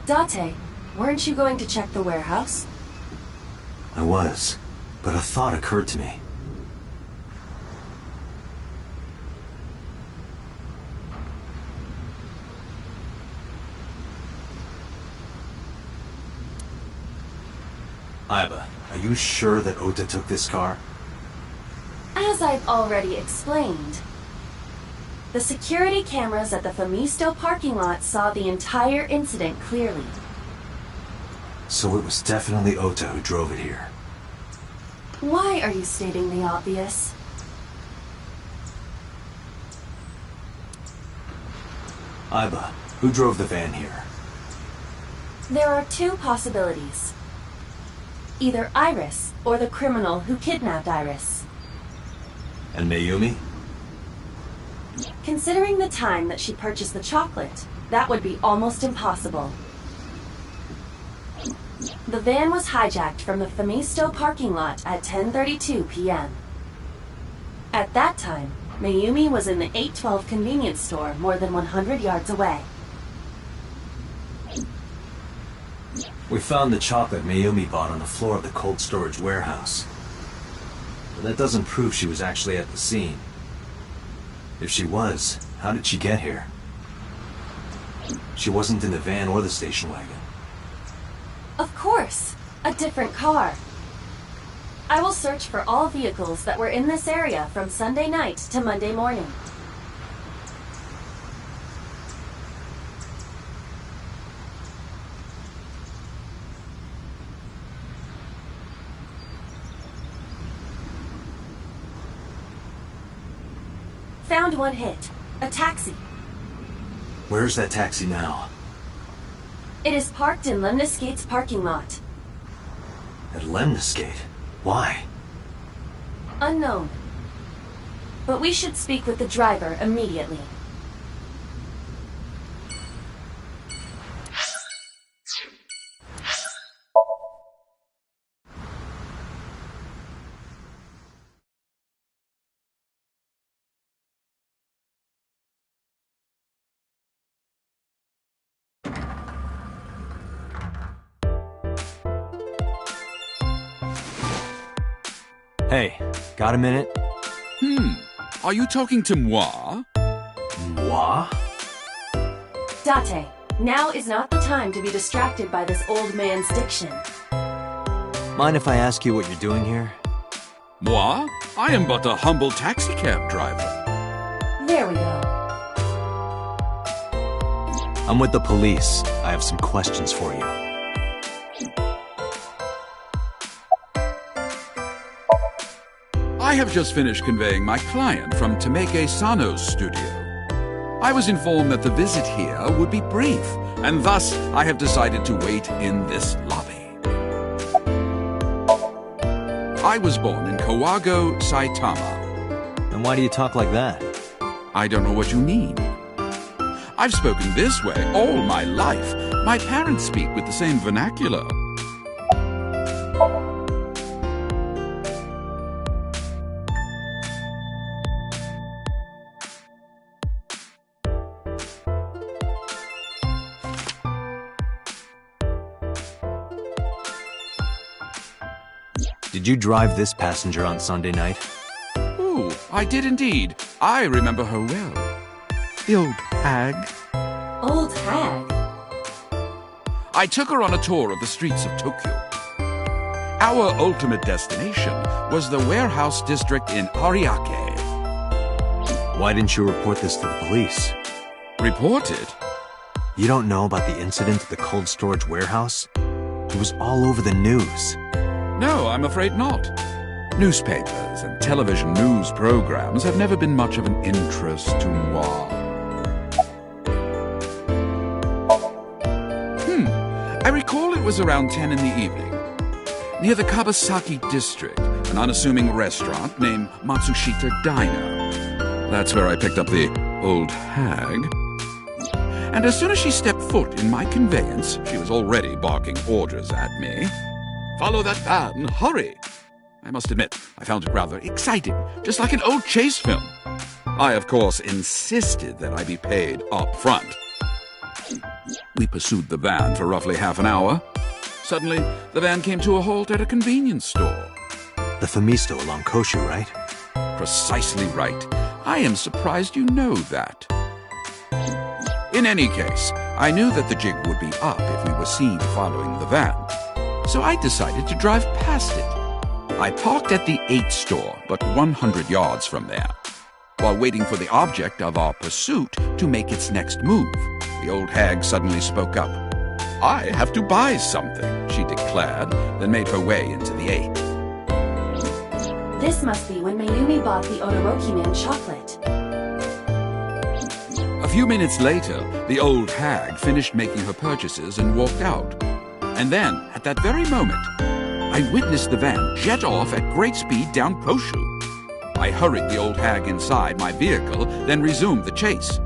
Date, weren't you going to check the warehouse? I was, but a thought occurred to me. Aiba, are you sure that Ota took this car? As I've already explained, the security cameras at the Famisto parking lot saw the entire incident clearly. So it was definitely Ota who drove it here. Why are you stating the obvious? Aiba, who drove the van here? There are two possibilities. Either Iris, or the criminal who kidnapped Iris. And Mayumi? Considering the time that she purchased the chocolate, that would be almost impossible. The van was hijacked from the Famisto parking lot at 10:32 p.m. At that time, Mayumi was in the 812 convenience store more than 100 yards away. We found the chocolate Mayumi bought on the floor of the cold storage warehouse. But that doesn't prove she was actually at the scene. If she was, how did she get here? She wasn't in the van or the station wagon. Of course, a different car. I will search for all vehicles that were in this area from Sunday night to Monday morning. Found one hit. A taxi. Where's that taxi now? It is parked in Lemniscate's parking lot. At Lemniscate? Why? Unknown. but we should speak with the driver immediately. Hey, got a minute? Are you talking to moi? Moi? Date, now is not the time to be distracted by this old man's diction. Mind if I ask you what you're doing here? Moi? I am but a humble taxicab driver. There we go. I'm with the police. I have some questions for you. I have just finished conveying my client from Temeke Sano's studio. I was informed that the visit here would be brief, and thus I have decided to wait in this lobby. I was born in Kawago, Saitama. And why do you talk like that? I don't know what you mean. I've spoken this way all my life. My parents speak with the same vernacular. Did you drive this passenger on Sunday night? Oh, I did indeed. I remember her well. The old hag. Old hag? I took her on a tour of the streets of Tokyo. Our ultimate destination was the warehouse district in Ariake. Why didn't you report this to the police? Report it? You don't know about the incident at the cold storage warehouse? It was all over the news. No, I'm afraid not. Newspapers and television news programs have never been much of an interest to moi. I recall it was around 10 in the evening. Near the Kabasaki district, an unassuming restaurant named Matsushita Diner. That's where I picked up the old hag. And as soon as she stepped foot in my conveyance, she was already barking orders at me. Follow that van, hurry! I must admit, I found it rather exciting, just like an old chase film. I, of course, insisted that I be paid up front. We pursued the van for roughly half an hour. Suddenly, the van came to a halt at a convenience store. The Famisto along Koshu, right? Precisely right. I am surprised you know that. In any case, I knew that the jig would be up if we were seen following the van. So I decided to drive past it. I parked at the 8 store, but 100 yards from there. While waiting for the object of our pursuit to make its next move, the old hag suddenly spoke up. I have to buy something, she declared, then made her way into the 8. This must be when Mayumi bought the Odoroki Man chocolate. A few minutes later, the old hag finished making her purchases and walked out. And then, at that very moment, I witnessed the van jet off at great speed down Koshu. I hurried the old hag inside my vehicle, then resumed the chase.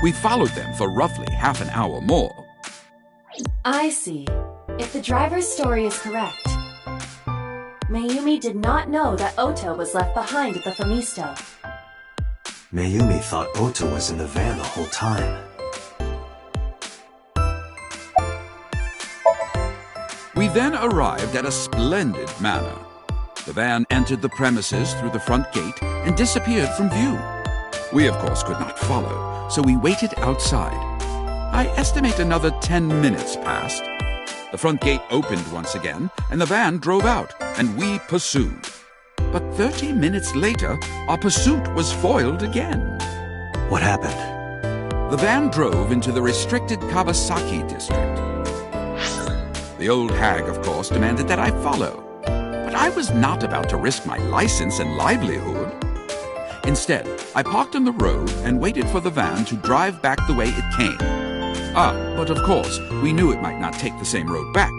We followed them for roughly half an hour more. I see. If the driver's story is correct, Mayumi did not know that Oto was left behind at the Famisto. Mayumi thought Oto was in the van the whole time. We then arrived at a splendid manor. The van entered the premises through the front gate and disappeared from view. We, of course, could not follow, so we waited outside. I estimate another 10 minutes passed. The front gate opened once again, and the van drove out, and we pursued. But 30 minutes later, our pursuit was foiled again. What happened? The van drove into the restricted Kawasaki district. The old hag, of course, demanded that I follow. But I was not about to risk my license and livelihood. Instead, I parked on the road and waited for the van to drive back the way it came. But of course, we knew it might not take the same road back.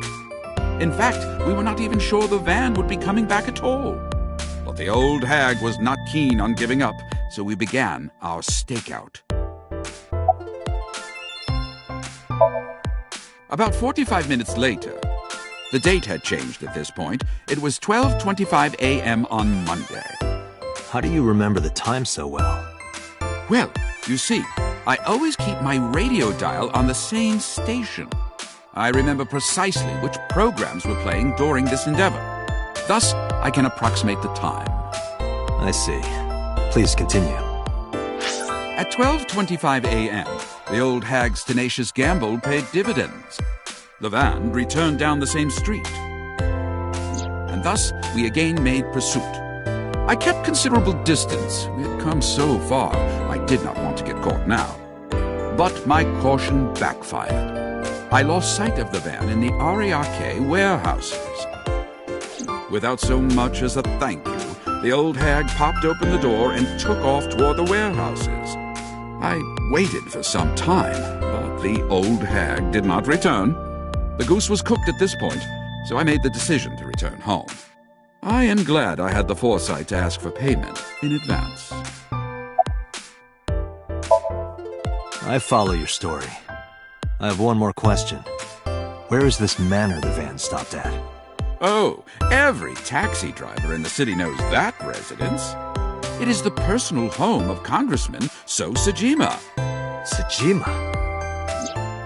In fact, we were not even sure the van would be coming back at all. But the old hag was not keen on giving up, so we began our stakeout. About 45 minutes later, the date had changed at this point. It was 12:25 a.m. on Monday. How do you remember the time so well? Well, you see, I always keep my radio dial on the same station. I remember precisely which programs were playing during this endeavor. Thus, I can approximate the time. I see. Please continue. At 12:25 a.m., the old hag's tenacious gamble paid dividends. The van returned down the same street. And thus, we again made pursuit. I kept considerable distance. We had come so far, I did not want to get caught now. But my caution backfired. I lost sight of the van in the RARK warehouses. Without so much as a thank you, the old hag popped open the door and took off toward the warehouses. I waited for some time, but the old hag did not return. The goose was cooked at this point, so I made the decision to return home. I am glad I had the foresight to ask for payment in advance. I follow your story. I have one more question. Where is this manor the van stopped at? Oh, every taxi driver in the city knows that residence. It is the personal home of Congressman So Sajima. Sajima?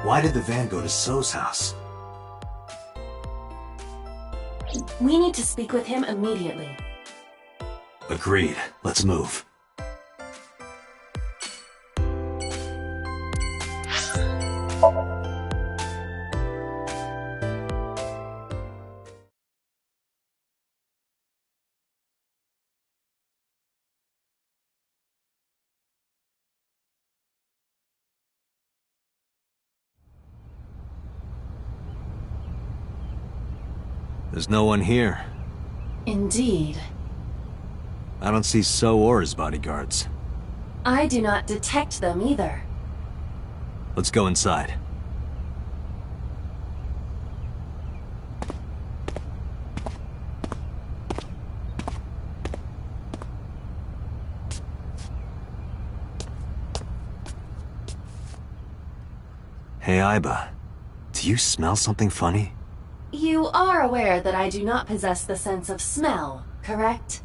Why did the van go to So's house? We need to speak with him immediately. Agreed. Let's move. There's no one here. Indeed. I don't see So or his bodyguards. I do not detect them either. Let's go inside. Hey, Aiba. Do you smell something funny? You are aware that I do not possess the sense of smell, correct?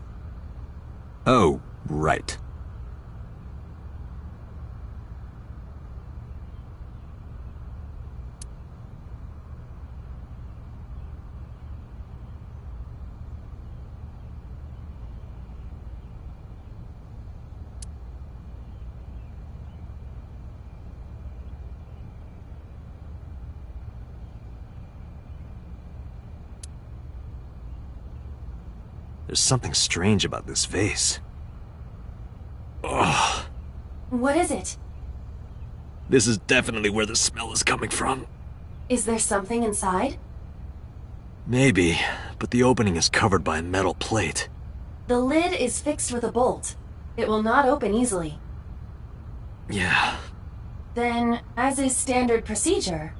Oh, right. There's something strange about this vase. Ugh. What is it? This is definitely where the smell is coming from. Is there something inside? Maybe, but the opening is covered by a metal plate. The lid is fixed with a bolt. It will not open easily. Yeah. Then, as is standard procedure...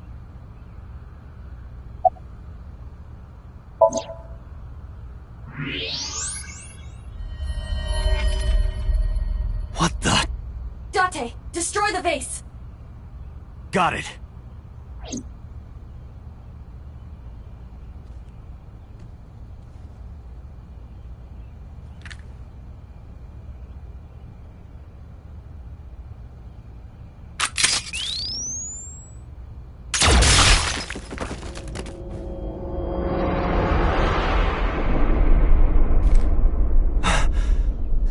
What the? Date, destroy the vase! Got it.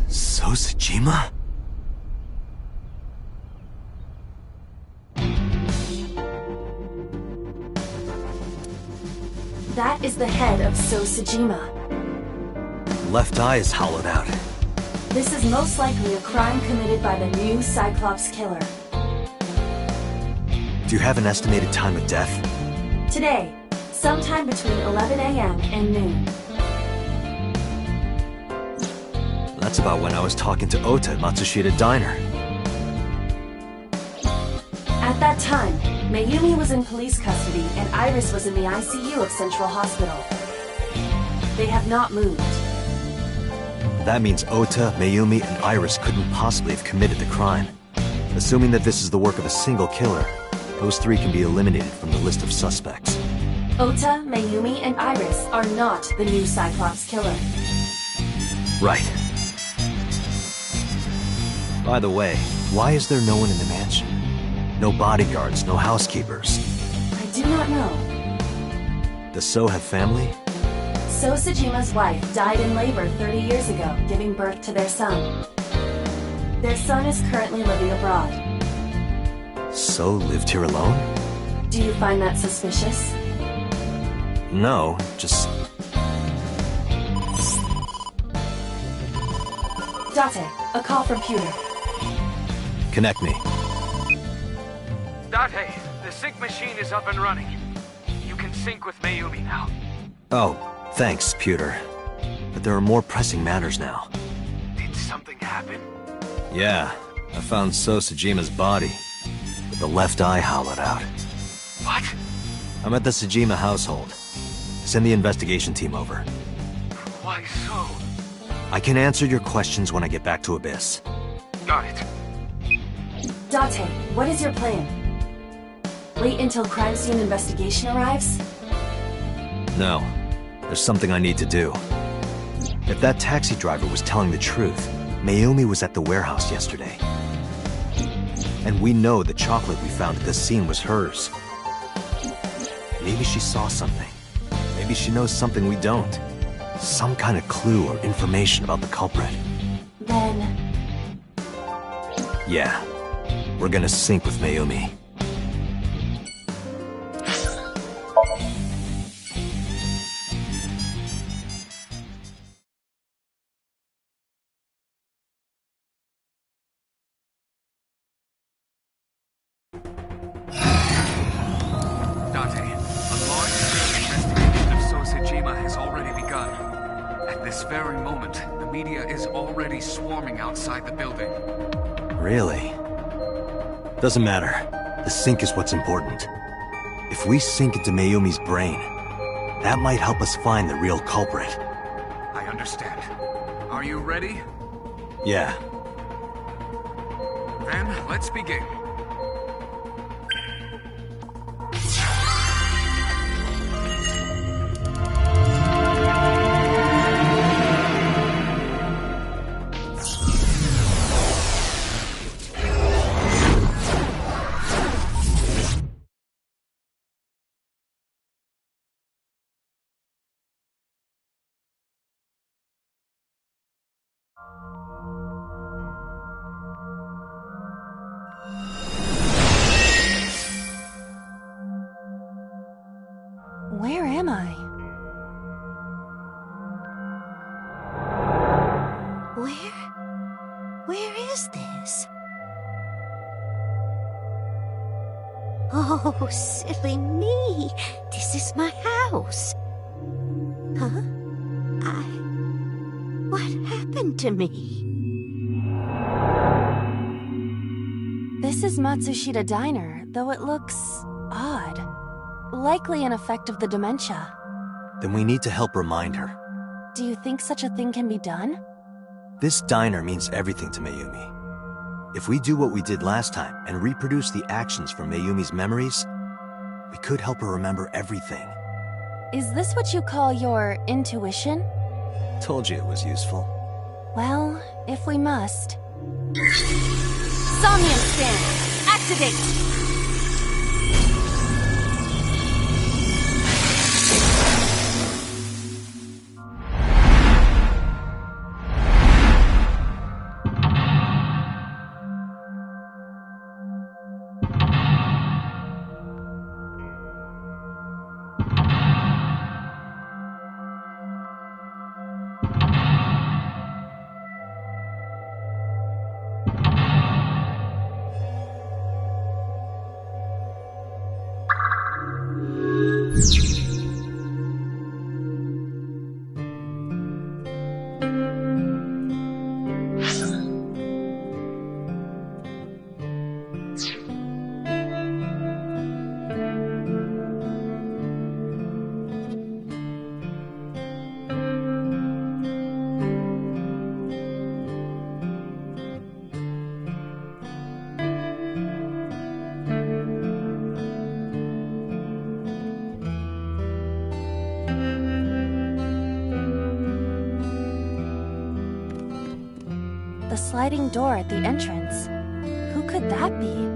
So Sajima? That is the head of So Sajima. Left eye is hollowed out. This is most likely a crime committed by the new Cyclops killer. Do you have an estimated time of death? Today, sometime between 11 a.m. and noon. That's about when I was talking to Ota at Matsushita Diner. At that time, Mayumi was in police custody and Iris was in the ICU of Central Hospital. They have not moved. That means Ota, Mayumi, and Iris couldn't possibly have committed the crime. Assuming that this is the work of a single killer, those three can be eliminated from the list of suspects. Ota, Mayumi, and Iris are not the new Cyclops killer. Right. By the way, why is there no one in the mansion? No bodyguards, no housekeepers. I do not know. Does So have family? So Sajima's wife died in labor 30 years ago, giving birth to their son. Their son is currently living abroad. So lived here alone? Do you find that suspicious? No, just... Date, a call from Pewter. Connect me. Date, the sync machine is up and running. You can sync with Mayumi now. Oh, thanks, Pewter. But there are more pressing matters now. Did something happen? Yeah, I found So Sajima's body, with the left eye hollowed out. What? I'm at the Sajima household. Send the investigation team over. Why so? I can answer your questions when I get back to Abyss. Got it. Date, what is your plan? Wait until crime scene investigation arrives? No, there's something I need to do. If that taxi driver was telling the truth, Mayumi was at the warehouse yesterday. And we know the chocolate we found at the scene was hers. Maybe she saw something. Maybe she knows something we don't. Some kind of clue or information about the culprit. Then... Yeah, we're gonna sync with Mayumi. Swarming outside the building. Really? Doesn't matter. The sync is what's important. If we sync into Mayumi's brain, that might help us find the real culprit. I understand. Are you ready? Yeah. Then, let's begin. Where am I? Where is this? Oh, silly me. This is my house. Huh? What happened to me? This is Matsushita Diner, though it looks odd. Likely an effect of the dementia. Then we need to help remind her. Do you think such a thing can be done? This diner means everything to Mayumi. If we do what we did last time and reproduce the actions from Mayumi's memories, we could help her remember everything. Is this what you call your intuition? Told you it was useful. Well, if we must. Somnium Stand! Activate! sliding door at the entrance. Who could that be?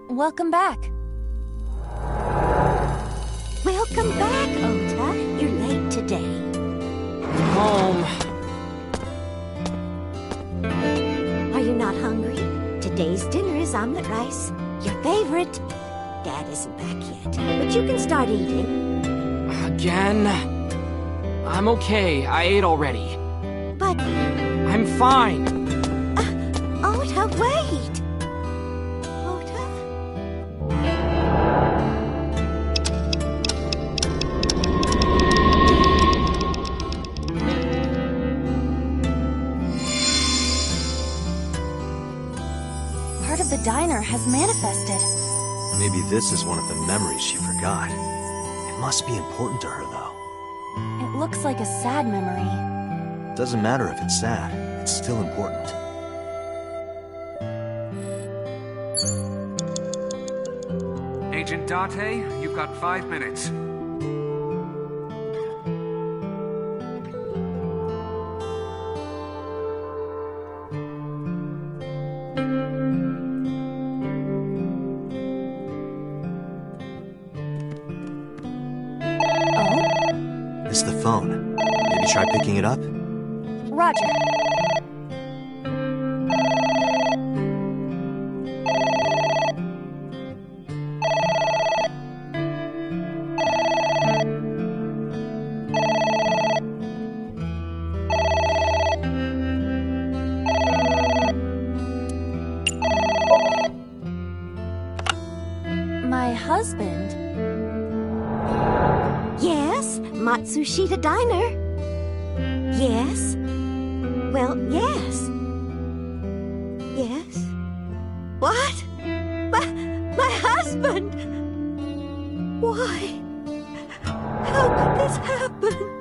Welcome back. Welcome back, Ota. You're late today. Home. Are you not hungry? Today's dinner is omelet rice. Your favorite. Dad isn't back yet, but you can start eating. Again? I'm okay. I ate already. But, I'm fine. Ota, wait! Ota? Part of the diner has manifested. Maybe this is one of the memories she forgot. It must be important to her, though. It looks like a sad memory. Doesn't matter if it's sad, it's still important. Agent Date, you've got 5 minutes. Oh? It's the phone. Maybe try picking it up? Roger. My husband? Yes, Matsushita Diner. Yes. Well, yes. Yes. What? My husband! Why? How could this happen?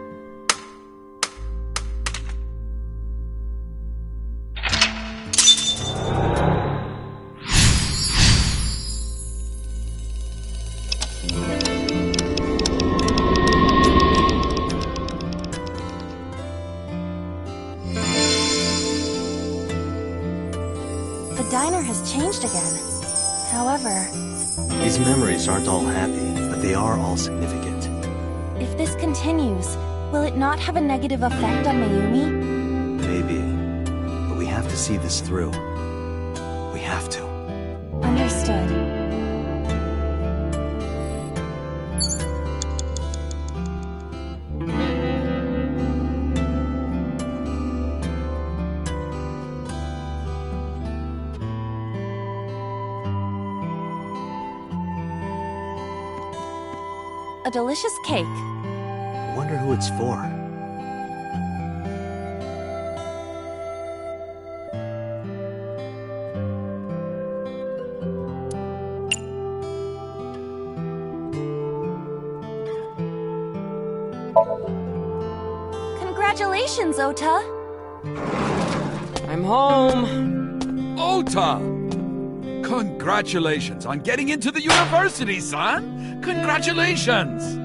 The diner has changed again. However, These memories aren't all happy, but they are all significant. if this continues, will it not have a negative effect on Mayumi? Maybe. But we have to see this through. We have to. Understood. A delicious cake. I wonder who it's for. Congratulations, Ota! I'm home. Ota! Congratulations on getting into the university, son! Congratulations!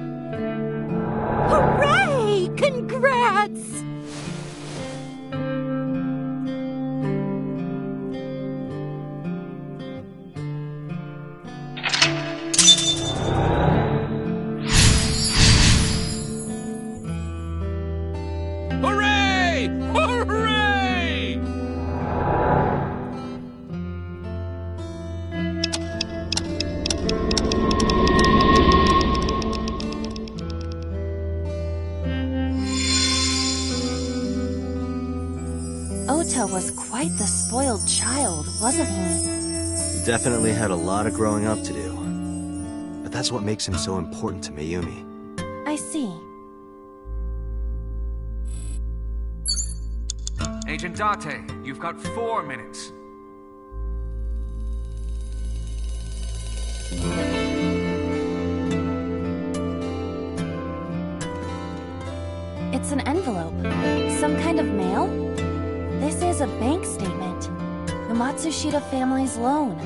Hooray! Congrats! Hooray! Hooray! Ota was quite the spoiled child, wasn't he? He definitely had a lot of growing up to do. But that's what makes him so important to Mayumi. I see. Agent Date, you've got 4 minutes. It's an envelope. Some kind of mail? This is a bank statement. The Matsushita family's loan.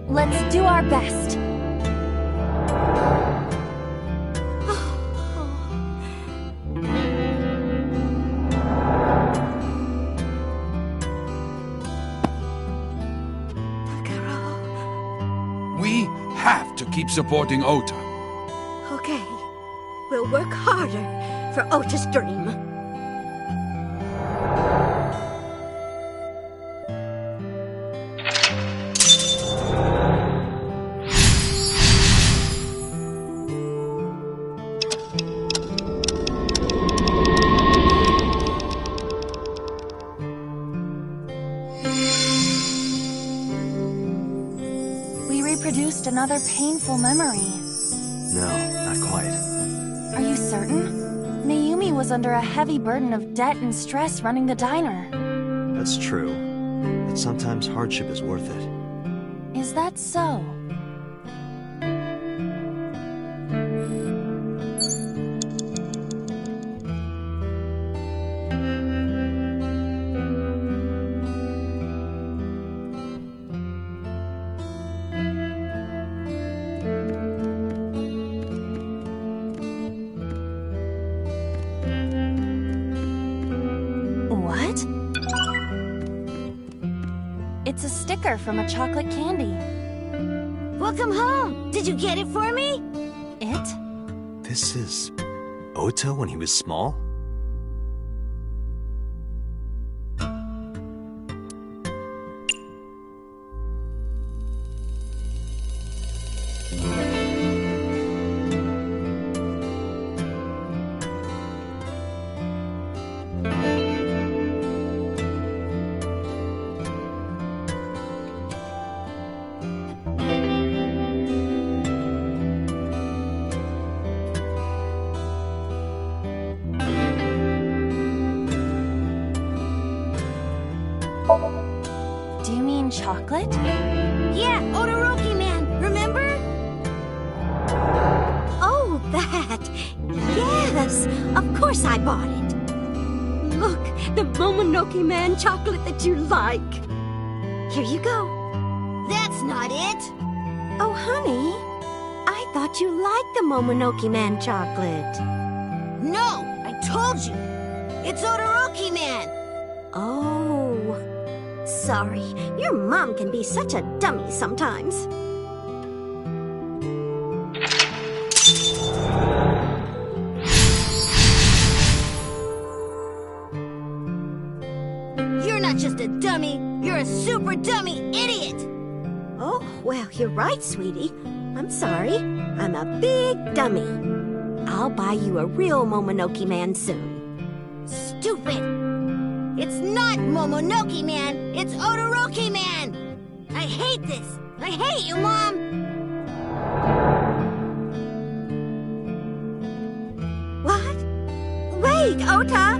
Let's do our best. We have to keep supporting Ota. Okay. We'll work harder for Ota's dream. Produced another painful memory. No, not quite. Are you certain? Mayumi was under a heavy burden of debt and stress running the diner. That's true. But sometimes hardship is worth it. Is that so? It's a sticker from a chocolate candy. Welcome home! Did you get it for me? It? This is Ota when he was small? Do you mean chocolate? Yeah, Todoroki man, remember? Oh, that! Yes! Of course I bought it! Look, the Momonoke Man chocolate that you like! Here you go. That's not it! Oh, honey, I thought you liked the Momonoke Man chocolate. No, I told you! It's Todoroki Man! Oh... Sorry, your mom can be such a dummy sometimes. You're not just a dummy, you're a super dummy idiot! Oh, well, you're right, sweetie. I'm sorry. I'm a big dummy. I'll buy you a real Momonoke Man soon. Stupid! It's not Momonoke Man, it's Todoroki Man! I hate this! I hate you, Mom! What? Wait, Ota!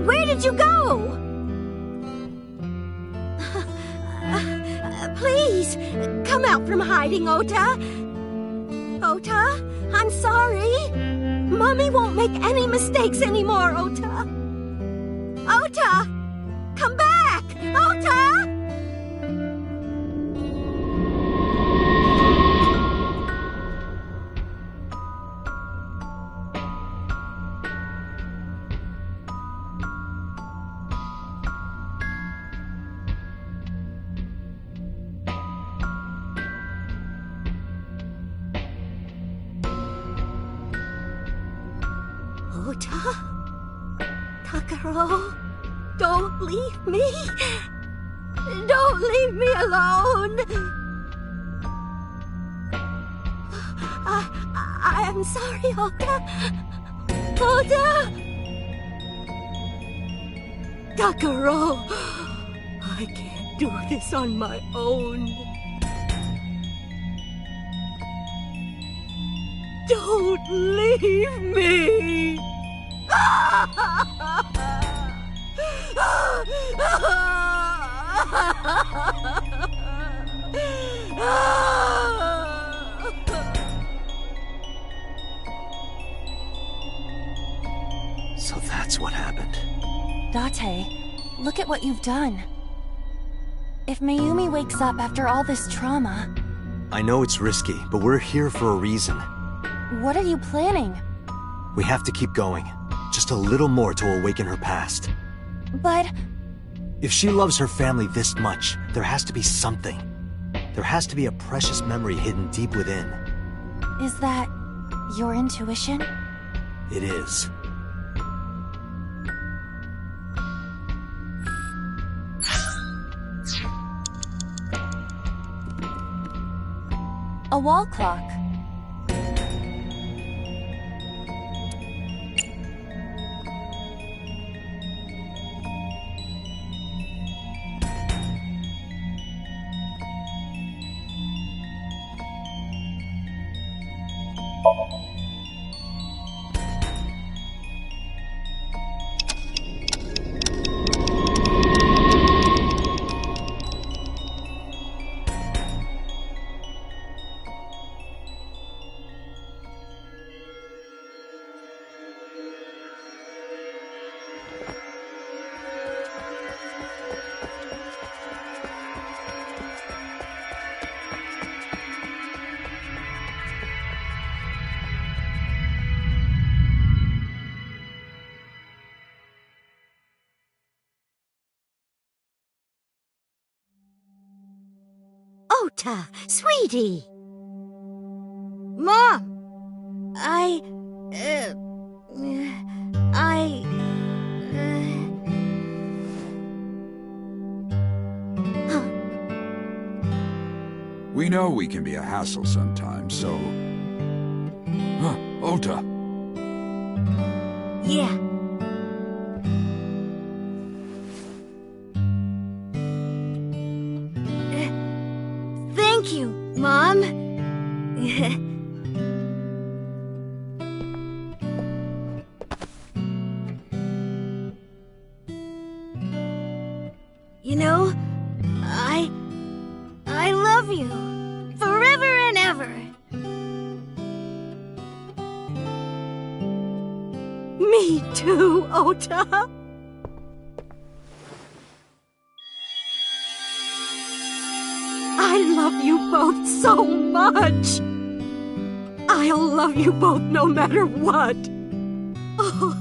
Where did you go? Please, come out from hiding, Ota! Ota, I'm sorry! Mommy won't make any mistakes anymore, Ota! Ota! Come back! Ota! Ota? Takaro? Don't leave me! Don't leave me alone! I'm sorry, Ota. Ota! Takaro! I can't do this on my own. Don't leave me! So that's what happened. Date, look at what you've done. If Mayumi wakes up after all this trauma... I know it's risky, but we're here for a reason. What are you planning? We have to keep going. Just a little more to awaken her past. But... If she loves her family this much, there has to be something. There has to be a precious memory hidden deep within. is that your intuition? It is. A wall clock. Ota, sweetie. Mom, We know we can be a hassle sometimes, so... Huh, Ota. Yeah. Thank you, Mom. You know, I love you forever and ever. Me too, Ota. I love you both so much. I'll love you both no matter what. Oh,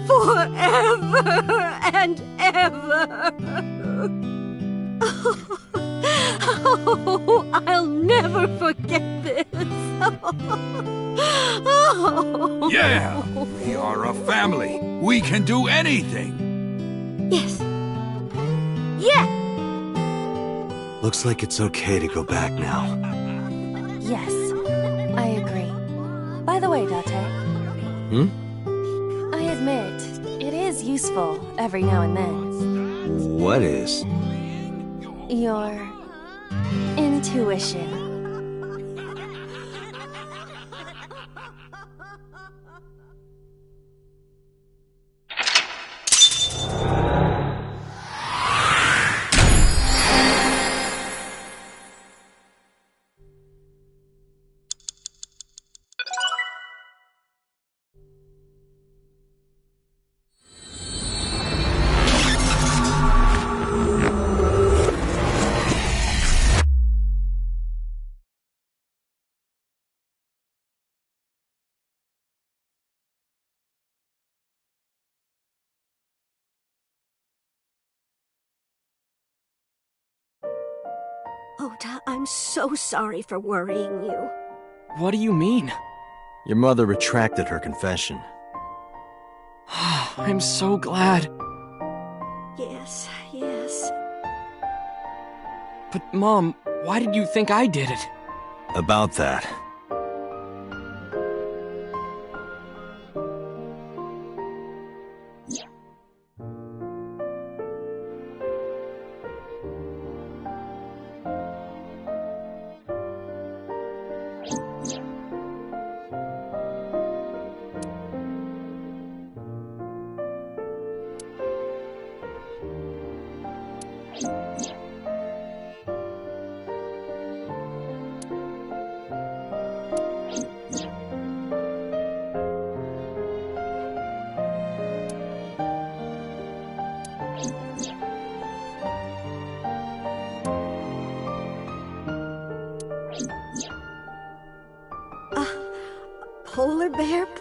forever and ever. Oh, I'll never forget this. Oh. Yeah! We are a family. We can do anything. Yes. Yeah. Looks like it's okay to go back now. Yes, I agree. By the way, Date. I admit, it is useful every now and then. What is? Your intuition. Ota, I'm so sorry for worrying you. What do you mean? Your mother retracted her confession. I'm so glad. Yes, yes. But Mom, why did you think I did it? About that.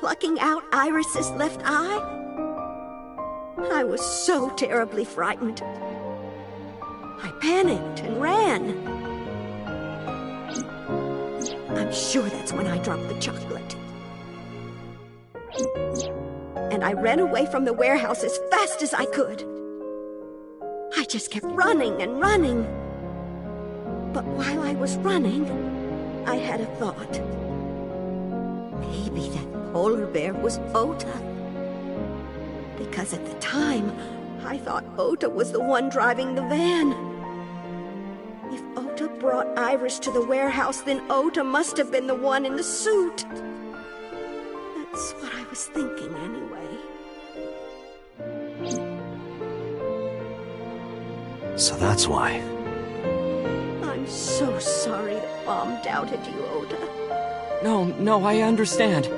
plucking out Iris's left eye? I was so terribly frightened. I panicked and ran. I'm sure that's when I dropped the chocolate. And I ran away from the warehouse as fast as I could. I just kept running and running. But while I was running, I had a thought. Maybe that polar bear was Ota. Because at the time, I thought Ota was the one driving the van. If Ota brought Iris to the warehouse, then Ota must have been the one in the suit. That's what I was thinking anyway. So that's why. I'm so sorry that Mom doubted you, Ota. No, I understand.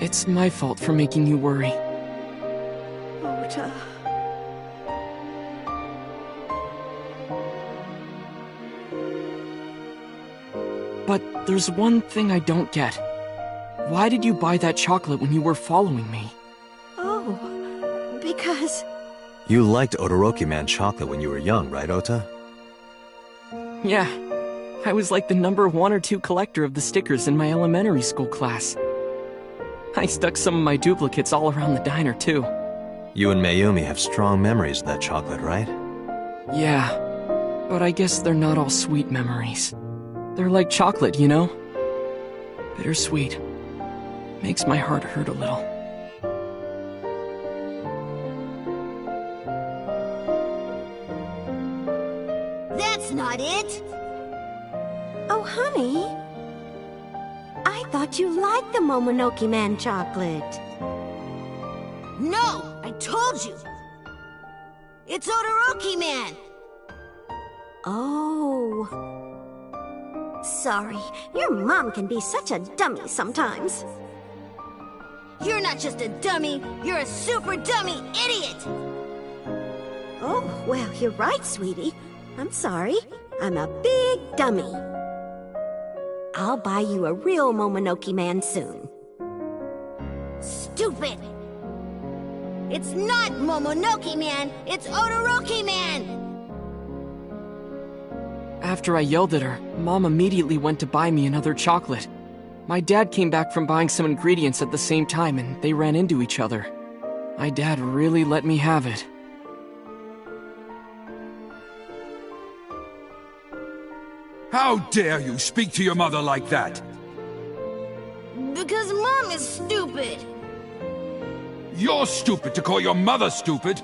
It's my fault for making you worry. Ota. But there's one thing I don't get. Why did you buy that chocolate when you were following me? Oh, because... You liked Todoroki Man chocolate when you were young, right, Ota? Yeah. I was like the number 1 or 2 collector of the stickers in my elementary school class. I stuck some of my duplicates all around the diner, too. You and Mayumi have strong memories of that chocolate, right? Yeah, but I guess they're not all sweet memories. They're like chocolate, you know? Bittersweet. Makes my heart hurt a little. That's not it! Oh, honey. I thought you liked the Momonoke Man chocolate. No! I told you! It's Todoroki Man! Oh. Sorry, your mom can be such a dummy sometimes. You're not just a dummy, you're a super dummy idiot! Oh, well, you're right, sweetie. I'm sorry. I'm a big dummy. I'll buy you a real Momonoke Man soon. Stupid! It's not Momonoke Man, it's Todoroki Man! After I yelled at her, Mom immediately went to buy me another chocolate. My dad came back from buying some ingredients at the same time and they ran into each other. My dad really let me have it. How dare you speak to your mother like that? Because Mom is stupid! You're stupid to call your mother stupid!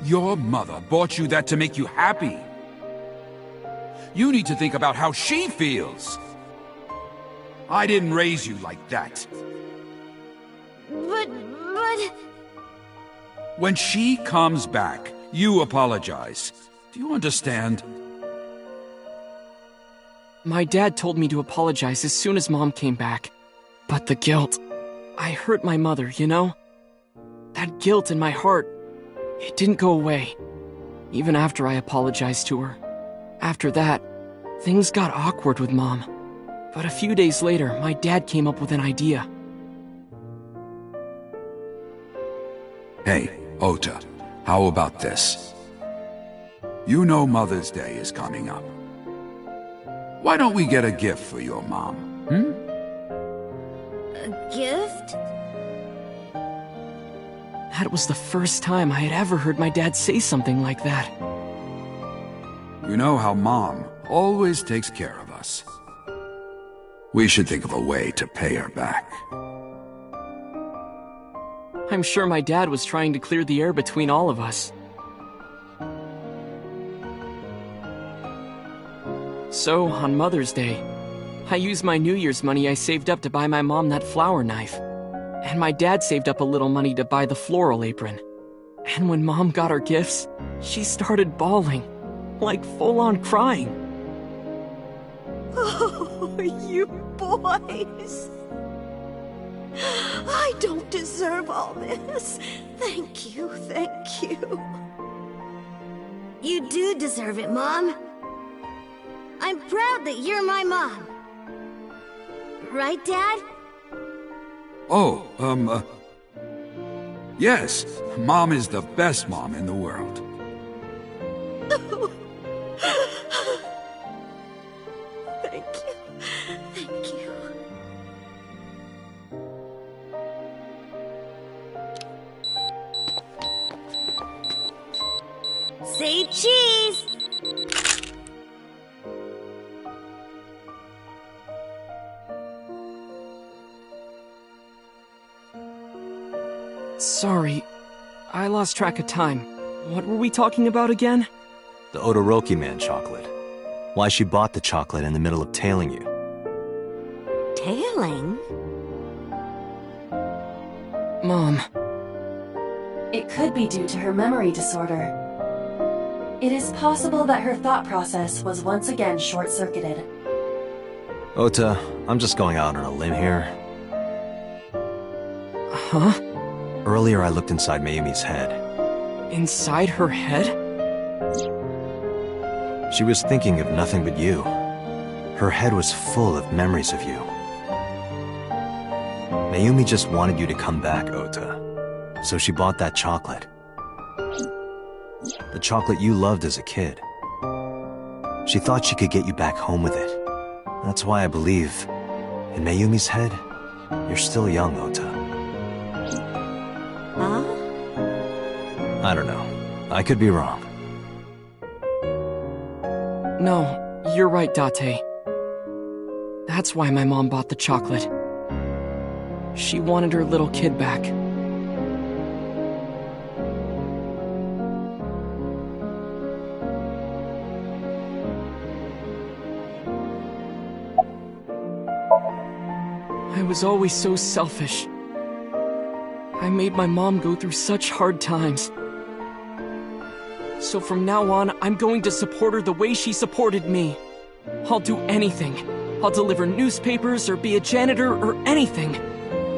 Your mother bought you that to make you happy. You need to think about how she feels. I didn't raise you like that. But... When she comes back, you apologize. Do you understand? My dad told me to apologize as soon as Mom came back. But the guilt... I hurt my mother, you know? That guilt in my heart, it didn't go away. Even after I apologized to her. After that, things got awkward with Mom. But a few days later, my dad came up with an idea. Hey, Ota, how about this? You know Mother's Day is coming up. Why don't we get a gift for your mom, A gift? That was the first time I had ever heard my dad say something like that. You know how Mom always takes care of us. We should think of a way to pay her back. I'm sure my dad was trying to clear the air between all of us. So, on Mother's Day, I used my New Year's money I saved up to buy my mom that flower knife. And my dad saved up a little money to buy the floral apron. And when Mom got our gifts, she started bawling. Like full-on crying. Oh, you boys. I don't deserve all this. Thank you, thank you. You do deserve it, Mom. I'm proud that you're my mom. right, Dad? Oh, yes. Mom is the best mom in the world. Thank you. Thank you. Say cheese! Sorry, I lost track of time. What were we talking about again? The Odoroki Man chocolate. Why she bought the chocolate in the middle of tailing you. Tailing? Mom, It could be due to her memory disorder. It is possible that her thought process was once again short-circuited. Ota, I'm just going out on a limb here. huh? Earlier I looked inside Mayumi's head. Inside her head? She was thinking of nothing but you. Her head was full of memories of you. Mayumi just wanted you to come back, Ota. So she bought that chocolate. The chocolate you loved as a kid. She thought she could get you back home with it. That's why I believe, in Mayumi's head, you're still young, Ota. Huh? I don't know. I could be wrong. No, you're right, Date. That's why my mom bought the chocolate. She wanted her little kid back. I was always so selfish. I made my mom go through such hard times. So from now on, I'm going to support her the way she supported me. I'll do anything. I'll deliver newspapers or be a janitor or anything.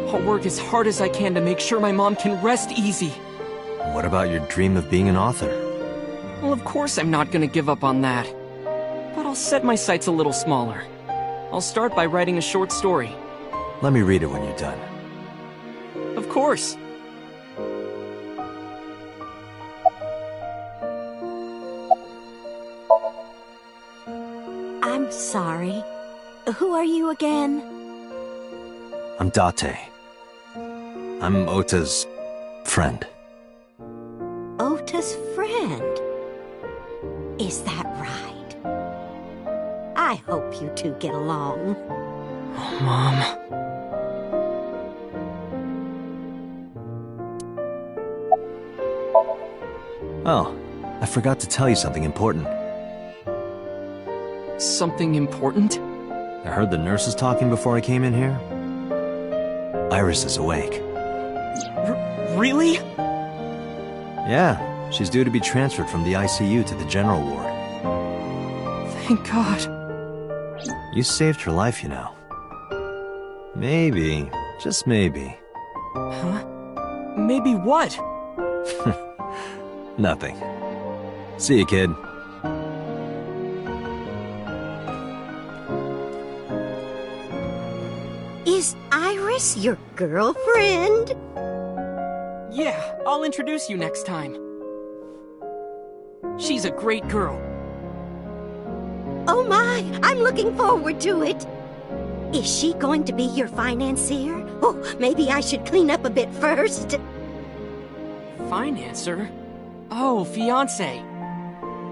I'll work as hard as I can to make sure my mom can rest easy. What about your dream of being an author? Well, of course I'm not gonna give up on that. But I'll set my sights a little smaller. I'll start by writing a short story. Let me read it when you're done. Of course. I'm sorry. Who are you again? I'm Date. I'm Ota's friend. Ota's friend. Is that right? I hope you two get along. Oh, Mom. Oh, I forgot to tell you something important. Something important? I heard the nurses talking before I came in here. Iris is awake. Really? Yeah, she's due to be transferred from the ICU to the general ward. Thank God. You saved her life, you know. Maybe, just maybe. Huh? Maybe what? Nothing. See you, kid. Is Iris your girlfriend? Yeah, I'll introduce you next time. She's a great girl. Oh my, I'm looking forward to it. Is she going to be your financier? Oh, maybe I should clean up a bit first. Financer? Oh, fiancé.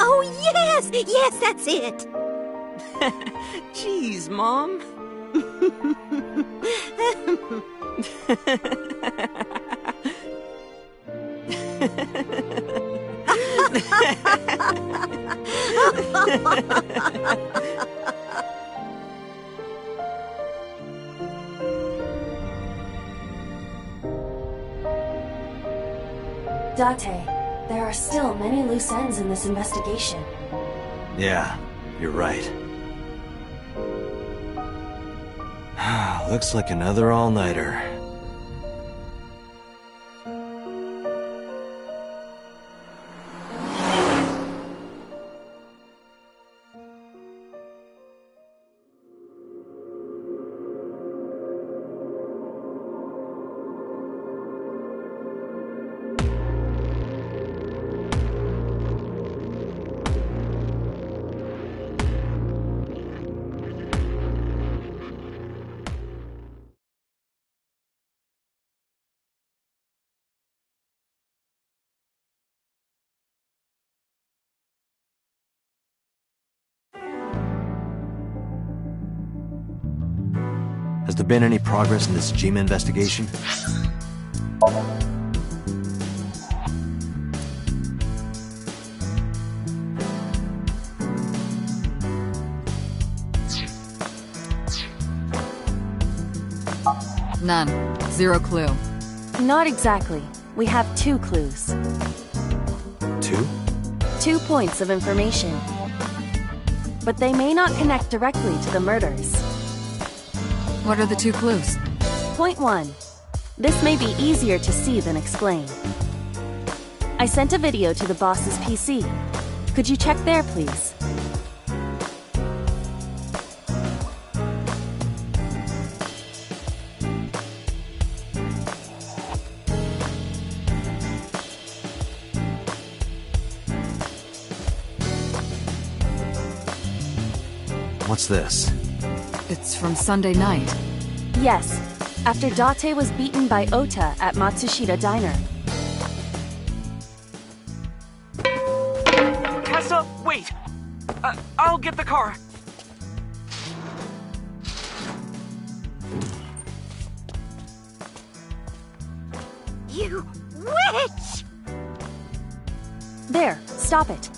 Oh, yes! Yes, that's it! Jeez, Mom. Date, there are still many loose ends in this investigation. Yeah, you're right. Looks like another all-nighter. Has there been any progress in this Jima investigation? None. Zero clue. Not exactly. We have 2 clues. 2? 2 points of information. But they may not connect directly to the murders. What are the 2 clues? Point 1. This may be easier to see than explain. I sent a video to the boss's PC. Could you check there, please? What's this? It's from Sunday night. Yes, after Date was beaten by Ota at Matsushita Diner. Tessa, wait! I'll get the car. You witch! There, stop it.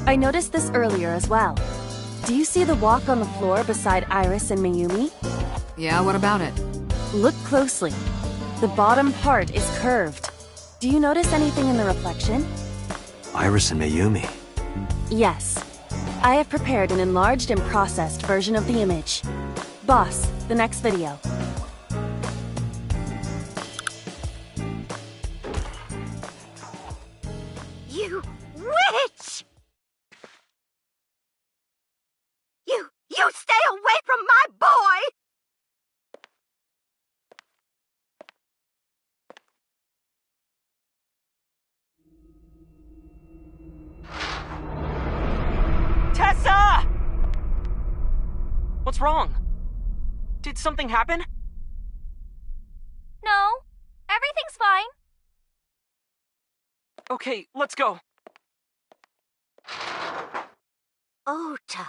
I noticed this earlier as well. Do you see the walk on the floor beside Iris and Mayumi? Yeah, what about it? Look closely. The bottom part is curved. Do you notice anything in the reflection? Iris and Mayumi. Yes. I have prepared an enlarged and processed version of the image. Boss, the next video. You witch! You stay away from my boy! Tessa! What's wrong? Did something happen? No, everything's fine. Okay, let's go. Ota.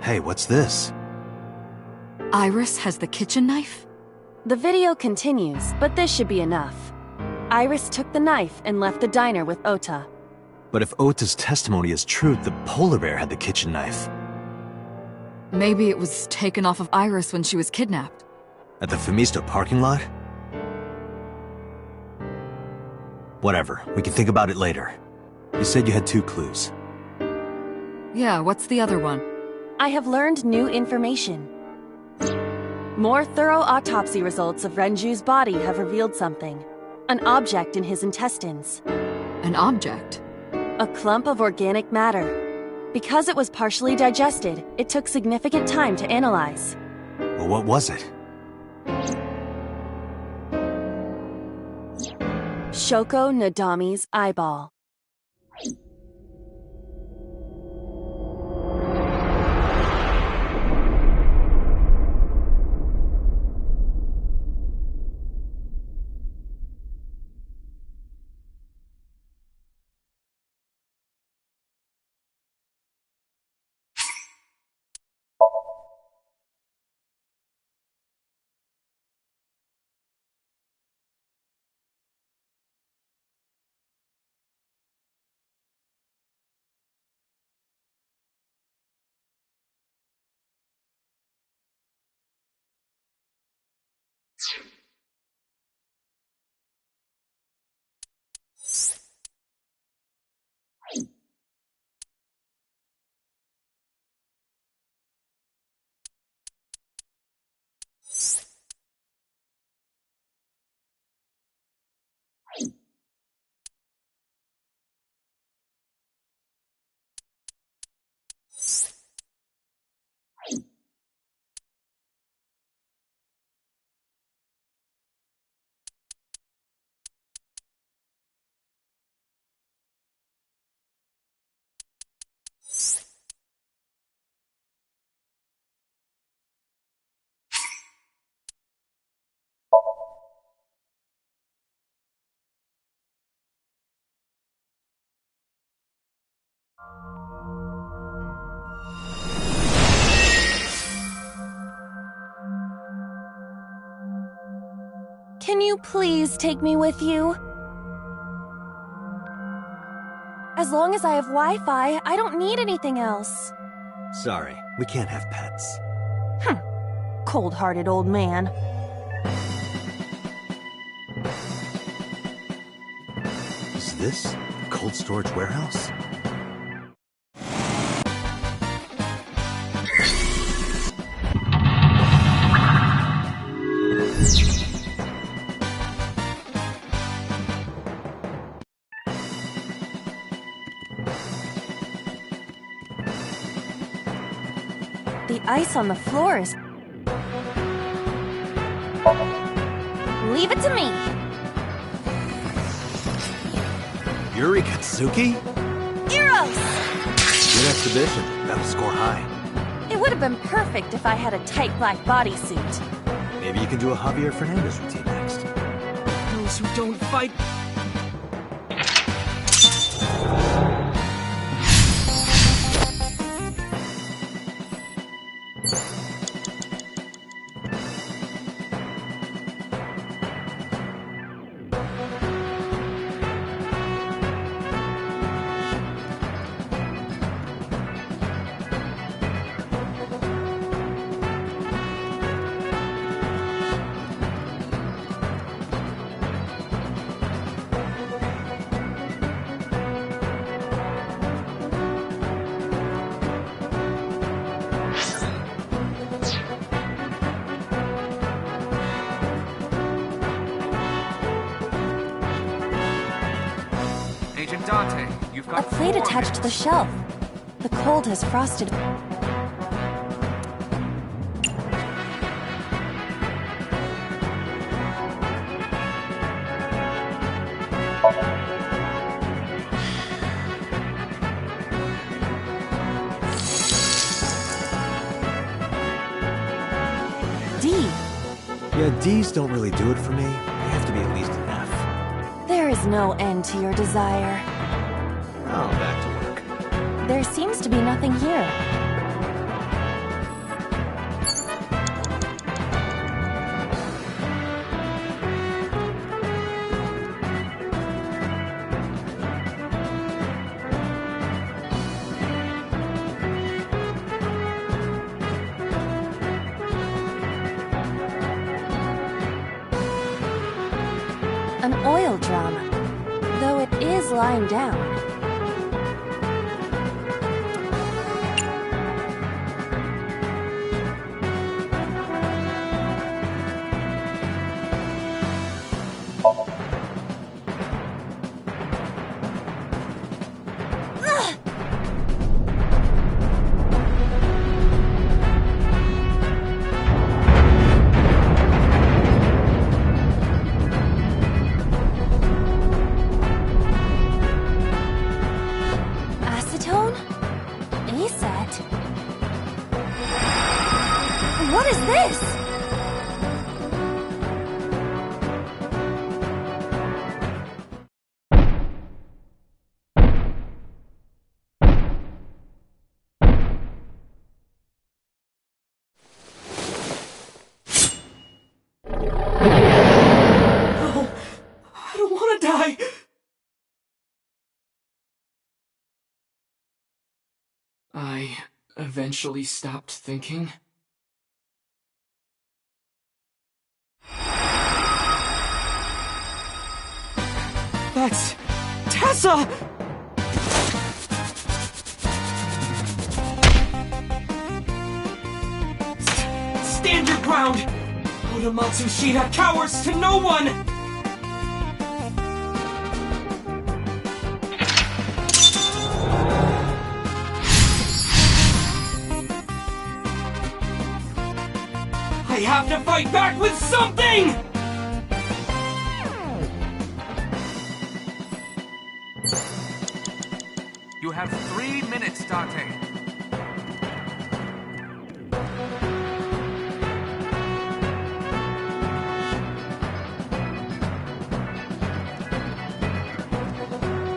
Hey, what's this? Iris has the kitchen knife? The video continues, but this should be enough. Iris took the knife and left the diner with Ota. But if Ota's testimony is true, the polar bear had the kitchen knife. Maybe it was taken off of Iris when she was kidnapped. At the Femisto parking lot? Whatever, we can think about it later. You said you had 2 clues. Yeah, what's the other one? I have learned new information. More thorough autopsy results of Renju's body have revealed something. An object in his intestines. An object? A clump of organic matter. Because it was partially digested, it took significant time to analyze. Well, what was it? Shoko Nadami's eyeball. Can you please take me with you? As long as I have Wi-Fi, I don't need anything else. Sorry, we can't have pets. Cold-hearted old man. Is this the cold storage warehouse? The ice on the floor is... Leave it to me! Yuri Katsuki? Eros! Good exhibition. That'll score high. It would have been perfect if I had a tight black bodysuit. Maybe you can do a Javier Fernandez routine next. Those who don't fight... Agent Dante, you've got A plate 4 attached to the minutes. shelf. The cold has frosted... D. Yeah, D's don't really do it for me. They have to be at least an F. There is no end to your desire. Oh, back to work. There seems to be nothing here. An oil drum, though it is lying down. Acetone? ASAT? What is this? I don't want to die! I eventually stopped thinking. That's Tessa! Stand your ground! Oda Matsushita cowers to no one! I have to fight back with something! You have 3 minutes, Dante.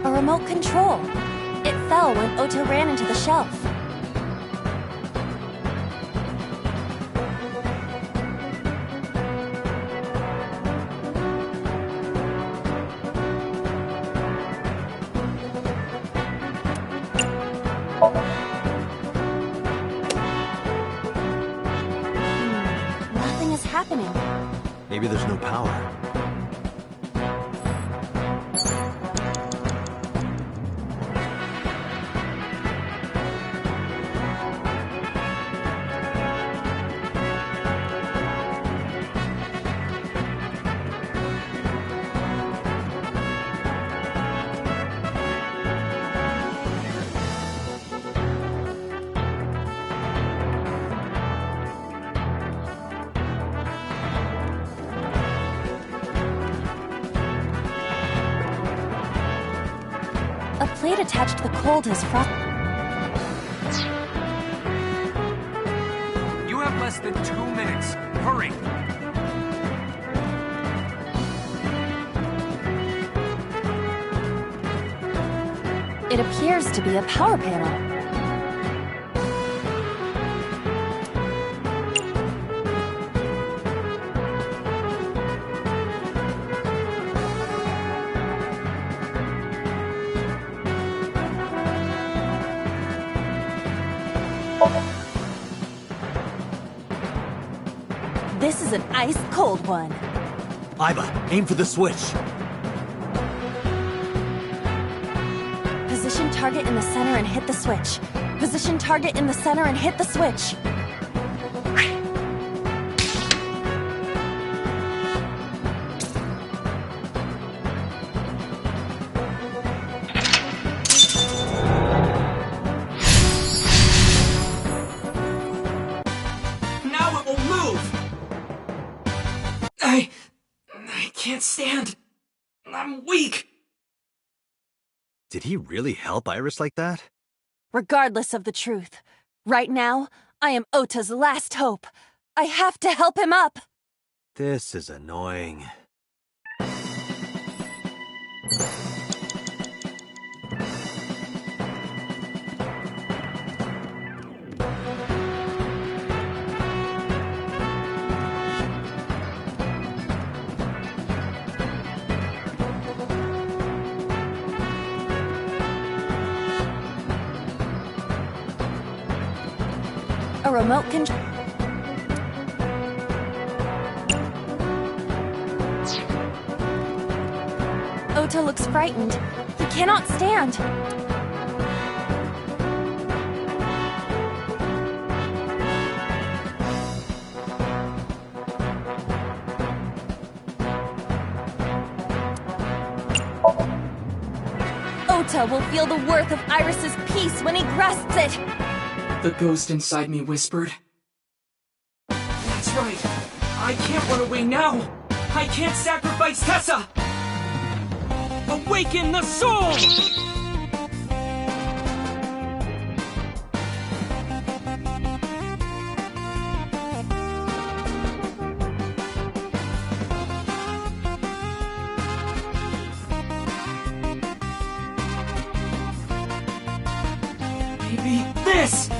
A remote control. It fell when Otto ran into the shelf. Maybe there's no power. A plate attached to the cold has frost. You have less than 2 minutes. Hurry! It appears to be a power panel. This is an ice-cold one. Iba, aim for the switch. Position target in the center and hit the switch. Position target in the center and hit the switch. Now it will move! I can't stand. I'm weak. Did he really help Iris like that? Regardless of the truth, right now, I am Ota's last hope. I have to help him up. This is annoying. A remote control. Ota looks frightened. He cannot stand. Ota will feel the worth of Iris's peace when he grasps it. The ghost inside me whispered. That's right. I can't run away now. I can't sacrifice Tessa. Awaken the soul! Maybe this!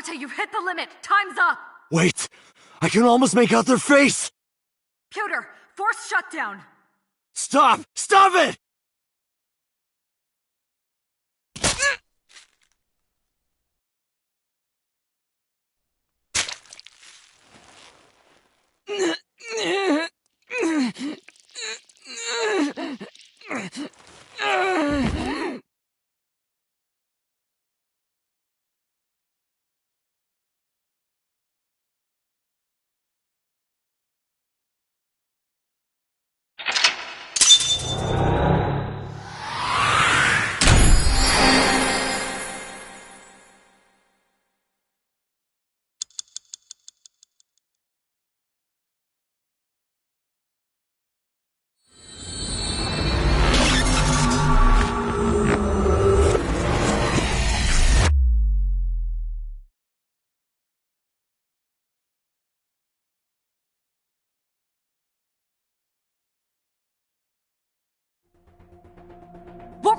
Date, you've hit the limit. Time's up. Wait! I can almost make out their face! Pewter, force shutdown. Stop! Stop it!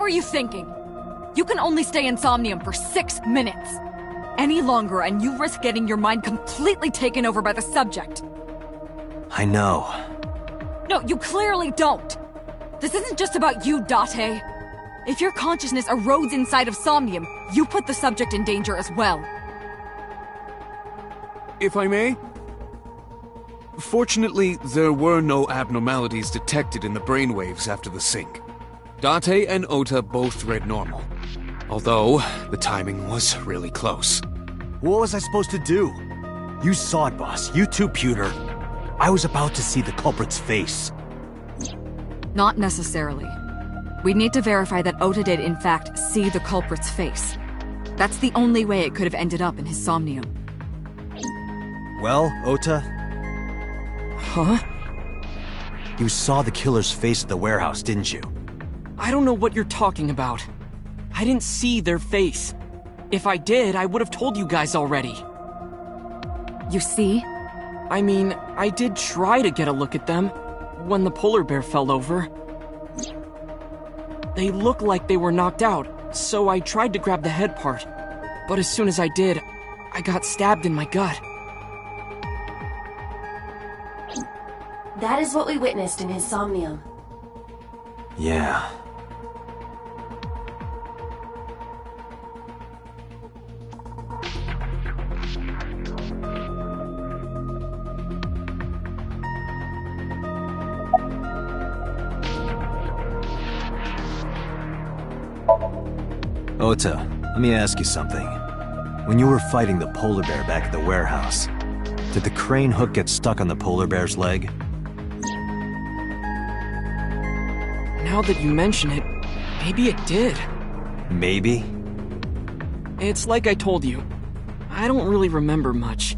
were you thinking? You can only stay in Somnium for 6 minutes. Any longer and you risk getting your mind completely taken over by the subject. I know. No, you clearly don't. This isn't just about you, Date. If your consciousness erodes inside of Somnium, you put the subject in danger as well. If I may? Fortunately, there were no abnormalities detected in the brainwaves after the sync. Date and Ota both read normal. Although, the timing was really close. What was I supposed to do? You saw it, boss. You too, Pewter. I was about to see the culprit's face. Not necessarily. We need to verify that Ota did in fact see the culprit's face. That's the only way it could have ended up in his Somnium. Well, Ota? Huh? You saw the killer's face at the warehouse, didn't you? I don't know what you're talking about. I didn't see their face. If I did, I would have told you guys already. You see? I mean, I did try to get a look at them when the polar bear fell over. They looked like they were knocked out, so I tried to grab the head part. But as soon as I did, I got stabbed in my gut. That is what we witnessed in his Somnium. Yeah. Ota, let me ask you something. When you were fighting the polar bear back at the warehouse, did the crane hook get stuck on the polar bear's leg? Now that you mention it, maybe it did. Maybe? It's like I told you. I don't really remember much.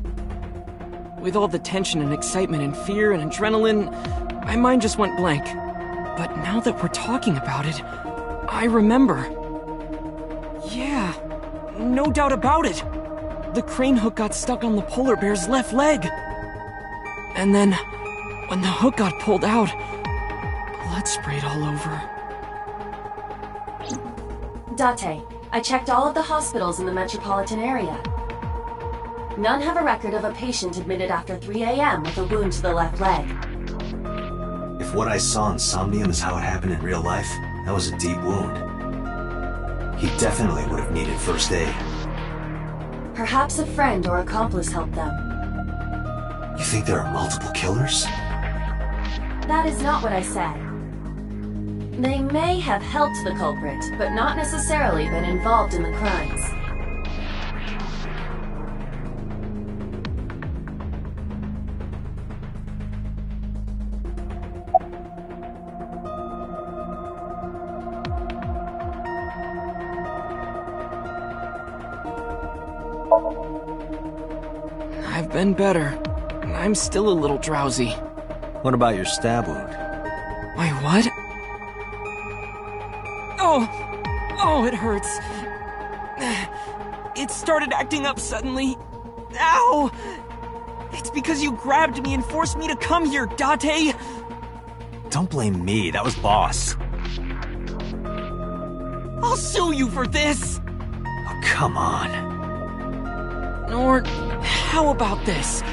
With all the tension and excitement and fear and adrenaline, my mind just went blank. But now that we're talking about it, I remember. Yeah, no doubt about it. The crane hook got stuck on the polar bear's left leg. And then, when the hook got pulled out, blood sprayed all over. Date, I checked all of the hospitals in the metropolitan area. None have a record of a patient admitted after 3 a.m. with a wound to the left leg. If what I saw in Somnium is how it happened in real life, that was a deep wound. He definitely would have needed first aid. Perhaps a friend or accomplice helped them. You think there are multiple killers? That is not what I said. They may have helped the culprit, but not necessarily been involved in the crimes. I've been better. I'm still a little drowsy. What about your stab wound? My what? Oh, it hurts. It started acting up suddenly. Ow! It's because you grabbed me and forced me to come here, Date! Don't blame me, that was Boss. I'll sue you for this! Oh, come on. Or, how about this?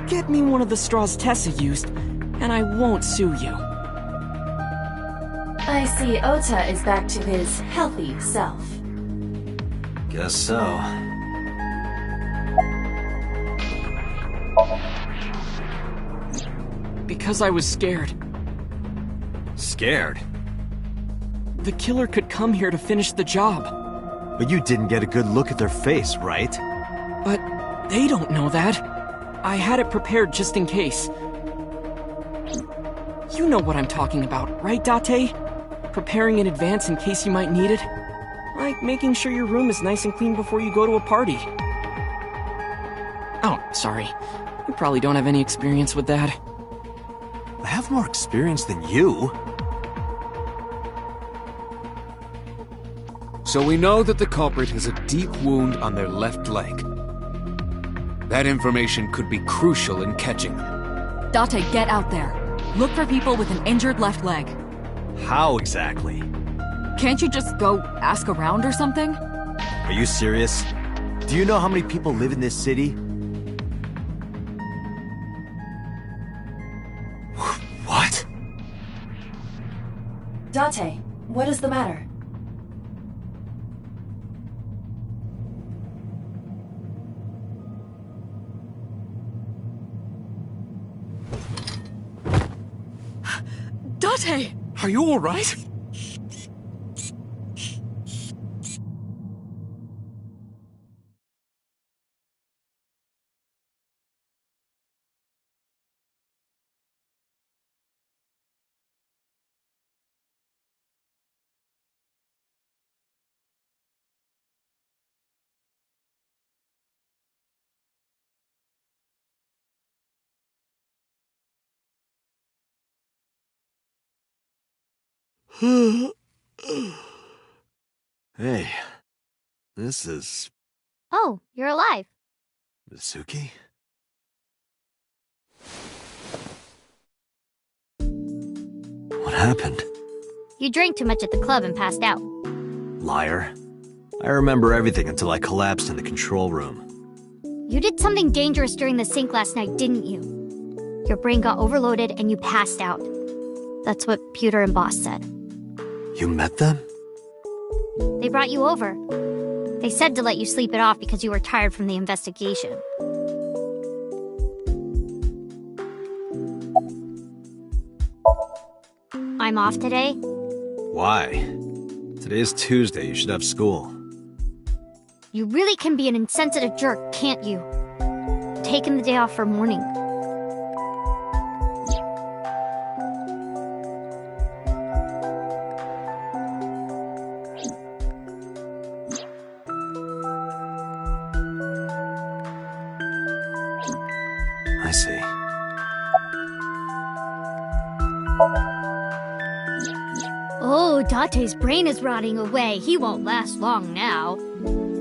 Get me one of the straws Tessa used, and I won't sue you. I see Ota is back to his healthy self. Guess so. Because I was scared. Scared? The killer could come here to finish the job. But you didn't get a good look at their face, right? But they don't know that. I had it prepared just in case. You know what I'm talking about, right, Date? Preparing in advance in case you might need it. Like making sure your room is nice and clean before you go to a party. Oh, sorry. You probably don't have any experience with that. I have more experience than you. So we know that the culprit has a deep wound on their left leg. That information could be crucial in catching them. Date, get out there. Look for people with an injured left leg. How exactly? Can't you just go ask around or something? Are you serious? Do you know how many people live in this city? What? Date, what is the matter? Date! Are you alright? Hey, this is... Oh, you're alive. Mizuki? What happened? You drank too much at the club and passed out. Liar. I remember everything until I collapsed in the control room. You did something dangerous during the sink last night, didn't you? Your brain got overloaded and you passed out. That's what Pewter and Boss said. You met them? They brought you over. They said to let you sleep it off because you were tired from the investigation. I'm off today. Why? Today's Tuesday, you should have school. You really can be an insensitive jerk, can't you? Taking the day off for mourning. I see. Oh, Date's brain is rotting away. He won't last long now.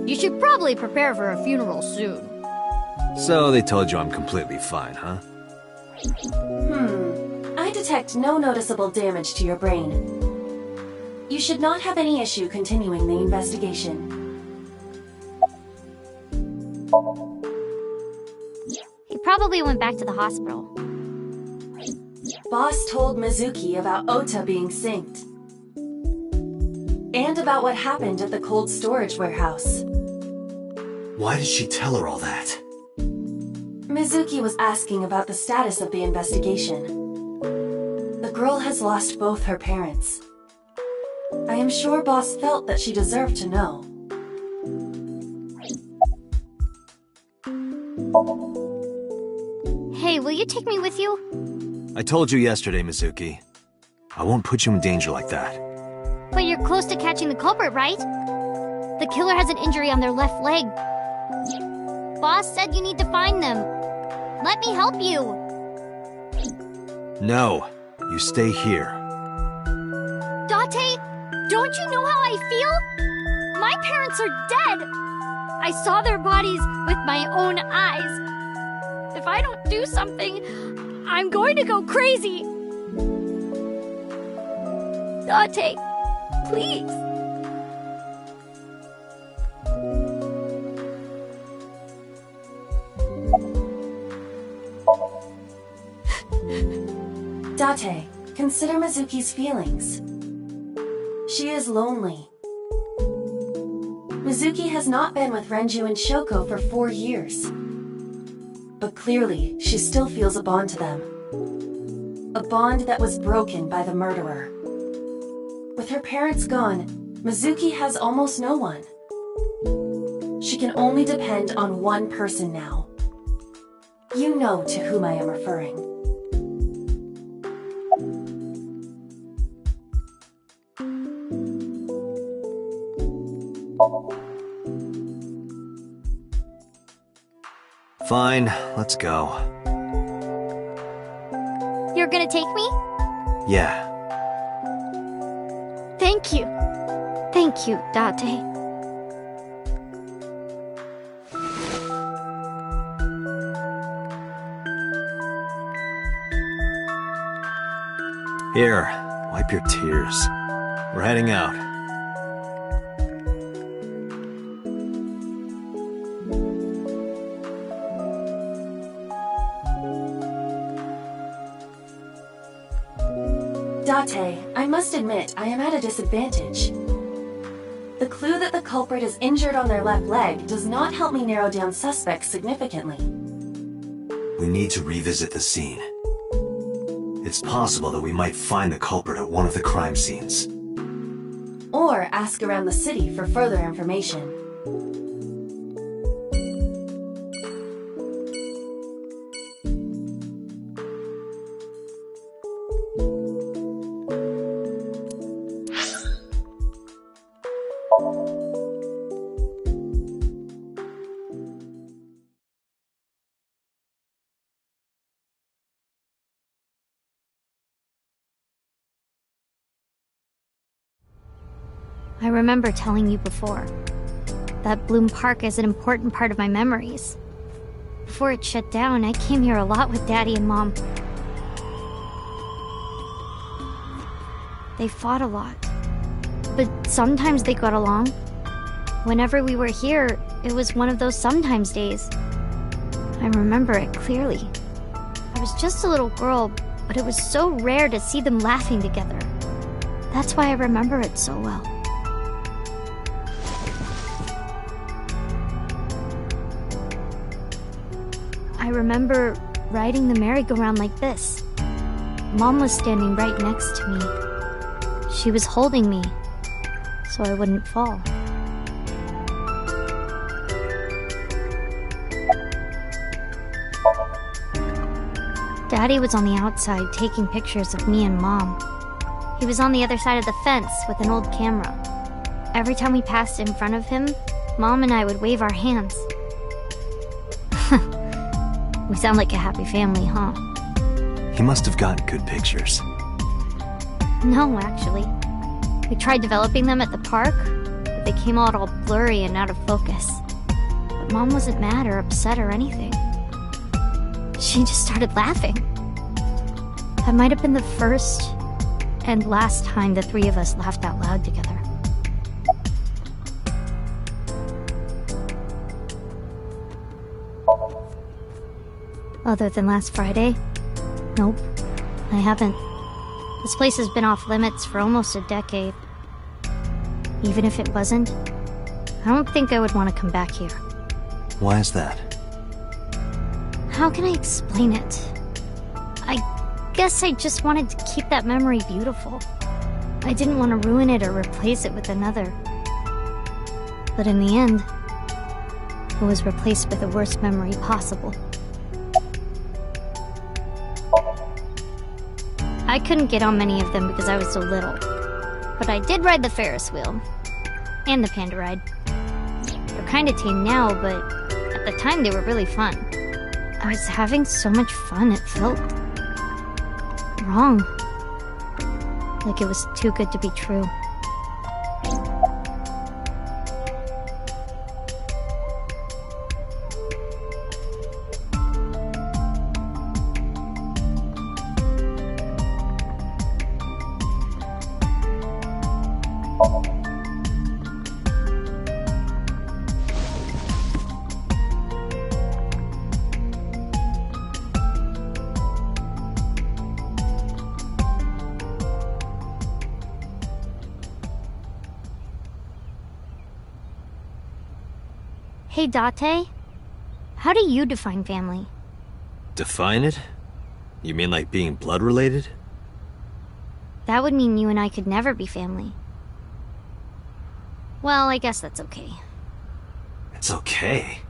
You should probably prepare for a funeral soon. So they told you I'm completely fine, huh? I detect no noticeable damage to your brain. You should not have any issue continuing the investigation. He probably went back to the hospital. Boss told Mizuki about Ota being synced. And about what happened at the cold storage warehouse. Why did she tell her all that? Mizuki was asking about the status of the investigation. The girl has lost both her parents. I am sure Boss felt that she deserved to know. Hey, will you take me with you? I told you yesterday, Mizuki. I won't put you in danger like that. But you're close to catching the culprit, right? The killer has an injury on their left leg. Boss said you need to find them. Let me help you. No, you stay here. Date, don't you know how I feel? My parents are dead. I saw their bodies with my own eyes. If I don't do something, I'm going to go crazy. Date, please. Date, consider Mizuki's feelings. She is lonely. Mizuki has not been with Renju and Shoko for 4 years. But clearly, she still feels a bond to them. A bond that was broken by the murderer. With her parents gone, Mizuki has almost no one. She can only depend on one person now. You know to whom I am referring. Fine, let's go. You're gonna take me? Yeah. Thank you. Thank you, Date. Here, wipe your tears. We're heading out. Date, I must admit, I am at a disadvantage. The clue that the culprit is injured on their left leg does not help me narrow down suspects significantly. We need to revisit the scene. It's possible that we might find the culprit at one of the crime scenes. Or ask around the city for further information. I remember telling you before that Bloom Park is an important part of my memories. Before it shut down, I came here a lot with Daddy and Mom. They fought a lot, but sometimes they got along. Whenever we were here, it was one of those sometimes days. I remember it clearly. I was just a little girl, but it was so rare to see them laughing together. That's why I remember it so well. I remember riding the merry-go-round like this. Mom was standing right next to me. She was holding me, so I wouldn't fall. Daddy was on the outside taking pictures of me and Mom. He was on the other side of the fence with an old camera. Every time we passed in front of him, Mom and I would wave our hands. We sound like a happy family, huh? He must have gotten good pictures. No, actually. We tried developing them at the park, but they came out all blurry and out of focus. But Mom wasn't mad or upset or anything. She just started laughing. That might have been the first and last time the three of us laughed out loud together. Other than last Friday? Nope, I haven't. This place has been off limits for almost a decade. Even if it wasn't, I don't think I would want to come back here. Why is that? How can I explain it? I guess I just wanted to keep that memory beautiful. I didn't want to ruin it or replace it with another. But in the end, it was replaced with the worst memory possible. I couldn't get on many of them because I was so little. But I did ride the Ferris wheel. And the panda ride. They're kinda tame now, but at the time they were really fun. I was having so much fun it felt wrong. Like it was too good to be true. Hey, Date. How do you define family? Define it? You mean like being blood-related? That would mean you and I could never be family. Well, I guess that's okay. It's okay.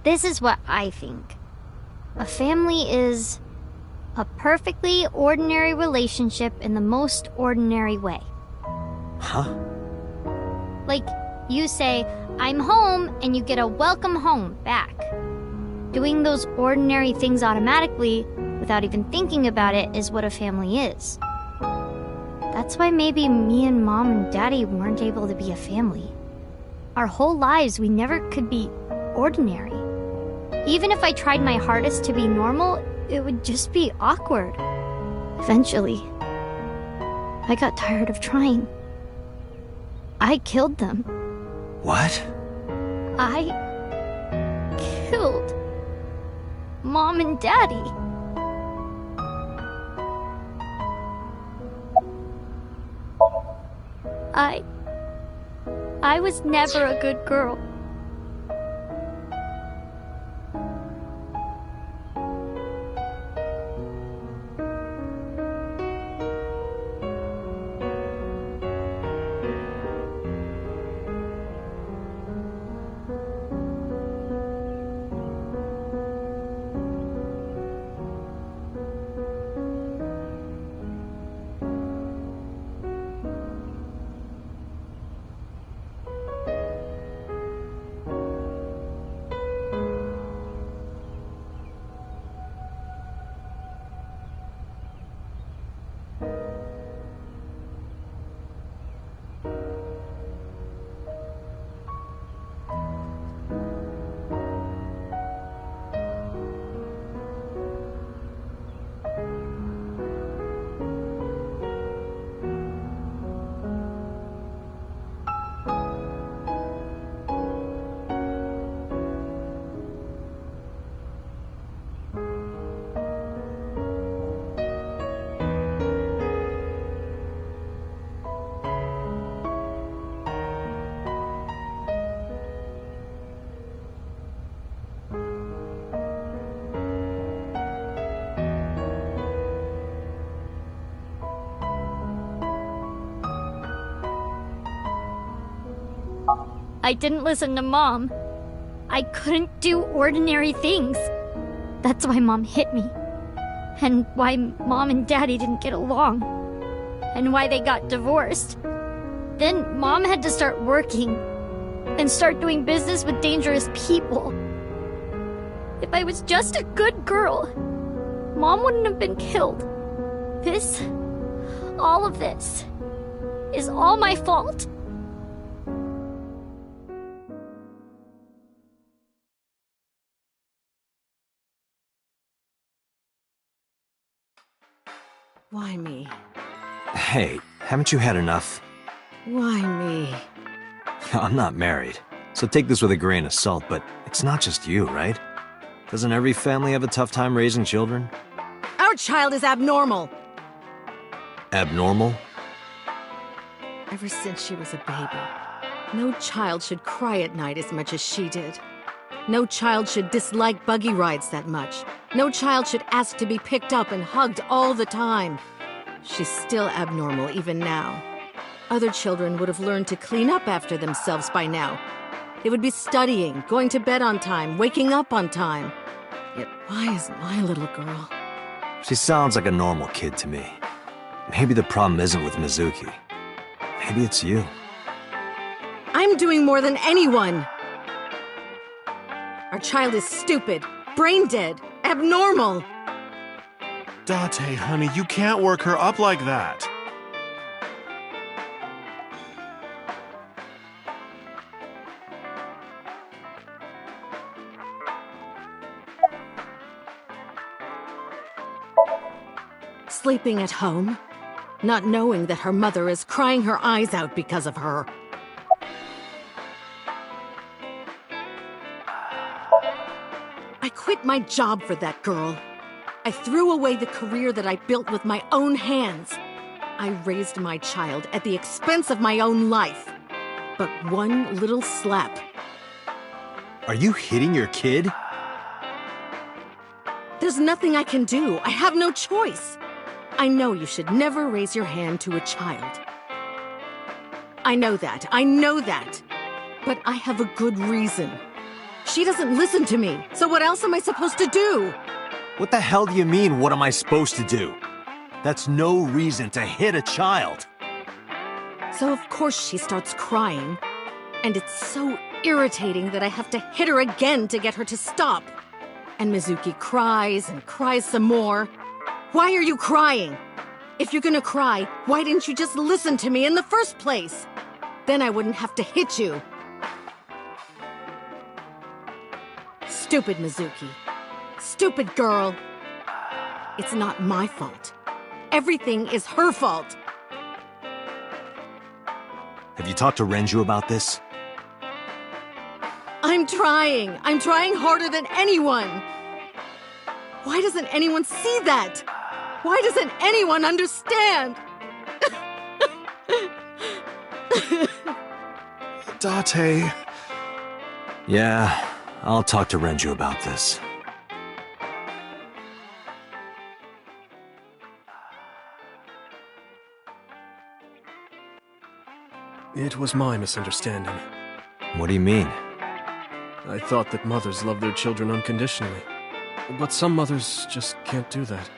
This is what I think. A family is a perfectly ordinary relationship in the most ordinary way. Huh? Like, you say, I'm home, and you get a welcome home back. Doing those ordinary things automatically, without even thinking about it, is what a family is. That's why maybe me and Mom and Daddy weren't able to be a family. Our whole lives, we never could be ordinary. Even if I tried my hardest to be normal, it would just be awkward. Eventually, I got tired of trying. I killed them. What? I killed Mom and Daddy. I was never a good girl. I didn't listen to Mom. I couldn't do ordinary things. That's why Mom hit me. And why Mom and Daddy didn't get along. And why they got divorced. Then Mom had to start working. And start doing business with dangerous people. If I was just a good girl, Mom wouldn't have been killed. All of this, is all my fault. Why me? Hey, haven't you had enough? Why me? I'm not married, so take this with a grain of salt, but it's not just you, right? Doesn't every family have a tough time raising children? Our child is abnormal. Abnormal? Ever since she was a baby, no child should cry at night as much as she did. No child should dislike buggy rides that much. No child should ask to be picked up and hugged all the time. She's still abnormal even now. Other children would have learned to clean up after themselves by now. They would be studying, going to bed on time, waking up on time. Yet why is my little girl? She sounds like a normal kid to me. Maybe the problem isn't with Mizuki. Maybe it's you. I'm doing more than anyone! Our child is stupid, brain dead, abnormal. Date, honey, you can't work her up like that. Sleeping at home, not knowing that her mother is crying her eyes out because of her. I quit my job for that girl. I threw away the career that I built with my own hands. I raised my child at the expense of my own life. But one little slap. Are you hitting your kid? There's nothing I can do. I have no choice. I know you should never raise your hand to a child. I know that. But I have a good reason. She doesn't listen to me, so what else am I supposed to do? What the hell do you mean, what am I supposed to do? That's no reason to hit a child. So of course she starts crying. And it's so irritating that I have to hit her again to get her to stop. And Mizuki cries and cries some more. Why are you crying? If you're gonna cry, why didn't you just listen to me in the first place? Then I wouldn't have to hit you. Stupid Mizuki. Stupid girl. It's not my fault. Everything is her fault. Have you talked to Renju about this? I'm trying. I'm trying harder than anyone. Why doesn't anyone see that? Why doesn't anyone understand? Date. Yeah, I'll talk to Renju about this. It was my misunderstanding. What do you mean? I thought that mothers love their children unconditionally. But some mothers just can't do that.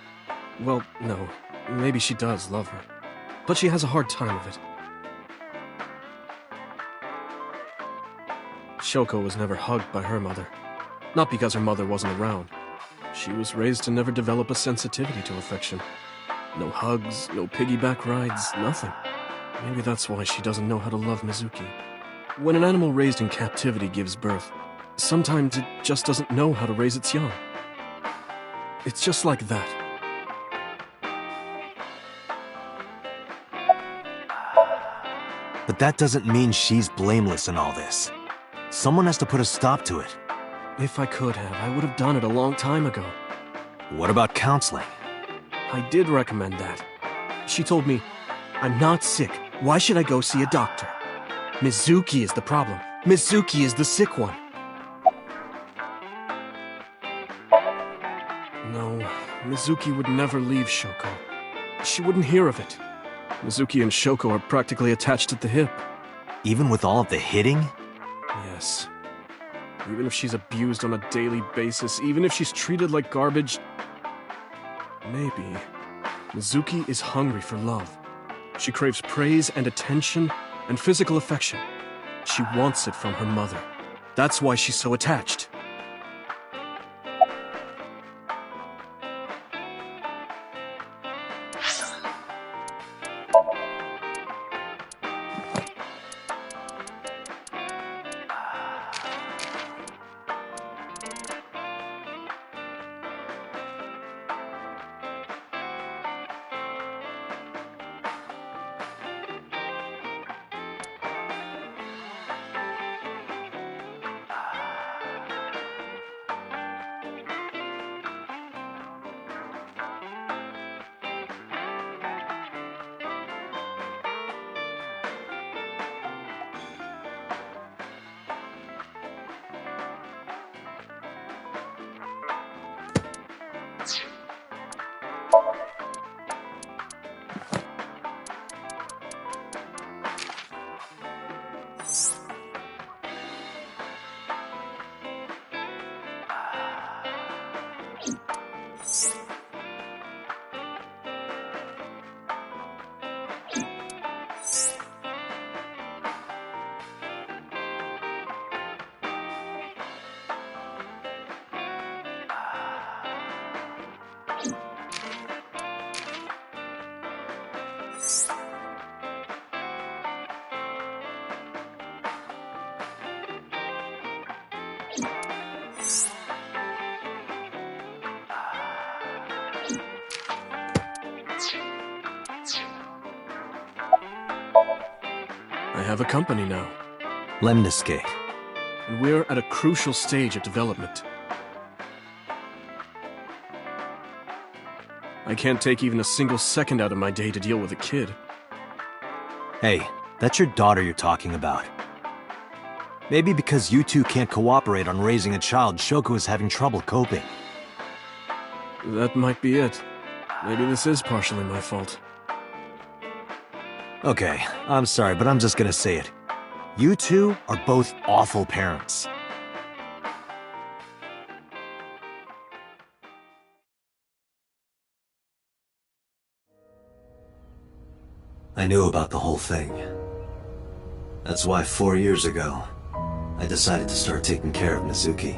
Well, no. Maybe she does love her. But she has a hard time of it. Shoko was never hugged by her mother. Not because her mother wasn't around. She was raised to never develop a sensitivity to affection. No hugs, no piggyback rides, nothing. Maybe that's why she doesn't know how to love Mizuki. When an animal raised in captivity gives birth, sometimes it just doesn't know how to raise its young. It's just like that. But that doesn't mean she's blameless in all this. Someone has to put a stop to it. If I could have, I would have done it a long time ago. What about counseling? I did recommend that. She told me, "I'm not sick. Why should I go see a doctor? Mizuki is the problem. Mizuki is the sick one." No, Mizuki would never leave Shoko. She wouldn't hear of it. Mizuki and Shoko are practically attached at the hip. Even with all of the hitting? Yes. Even if she's abused on a daily basis, even if she's treated like garbage, maybe Mizuki is hungry for love. She craves praise and attention and physical affection. She wants it from her mother. That's why she's so attached. I have a company now. Lemniscate. And we're at a crucial stage of development. I can't take even a single second out of my day to deal with a kid. Hey, that's your daughter you're talking about. Maybe because you two can't cooperate on raising a child, Shoko is having trouble coping. That might be it. Maybe this is partially my fault. Okay, I'm sorry, but I'm just gonna say it. You two are both awful parents. I knew about the whole thing. That's why 4 years ago, I decided to start taking care of Mizuki.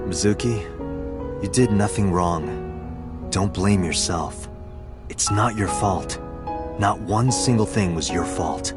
Mizuki, you did nothing wrong. Don't blame yourself. It's not your fault. Not one single thing was your fault.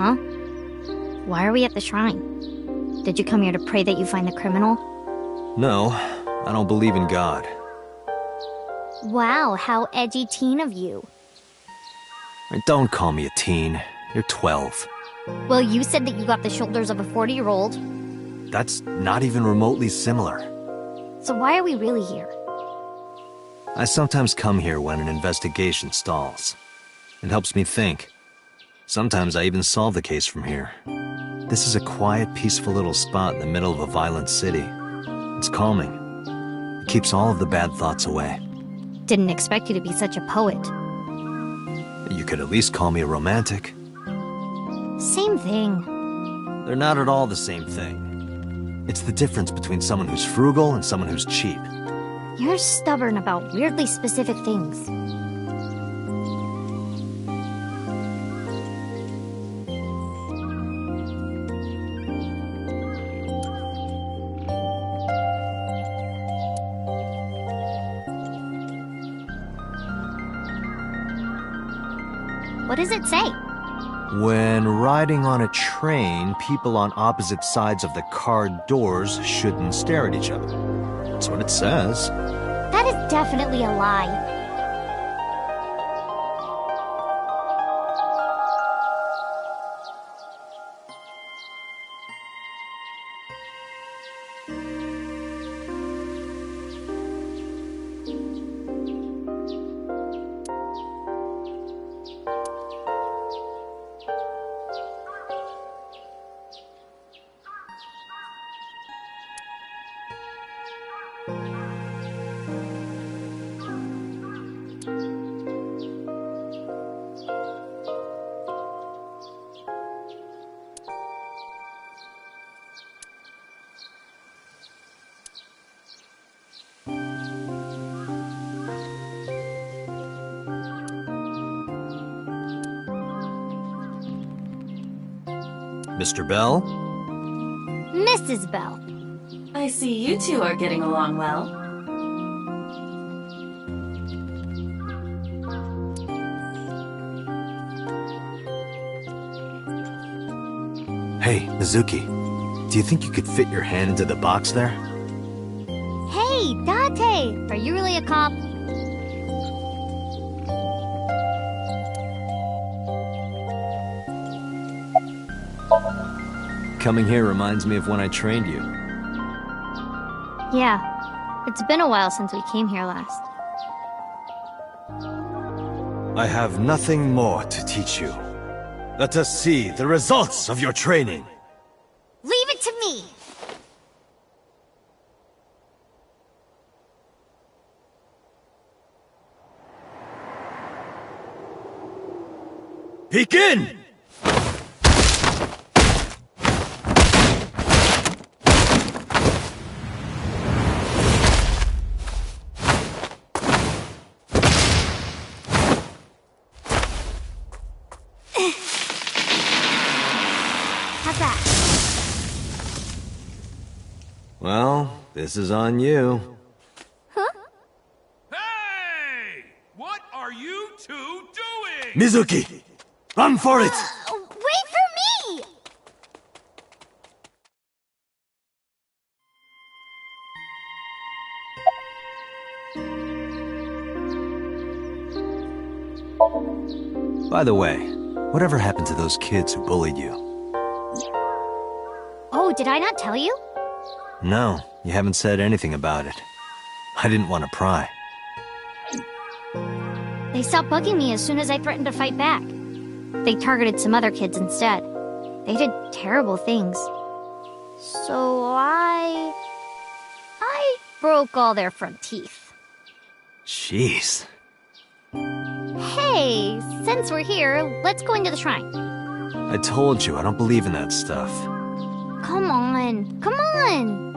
Huh? Why are we at the shrine? Did you come here to pray that you find the criminal? No, I don't believe in God. Wow, how edgy teen of you. Don't call me a teen. You're 12. Well, you said that you got the shoulders of a 40-year-old. That's not even remotely similar. So why are we really here? I sometimes come here when an investigation stalls. It helps me think. Sometimes I even solve the case from here. This is a quiet, peaceful little spot in the middle of a violent city. It's calming. It keeps all of the bad thoughts away. Didn't expect you to be such a poet. You could at least call me a romantic. Same thing. They're not at all the same thing. It's the difference between someone who's frugal and someone who's cheap. You're stubborn about weirdly specific things. What does it say? When riding on a train, people on opposite sides of the car doors shouldn't stare at each other. That's what it says. That is definitely a lie. Mr. Bell? Mrs. Bell. I see you two are getting along well. Hey, Mizuki. Do you think you could fit your hand into the box there? Hey, Date! Are you really a cop? Coming here reminds me of when I trained you. Yeah. It's been a while since we came here last. I have nothing more to teach you. Let us see the results of your training. Leave it to me! Begin! How's that? Well, this is on you. Hey! What are you two doing? Mizuki! Run for it! Wait for me! By the way, whatever happened to those kids who bullied you? Oh, did I not tell you? No, you haven't said anything about it. I didn't want to pry. They stopped bugging me as soon as I threatened to fight back. They targeted some other kids instead. They did terrible things. So I broke all their front teeth. Jeez. Hey, since we're here, let's go into the shrine. I told you, I don't believe in that stuff. Come on, come on!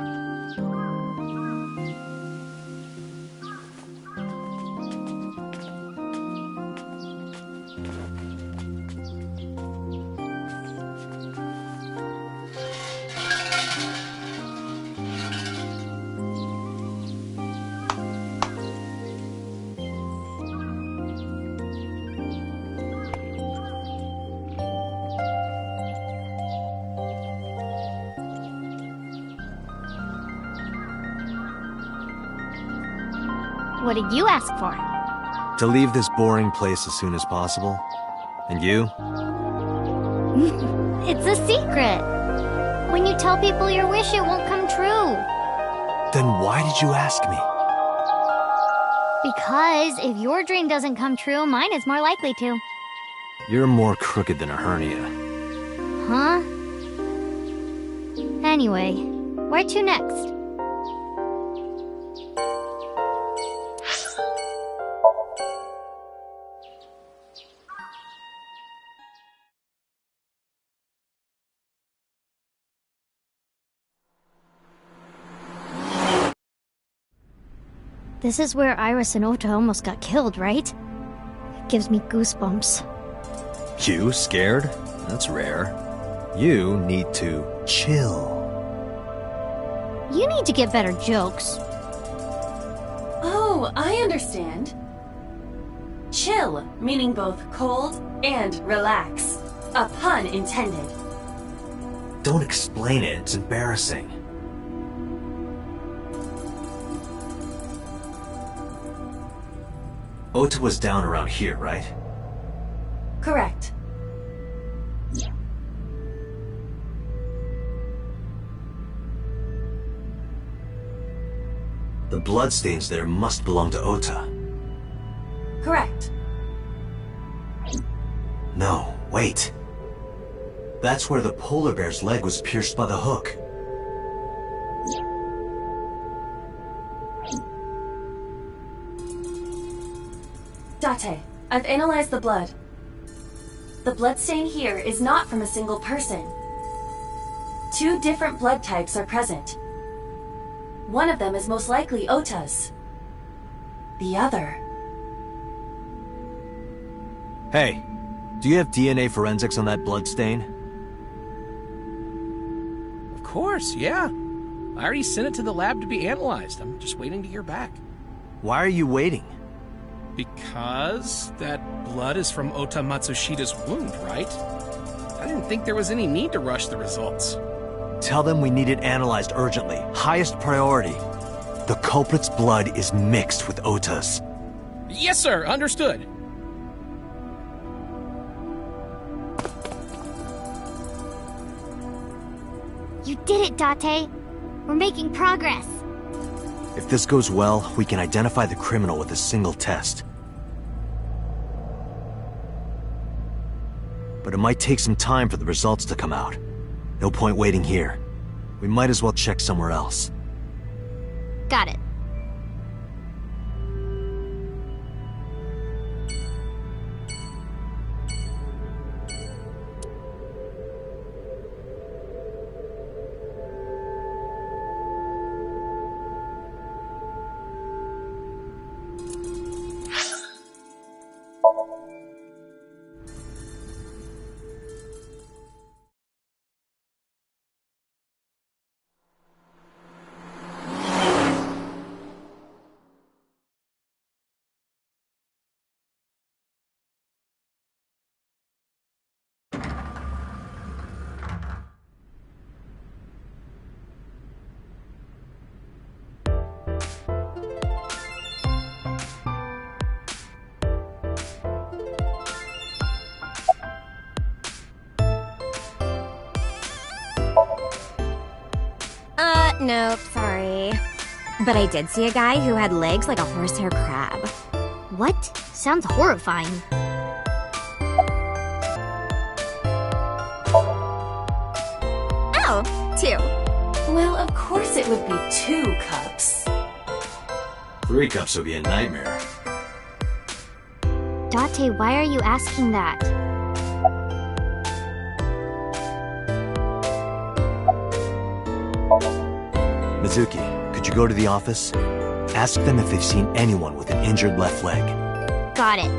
What did you ask for? To leave this boring place as soon as possible. And you? It's a secret. When you tell people your wish, it won't come true. Then why did you ask me? Because if your dream doesn't come true, mine is more likely to. You're more crooked than a hernia. Huh? Anyway, where to next? This is where Iris and Ota almost got killed, right? It gives me goosebumps. You scared? That's rare. You need to chill. You need to get better jokes. Oh, I understand. Chill, meaning both cold and relax. A pun intended. Don't explain it, it's embarrassing. Ota was down around here, right? Correct. The bloodstains there must belong to Ota. Correct. No, wait. That's where the polar bear's leg was pierced by the hook. Date, I've analyzed the blood. The bloodstain here is not from a single person. 2 different blood types are present. One of them is most likely Ota's. The other... Hey, do you have DNA forensics on that bloodstain? Of course, yeah. I already sent it to the lab to be analyzed. I'm just waiting to hear back. Why are you waiting? Because that blood is from Ota Matsushita's wound, right? I didn't think there was any need to rush the results. Tell them we need it analyzed urgently. Highest priority. The culprit's blood is mixed with Ota's. Yes, sir. Understood. You did it, Date. We're making progress. If this goes well, we can identify the criminal with a single test. But it might take some time for the results to come out. No point waiting here. We might as well check somewhere else. Got it. Nope, sorry. But I did see a guy who had legs like a horsehair crab. What? Sounds horrifying. Oh, 2. Well, of course it would be 2 cups. 3 cups would be a nightmare. Date, why are you asking that? Mizuki, could you go to the office? Ask them if they've seen anyone with an injured left leg. Got it.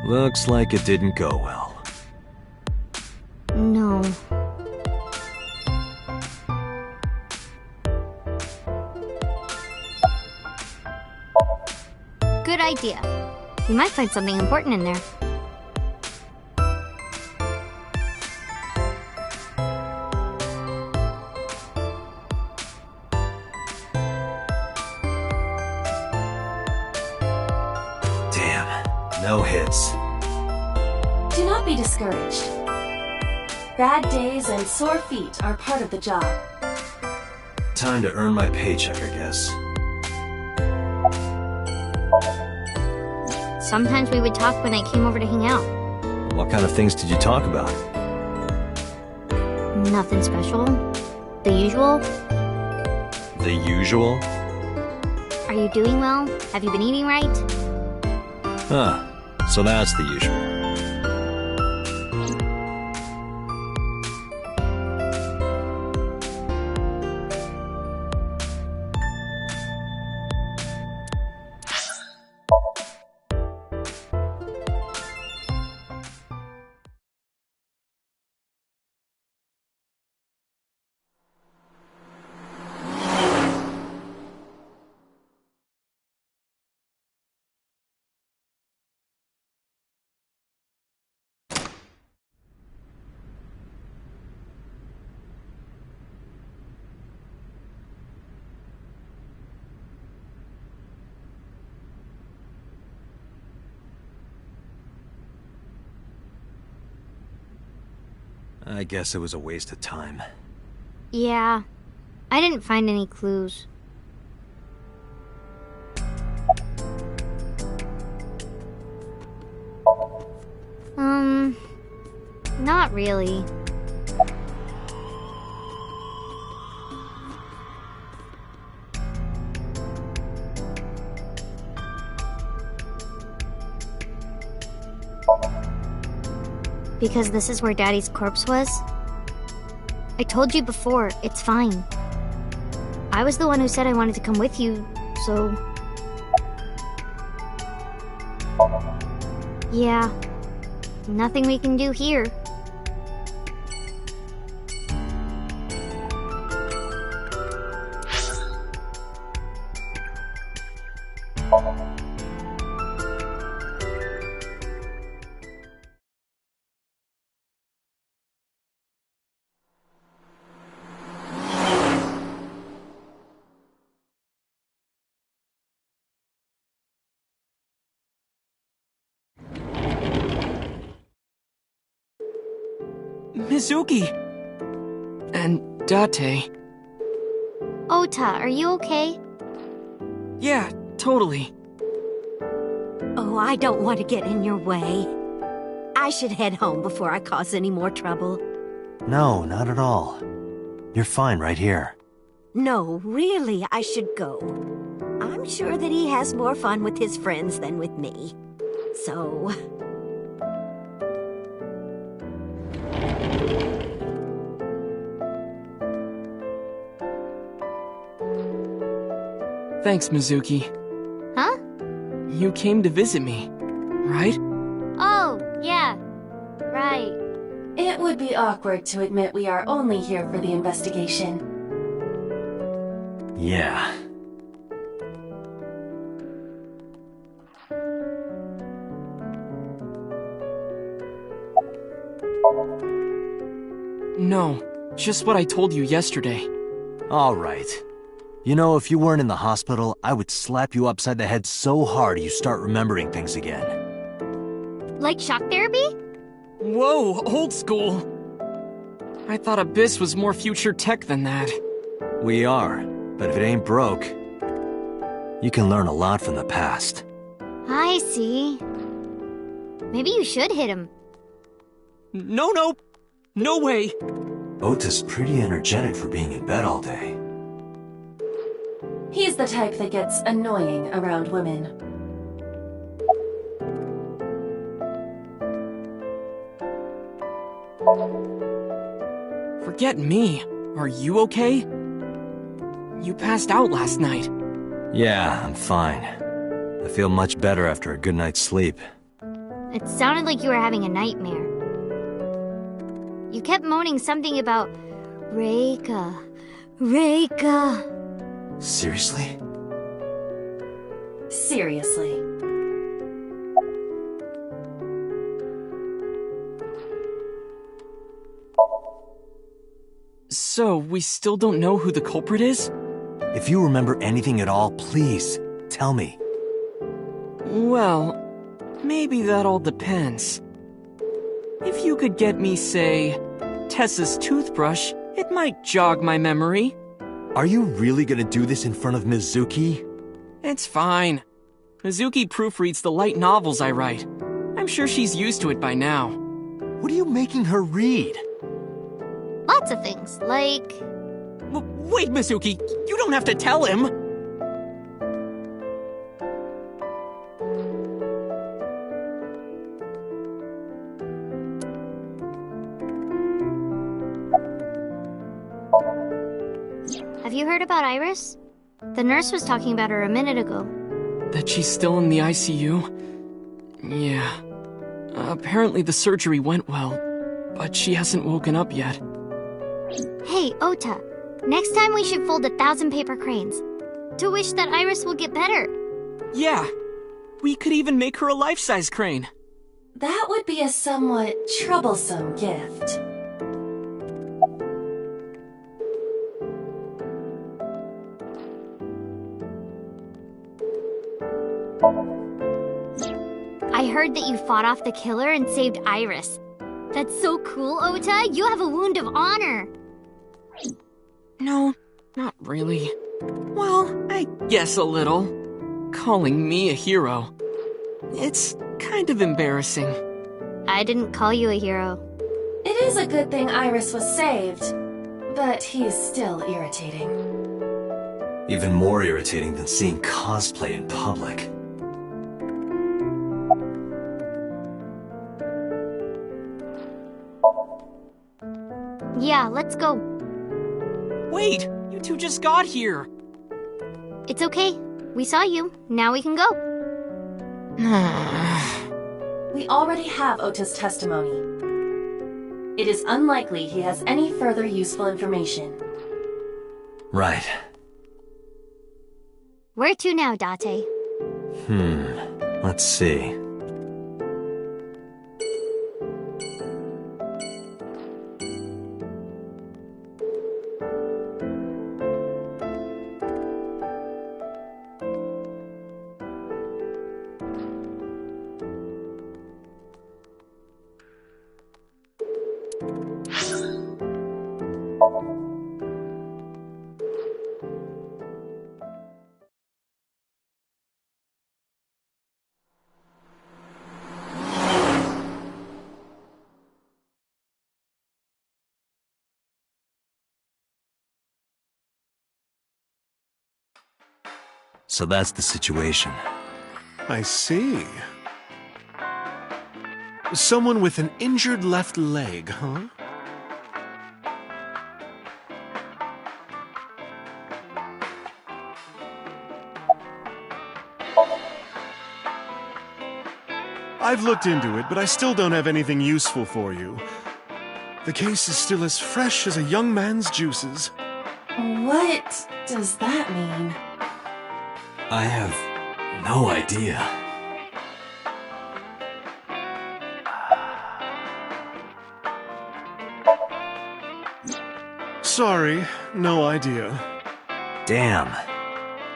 Looks like it didn't go well. No. might find something important in there. Damn, no hits. Do not be discouraged. Bad days and sore feet are part of the job. Time to earn my paycheck, I guess. Sometimes we would talk when I came over to hang out. What kind of things did you talk about? Nothing special. The usual. The usual? Are you doing well? Have you been eating right? Huh. So that's the usual. I guess it was a waste of time. Yeah. I didn't find any clues. Not really. Because this is where Daddy's corpse was? I told you before, it's fine. I was the one who said I wanted to come with you, so... Yeah. Nothing we can do here. Mizuki! And Date. Ota, are you okay? Yeah, totally. Oh, I don't want to get in your way. I should head home before I cause any more trouble. No, not at all. You're fine right here. No, really, I should go. I'm sure that he has more fun with his friends than with me. So... Thanks, Mizuki. Huh? You came to visit me, right? Oh, yeah. Right. It would be awkward to admit we are only here for the investigation. Yeah. No, just what I told you yesterday. All right. You know, if you weren't in the hospital, I would slap you upside the head so hard you start remembering things again. Like shock therapy? Whoa, old school! I thought Abyss was more future tech than that. We are, but if it ain't broke, you can learn a lot from the past. I see. Maybe you should hit him. No, no way! Ota's pretty energetic for being in bed all day. He's the type that gets annoying around women. Forget me. Are you okay? You passed out last night. Yeah, I'm fine. I feel much better after a good night's sleep. It sounded like you were having a nightmare. You kept moaning something about Reika. Reika. Seriously? Seriously. So, we still don't know who the culprit is? If you remember anything at all, please, tell me. Well, maybe that all depends. If you could get me, say, Tessa's toothbrush, it might jog my memory. Are you really gonna do this in front of Mizuki? It's fine. Mizuki proofreads the light novels I write. I'm sure she's used to it by now. What are you making her read? Lots of things, like... Wait, Mizuki, you don't have to tell him! Have you heard about Iris? The nurse was talking about her a minute ago. That she's still in the ICU? Yeah. Apparently the surgery went well, but she hasn't woken up yet. Hey, Ota. Next time we should fold 1,000 paper cranes. To wish that Iris will get better. Yeah. We could even make her a life-size crane. That would be a somewhat troublesome gift. I heard that you fought off the killer and saved Iris. That's so cool, Ota. You have a wound of honor. No, not really. Well, I guess a little. Calling me a hero. It's kind of embarrassing. I didn't call you a hero. It is a good thing Iris was saved, but he's still irritating. Even more irritating than seeing cosplay in public. Yeah, let's go. Wait, you two just got here. It's okay. We saw you. Now we can go. We already have Ota's testimony. It is unlikely he has any further useful information. Right. Where to now, Date? Let's see. So that's the situation. I see. Someone with an injured left leg, huh? I've looked into it, but I still don't have anything useful for you. The case is still as fresh as a young man's juices. What does that mean? I have no idea. Sorry, no idea. Damn.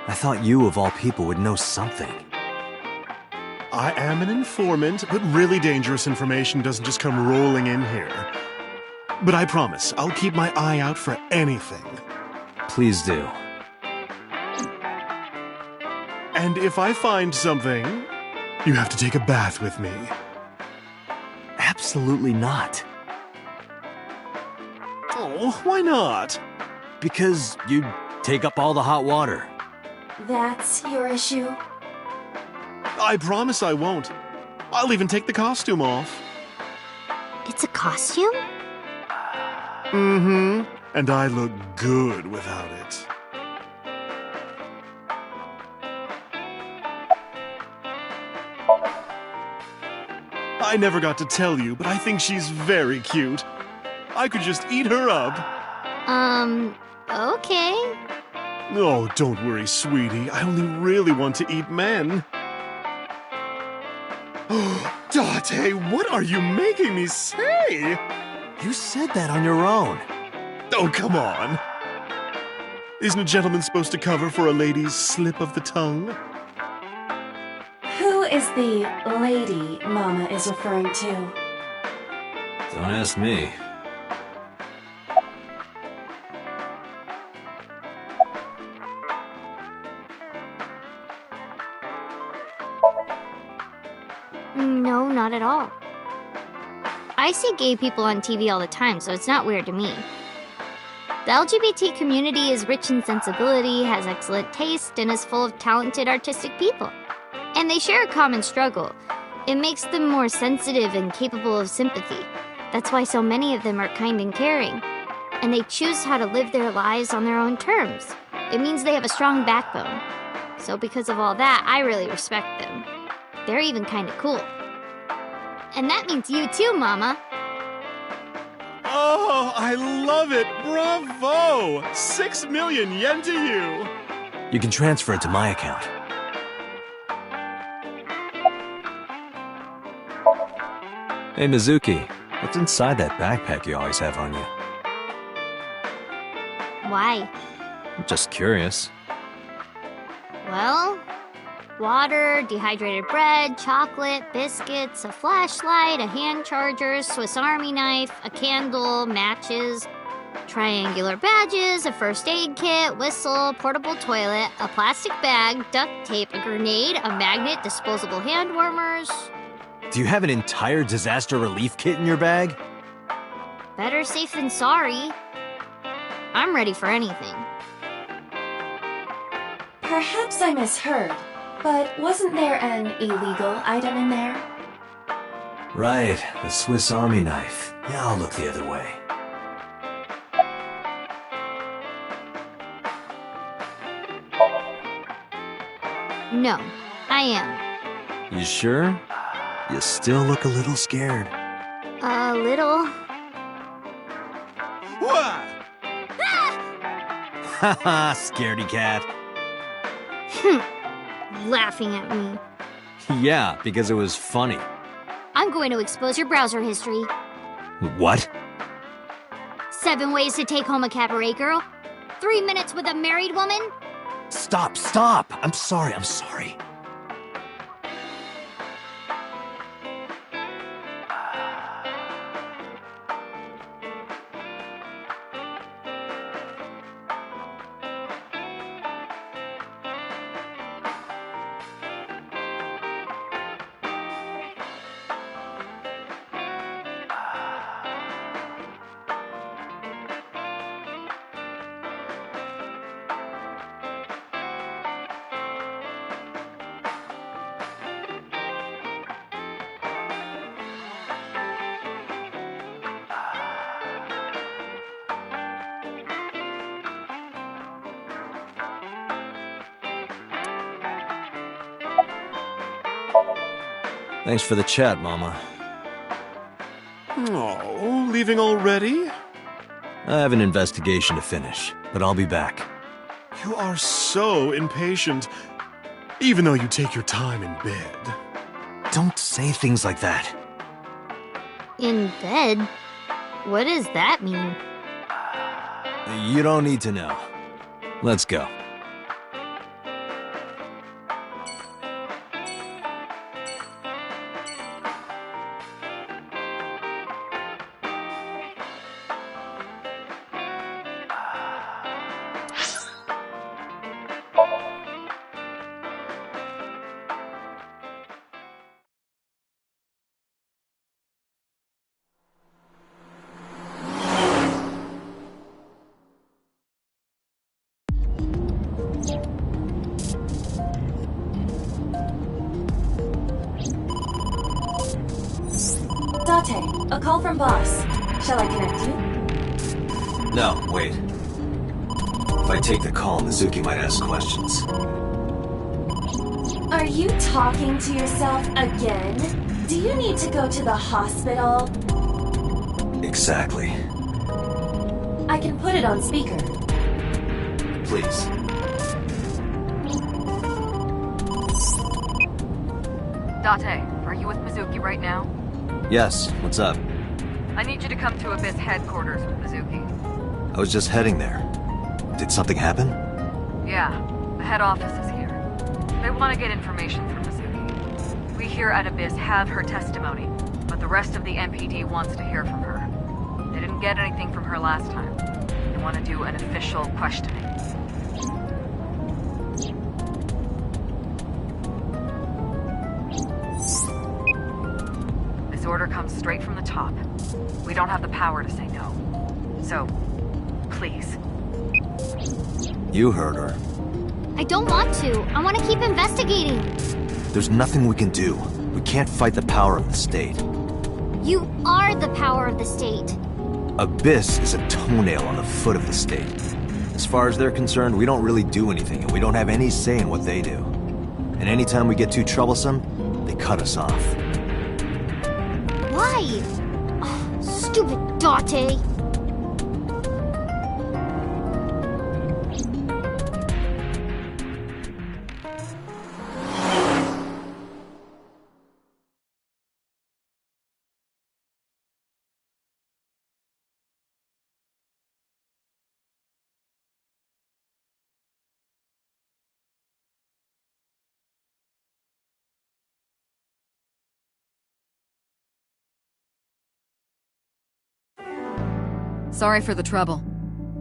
I thought you, of all people, would know something. I am an informant, but really dangerous information doesn't just come rolling in here. But I promise, I'll keep my eye out for anything. Please do. And if I find something, you have to take a bath with me. Absolutely not. Oh, why not? Because you'd take up all the hot water. That's your issue? I promise I won't. I'll even take the costume off. It's a costume? Mm-hmm. And I look good without it. I never got to tell you, but I think she's very cute. I could just eat her up. Okay. Oh, don't worry, sweetie. I only really want to eat men. Date, what are you making me say? You said that on your own. Oh, come on. Isn't a gentleman supposed to cover for a lady's slip of the tongue? Who is the lady Mama is referring to? Don't ask me. No, not at all. I see gay people on TV all the time, so it's not weird to me. The LGBT community is rich in sensibility, has excellent taste, and is full of talented artistic people. And they share a common struggle. It makes them more sensitive and capable of sympathy. That's why so many of them are kind and caring. And they choose how to live their lives on their own terms. It means they have a strong backbone. So because of all that, I really respect them. They're even kind of cool. And that means you too, Mama. Oh, I love it! Bravo! 6 million yen to you! You can transfer it to my account. Hey, Mizuki. What's inside that backpack you always have on you? Why? I'm just curious. Well, water, dehydrated bread, chocolate, biscuits, a flashlight, a hand charger, Swiss Army knife, a candle, matches, triangular badges, a first aid kit, whistle, portable toilet, a plastic bag, duct tape, a grenade, a magnet, disposable hand warmers. Do you have an entire disaster relief kit in your bag? Better safe than sorry. I'm ready for anything. Perhaps I misheard, but wasn't there an illegal item in there? Right, the Swiss Army knife. Yeah, I'll look the other way. No, I am. You sure? You still look a little scared. A little. What? Haha, scaredy cat. Laughing at me. Yeah, because it was funny. I'm going to expose your browser history. What? 7 ways to take home a cabaret girl. 3 minutes with a married woman. Stop, stop! I'm sorry. Thanks for the chat, Mama. Oh, leaving already? I have an investigation to finish, but I'll be back. You are so impatient, even though you take your time in bed. Don't say things like that. In bed? What does that mean? You don't need to know. Let's go. A call from boss. Shall I connect you? No, wait. If I take the call, Mizuki might ask questions. Are you talking to yourself again? Do you need to go to the hospital? Exactly. I can put it on speaker. Please. Date, are you with Mizuki right now? Yes, what's up? I need you to come to Abyss headquarters with Mizuki. I was just heading there. Did something happen? Yeah, the head office is here. They want to get information from Mizuki. We here at Abyss have her testimony, but the rest of the MPD wants to hear from her. They didn't get anything from her last time. They want to do an official questioning. This order comes straight from the top. We don't have the power to say no. So, please. You heard her. I don't want to. I want to keep investigating. There's nothing we can do. We can't fight the power of the state. You are the power of the state. Abyss is a toenail on the foot of the state. As far as they're concerned, we don't really do anything, and we don't have any say in what they do. And anytime we get too troublesome, they cut us off. Why? Oh, stupid Date. Sorry for the trouble.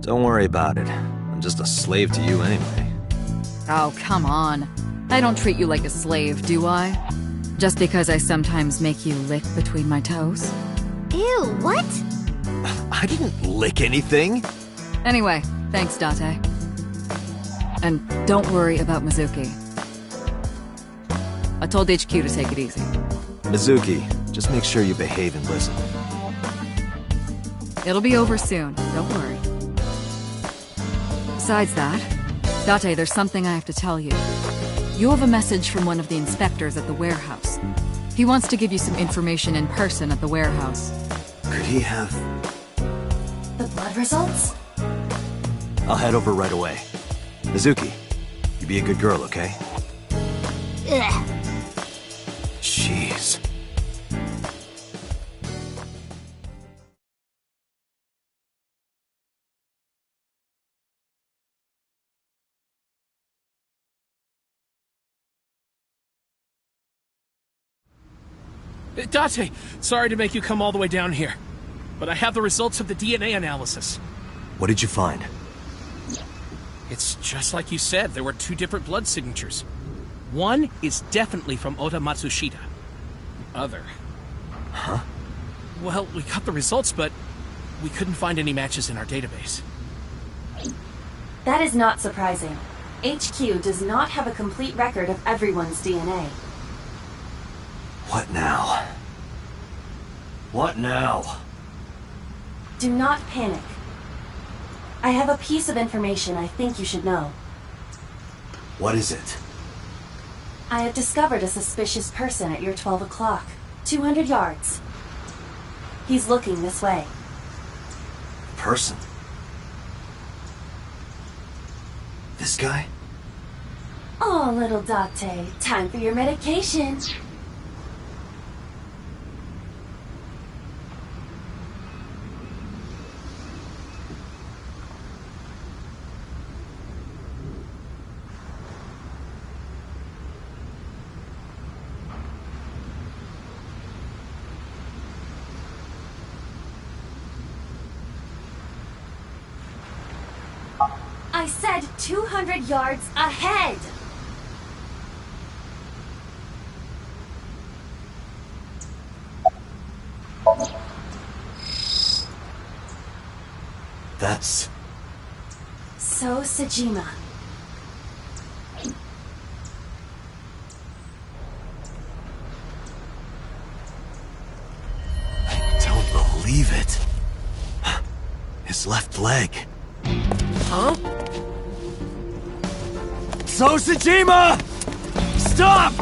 Don't worry about it. I'm just a slave to you anyway. Oh, come on. I don't treat you like a slave, do I? Just because I sometimes make you lick between my toes? Ew, what? I didn't lick anything. Anyway, thanks, Date. And don't worry about Mizuki. I told HQ to take it easy. Mizuki, just make sure you behave and listen. It'll be over soon, don't worry. Besides that, Date, there's something I have to tell you. You have a message from one of the inspectors at the warehouse. He wants to give you some information in person at the warehouse. Could he have... The blood results? I'll head over right away. Mizuki, you be a good girl, okay? Ugh. Jeez. Date, sorry to make you come all the way down here, but I have the results of the DNA analysis. What did you find? It's just like you said, there were two different blood signatures. One is definitely from Ota Matsushita. The other... Huh? Well, we got the results, but we couldn't find any matches in our database. That is not surprising. HQ does not have a complete record of everyone's DNA. What now? What now? Do not panic. I have a piece of information I think you should know. What is it? I have discovered a suspicious person at your 12 o'clock. 200 yards. He's looking this way. Person? This guy? Oh, little Date, time for your medication. I said 200 yards ahead! That's... So, Sejima. I don't believe it. His left leg. Huh? So, Sejima! Stop!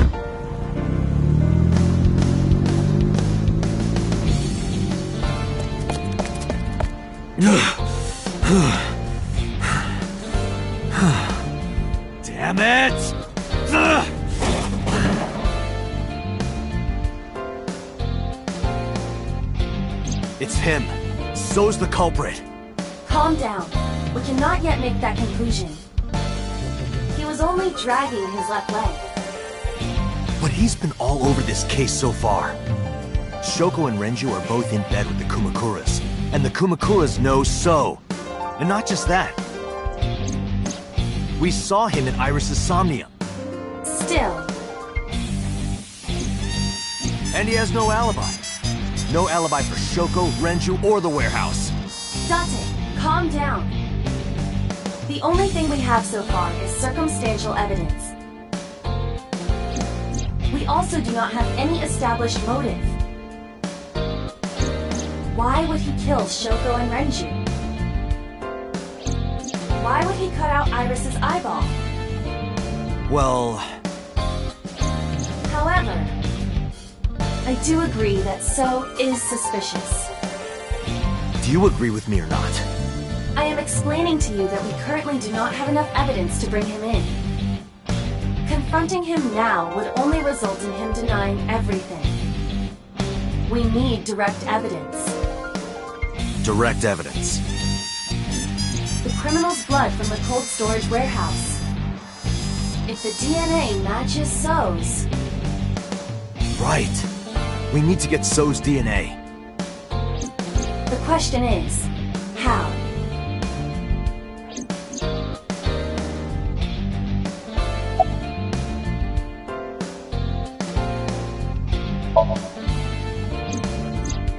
Damn it! It's him. So's the culprit. Calm down. We cannot yet make that conclusion. He was only dragging his left leg. But he's been all over this case so far. Shoko and Renju are both in bed with the Kumakuras, and the Kumakuras know So. And not just that. We saw him in Iris's Somnium. Still. And he has no alibi. No alibi for Shoko, Renju, or the warehouse. Date, calm down. The only thing we have so far is circumstantial evidence. We also do not have any established motive. Why would he kill Shoko and Renju? Why would he cut out Iris's eyeball? Well... However, I do agree that So is suspicious. Do you agree with me or not? I am explaining to you that we currently do not have enough evidence to bring him in. Confronting him now would only result in him denying everything. We need direct evidence. Direct evidence. The criminal's blood from the cold storage warehouse. If the DNA matches So's... Right. We need to get So's DNA. The question is, how?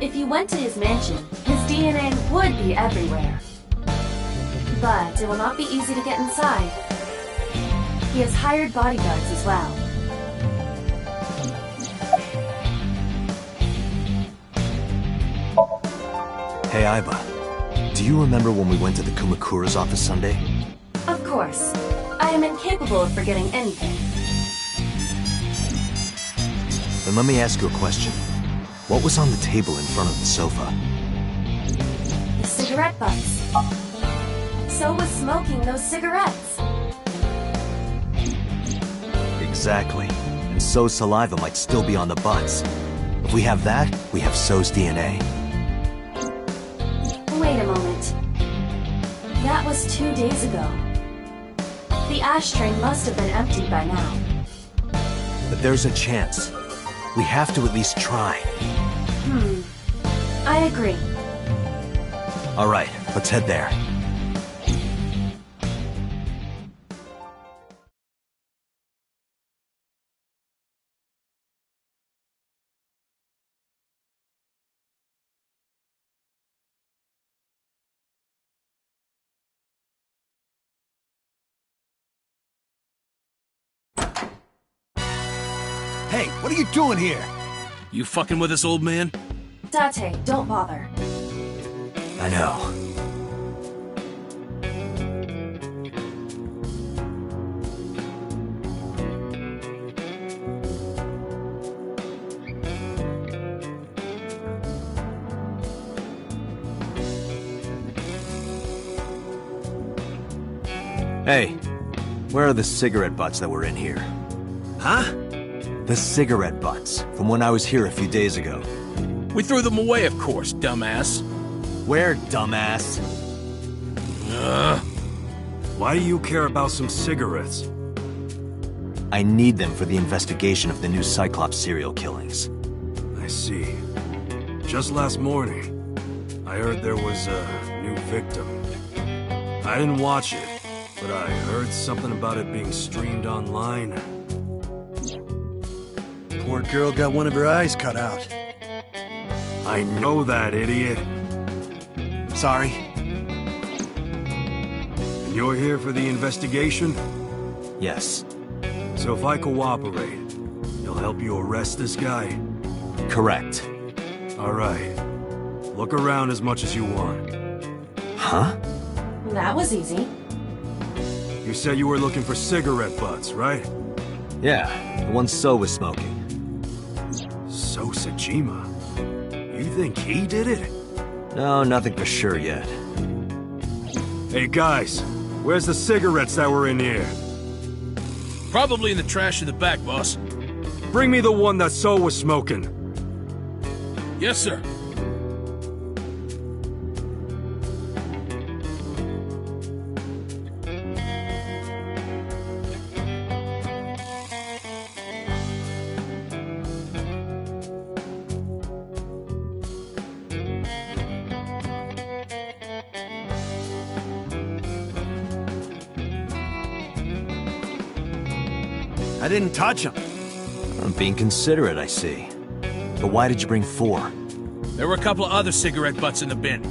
If you went to his mansion, his DNA would be everywhere. But it will not be easy to get inside. He has hired bodyguards as well. Hey, Aiba. Do you remember when we went to the Kumakura's office Sunday? Of course. I am incapable of forgetting anything. Then let me ask you a question. What was on the table in front of the sofa? The cigarette butts. So was smoking those cigarettes. Exactly. And So's saliva might still be on the butts. If we have that, we have So's DNA. Wait a moment. That was 2 days ago. The ashtray must have been emptied by now. But there's a chance. We have to at least try. I agree. All right, let's head there. Hey, what are you doing here? You fucking with us, old man? Date, don't bother. I know. Hey, where are the cigarette butts that were in here? Huh? The cigarette butts, from when I was here a few days ago. We threw them away, of course, dumbass. Where, dumbass? Why do you care about some cigarettes? I need them for the investigation of the new Cyclops serial killings. I see. Just last morning, I heard there was a new victim. I didn't watch it, but I heard something about it being streamed online. Poor girl got one of her eyes cut out. I know that, idiot. Sorry. And you're here for the investigation? Yes. So if I cooperate, you'll help you arrest this guy? Correct. All right. Look around as much as you want. Huh? That was easy. You said you were looking for cigarette butts, right? Yeah, the one So was smoking. So Sajima? You think he did it? No, nothing for sure yet. Hey guys, where's the cigarettes that were in here? Probably in the trash in the back, boss. Bring me the one that So was smoking. Yes, sir. I didn't touch them. I'm being considerate, I see. But why did you bring 4? There were a couple of other cigarette butts in the bin.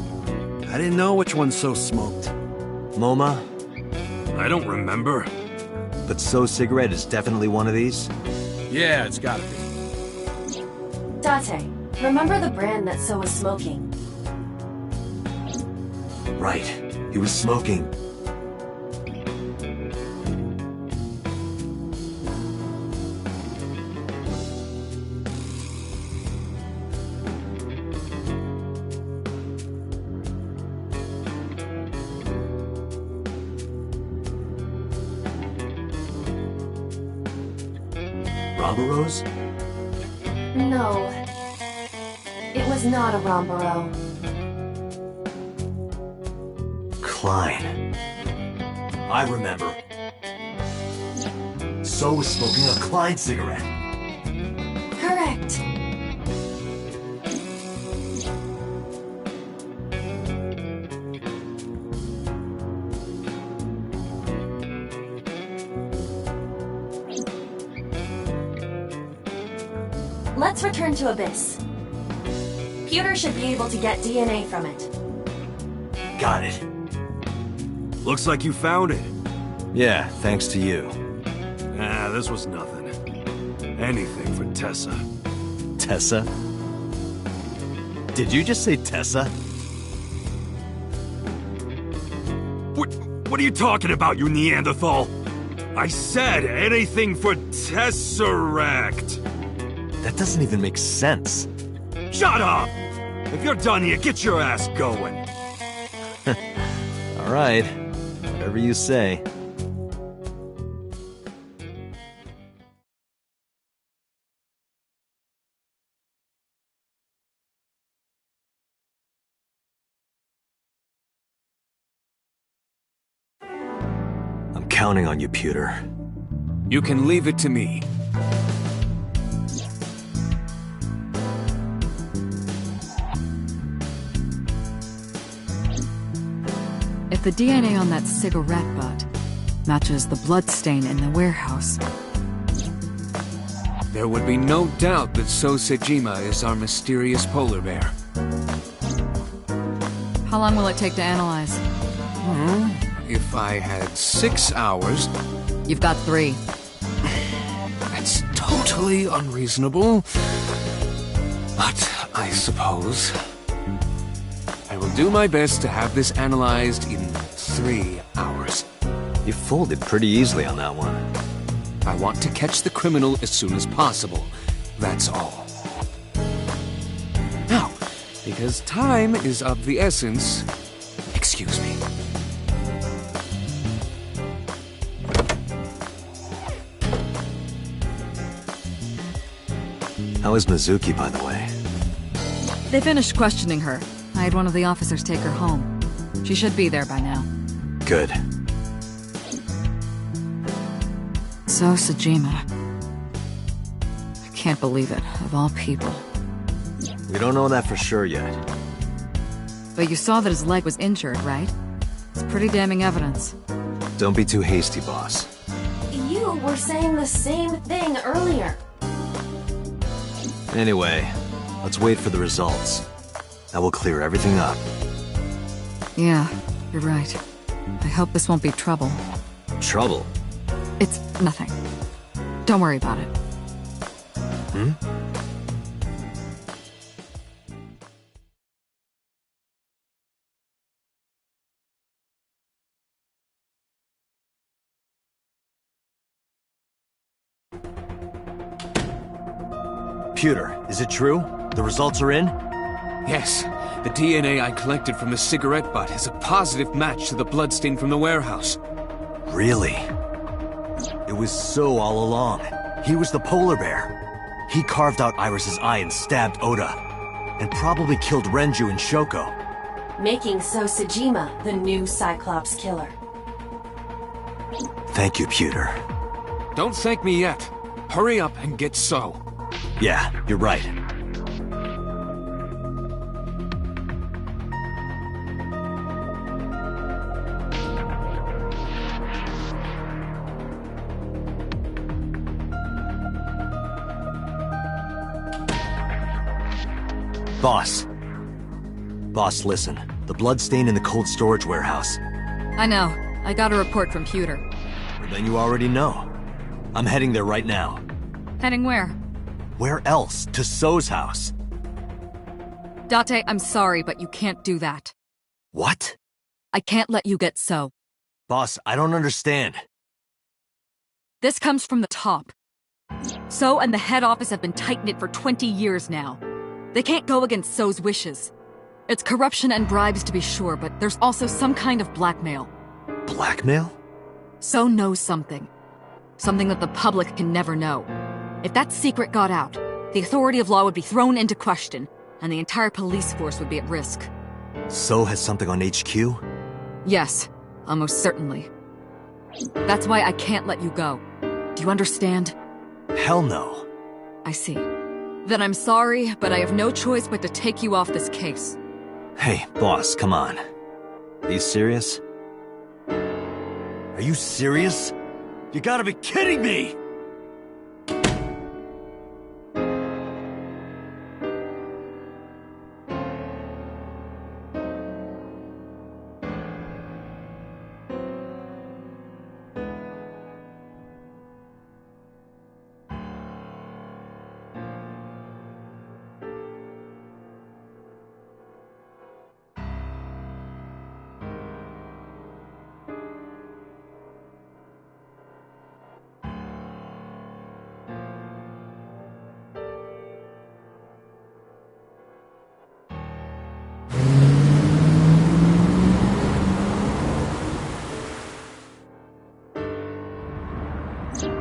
I didn't know which one's so smoked. MoMA? I don't remember. But So Cigarette is definitely one of these? Yeah, it's gotta be. Date, remember the brand that So was smoking? Right. He was smoking. Rose? No. It was not a Romboro. Klein. I remember. So was smoking a Klein cigarette. Correct. Let's return to Abyss. Pewter should be able to get DNA from it. Got it. Looks like you found it. Yeah, thanks to you. Ah, this was nothing. Anything for Tessa. Tessa? Did you just say Tessa? What are you talking about, you Neanderthal? I said anything for Tesseract. That doesn't even make sense. Shut up! If you're done here, get your ass going. All right. Whatever you say. I'm counting on you, Pewter. You can leave it to me. If the DNA on that cigarette butt matches the bloodstain in the warehouse, there would be no doubt that So Sejima is our mysterious polar bear. how long will it take to analyze? If I had 6 hours... You've got 3. That's totally unreasonable. But I suppose... I will do my best to have this analyzed in 3 hours. You folded pretty easily on that one. I want to catch the criminal as soon as possible. That's all. Now, because time is of the essence, excuse me. How is Mizuki, by the way? They finished questioning her. I had one of the officers take her home. She should be there by now. Good. So Sejima. I can't believe it, of all people. We don't know that for sure yet. But you saw that his leg was injured, right? It's pretty damning evidence. Don't be too hasty, boss. You were saying the same thing earlier. Anyway, let's wait for the results. That will clear everything up. Yeah, you're right. I hope this won't be trouble. Trouble? It's nothing. Don't worry about it. Hmm? Pewter, is it true? The results are in? Yes, the DNA I collected from the cigarette butt is a positive match to the bloodstain from the warehouse. Really? It was So all along. He was the polar bear. He carved out Iris's eye and stabbed Oda. And probably killed Renju and Shoko. Making So Sejima the new Cyclops killer. Thank you, Pewter. Don't thank me yet. Hurry up and get So. Yeah, you're right. Boss. Boss, listen. The bloodstain in the cold storage warehouse. I know. I got a report from Pewter. Well, then you already know. I'm heading there right now. Heading where? Where else? To So's house. Date, I'm sorry, but you can't do that. What? I can't let you get So. Boss, I don't understand. This comes from the top. So and the head office have been tight-knit for 20 years now. They can't go against So's wishes. It's corruption and bribes to be sure, but there's also some kind of blackmail. Blackmail? So knows something. Something that the public can never know. If that secret got out, the authority of law would be thrown into question, and the entire police force would be at risk. So has something on HQ? Yes, almost certainly. That's why I can't let you go. Do you understand? Hell no. I see. Then I'm sorry, but I have no choice but to take you off this case. Hey, boss, come on. Are you serious? Are you serious? You gotta be kidding me!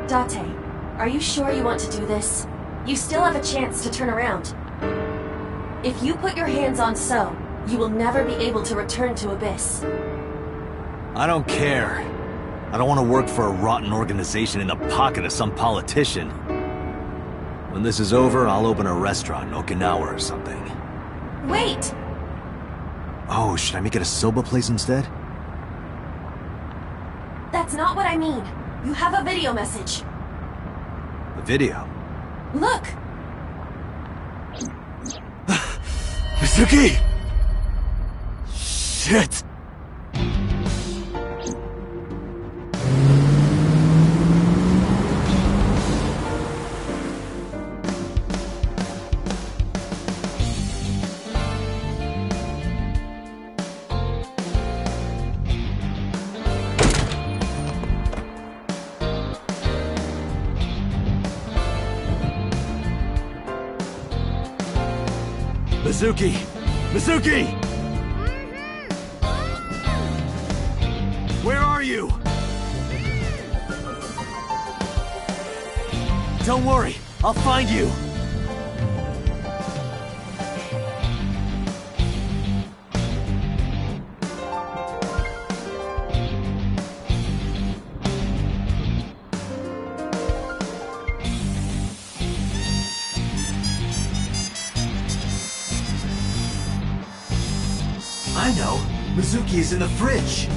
Date, are you sure you want to do this? You still have a chance to turn around. If you put your hands on So, you will never be able to return to Abyss. I don't care. I don't want to work for a rotten organization in the pocket of some politician. When this is over, I'll open a restaurant in Okinawa or something. Wait! Oh, should I make it a soba place instead? That's not what I mean. You have a video message. A video? Look! Mizuki! Shit! Mizuki! Mizuki! Where are you? Don't worry, I'll find you! I know! Mizuki is in the fridge!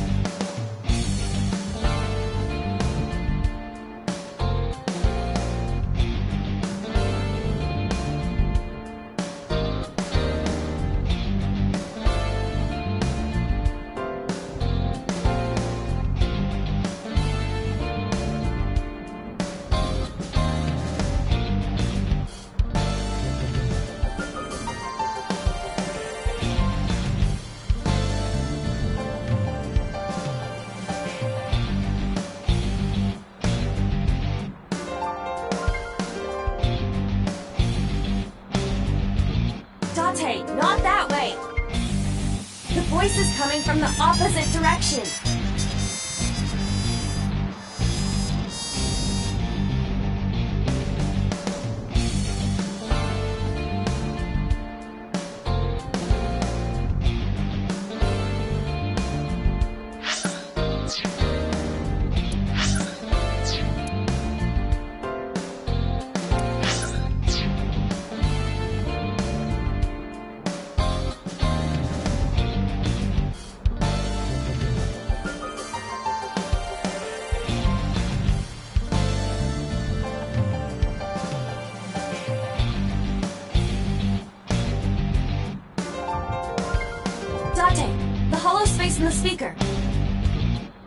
Date, not that way! The voice is coming from the opposite direction! Date, the hollow space in the speaker.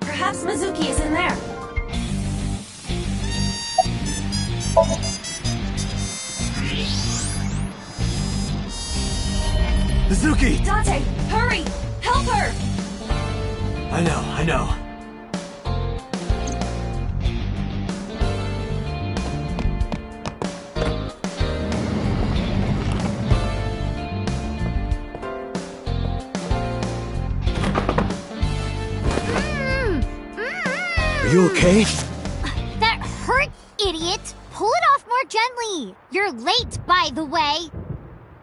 Perhaps Mizuki is in there. Mizuki! Date, hurry! Help her! I know. Are you okay? That hurt, idiot! Pull it off more gently. You're late, by the way.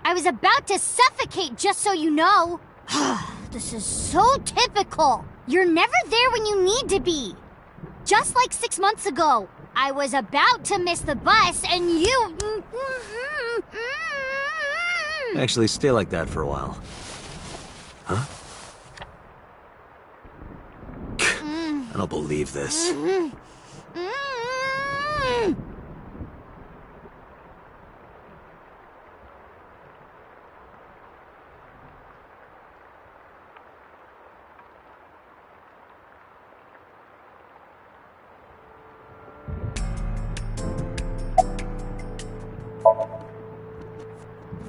I was about to suffocate, just so you know. This is so typical. You're never there when you need to be. Just like 6 months ago, I was about to miss the bus and you... Actually, stay like that for a while. Huh? I don't believe this.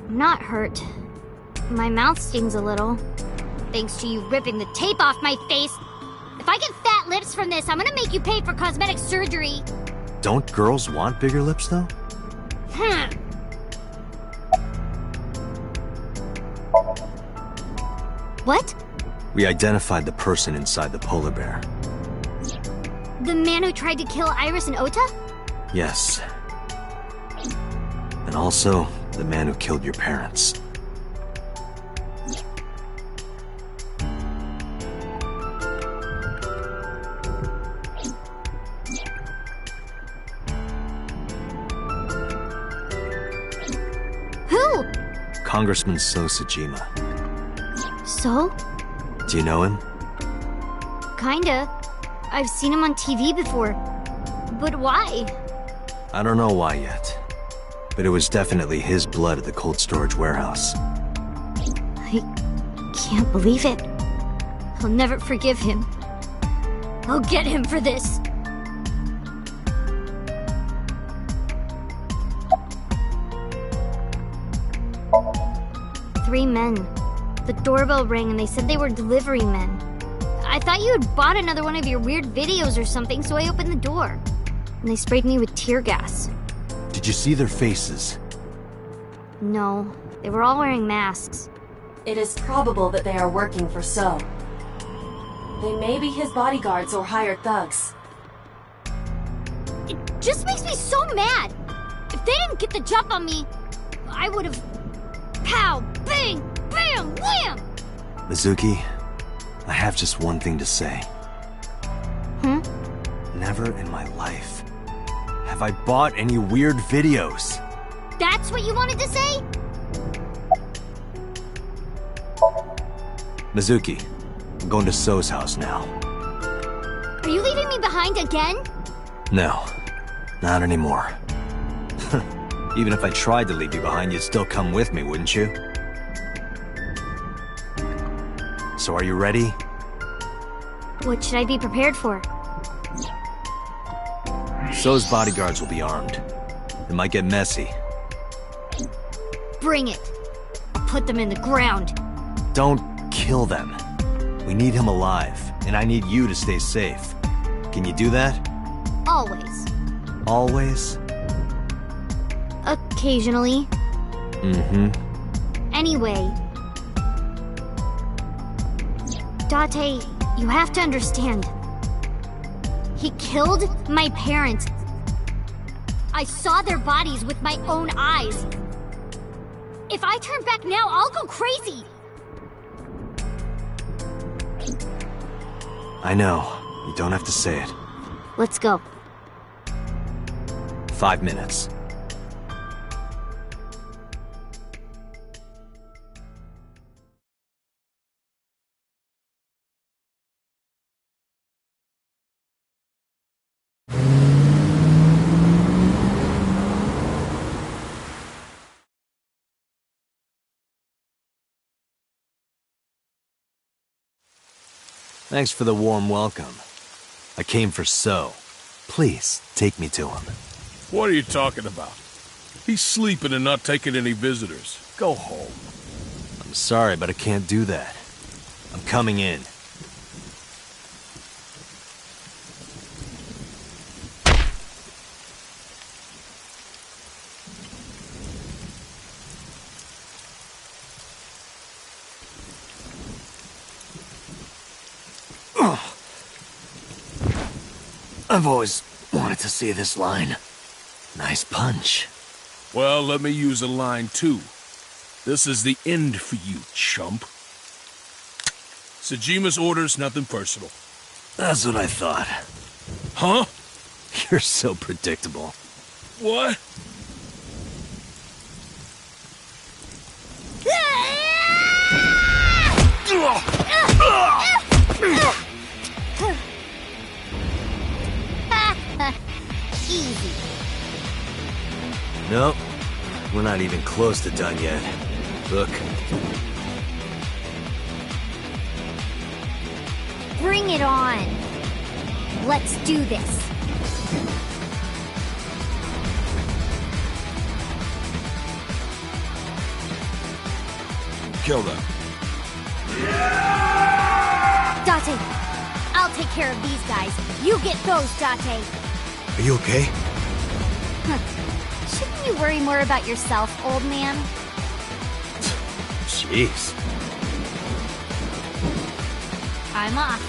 I'm not hurt. My mouth stings a little. Thanks to you ripping the tape off my face. If I get fat lips from this, I'm gonna make you pay for cosmetic surgery. Don't girls want bigger lips, though? What? We identified the person inside the polar bear. The man who tried to kill Iris and Ota? Yes. And also, the man who killed your parents. Who? Congressman So Sajima. So? Do you know him? Kinda. I've seen him on TV before. But why? I don't know why yet. But it was definitely his blood at the cold storage warehouse. I can't believe it. I'll never forgive him. I'll get him for this. Three men. The doorbell rang and they said they were delivery men. I thought you had bought another one of your weird videos or something, so I opened the door. And they sprayed me with tear gas. Did you see their faces? No, they were all wearing masks. It is probable that they are working for So. They may be his bodyguards or hired thugs. It just makes me so mad. If they didn't get the jump on me, I would have... Pow! Bang! Bam! Wham! Mizuki, I have just one thing to say. Never in my life have I bought any weird videos. That's what you wanted to say? Mizuki, I'm going to So's house now. Are you leaving me behind again? No, not anymore. Even if I tried to leave you behind, you'd still come with me, wouldn't you? So are you ready? What should I be prepared for? So's bodyguards will be armed. It might get messy. Bring it. I'll put them in the ground. Don't kill them. We need him alive, and I need you to stay safe. Can you do that? Always. Always? Occasionally. Anyway. Date, you have to understand. He killed my parents. I saw their bodies with my own eyes. If I turn back now, I'll go crazy. I know. You don't have to say it. Let's go. 5 minutes. Thanks for the warm welcome. I came for So. Please, take me to him. What are you talking about? He's sleeping and not taking any visitors. Go home. I'm sorry, but I can't do that. I'm coming in. I've always wanted to see this line. Nice punch. Well, let me use a line too. This is the end for you, chump. Sejima's orders, nothing personal. That's what I thought. Huh? You're so predictable. What? Easy. Nope. We're not even close to done yet. Look. Bring it on. Let's do this. Kill them. Date, I'll take care of these guys. You get those, Date. Are you okay? Shouldn't you worry more about yourself, old man? Jeez. I'm off.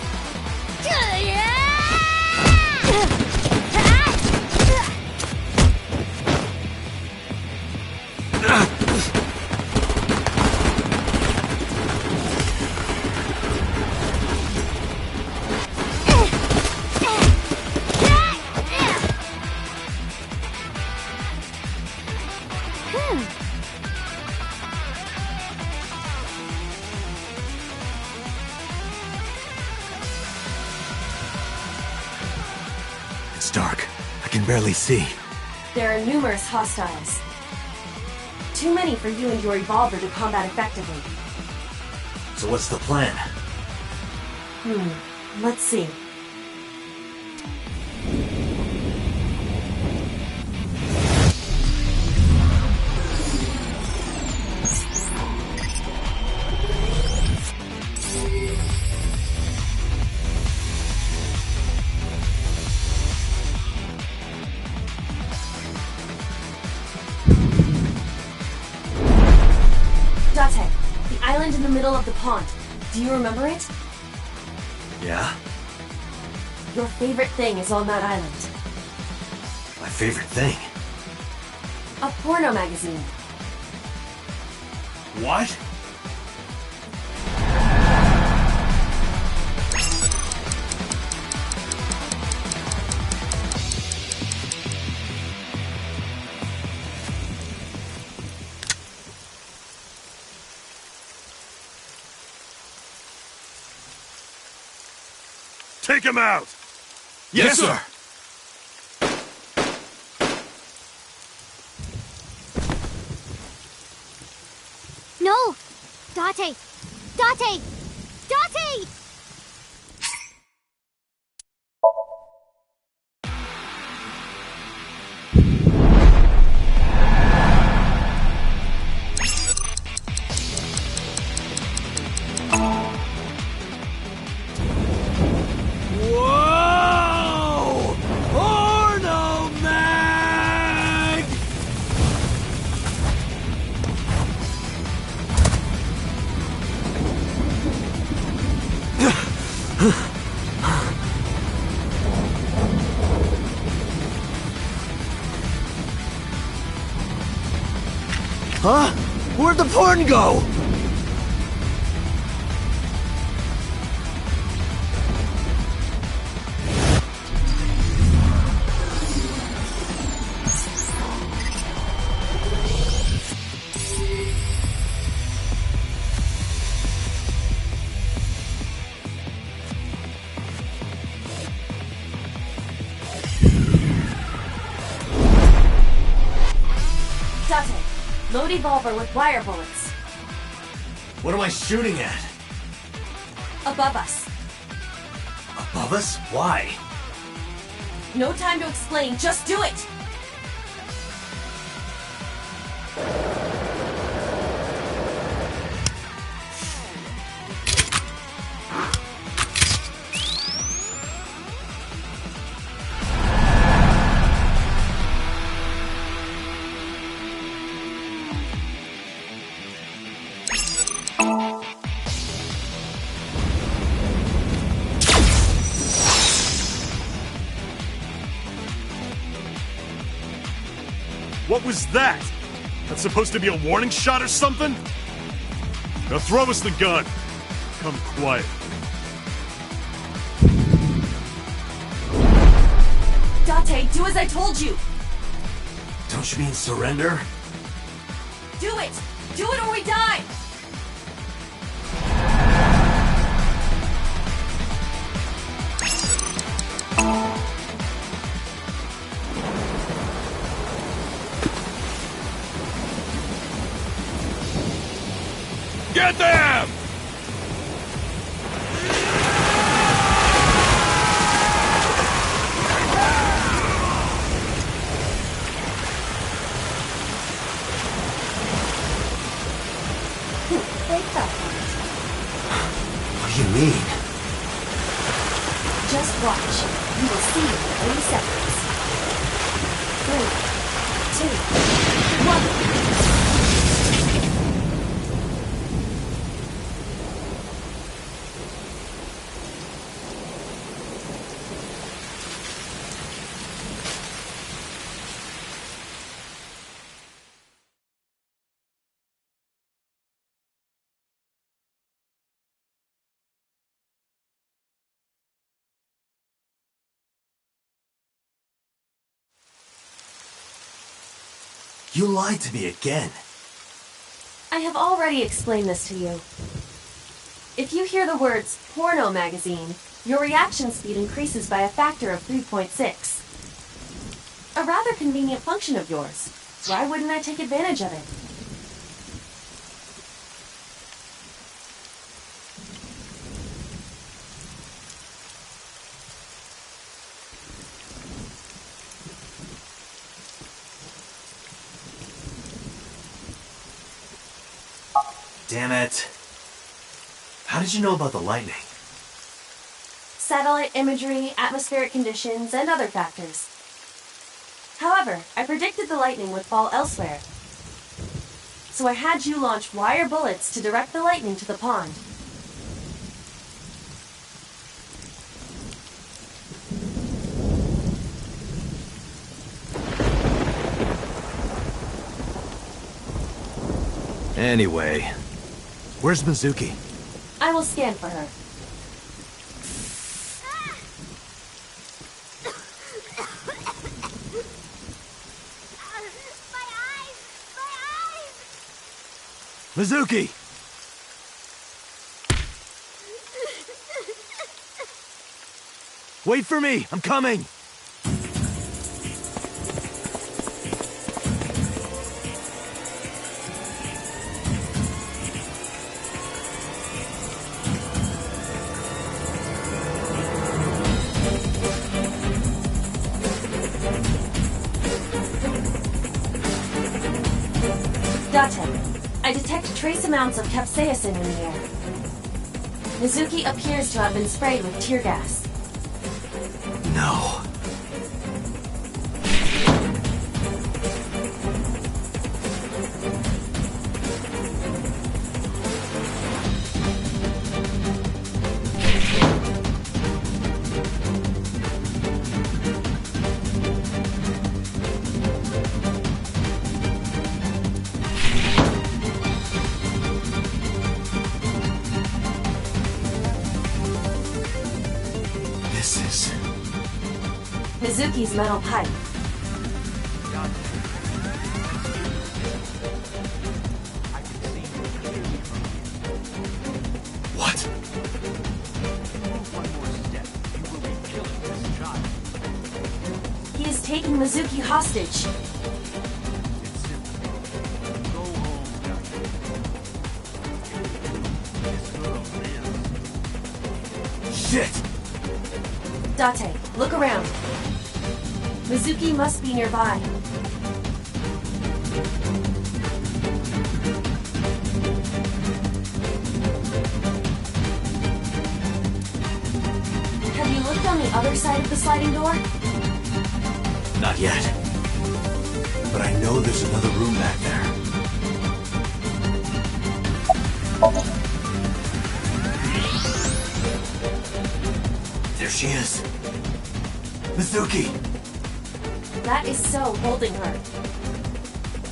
It's dark. I can barely see. There are numerous hostiles. Too many for you and your evolver to combat effectively. So what's the plan? Let's see. Date, the island in the middle of the pond. Do you remember it? Yeah? Your favorite thing is on that island. My favorite thing? A porno magazine. What? Take him out! Yes, sir! No! Date! Date! Date! Whoa! Porno mag! Huh? Where'd the porn go? Date, load evolver with wire bullets. What am I shooting at? Above us. Above us? Why? No time to explain, just do it! What was that? That's supposed to be a warning shot or something? Now throw us the gun. Come quiet. Date, do as I told you! Don't you mean surrender? Do it! Do it or we die! Get them! What do you mean? Just watch. You will see in 30 seconds. 3, 2, 1. You lied to me again. I have already explained this to you. If you hear the words porno magazine, your reaction speed increases by a factor of 3.6. A rather convenient function of yours. Why wouldn't I take advantage of it? Damn it. How did you know about the lightning? Satellite imagery, atmospheric conditions, and other factors. However, I predicted the lightning would fall elsewhere. So I had you launch wire bullets to direct the lightning to the pond. Anyway, where's Mizuki? I will scan for her. Mizuki! Wait for me! I'm coming! I detect trace amounts of capsaicin in the air. Mizuki appears to have been sprayed with tear gas. No. Mizuki's metal pipe. What? He is taking Mizuki hostage. Shit! Date, look around. Mizuki must be nearby. Have you looked on the other side of the sliding door? Not yet. But I know there's another room back there. There she is. Mizuki! That is So holding her.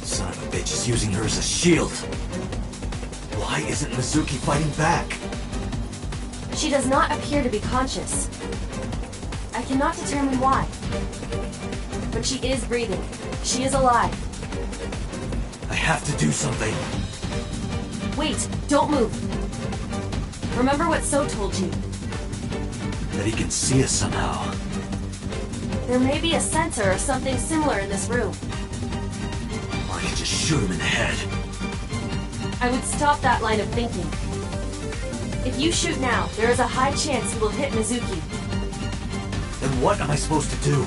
Son of a bitch is using her as a shield. Why isn't Mizuki fighting back? She does not appear to be conscious. I cannot determine why. But she is breathing. She is alive. I have to do something. Wait, don't move. Remember what So told you. That he can see us somehow. There may be a sensor or something similar in this room. Or I could just shoot him in the head. I would stop that line of thinking. If you shoot now, there is a high chance you will hit Mizuki. Then what am I supposed to do?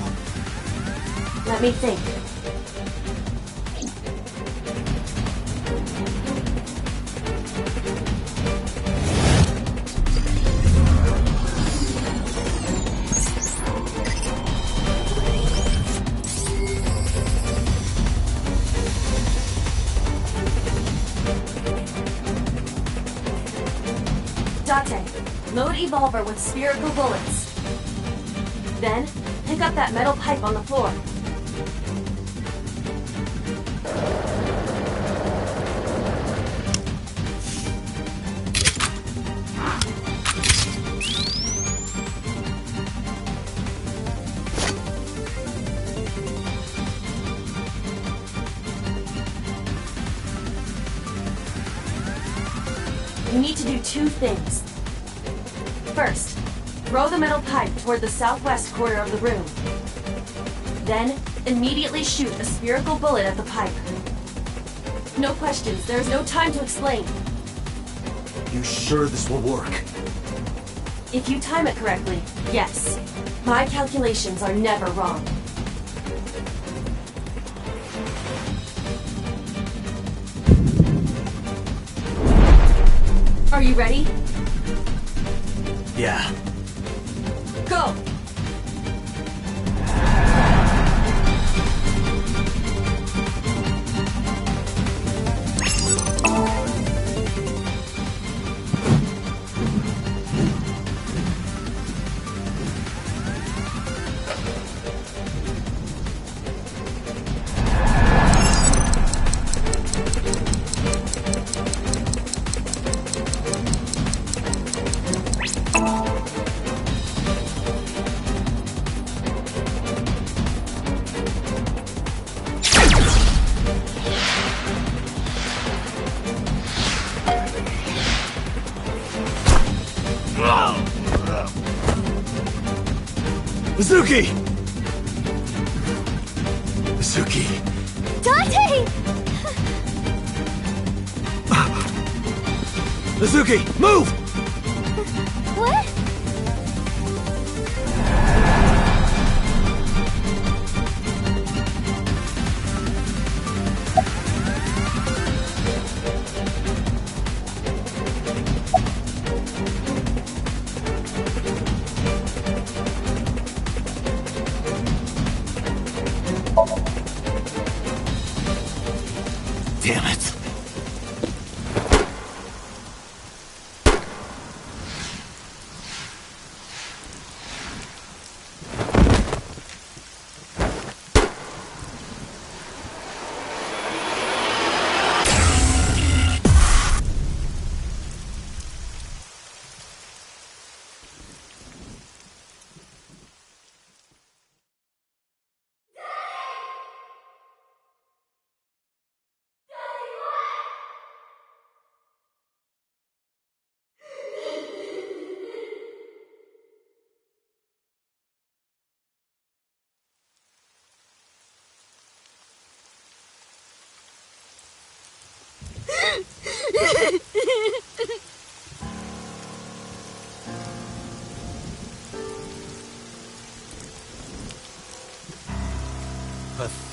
Let me think. Date, load Evolver with spherical bullets. Then, pick up that metal pipe on the floor. You need to do two things. First, throw the metal pipe toward the southwest corner of the room. Then, immediately shoot a spherical bullet at the pipe. No questions, there is no time to explain. You sure this will work? If you time it correctly, yes. My calculations are never wrong. Are you ready? Yeah. Go! Mizuki! Mizuki! Date! Mizuki, move! What? Damn it.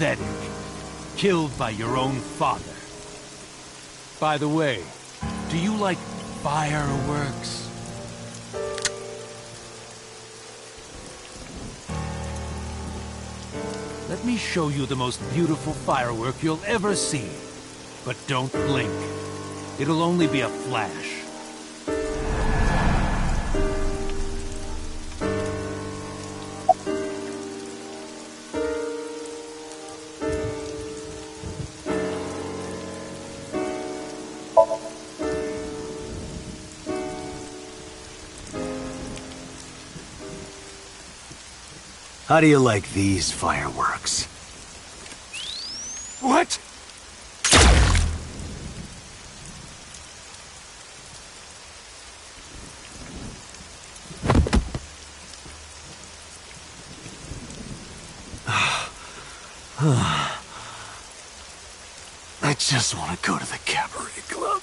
pathetic. Killed by your own father. By the way, do you like fireworks? Let me show you the most beautiful firework you'll ever see. But don't blink. It'll only be a flash. How do you like these fireworks? What? I just want to go to the cabaret club.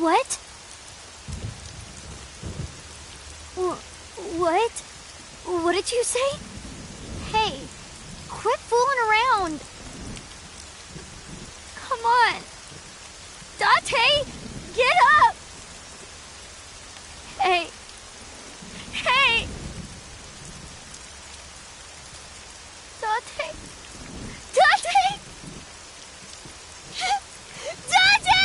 What? What? What did you say? Hey, quit fooling around. Come on. Dante, get up! Hey. Hey! Dante! Dante! Dante!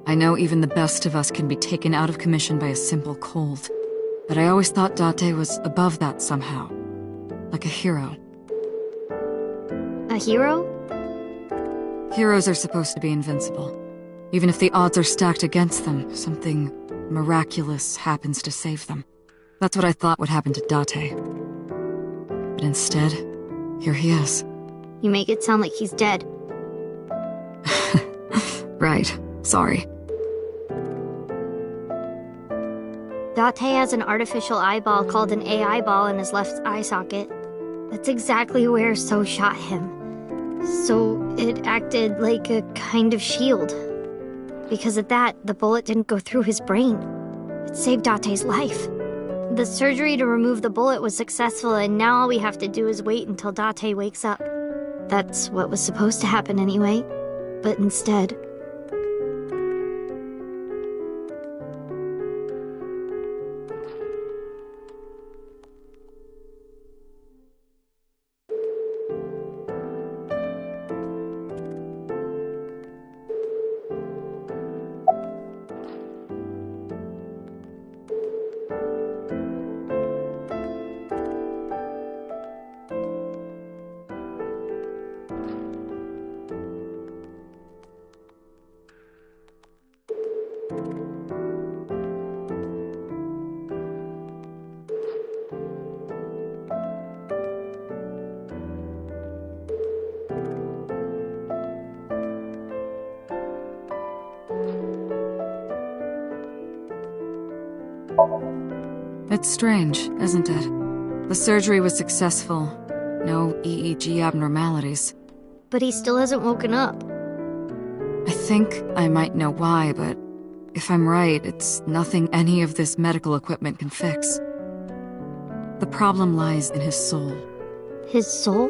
I know even the best of us can be taken out of commission by a simple cold, but I always thought Date was above that somehow. Like a hero. A hero? Heroes are supposed to be invincible. Even if the odds are stacked against them, something miraculous happens to save them. That's what I thought would happen to Date. But instead, here he is. You make it sound like he's dead. Right. Sorry. Date has an artificial eyeball called an AI ball in his left eye socket. That's exactly where So shot him. So it acted like a kind of shield. Because of that, the bullet didn't go through his brain. It saved Date's life. The surgery to remove the bullet was successful, and now all we have to do is wait until Date wakes up. That's what was supposed to happen anyway. But instead... It's strange, isn't it? The surgery was successful. No EEG abnormalities. But he still hasn't woken up. I think I might know why, but if I'm right, it's nothing any of this medical equipment can fix. The problem lies in his soul. His soul?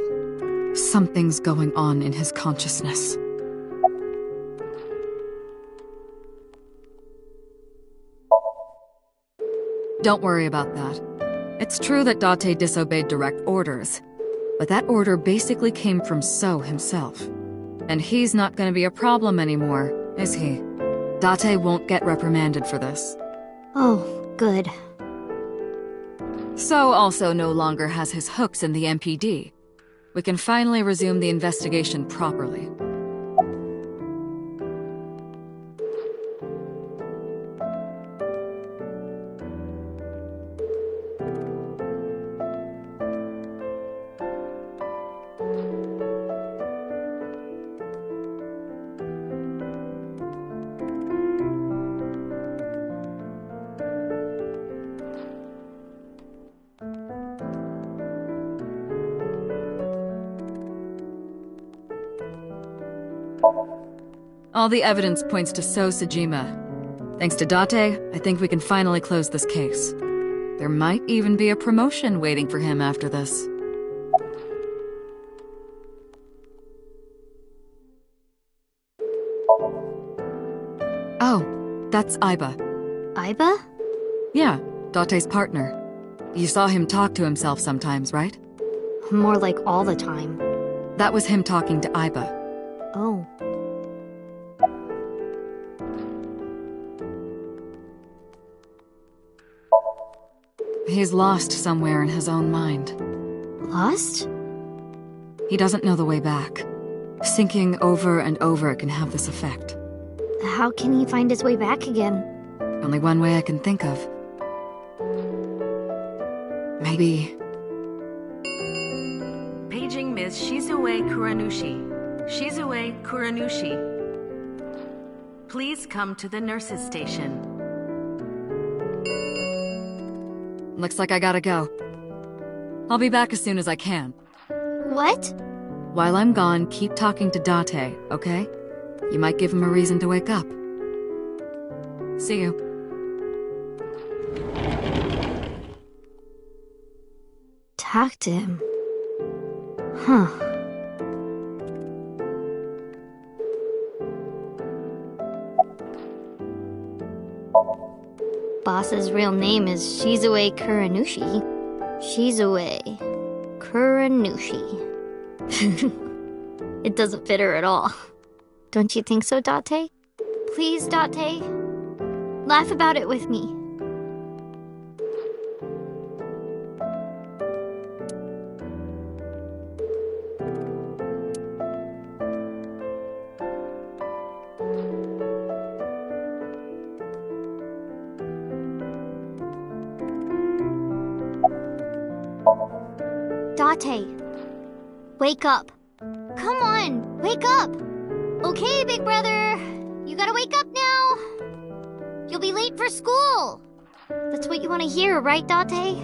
Something's going on in his consciousness. Don't worry about that. It's true that Date disobeyed direct orders, but that order basically came from So himself. And he's not gonna be a problem anymore, is he? Date won't get reprimanded for this. Oh, good. So also no longer has his hooks in the MPD. We can finally resume the investigation properly. All the evidence points to So Sejima. Thanks to Date, I think we can finally close this case. There might even be a promotion waiting for him after this. Oh, that's Aiba. Aiba? Yeah, Date's partner. You saw him talk to himself sometimes, right? More like all the time. That was him talking to Aiba. Oh. He's lost somewhere in his own mind. Lost? He doesn't know the way back. Thinking over and over can have this effect. How can he find his way back again? Only one way I can think of. Maybe... Paging Ms. Shizue Kuranushi. Shizue Kuranushi. Please come to the nurse's station. Looks like I gotta go. I'll be back as soon as I can. What? While I'm gone, keep talking to Date, okay? You might give him a reason to wake up. See you. Talk to him. Huh. Boss's real name is Shizue Kuranushi. Shizue Kuranushi. It doesn't fit her at all. Don't you think so, Date? Please, Date. Laugh about it with me. Date, wake up. Come on, wake up. Okay, big brother. You gotta wake up now. You'll be late for school. That's what you want to hear, right, Date?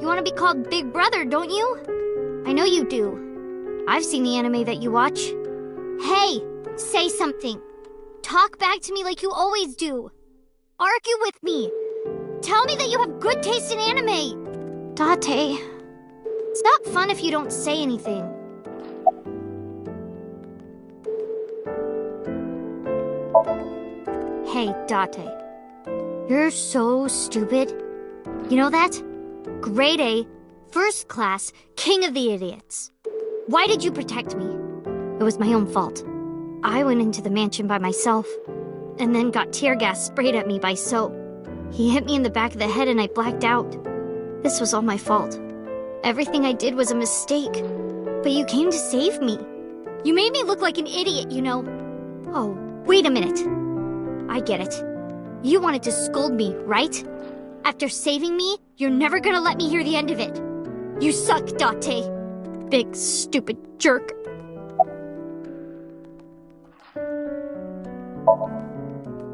You want to be called Big Brother, don't you? I know you do. I've seen the anime that you watch. Hey, say something. Talk back to me like you always do. Argue with me. Tell me that you have good taste in anime. Date, it's not fun if you don't say anything. Hey, Date. You're so stupid. You know that? Grade A, first class, king of the idiots. Why did you protect me? It was my own fault. I went into the mansion by myself, and then got tear gas sprayed at me by So. He hit me in the back of the head and I blacked out. This was all my fault. Everything I did was a mistake. But you came to save me. You made me look like an idiot, you know. Oh, wait a minute. I get it. You wanted to scold me, right? After saving me, you're never gonna let me hear the end of it. You suck, Date. Big, stupid jerk.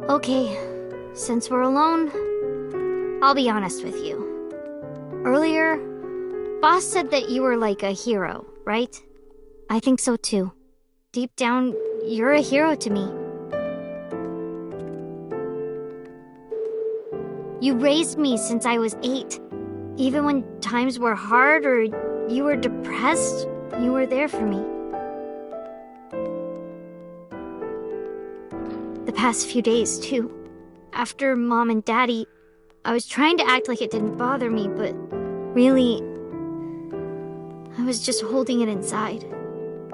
Okay, since we're alone, I'll be honest with you. Earlier, Boss said that you were like a hero, right? I think so too. Deep down, you're a hero to me. You raised me since I was 8. Even when times were hard or you were depressed, you were there for me. The past few days, too. After Mom and Daddy, I was trying to act like it didn't bother me, but really, I was just holding it inside,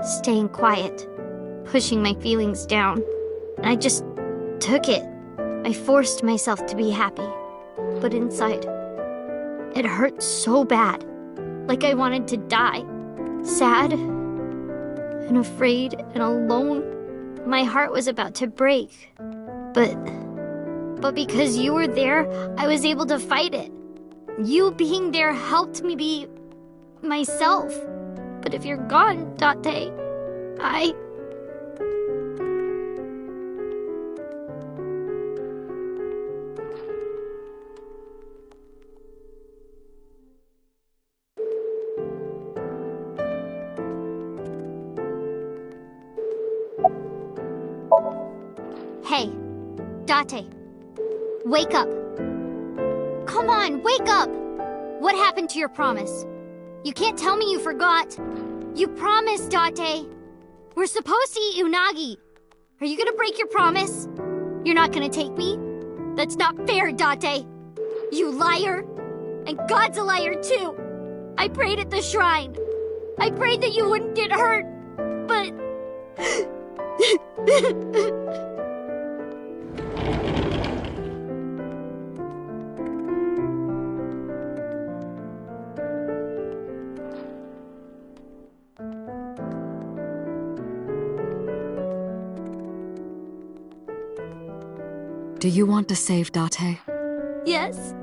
staying quiet, pushing my feelings down, and I just took it. I forced myself to be happy. But inside, it hurt so bad, like I wanted to die. Sad and afraid and alone. My heart was about to break. But because you were there, I was able to fight it. You being there helped me be myself. But if you're gone, Date, I... Hey, Date. Wake up. Come on, wake up! What happened to your promise? You can't tell me you forgot. You promised, Date. We're supposed to eat unagi. Are you gonna break your promise? You're not gonna take me? That's not fair, Date. You liar. And God's a liar, too. I prayed at the shrine. I prayed that you wouldn't get hurt, but... Do you want to save Date? Yes?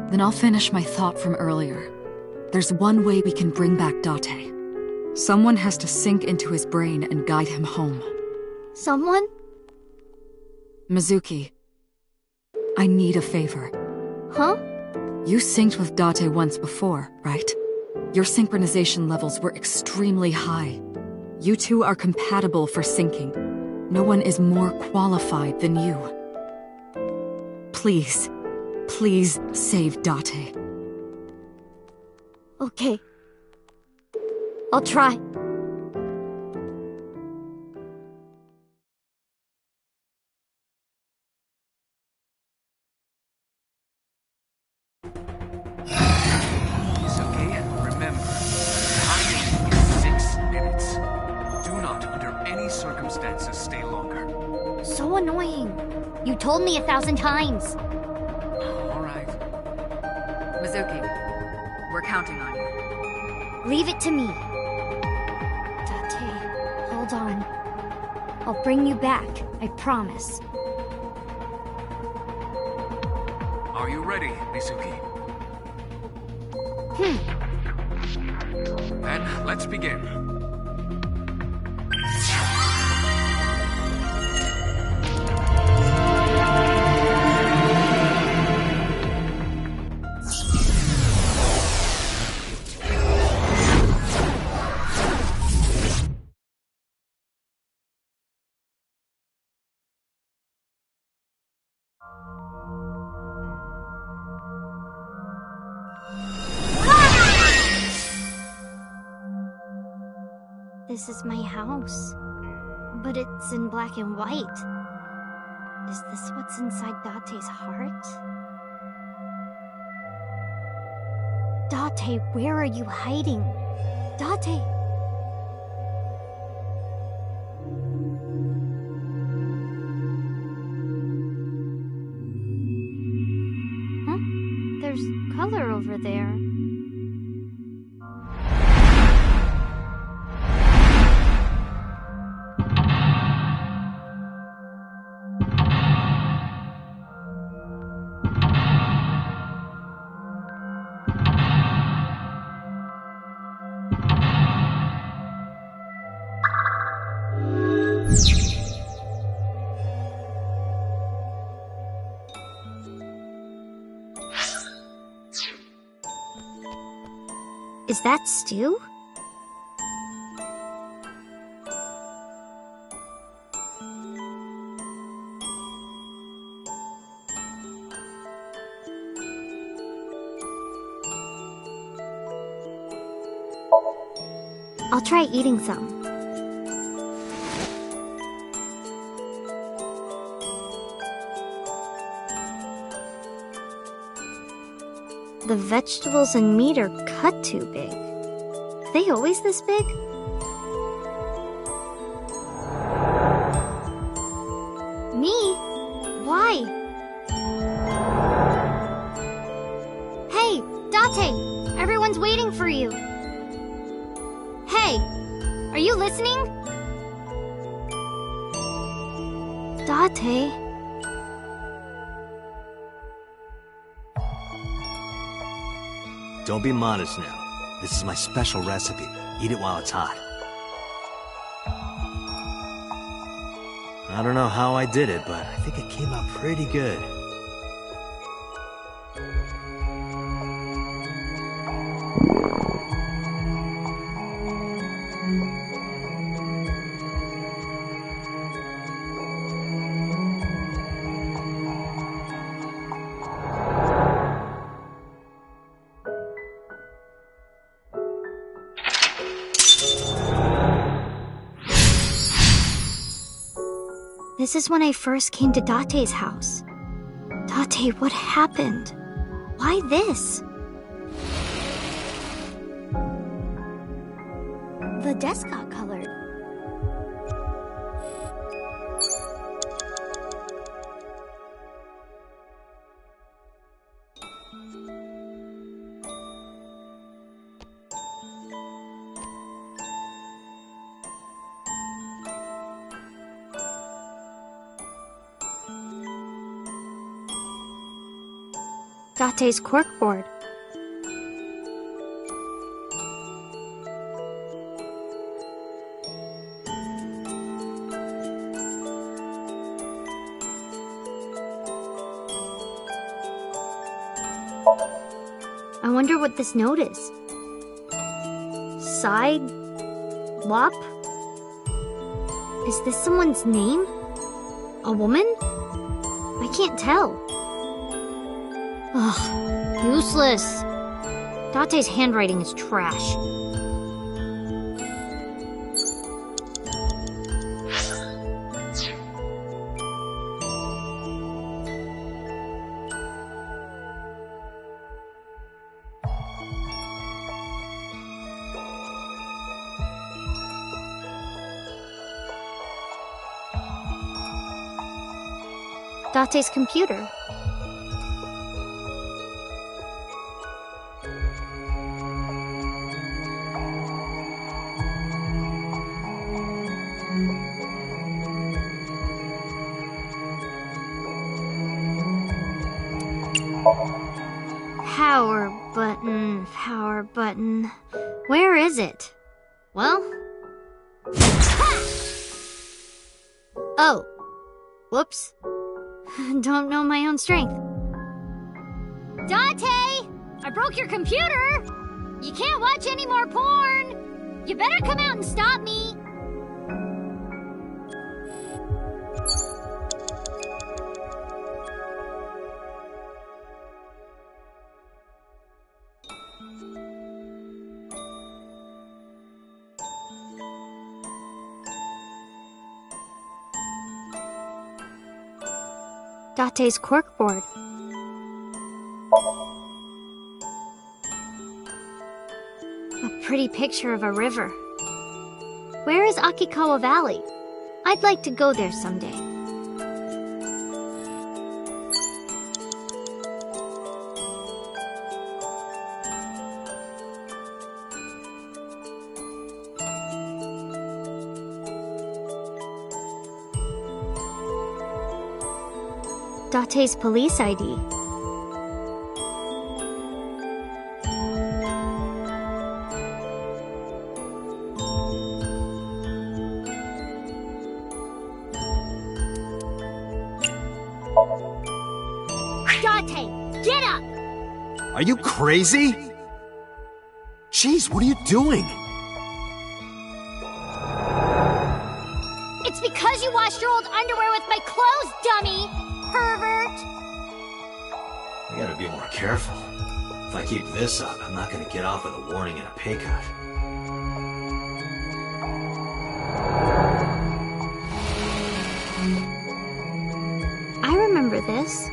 Then I'll finish my thought from earlier. There's one way we can bring back Date. Someone has to sink into his brain and guide him home. Someone? Mizuki, I need a favor. Huh? You synced with Date once before, right? Your synchronization levels were extremely high. You two are compatible for syncing. No one is more qualified than you. Please, please save Date. Okay. I'll try. It's okay. Remember, timing is 6 minutes. Do not, under any circumstances, stay longer. So annoying. You told me 1,000 times. All right. Mizuki, we're counting on you. Leave it to me. Date, hold on. I'll bring you back, I promise. Are you ready, Mizuki? Then let's begin. This is my house. But it's in black and white. Is this what's inside Date's heart? Date, where are you hiding? Date! Huh? There's color over there. Is that stew? I'll try eating some. The vegetables and meat are cut too big. Are they always this big? Me? Why? Hey, Date! Everyone's waiting for you. Hey, are you listening? Date? Don't be modest now. This is my special recipe. Eat it while it's hot. I don't know how I did it, but I think it came out pretty good. This is when I first came to Date's house. Date, what happened? Why this? The desk got colored. Date's corkboard. I wonder what this note is. Side Lop? Is this someone's name? A woman? I can't tell. Ugh, useless. Date's handwriting is trash. Date's computer. Power button. Where is it? Well... Ha! Oh. Whoops. Don't know my own strength. Date! I broke your computer! You can't watch any more porn! You better come out and stop me! Date's corkboard. A pretty picture of a river. Where is Akikawa Valley? I'd like to go there someday. Date's police ID. Date, get up! Are you crazy? Jeez, what are you doing? It's because you washed your old underwear with my clothes, dummy! Pervert! I gotta be more careful. If I keep this up, I'm not gonna get off with a warning and a pay cut. I remember this.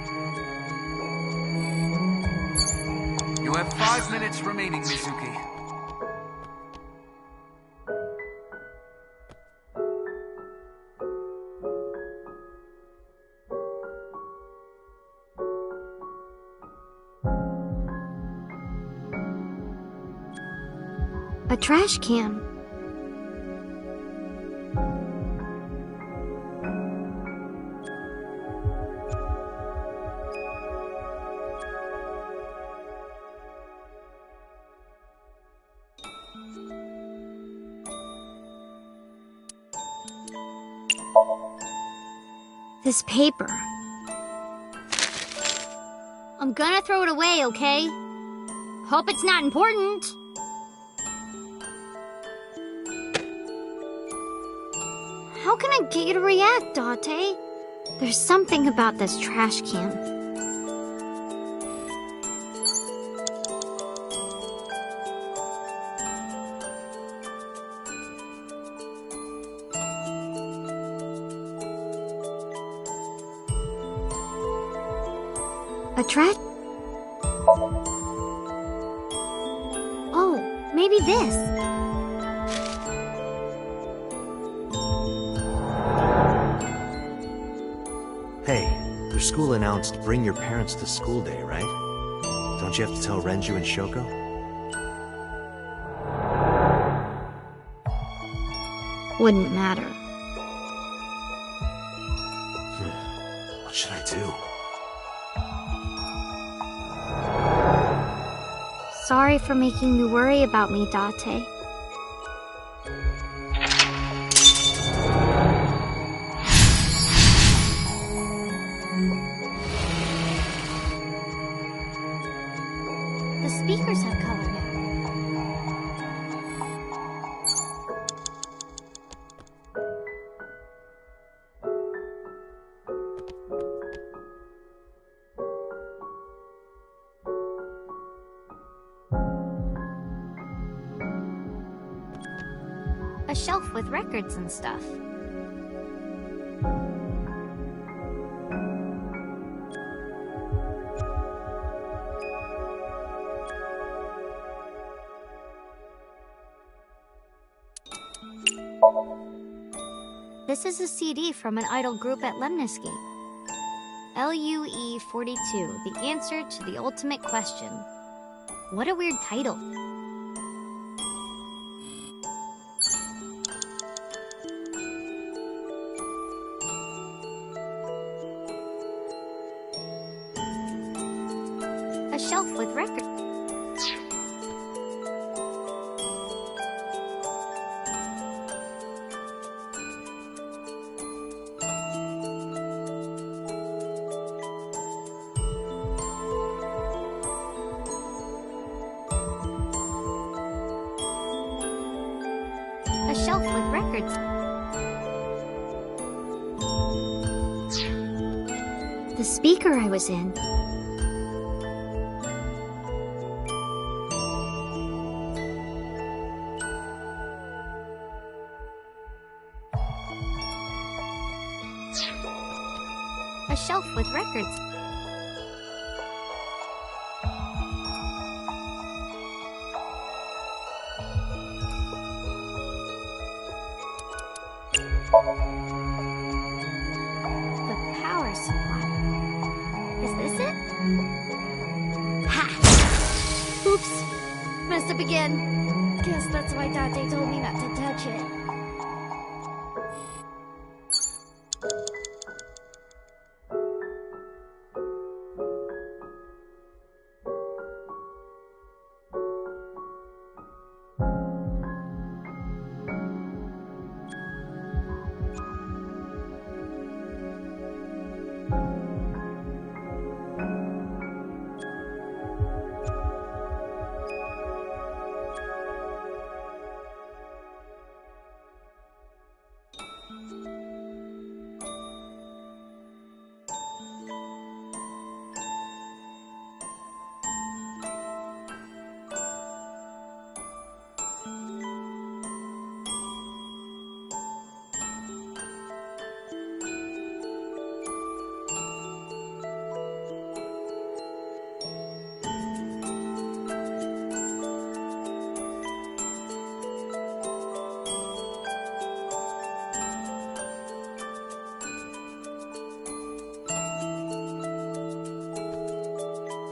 You have 5 minutes remaining, Mizuki. A trash can. This paper. I'm gonna throw it away, okay? Hope it's not important. How can I get you to react, Date? There's something about this trash can. A threat? Oh, maybe this. Hey, your school announced bring your parents to school day, right? Don't you have to tell Renju and Shoko? Wouldn't matter. What should I do? Sorry for making you worry about me, Date. The speakers have color now. A shelf with records and stuff. This is a CD from an idol group at Lemniscate. LUE 42, the answer to the ultimate question. What a weird title. A shelf with records. A shelf with records. The speaker I was in. A shelf with records. The power supply. Is this it? Ha! Oops. Messed up again. Guess that's why Date told me not to touch it.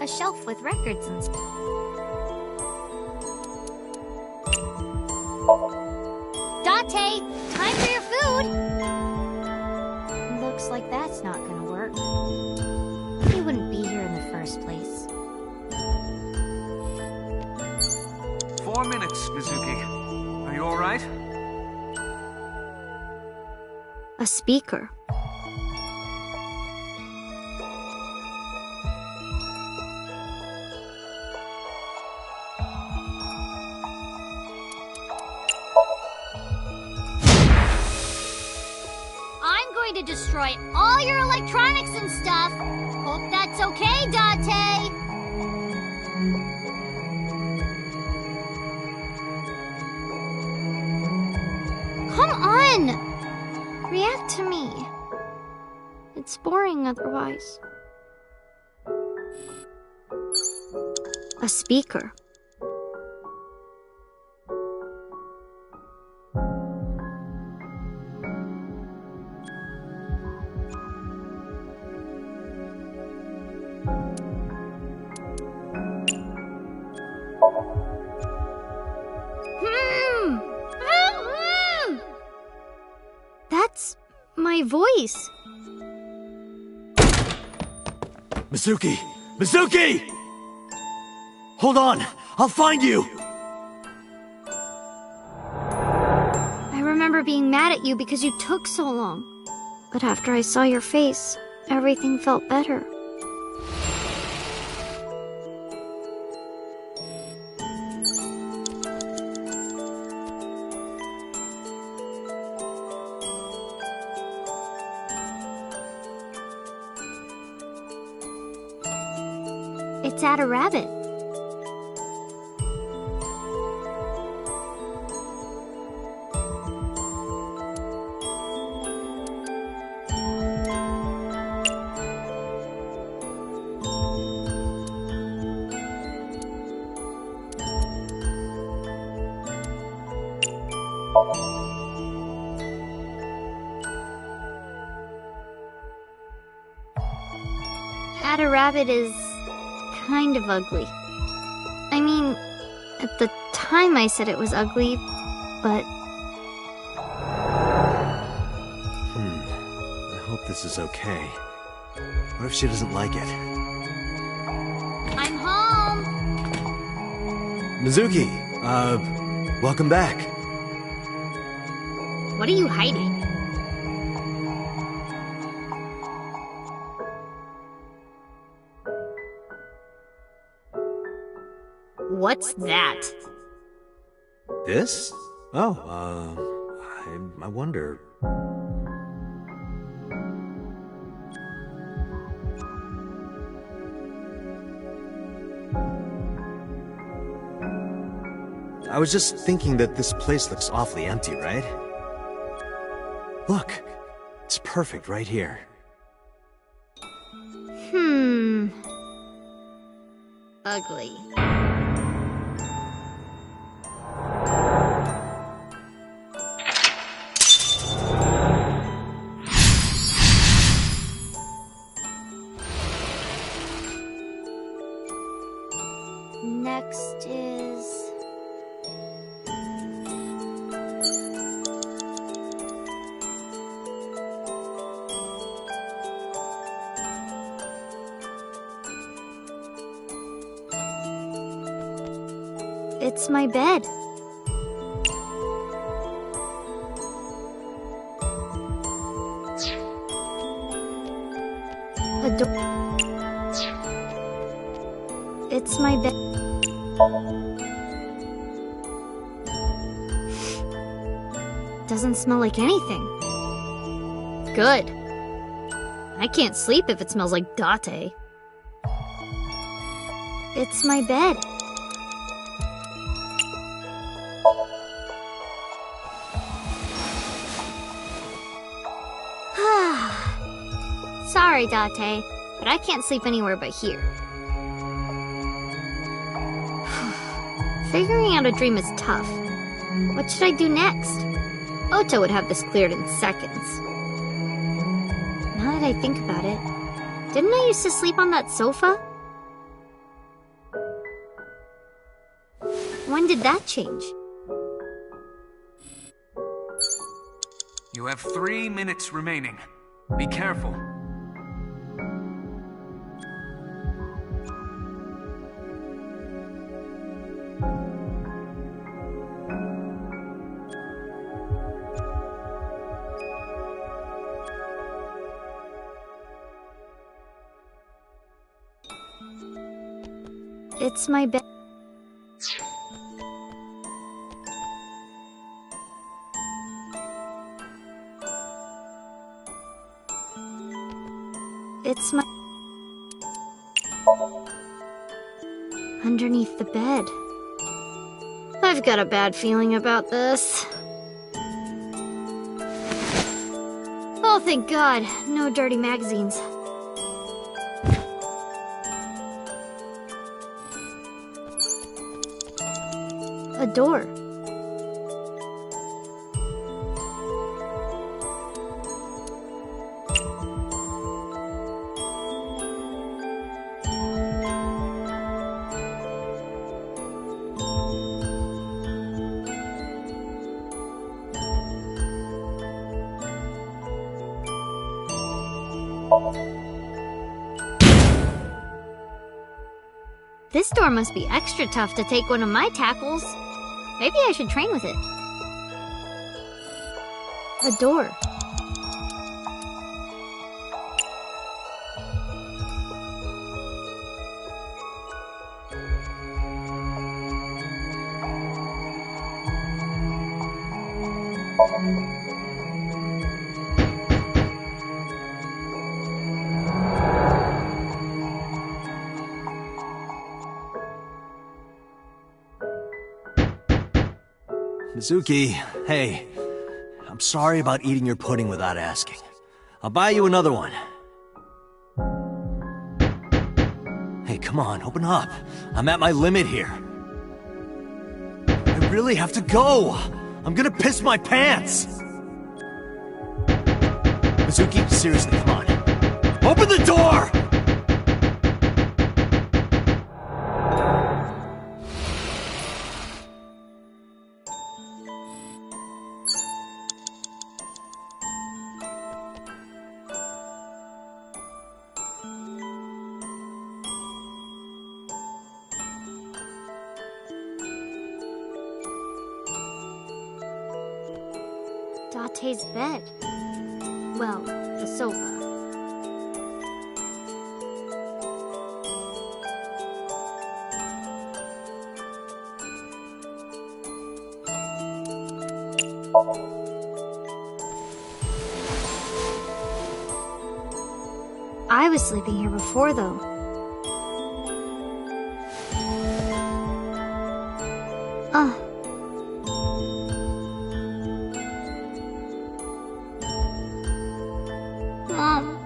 A shelf with records and stuff. Date, time for your food! Looks like that's not gonna work. He wouldn't be here in the first place. 4 minutes, Mizuki. Are you alright? A speaker. I'm going to destroy all your electronics and stuff. Hope that's okay, Date. Come on! React to me. It's boring otherwise. a speaker. That's my voice. Mizuki! Mizuki! Hold on! I'll find you! I remember being mad at you because you took so long. But after I saw your face, everything felt better. It's at a rabbit. At a rabbit is kind of ugly. I mean, at the time I said it was ugly, but... I hope this is okay. What if she doesn't like it? I'm home! Mizuki, welcome back. What are you hiding? What's that? This? Oh, I wonder... I was just thinking that this place looks awfully empty, right? Look, it's perfect right here. Ugly. Next is... It's my bed. A door. It's my bed. Doesn't smell like anything. Good. I can't sleep if it smells like Date. It's my bed. Sorry, Date, but I can't sleep anywhere but here. Figuring out a dream is tough. What should I do next? Ota would have this cleared in seconds. Now that I think about it, didn't I used to sleep on that sofa? When did that change? You have 3 minutes remaining. Be careful. It's my bed. It's my... underneath the bed. I've got a bad feeling about this. Oh, thank God. No dirty magazines. A door. This door must be extra tough to take one of my tackles. Maybe I should train with it. A door. Mizuki, hey. I'm sorry about eating your pudding without asking. I'll buy you another one. Hey, come on, open up. I'm at my limit here. I really have to go. I'm gonna piss my pants. Mizuki, seriously, come on. Open the door! Date's bed. Well, the sofa. I was sleeping here before, though. Mom.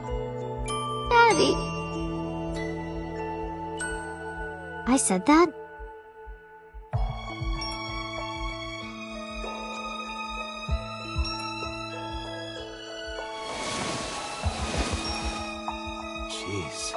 Daddy. I said that? Jeez.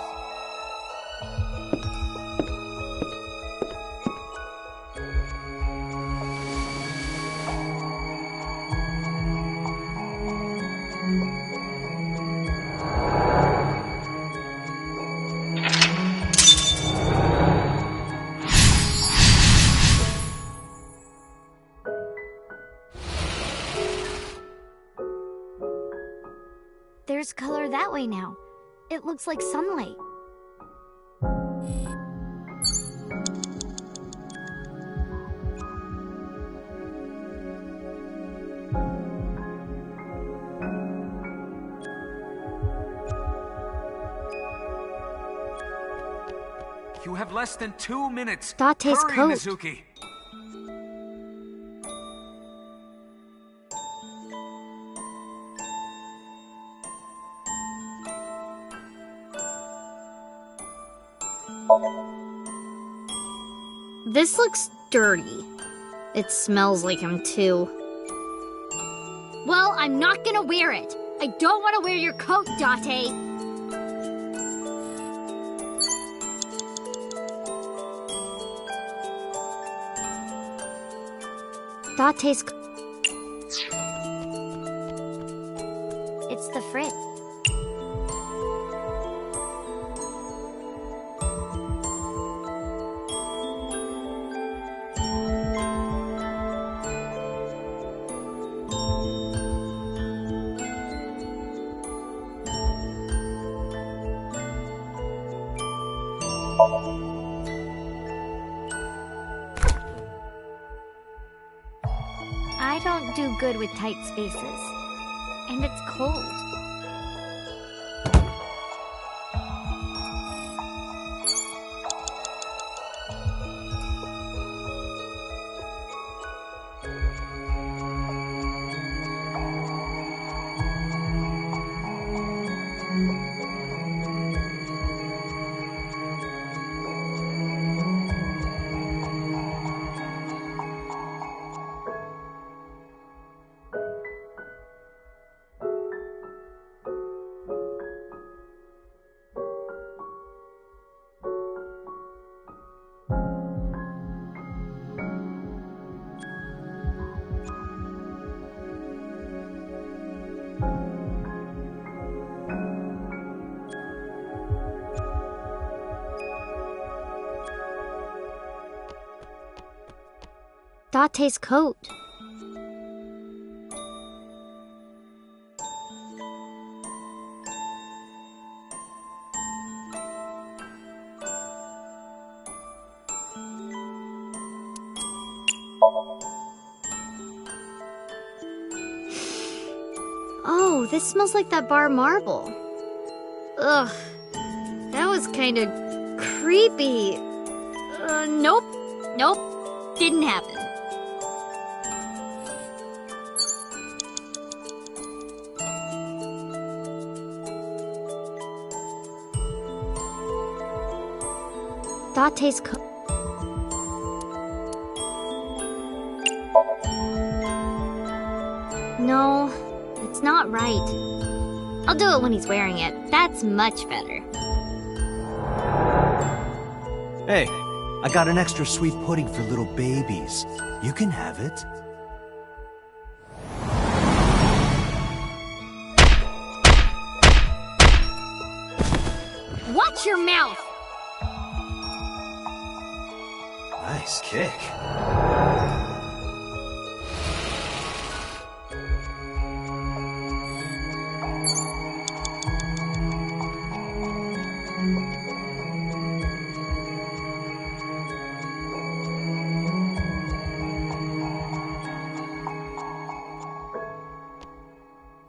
There's color that way now. It looks like sunlight. You have less than 2 minutes. Date's Hurry, coat. Mizuki. This looks dirty. It smells like him, too. Well, I'm not gonna wear it. I don't want to wear your coat, Date. Date's... It's the fridge. I don't do good with tight spaces. And it's cold. Date's coat. Oh, this smells like that bar marble. Ugh, that was kind of creepy. Nope, didn't happen. Date's coat. No, it's not right. I'll do it when he's wearing it. That's much better. Hey, I got an extra sweet pudding for little babies. You can have it. Watch your mouth! Nice kick.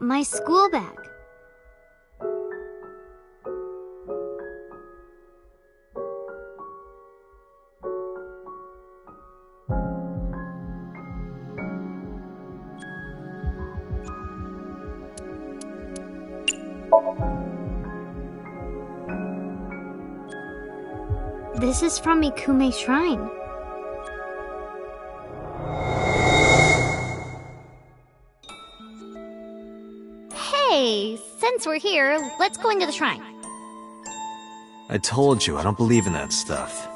My school bag. This is from Ikume Shrine. Hey, since we're here, let's go into the shrine. I told you, I don't believe in that stuff.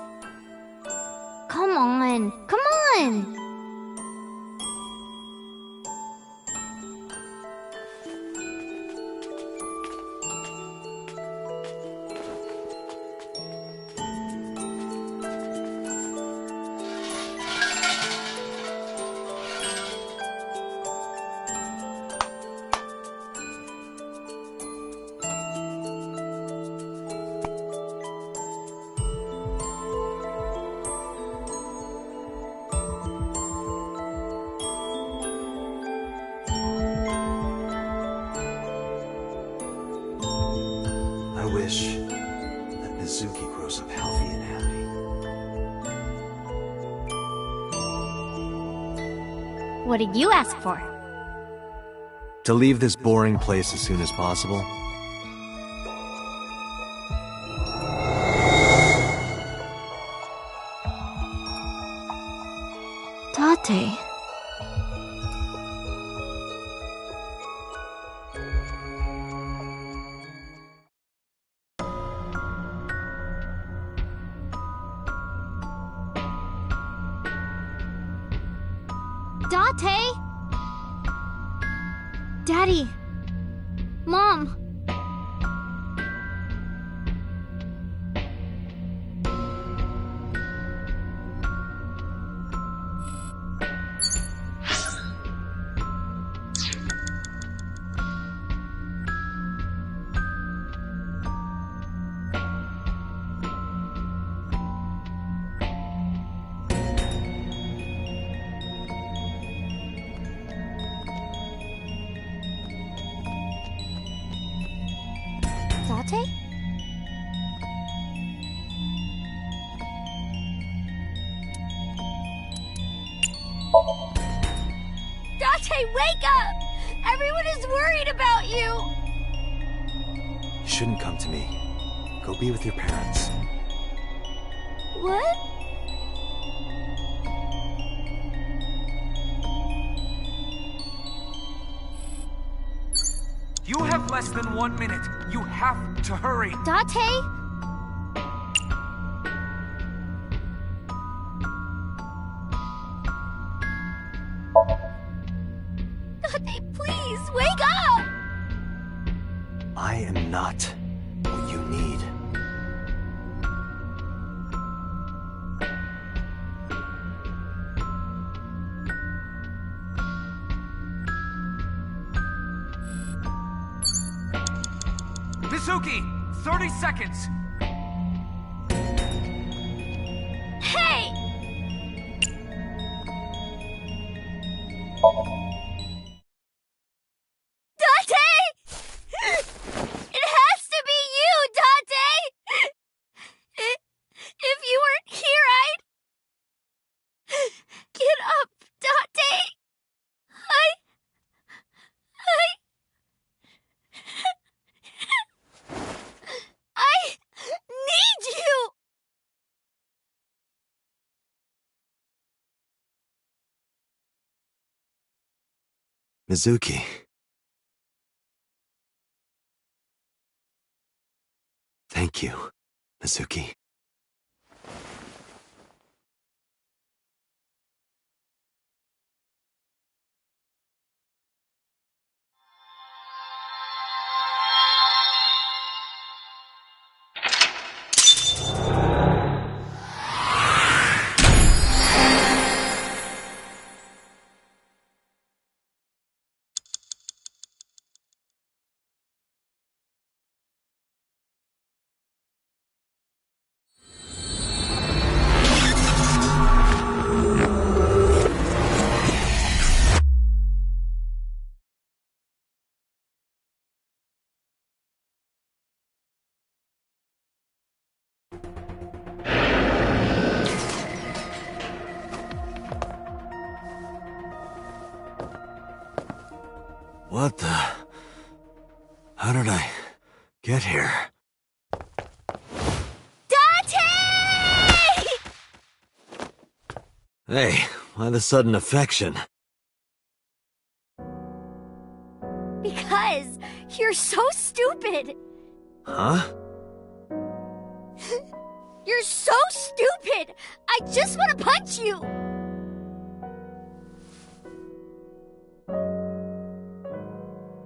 Come on, come on! I wish that Mizuki grows up healthy and happy. What did you ask for? To leave this boring place as soon as possible. Date. Date? Daddy. Mom. Date? Date, wake up! Everyone is worried about you! You shouldn't come to me. Go be with your parents. What? You have less than 1 minute. You have to hurry. Date? Date, please, wake up! I am not what you need. Mizuki! 30 seconds! Hey! Dante! It has to be you, Dante! If you weren't here, I'd... Get up, Dante! I need you! Mizuki. Thank you, Mizuki. What the... How did I get here? Dante! Hey, why the sudden affection? Because you're so stupid. Huh? You're so stupid! I just want to punch you!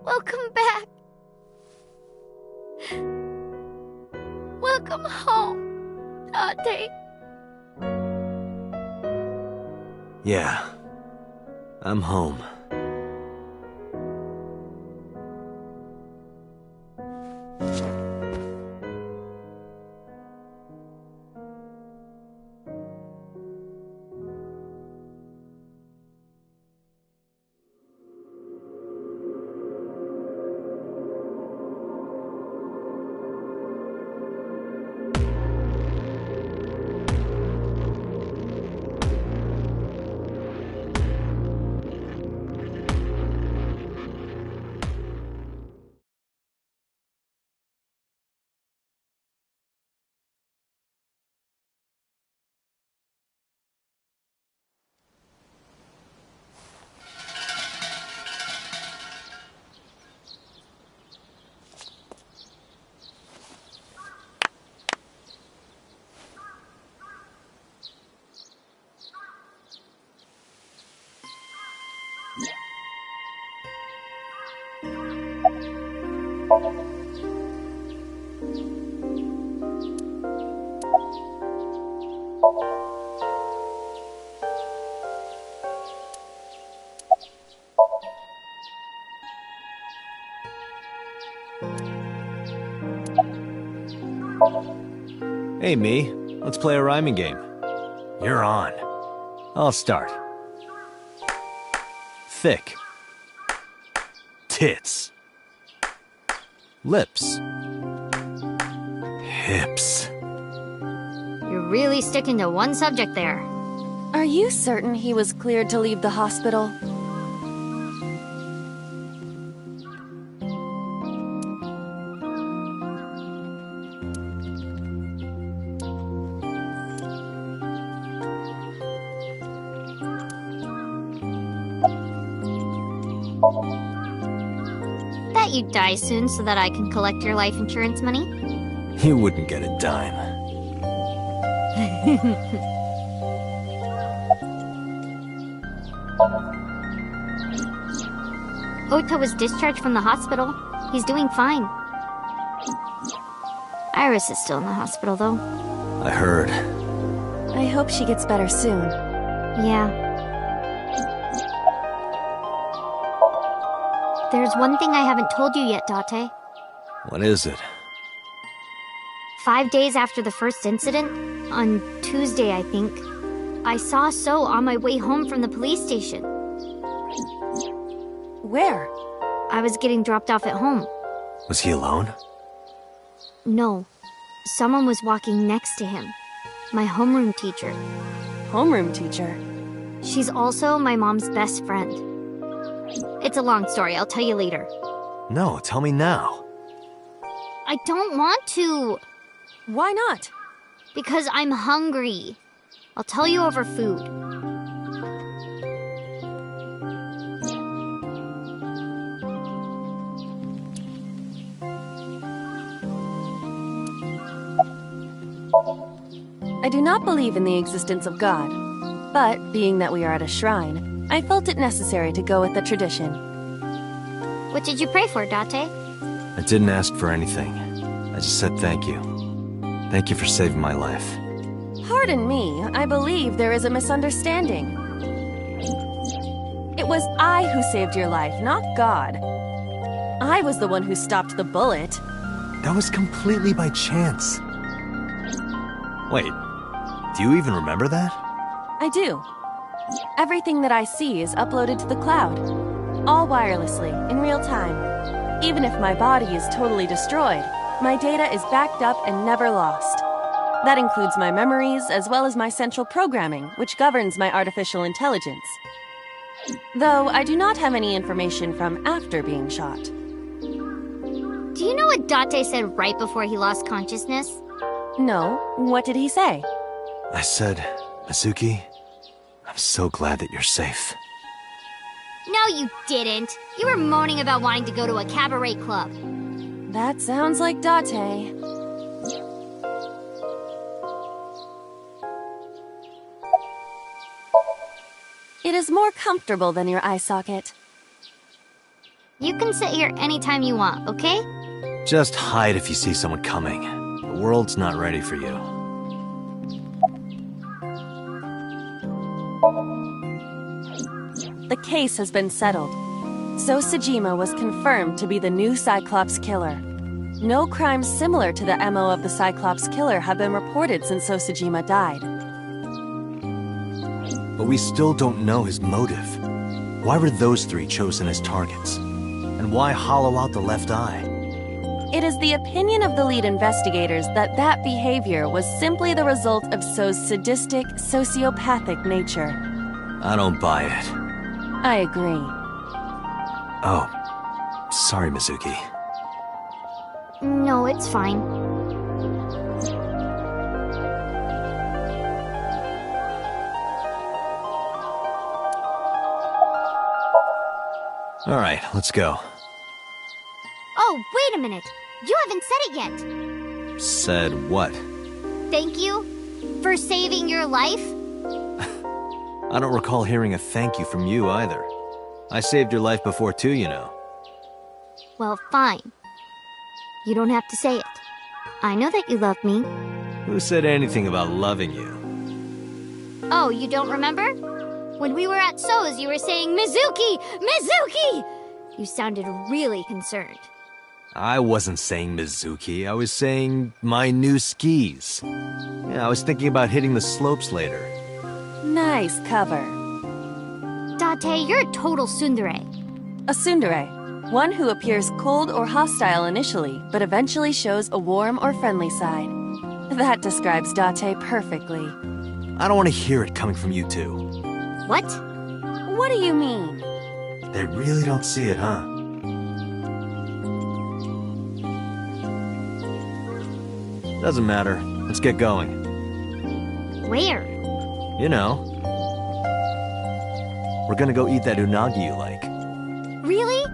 Welcome back. Welcome home, Dante. Yeah. I'm home. Hey, me. Let's play a rhyming game. You're on. I'll start. Thick. Tits. Lips. Hips. You're really sticking to one subject there. Are you certain he was cleared to leave the hospital? Bet you die soon so that I can collect your life insurance money. You wouldn't get a dime. Ota was discharged from the hospital. He's doing fine. Iris is still in the hospital, though. I heard. I hope she gets better soon. Yeah. There's one thing I haven't told you yet, Date. What is it? 5 days after the first incident, on Tuesday, I think, I saw So on my way home from the police station. Where? I was getting dropped off at home. Was he alone? No. Someone was walking next to him. My homeroom teacher. Homeroom teacher? She's also my mom's best friend. It's a long story, I'll tell you later. No, tell me now. I don't want to. Why not? Because I'm hungry. I'll tell you over food. I do not believe in the existence of God, but being that we are at a shrine, I felt it necessary to go with the tradition. What did you pray for, Date? I didn't ask for anything. I just said thank you. Thank you for saving my life. Pardon me, I believe there is a misunderstanding. It was I who saved your life, not God. I was the one who stopped the bullet. That was completely by chance. Wait, do you even remember that? I do. Everything that I see is uploaded to the cloud, all wirelessly, in real time. Even if my body is totally destroyed, my data is backed up and never lost. That includes my memories, as well as my central programming, which governs my artificial intelligence. Though I do not have any information from after being shot. Do you know what Date said right before he lost consciousness? No. What did he say? I said, Mizuki, I'm so glad that you're safe. No, you didn't. You were moaning about wanting to go to a cabaret club. That sounds like Date. It is more comfortable than your eye socket. You can sit here anytime you want, okay? Just hide if you see someone coming. The world's not ready for you. The case has been settled. So Sejima was confirmed to be the new Cyclops killer. No crimes similar to the MO of the Cyclops killer have been reported since So Sejima died. But we still don't know his motive. Why were those three chosen as targets? And why hollow out the left eye? It is the opinion of the lead investigators that that behavior was simply the result of So's sadistic, sociopathic nature. I don't buy it. I agree. Oh, sorry, Mizuki. No, it's fine. All right, let's go. Oh, wait a minute. You haven't said it yet. Said what? Thank you for saving your life. I don't recall hearing a thank you from you either. I saved your life before too, you know. Well, fine. You don't have to say it. I know that you love me. Who said anything about loving you? Oh, you don't remember? When we were at So's, you were saying, Mizuki! Mizuki! You sounded really concerned. I wasn't saying Mizuki, I was saying my new skis. Yeah, I was thinking about hitting the slopes later. Nice cover. Date, you're a total tsundere. A tsundere. One who appears cold or hostile initially, but eventually shows a warm or friendly side. That describes Date perfectly. I don't want to hear it coming from you two. What? What do you mean? They really don't see it, huh? Doesn't matter. Let's get going. Where? You know. We're gonna go eat that unagi you like. Really?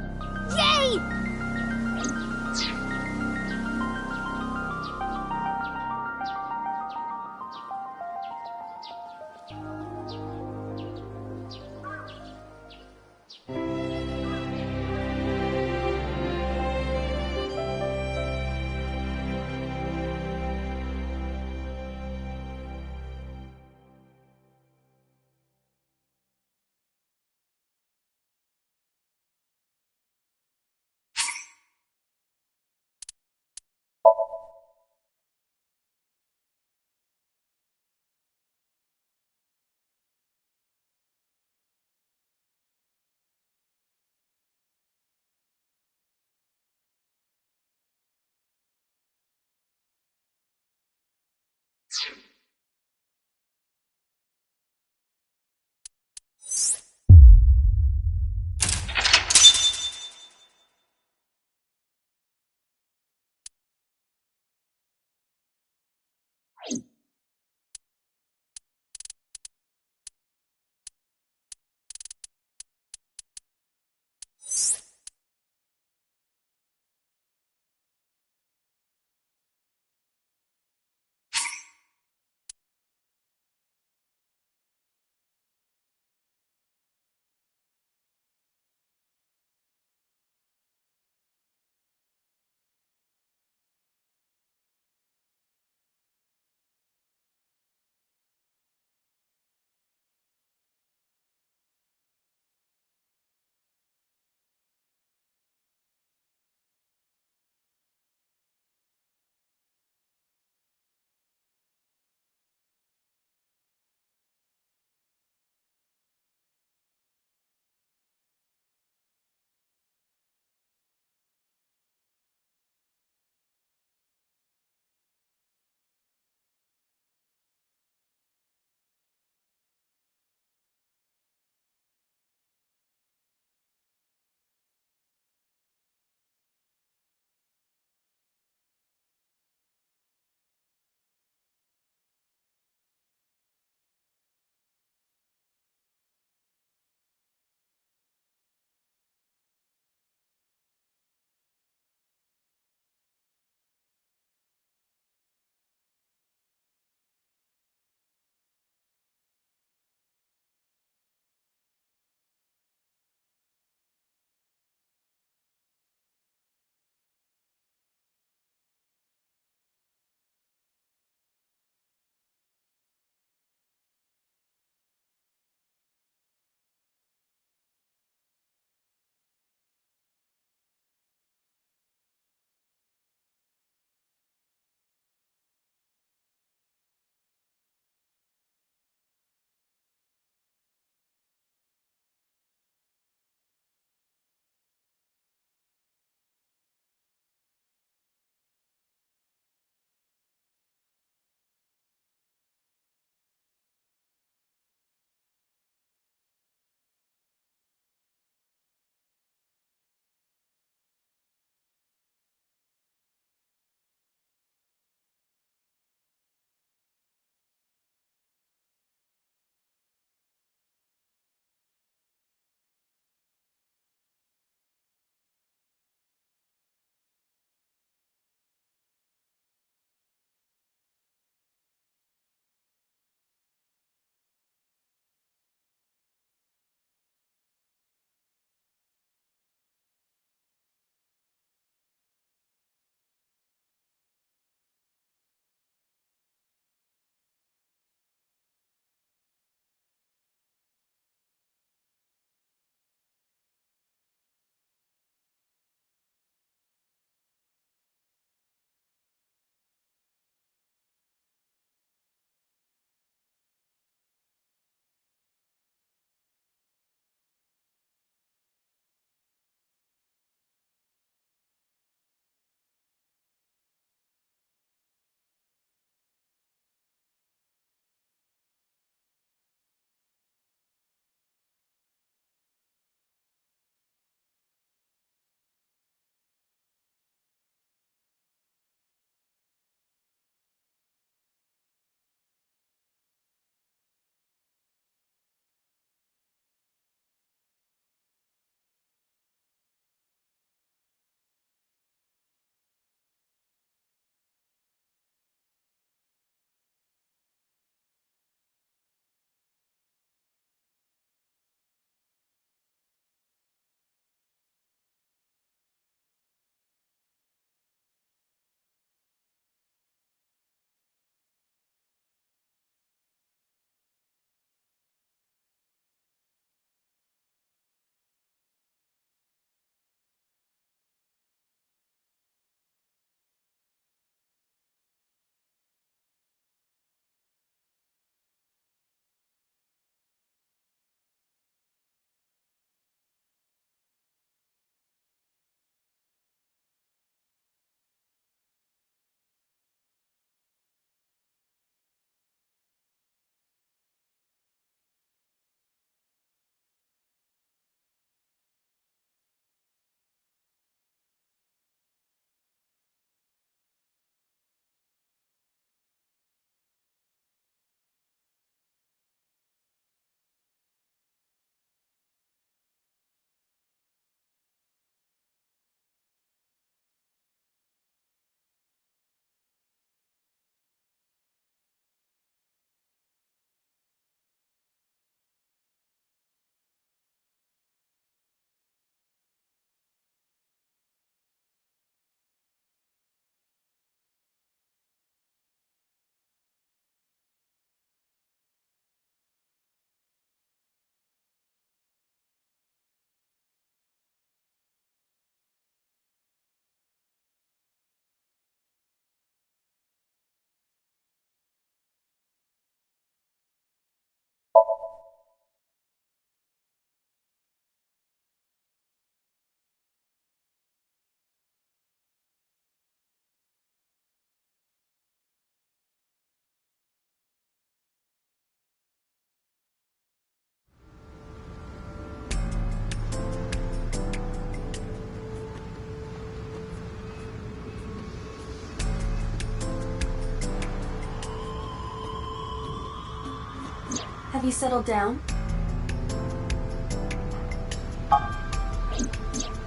Have you settled down?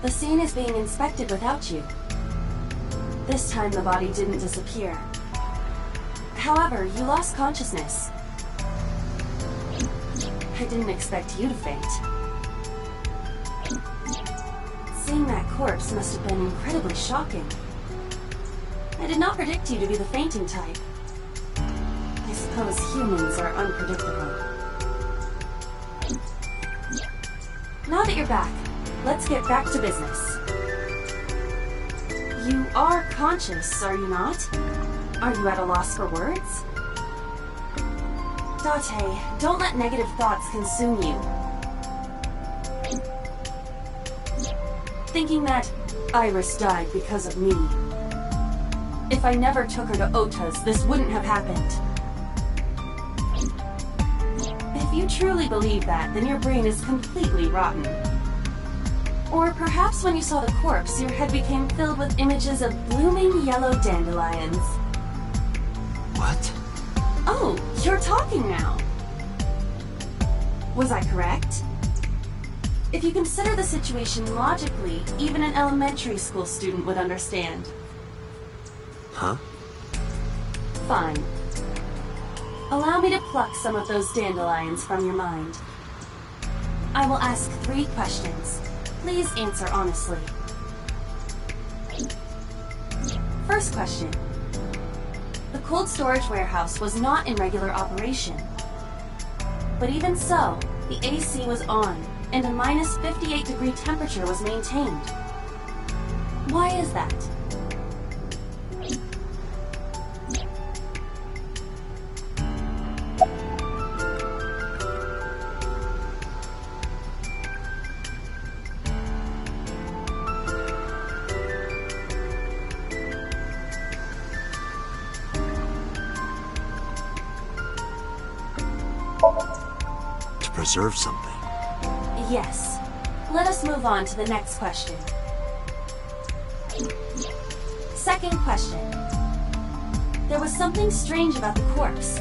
The scene is being inspected without you. This time the body didn't disappear. However, you lost consciousness. I didn't expect you to faint. Seeing that corpse must have been incredibly shocking. I did not predict you to be the fainting type. I suppose humans are unpredictable. Now that you're back, let's get back to business. You are conscious, are you not? Are you at a loss for words? Date, don't let negative thoughts consume you. Thinking that Iris died because of me. If I never took her to Ota's, this wouldn't have happened. If you truly believe that, then your brain is completely rotten. Or perhaps when you saw the corpse, your head became filled with images of blooming yellow dandelions. What? Oh, you're talking now. Was I correct? If you consider the situation logically, even an elementary school student would understand. Huh? Fine. Allow me to pluck some of those dandelions from your mind. I will ask 3 questions. Please answer honestly. First question. The cold storage warehouse was not in regular operation. But even so, the AC was on, and a minus 58-degree temperature was maintained. Why is that? Preserve something. Yes. Let us move on to the next question. Second question. There was something strange about the corpse.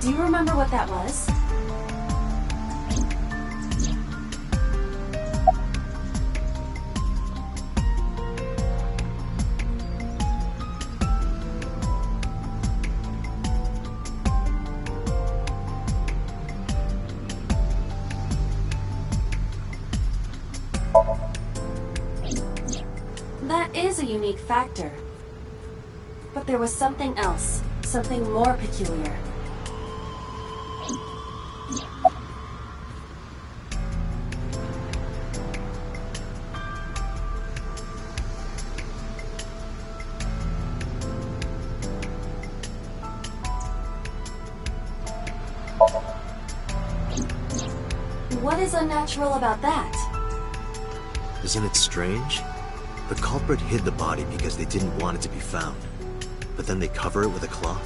Do you remember what that was? That is a unique factor. But there was something else, something more peculiar. What is unnatural about that? Isn't it strange? The culprit hid the body because they didn't want it to be found. But then they cover it with a cloth?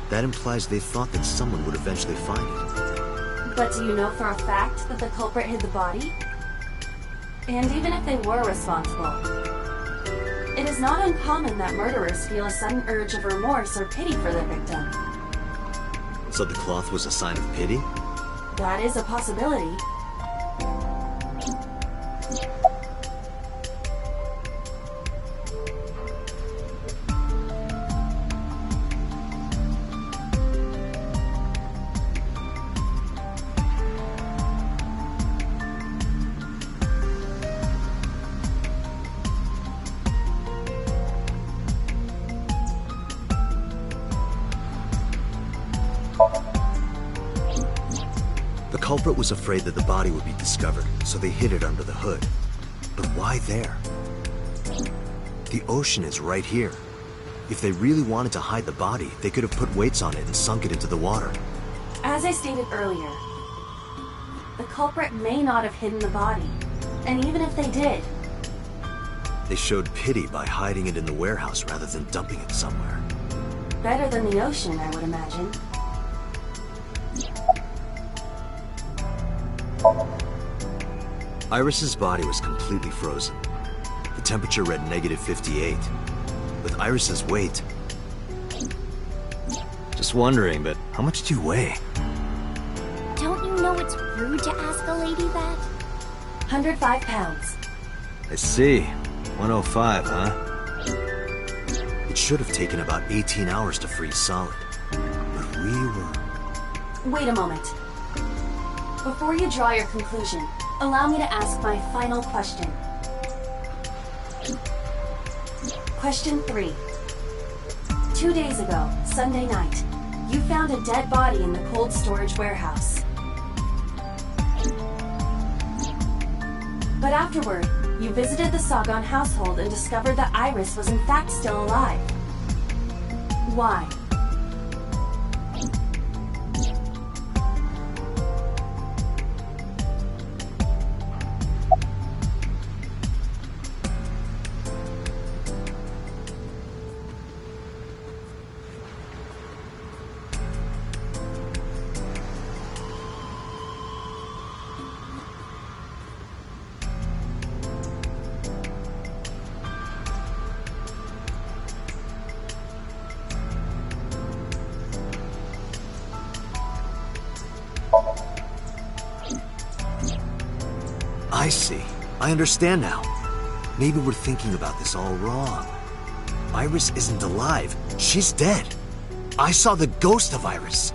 That implies they thought that someone would eventually find it. But do you know for a fact that the culprit hid the body? And even if they were responsible, it is not uncommon that murderers feel a sudden urge of remorse or pity for their victim. So the cloth was a sign of pity? That is a possibility. The culprit was afraid that the body would be discovered, so they hid it under the hood. But why there? The ocean is right here. If they really wanted to hide the body, they could have put weights on it and sunk it into the water. As I stated earlier, the culprit may not have hidden the body. And even if they did, they showed pity by hiding it in the warehouse rather than dumping it somewhere. Better than the ocean, I would imagine. Iris's body was completely frozen. The temperature read -58. With Iris's weight... Just wondering, but how much do you weigh? lady that? 105 pounds. I see. 105, huh? It should have taken about 18 hours to freeze solid. But we were... Wait a moment. Before you draw your conclusion, allow me to ask my final question. Question 3. 2 days ago, Sunday night, you found a dead body in the cold storage warehouse. But afterward, you visited the Sagan household and discovered that Iris was in fact still alive. Why? I see. I understand now. Maybe we're thinking about this all wrong. Iris isn't alive. She's dead. I saw the ghost of Iris.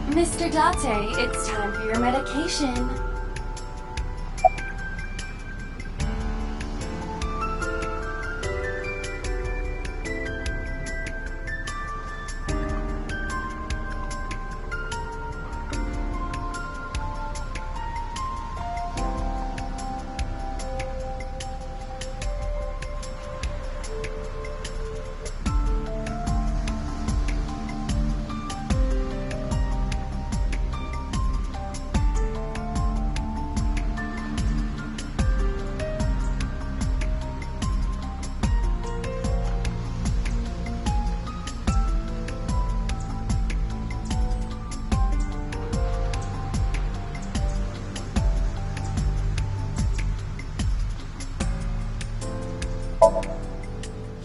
Mr. Date, it's time for your medication.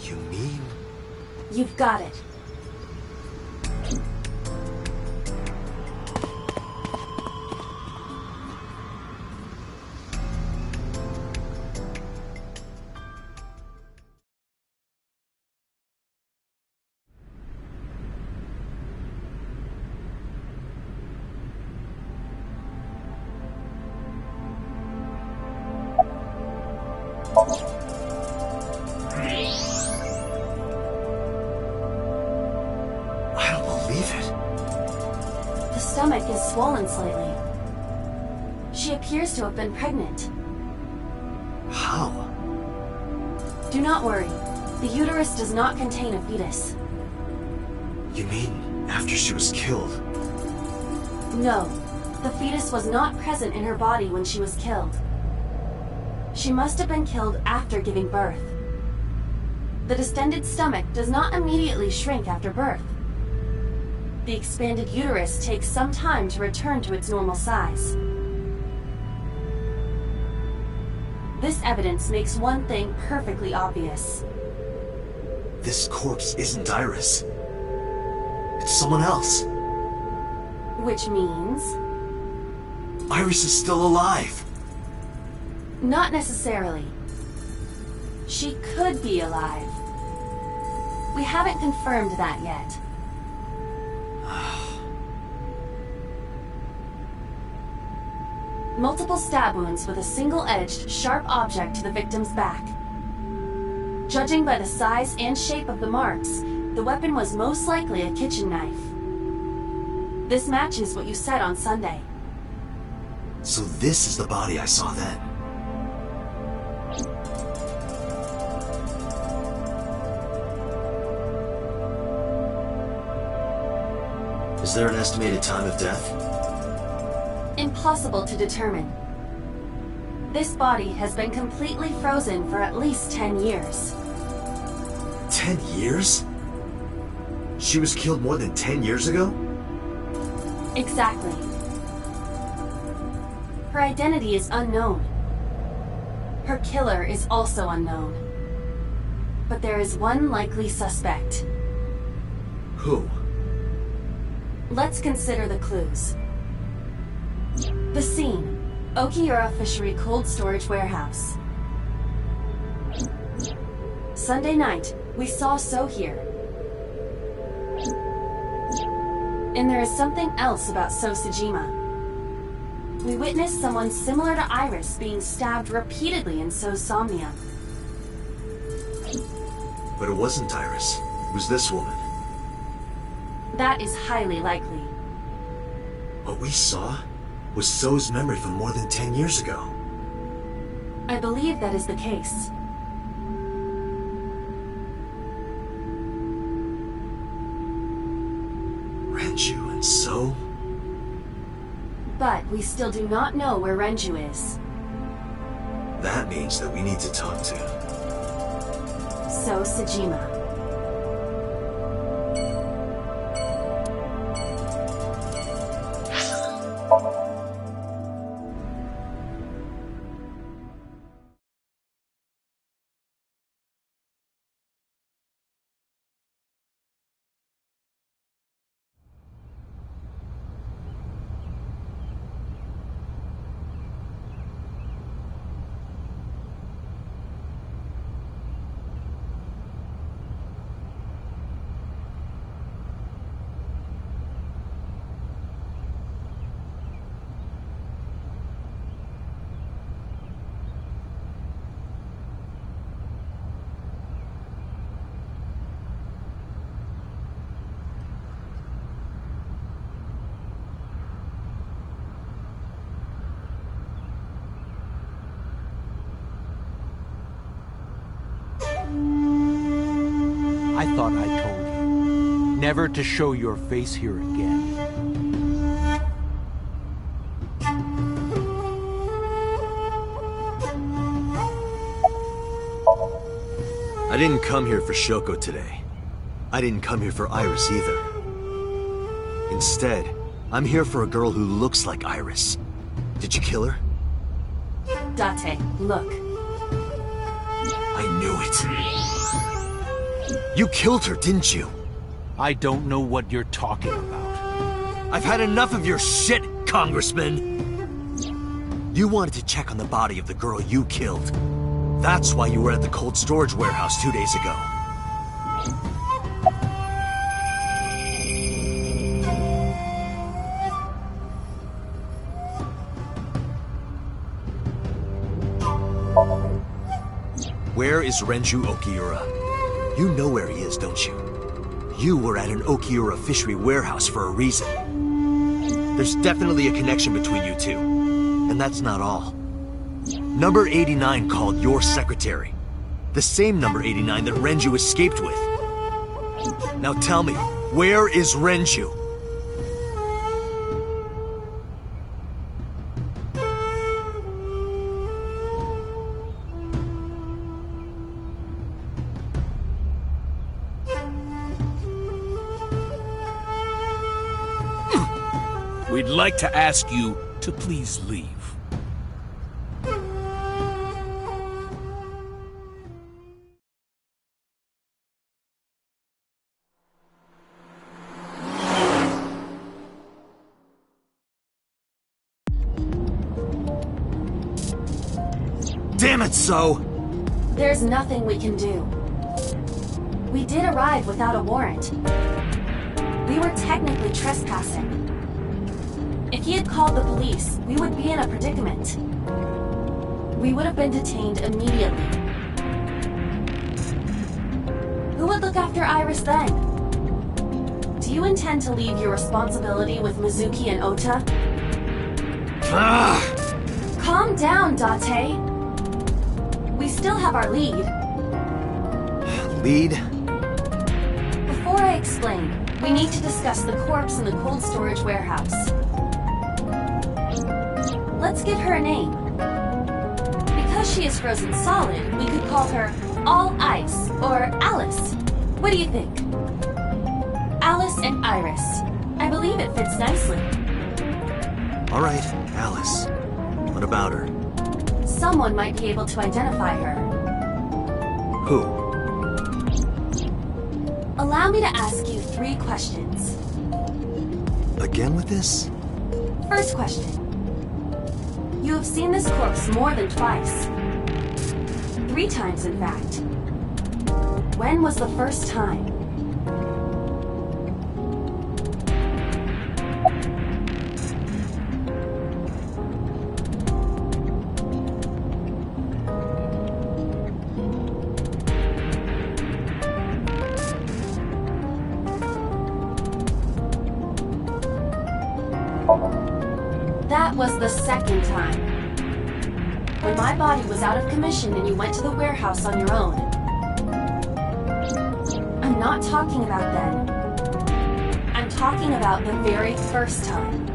You mean? You've got it. I don't believe it. The stomach is swollen slightly. She appears to have been pregnant. How? Do not worry. The uterus does not contain a fetus. You mean after she was killed? No, the fetus was not present in her body when she was killed. She must have been killed after giving birth. The distended stomach does not immediately shrink after birth. The expanded uterus takes some time to return to its normal size. This evidence makes one thing perfectly obvious. This corpse isn't Iris. It's someone else. Which means? Iris is still alive. Not necessarily. She could be alive. We haven't confirmed that yet. Multiple stab wounds with a single-edged, sharp object to the victim's back. Judging by the size and shape of the marks, the weapon was most likely a kitchen knife. This matches what you said on Sunday. So this is the body I saw then. Is there an estimated time of death? Impossible to determine. This body has been completely frozen for at least 10 years. 10 years? She was killed more than 10 years ago? Exactly. Her identity is unknown. Her killer is also unknown. But there is one likely suspect. Who? Let's consider the clues. The scene. Okiura Fishery Cold Storage Warehouse. Sunday night, we saw So here. And there is something else about So Sejima. We witnessed someone similar to Iris being stabbed repeatedly in So's somnia. But it wasn't Iris. It was this woman. That is highly likely. What we saw was So's memory from more than 10 years ago. I believe that is the case. Renju and So? But we still do not know where Renju is. That means that we need to talk to So Sejima. I thought I told you never to show your face here again. I didn't come here for Shoko today. I didn't come here for Iris either. Instead, I'm here for a girl who looks like Iris. Did you kill her? Date, look. I knew it. You killed her, didn't you? I don't know what you're talking about. I've had enough of your shit, Congressman! You wanted to check on the body of the girl you killed. That's why you were at the cold storage warehouse 2 days ago. Where is Renju Okiura? You know where he is, don't you? You were at an Okiura fishery warehouse for a reason. There's definitely a connection between you two. And that's not all. Number 89 called your secretary. The same number 89 that Renju escaped with. Now tell me, where is Renju? We'd like to ask you to please leave. Damn it, So! There's nothing we can do. We did arrive without a warrant. We were technically trespassing. If he had called the police, we would be in a predicament. We would have been detained immediately. Who would look after Iris then? Do you intend to leave your responsibility with Mizuki and Ota? Calm down, Date. We still have our lead. Lead? Before I explain, we need to discuss the corpse in the cold storage warehouse. Let's give her a name. Because she is frozen solid, we could call her All Ice, or Alice. What do you think? Alice and Iris. I believe it fits nicely. All right, Alice. What about her? Someone might be able to identify her. Who? Allow me to ask you 3 questions. Again with this? First question. You have seen this corpse more than twice. 3 times, in fact. When was the first time? That was the second time. When my body was out of commission and you went to the warehouse on your own. I'm not talking about then. I'm talking about the very first time.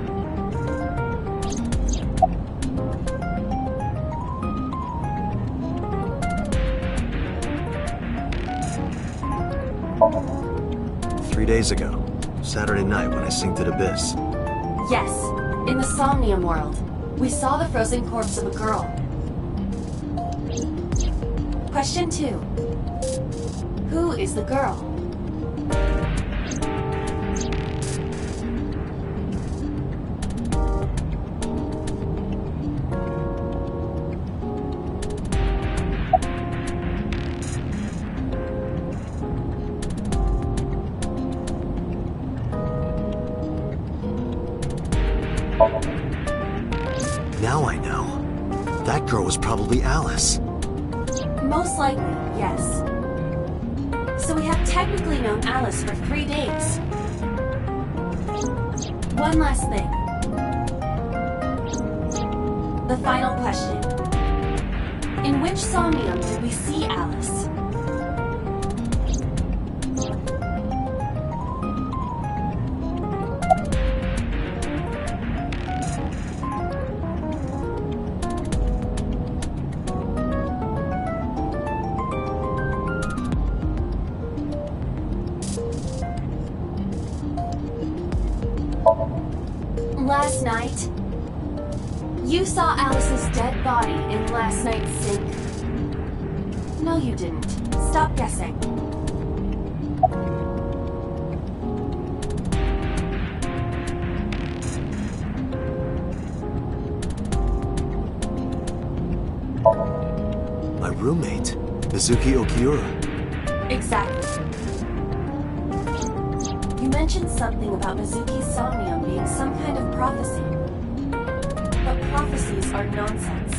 Three days ago, Saturday night when I synced at Abyss. Yes, in the Somnium world, we saw the frozen corpse of a girl. Question 2. Who is the girl? Now I know. That girl was probably Alice. Most likely, yes. So we have technically known Alice for 3 days. One last thing. The final question. In which Somnium did we see Alice? Last night, you saw Alice's dead body in last night's sink. No, you didn't. Stop guessing. My roommate, Mizuki Okiura. Exactly. You mentioned something about Mizuki's Somnium being some kind of prophecy. But prophecies are nonsense.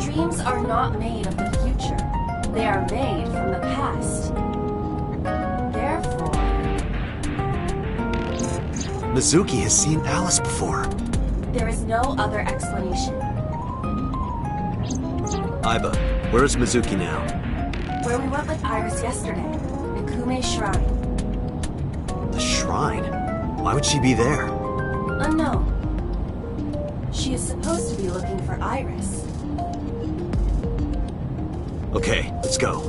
Dreams are not made of the future. They are made from the past. Therefore... Mizuki has seen Alice before. there is no other explanation. Aiba, where is Mizuki now? Where we went with Iris yesterday, the Kume Shrine. The shrine? Why would she be there? Unknown. She is supposed to be looking for Iris. Okay, let's go.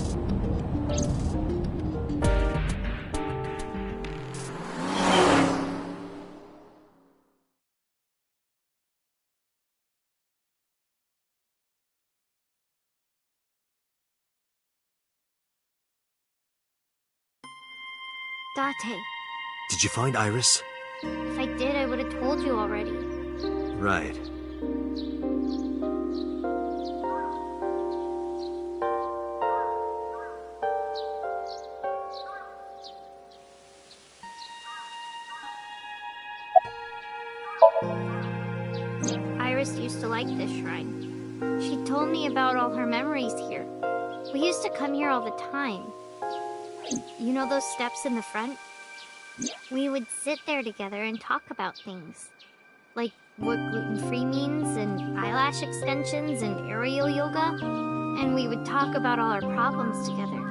Date, Did you find Iris? if I did, I would have told you already. Right. Iris used to like this shrine. She told me about all her memories here. We used to come here all the time. You know those steps in the front? We would sit there together and talk about things. Like what gluten-free means, and eyelash extensions, and aerial yoga. And we would talk about all our problems together.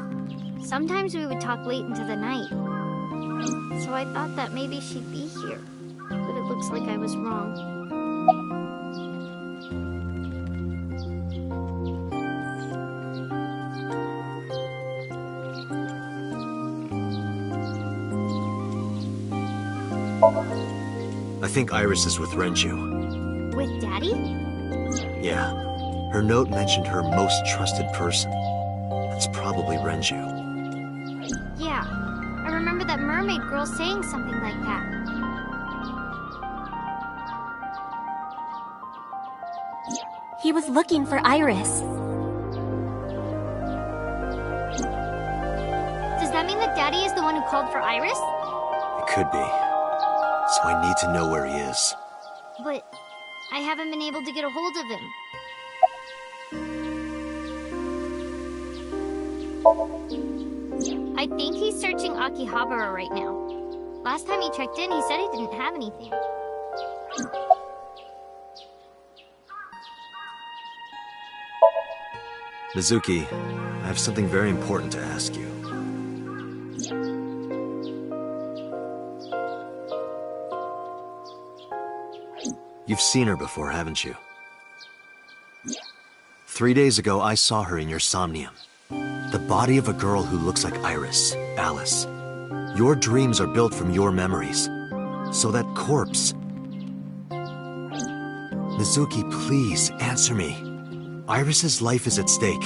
Sometimes we would talk late into the night. So I thought that maybe she'd be here. But it looks like I was wrong. I think Iris is with Renju. With Daddy? Yeah. Her note mentioned her most trusted person. That's probably Renju. Yeah. I remember that mermaid girl saying something like that. He was looking for Iris. Does that mean that Daddy is the one who called for Iris? It could be. So I need to know where he is. But I haven't been able to get a hold of him. I think he's searching Akihabara right now. Last time he checked in, he said he didn't have anything. Mizuki, I have something very important to ask you. You've seen her before, haven't you? 3 days ago, I saw her in your somnium. The body of a girl who looks like Iris, Alice. Your dreams are built from your memories. So that corpse... Mizuki, please, answer me. Iris's life is at stake.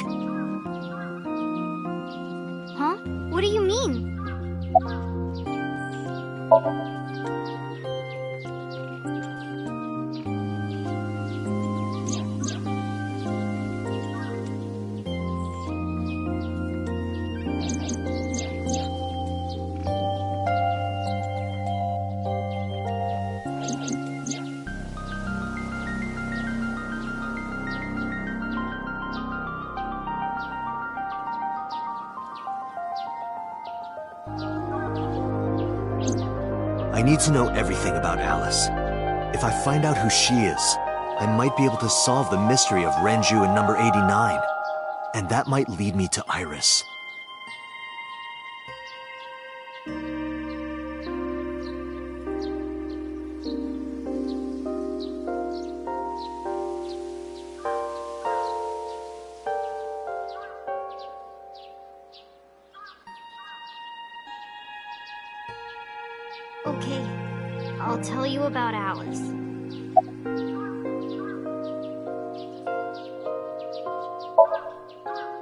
Huh? What do you mean? I need to know everything about Alice. If I find out who she is, I might be able to solve the mystery of Renju and number 89. And that might lead me to Iris. Okay, I'll tell you about Alice.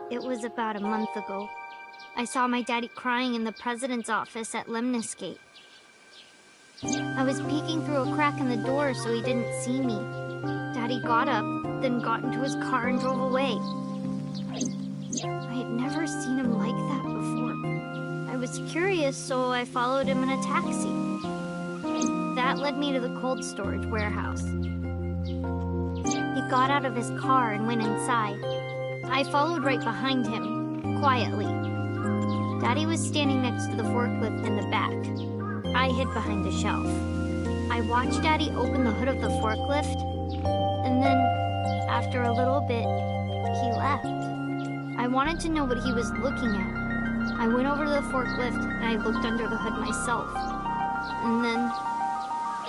It was about a month ago. I saw my daddy crying in the president's office at Lemniscate. I was peeking through a crack in the door so he didn't see me. Daddy got up, then got into his car and drove away. I had never seen him like that before. I was curious, so I followed him in a taxi. That led me to the cold storage warehouse. He got out of his car and went inside. I followed right behind him, quietly. Daddy was standing next to the forklift in the back. I hid behind a shelf. I watched Daddy open the hood of the forklift, and then, after a little bit, he left. I wanted to know what he was looking at. I went over to the forklift and I looked under the hood myself. And then...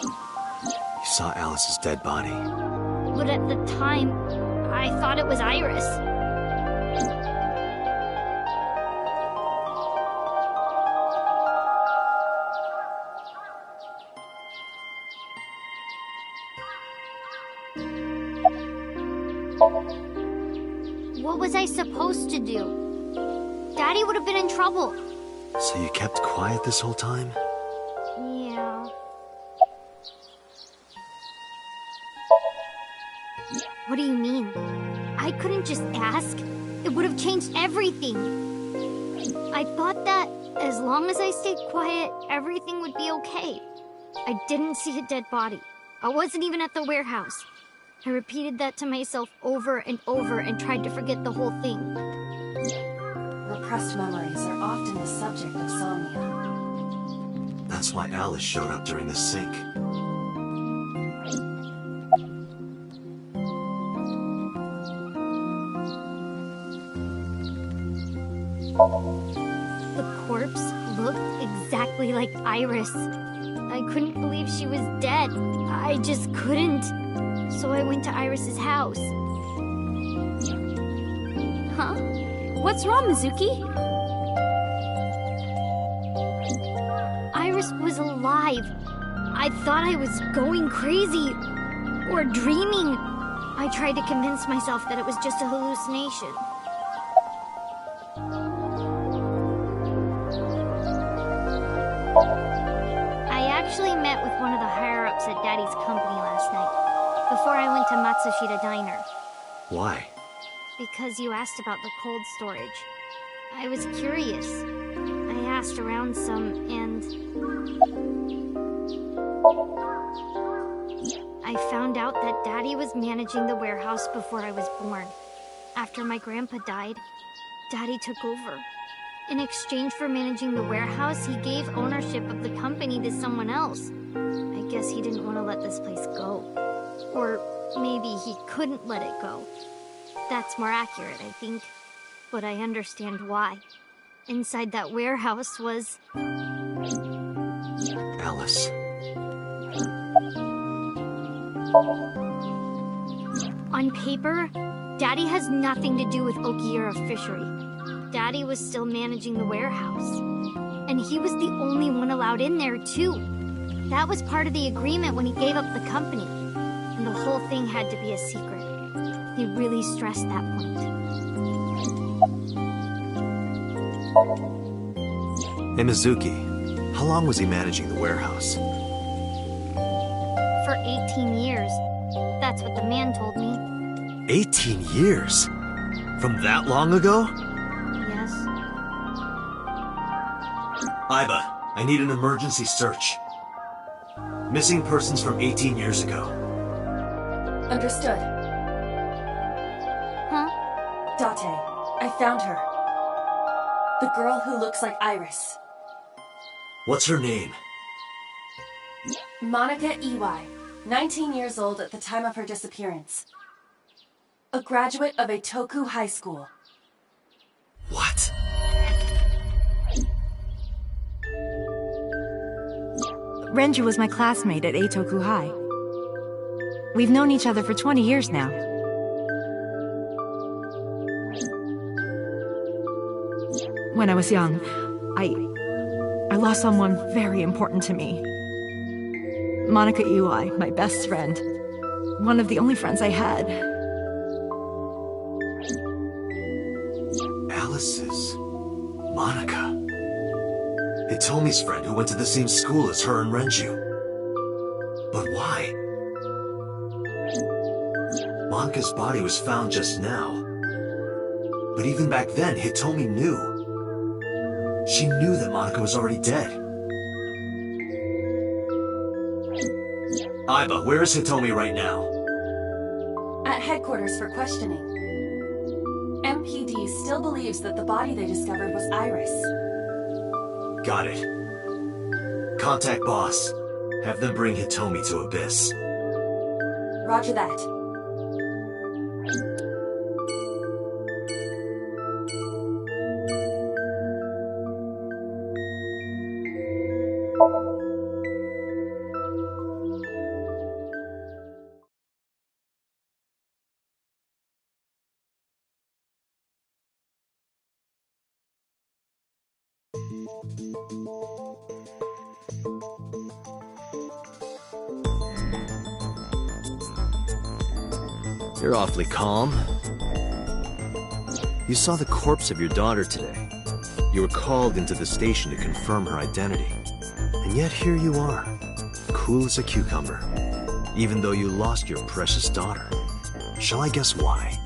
You saw Alice's dead body. But at the time, I thought it was Iris. What was I supposed to do? Daddy would have been in trouble. So you kept quiet this whole time? Yeah. What do you mean? I couldn't just ask. It would have changed everything. I thought that as long as I stayed quiet, everything would be okay. I didn't see a dead body. I wasn't even at the warehouse. I repeated that to myself over and over and tried to forget the whole thing. Repressed memories are often the subject of somnia. That's why Alice showed up during the sink. The corpse looked exactly like Iris. I couldn't believe she was dead. I just couldn't. So I went to Iris's house. Huh? What's wrong, Mizuki? Iris was alive. I thought I was going crazy. Or dreaming. I tried to convince myself that it was just a hallucination. I actually met with one of the higher-ups at Daddy's company last night. before I went to Matsushita Diner. Why? Because you asked about the cold storage. I was curious. I asked around some, and I found out that Daddy was managing the warehouse before I was born. After my grandpa died, Daddy took over. In exchange for managing the warehouse, he gave ownership of the company to someone else. I guess he didn't want to let this place go. Or maybe he couldn't let it go. That's more accurate, I think. But I understand why. Inside that warehouse was... Alice. On paper, Daddy has nothing to do with Okiura Fishery. Daddy was still managing the warehouse. And he was the only one allowed in there, too. That was part of the agreement when he gave up the company. And the whole thing had to be a secret. He really stressed that point. Hey, Mizuki, how long was he managing the warehouse? For 18 years. That's what the man told me. 18 years? From that long ago? Yes. Aiba, I need an emergency search. Missing persons from 18 years ago. Understood. Huh? Date, I found her. The girl who looks like Iris. What's her name? Monica Iwai, 19 years old at the time of her disappearance. A graduate of Eitoku High School. What? Renju was my classmate at Eitoku High. We've known each other for 20 years now. When I was young, I lost someone very important to me. Monica Iwai, my best friend. One of the only friends I had. Alice's Monica. Hitomi's friend who went to the same school as her and Renju. But why? Monica's body was found just now. But even back then, Hitomi knew. She knew that Monica was already dead. Aiba, where is Hitomi right now? At headquarters for questioning. MPD still believes that the body they discovered was Iris. Got it. Contact boss. Have them bring Hitomi to Abyss. Roger that. You're awfully calm. You saw the corpse of your daughter today. You were called into the station to confirm her identity. And yet here you are, cool as a cucumber, even though you lost your precious daughter. Shall I guess why?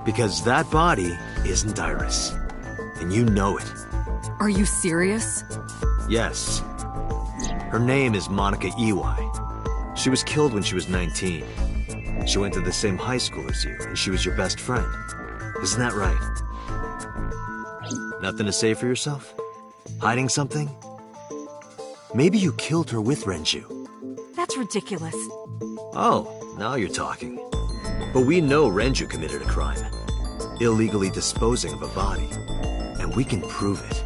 Because that body isn't Iris. And you know it. Are you serious? Yes. Her name is Monica Iwai. She was killed when she was 19. She went to the same high school as you, and she was your best friend. Isn't that right? Nothing to say for yourself? Hiding something? Maybe you killed her with Renju. That's ridiculous. Oh, now you're talking. But we know Renju committed a crime. Illegally disposing of a body. And we can prove it.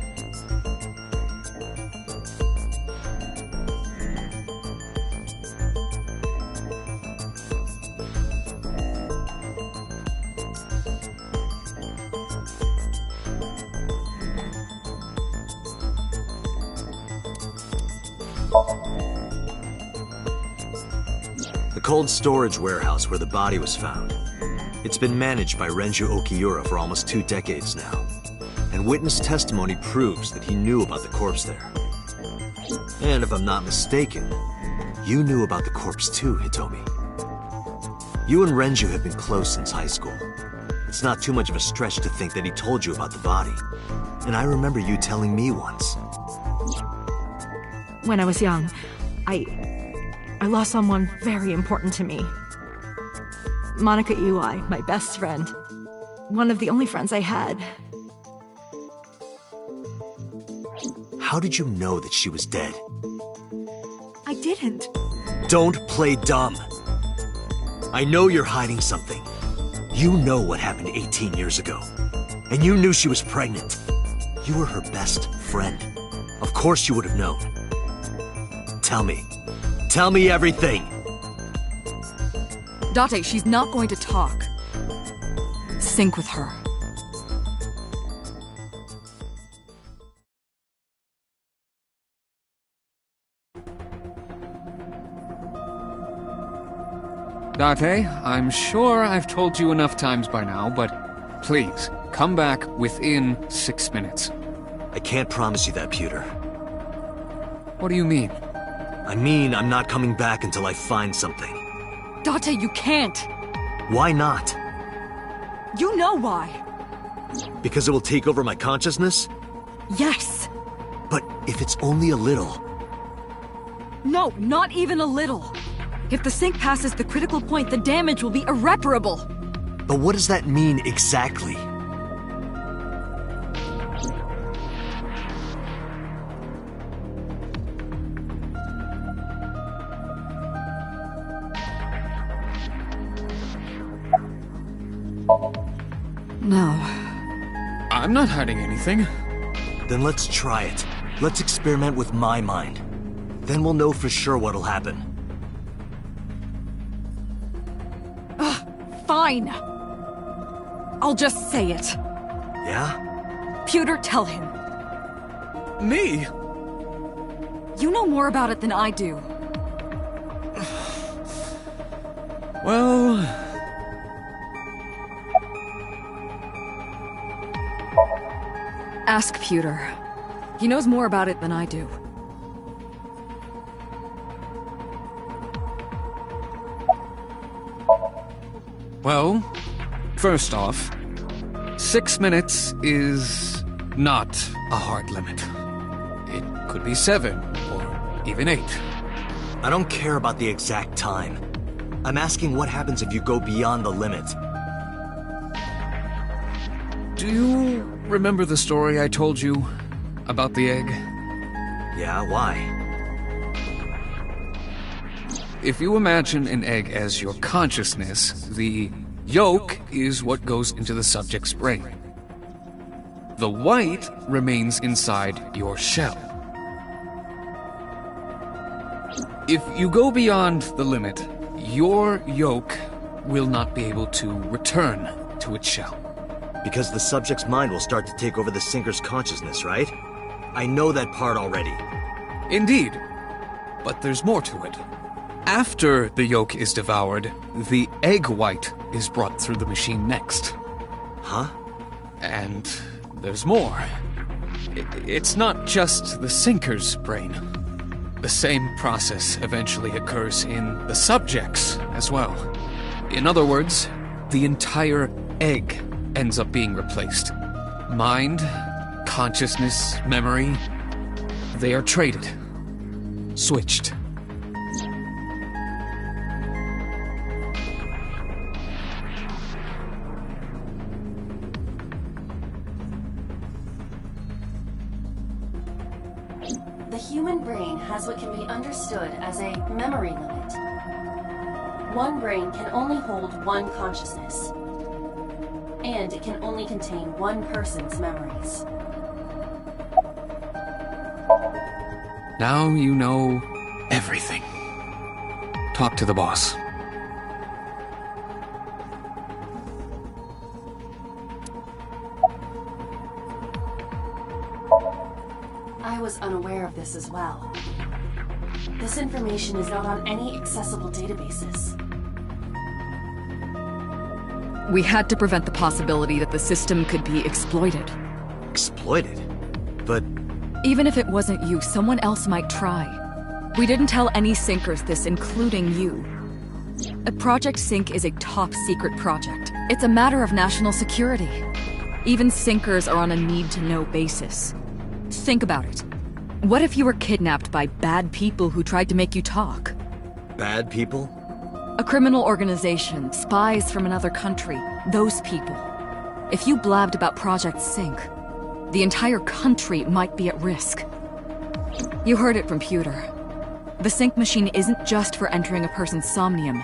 cold storage warehouse where the body was found. It's been managed by Renju Okiura for almost 2 decades now. And witness testimony proves that he knew about the corpse there. And if I'm not mistaken, you knew about the corpse too, Hitomi. You and Renju have been close since high school. It's not too much of a stretch to think that he told you about the body. And I remember you telling me once. When I was young, I lost someone very important to me. Monica Iwai, my best friend. One of the only friends I had. How did you know that she was dead? I didn't. Don't play dumb. I know you're hiding something. You know what happened 18 years ago. And you knew she was pregnant. You were her best friend. Of course you would have known. Tell me. Tell me everything! Date, she's not going to talk. Sync with her. Date, I'm sure I've told you enough times by now, but please, come back within 6 minutes. I can't promise you that, Pewter. What do you mean? I mean, I'm not coming back until I find something. Date, you can't! Why not? You know why! Because it will take over my consciousness? Yes! But if it's only a little... No, not even a little! If the sync passes the critical point, the damage will be irreparable! But what does that mean exactly? No. I'm not hiding anything. Then let's try it. Let's experiment with my mind. Then we'll know for sure what'll happen. Fine. I'll just say it. Yeah? Pewter, tell him. Me? You know more about it than I do. Well... Ask Pewter. He knows more about it than I do. Well, first off, 6 minutes is not a hard limit. It could be 7, or even 8. I don't care about the exact time. I'm asking what happens if you go beyond the limit. Do you remember the story I told you about the egg? Yeah, why? If you imagine an egg as your consciousness, the yolk is what goes into the subject's brain. The white remains inside your shell. If you go beyond the limit, your yolk will not be able to return to its shell. Because the subject's mind will start to take over the sinker's consciousness, right? I know that part already. Indeed. But there's more to it. After the yolk is devoured, the egg white is brought through the machine next. Huh? And there's more. It's not just the sinker's brain. The same process eventually occurs in the subject's as well. In other words, the entire egg ends up being replaced. Mind, consciousness, memory, they are traded. Switched. The human brain has what can be understood as a memory limit. One brain can only hold one consciousness, and it can only contain one person's memories. Now you know everything. Talk to the boss. I was unaware of this as well. This information is not on any accessible databases. We had to prevent the possibility that the system could be exploited. Exploited? But... Even if it wasn't you, someone else might try. We didn't tell any Sinkers this, including you. Project Sync is a top-secret project. It's a matter of national security. Even Sinkers are on a need-to-know basis. Think about it. What if you were kidnapped by bad people who tried to make you talk? Bad people? A criminal organization, spies from another country, those people. If you blabbed about Project Sync, the entire country might be at risk. You heard it from Pewter. The Sync machine isn't just for entering a person's somnium.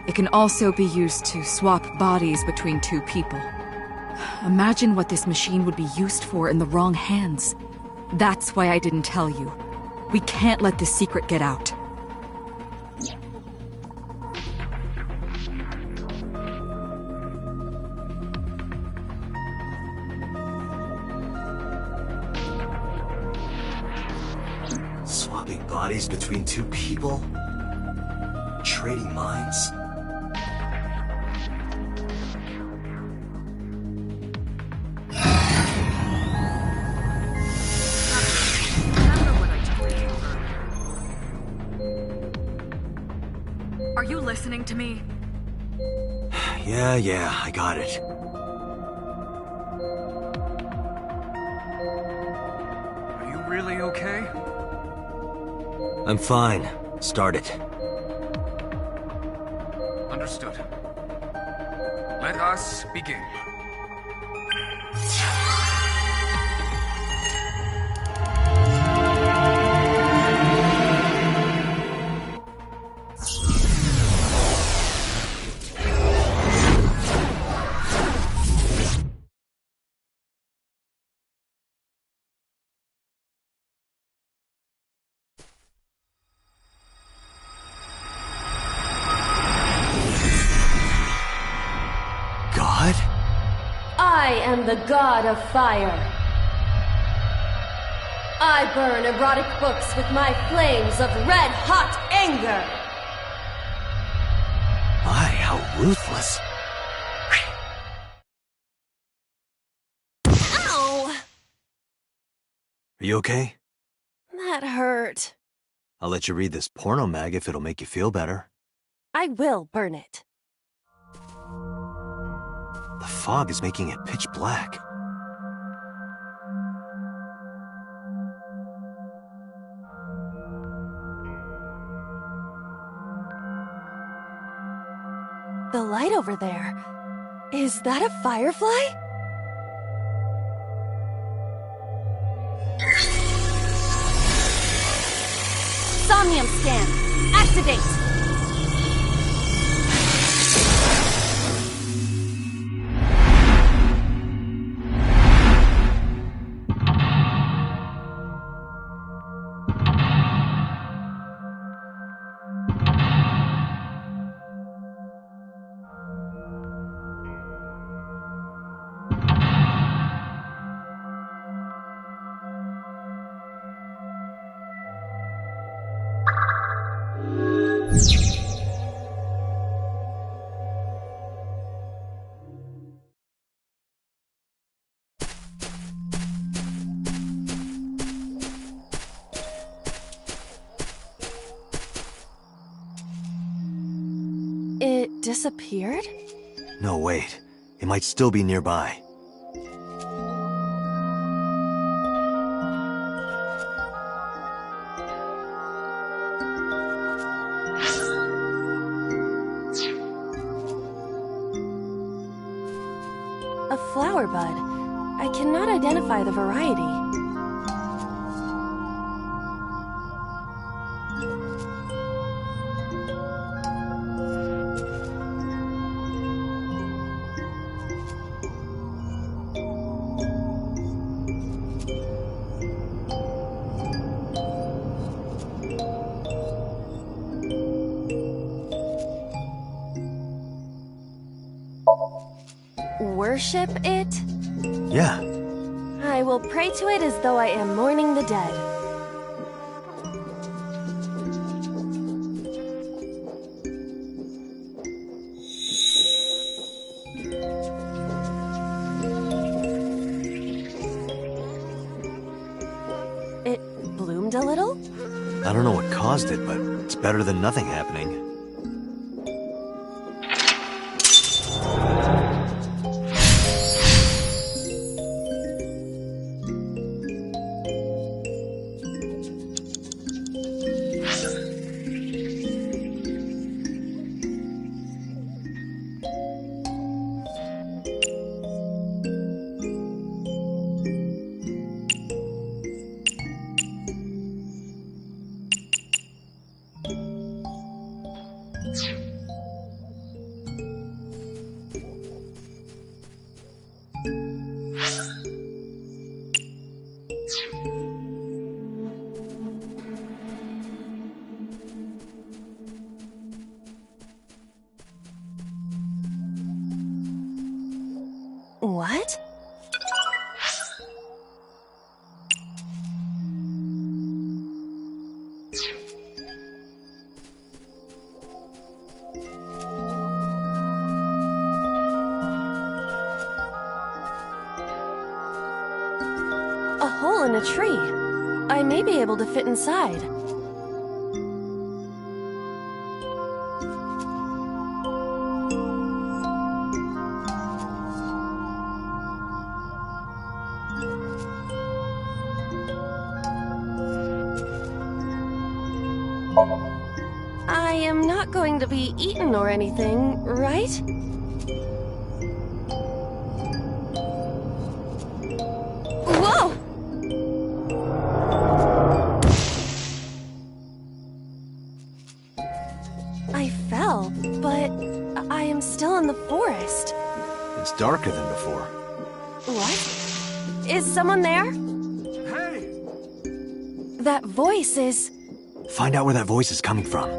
It can also be used to swap bodies between two people. Imagine what this machine would be used for in the wrong hands. That's why I didn't tell you. We can't let this secret get out. Swapping bodies between two people? Trading minds? Are you listening to me? Yeah, I got it. Are you really okay? I'm fine. Start it. Understood. Let us begin. I am the god of fire. I burn erotic books with my flames of red-hot anger. My, how ruthless. Ow! Are you okay? That hurt. I'll let you read this porno mag if it'll make you feel better. I will burn it. The fog is making it pitch black. The light over there. Is that a firefly? Somnium scan. Activate. It disappeared? No, wait. It might still be nearby. A flower bud. I cannot identify the variety. Worship it? Yeah. I will pray to it as though I am mourning the dead. mind a little? I don't know what caused it, but it's better than nothing happening. What? A hole in a tree. I may be able to fit inside. I am not going to be eaten or anything, right? Whoa! I fell, but I am still in the forest. It's darker than before. What? Is someone there? Hey! That voice is... Find out where that voice is coming from.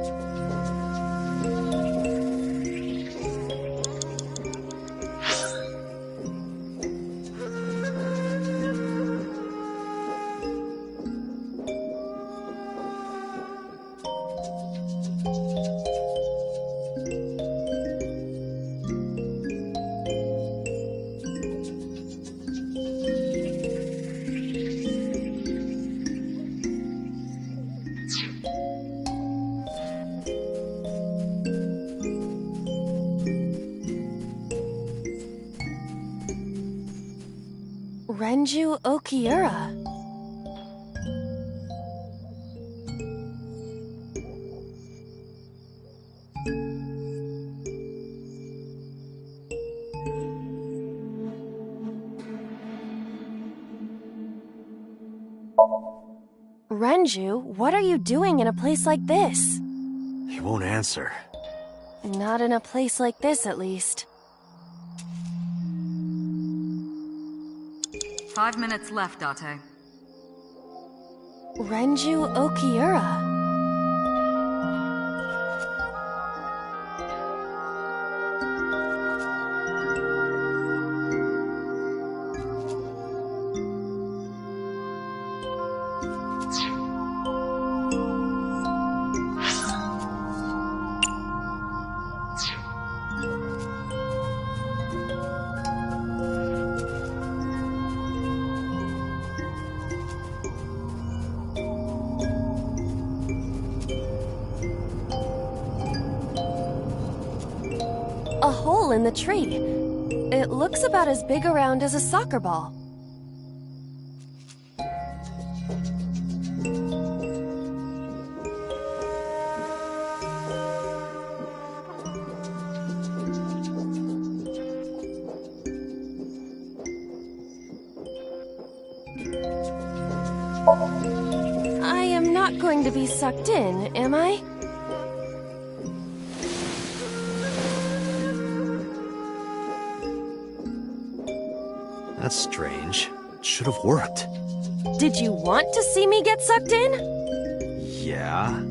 Renju Okiura. Renju, what are you doing in a place like this? He won't answer. Not in a place like this, at least. 5 minutes left, Date. Renju Okiura. A hole in the tree. It looks about as big around as a soccer ball. I am not going to be sucked in, am I? That's strange. It should have worked. Did you want to see me get sucked in? Yeah.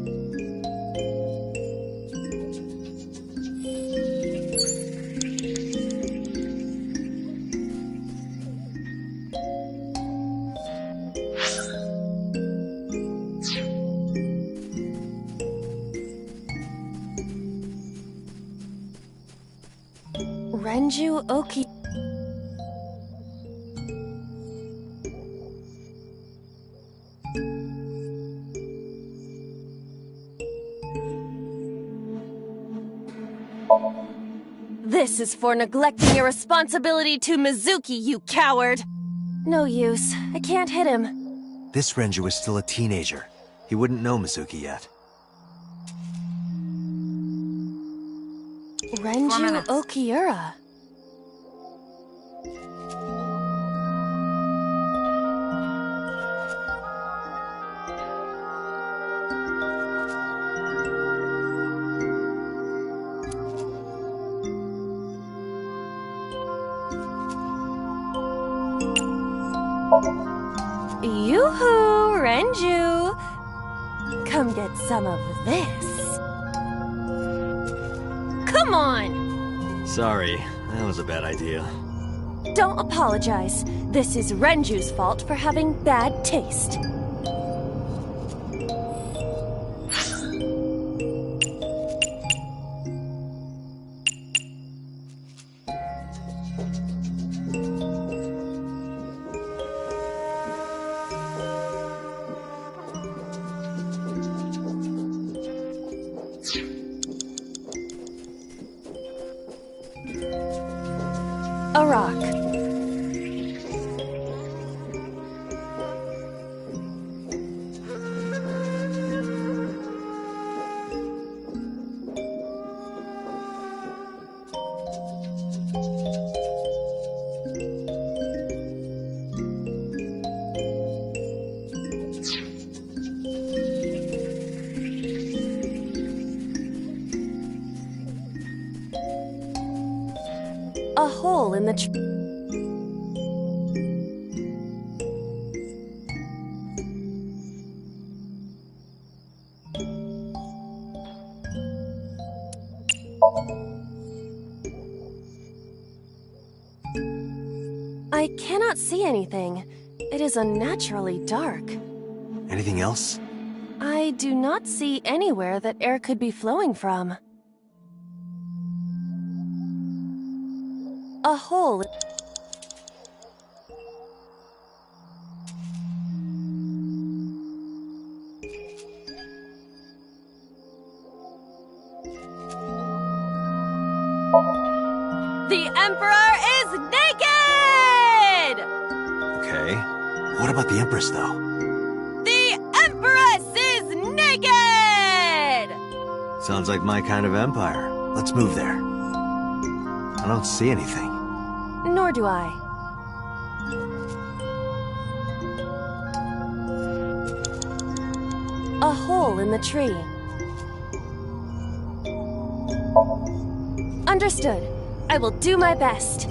Renju Oki... This is for neglecting your responsibility to Mizuki, you coward! No use. I can't hit him. This Renju was still a teenager. He wouldn't know Mizuki yet. Renju Okiura. Yoo-hoo, Renju! Come get some of this. Come on! Sorry, that was a bad idea. Don't apologize. This is Renju's fault for having bad taste. A rock. A hole in the I cannot see anything. It is unnaturally dark. Anything else? I do not see anywhere that air could be flowing from. A hole. The Emperor is naked! Okay. What about the Empress, though? The Empress is naked! Sounds like my kind of empire. Let's move there. I don't see anything. Nor do I. A hole in the tree. Understood. I will do my best.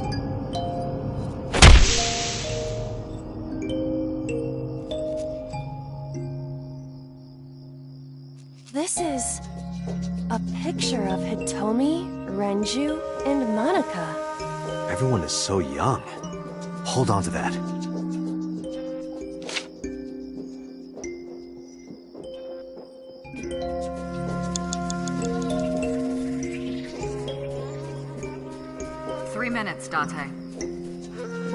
This is a picture of Hitomi, Renju, and Monica. Everyone is so young. Hold on to that. Minutes, Date.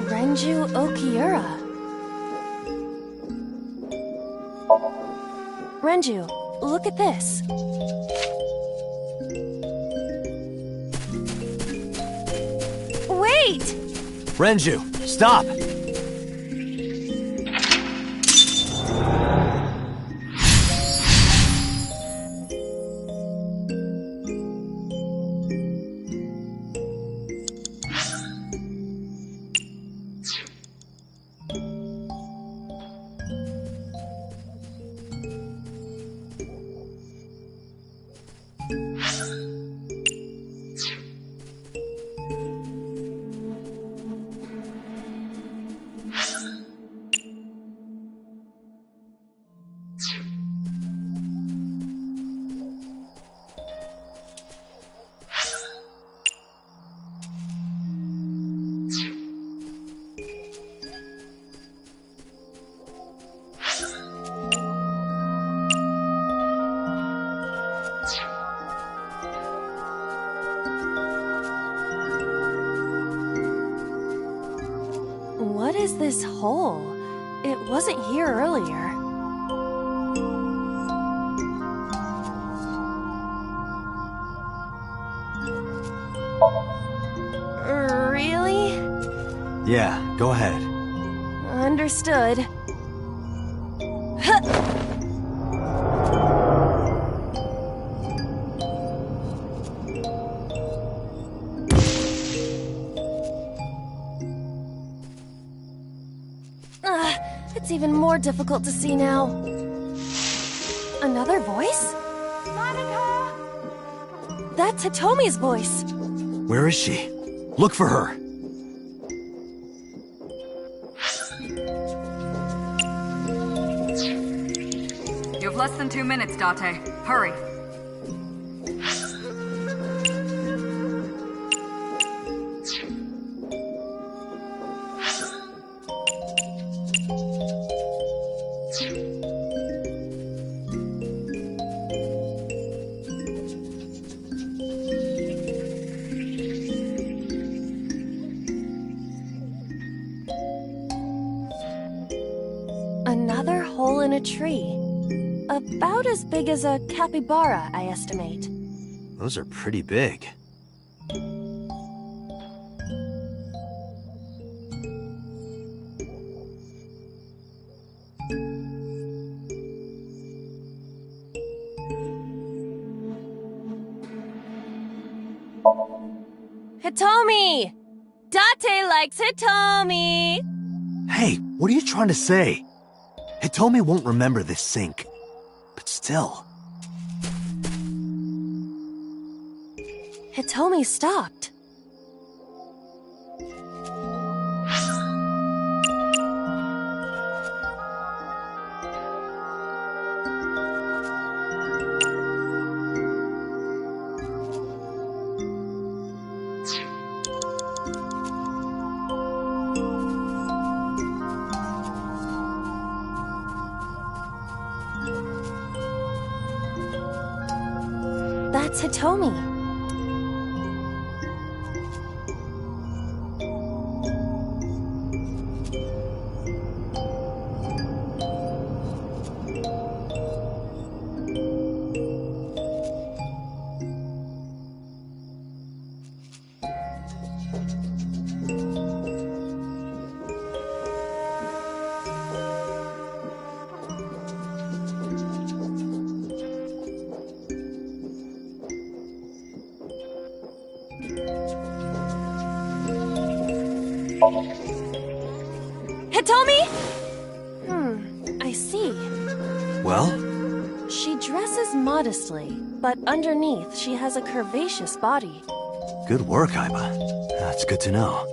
Renju Okiura. Renju, look at this. Wait! Renju, stop! What is this hole? It wasn't here earlier. Yeah, go ahead. Understood. Huh. It's even more difficult to see now. Another voice? Monica! That's Hitomi's voice. Where is she? Look for her. You have less than 2 minutes, Date. Hurry. Another hole in a tree. About as big as a capybara, I estimate. Those are pretty big. Hitomi! Date likes Hitomi! Hey, what are you trying to say? Hitomi won't remember this sink. But still. Hitomi stopped. That's Hitomi. Hitomi? I see. Well? She dresses modestly, but underneath she has a curvaceous body. Good work, Aiba. That's good to know.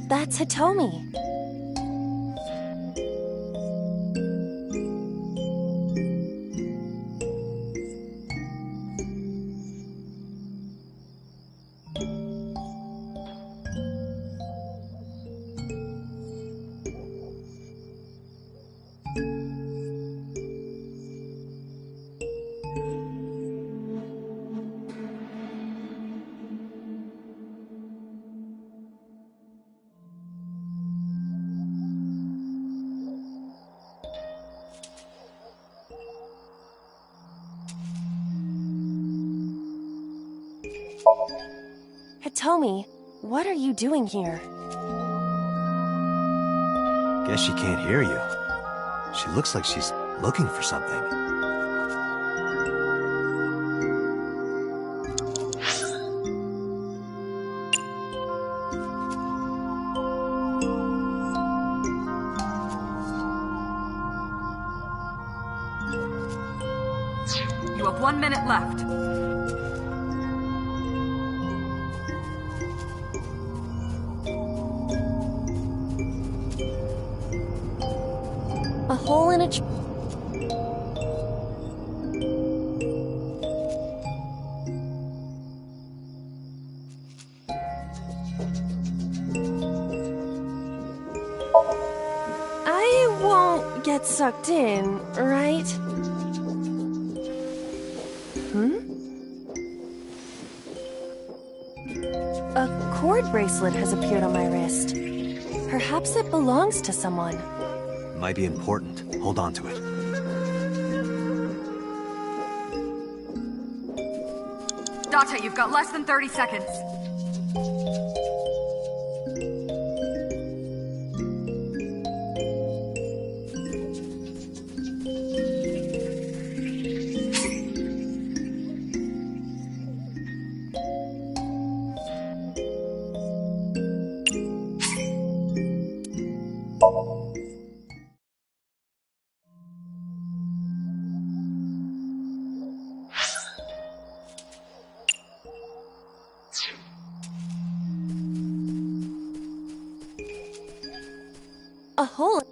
That's Hitomi. Hitomi, what are you doing here? Guess she can't hear you. She looks like she's looking for something. You have 1 minute left. A hole in a I won't get sucked in, right? A cord bracelet has appeared on my wrist. Perhaps it belongs to someone. Might be important. Hold on to it. Date, you've got less than 30 seconds. A hole.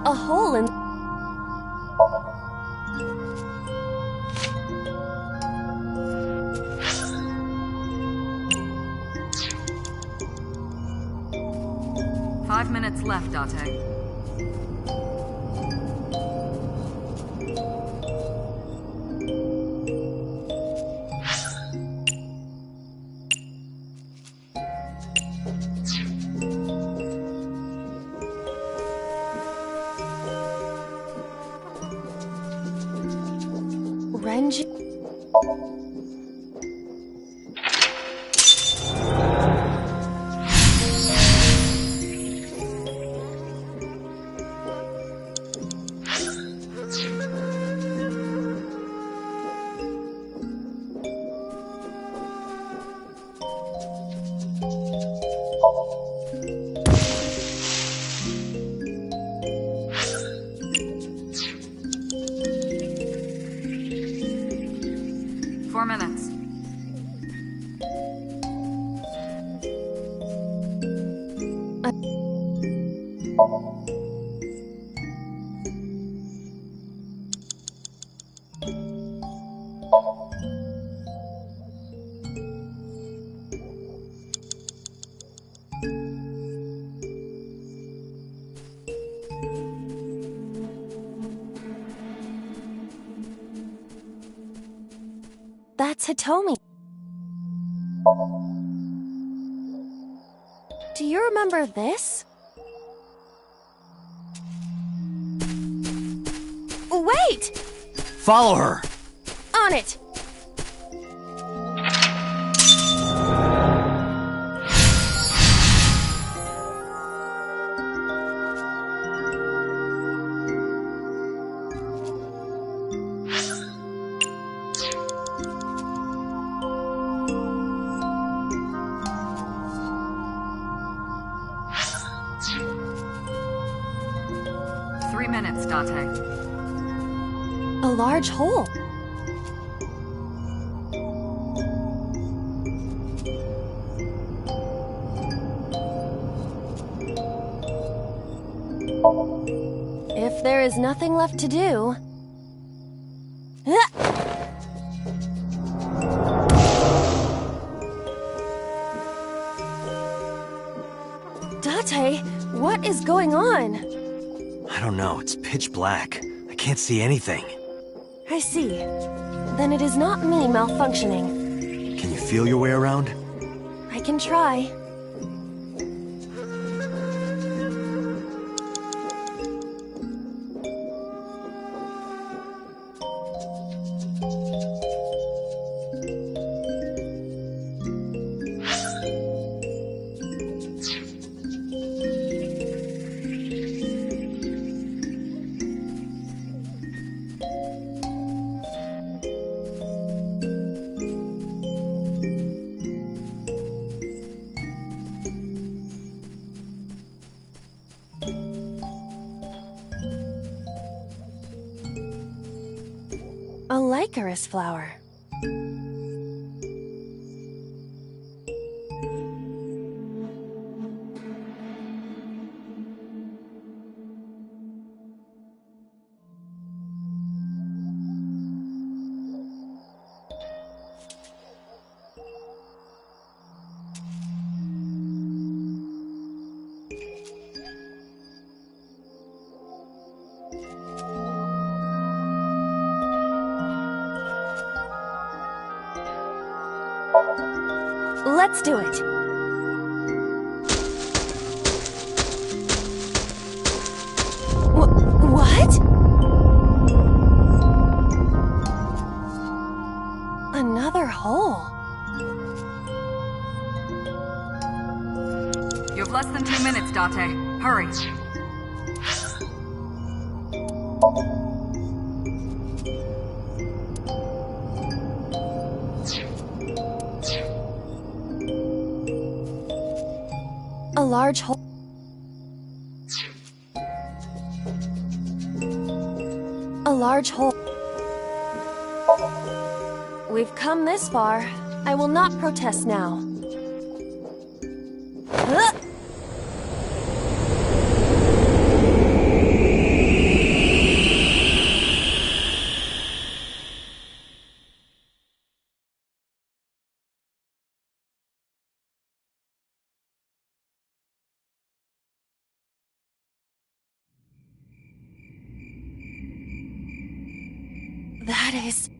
A hole in. Five minutes left, Date. Renji. That's Hitomi. Do you remember this? Wait! Follow her! On it! Date. A large hole. If there is nothing left to do... Date, what is going on? I don't know, it's pitch black. I can't see anything. I see. Then it is not me malfunctioning. Can you feel your way around? I can try. A licorice flower. Let's do it. What? Another hole. You have less than 2 minutes, Date. Hurry. A large hole. A large hole. We've come this far. I will not protest now. That is...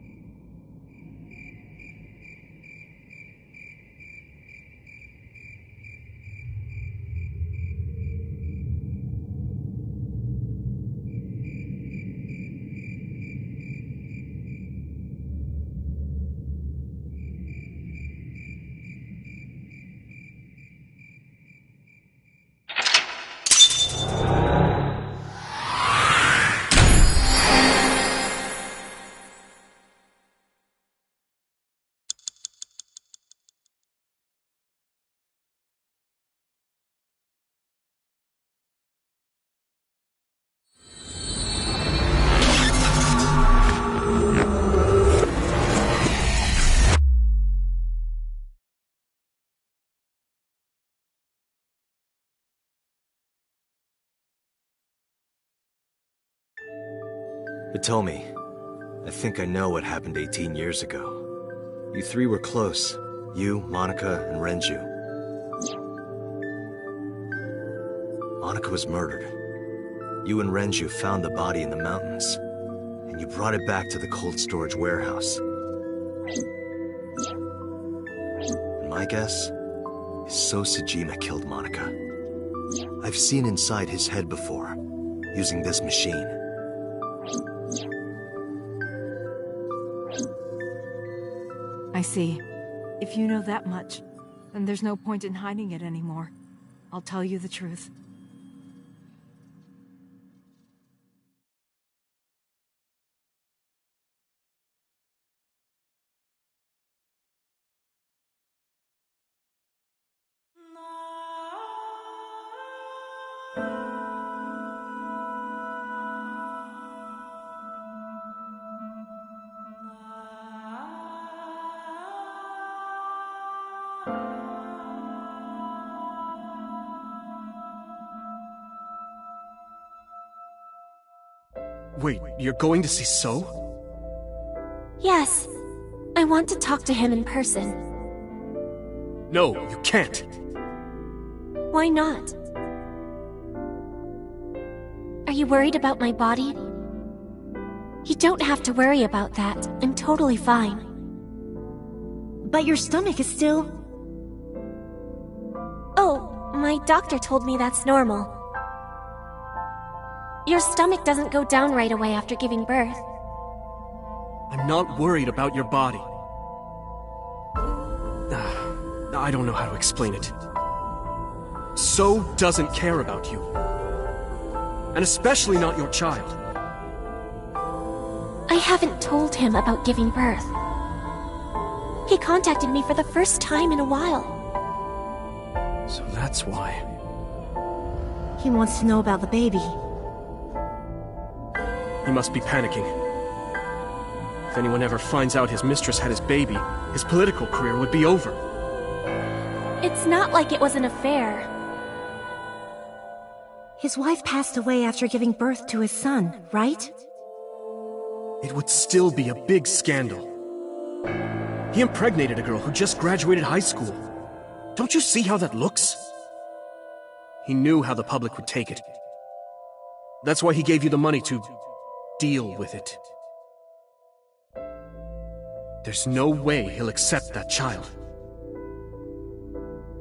Hitomi, I think I know what happened 18 years ago. You three were close. You, Monica, and Renju. Monica was murdered. You and Renju found the body in the mountains, and you brought it back to the cold storage warehouse. And my guess is So Sejima killed Monica. I've seen inside his head before, using this machine. I see. If you know that much, then there's no point in hiding it anymore. I'll tell you the truth. Wait, you're going to see So? Yes. I want to talk to him in person. No, you can't. Why not? Are you worried about my body? You don't have to worry about that. I'm totally fine. But your stomach is still... Oh, my doctor told me that's normal. Your stomach doesn't go down right away after giving birth. I'm not worried about your body. I don't know how to explain it. So doesn't care about you. And especially not your child. I haven't told him about giving birth. He contacted me for the first time in a while. So that's why. He wants to know about the baby. He must be panicking. If anyone ever finds out his mistress had his baby, his political career would be over. It's not like it was an affair. His wife passed away after giving birth to his son, right? It would still be a big scandal. He impregnated a girl who just graduated high school. Don't you see how that looks? He knew how the public would take it. That's why he gave you the money to deal with it. There's no way he'll accept that child.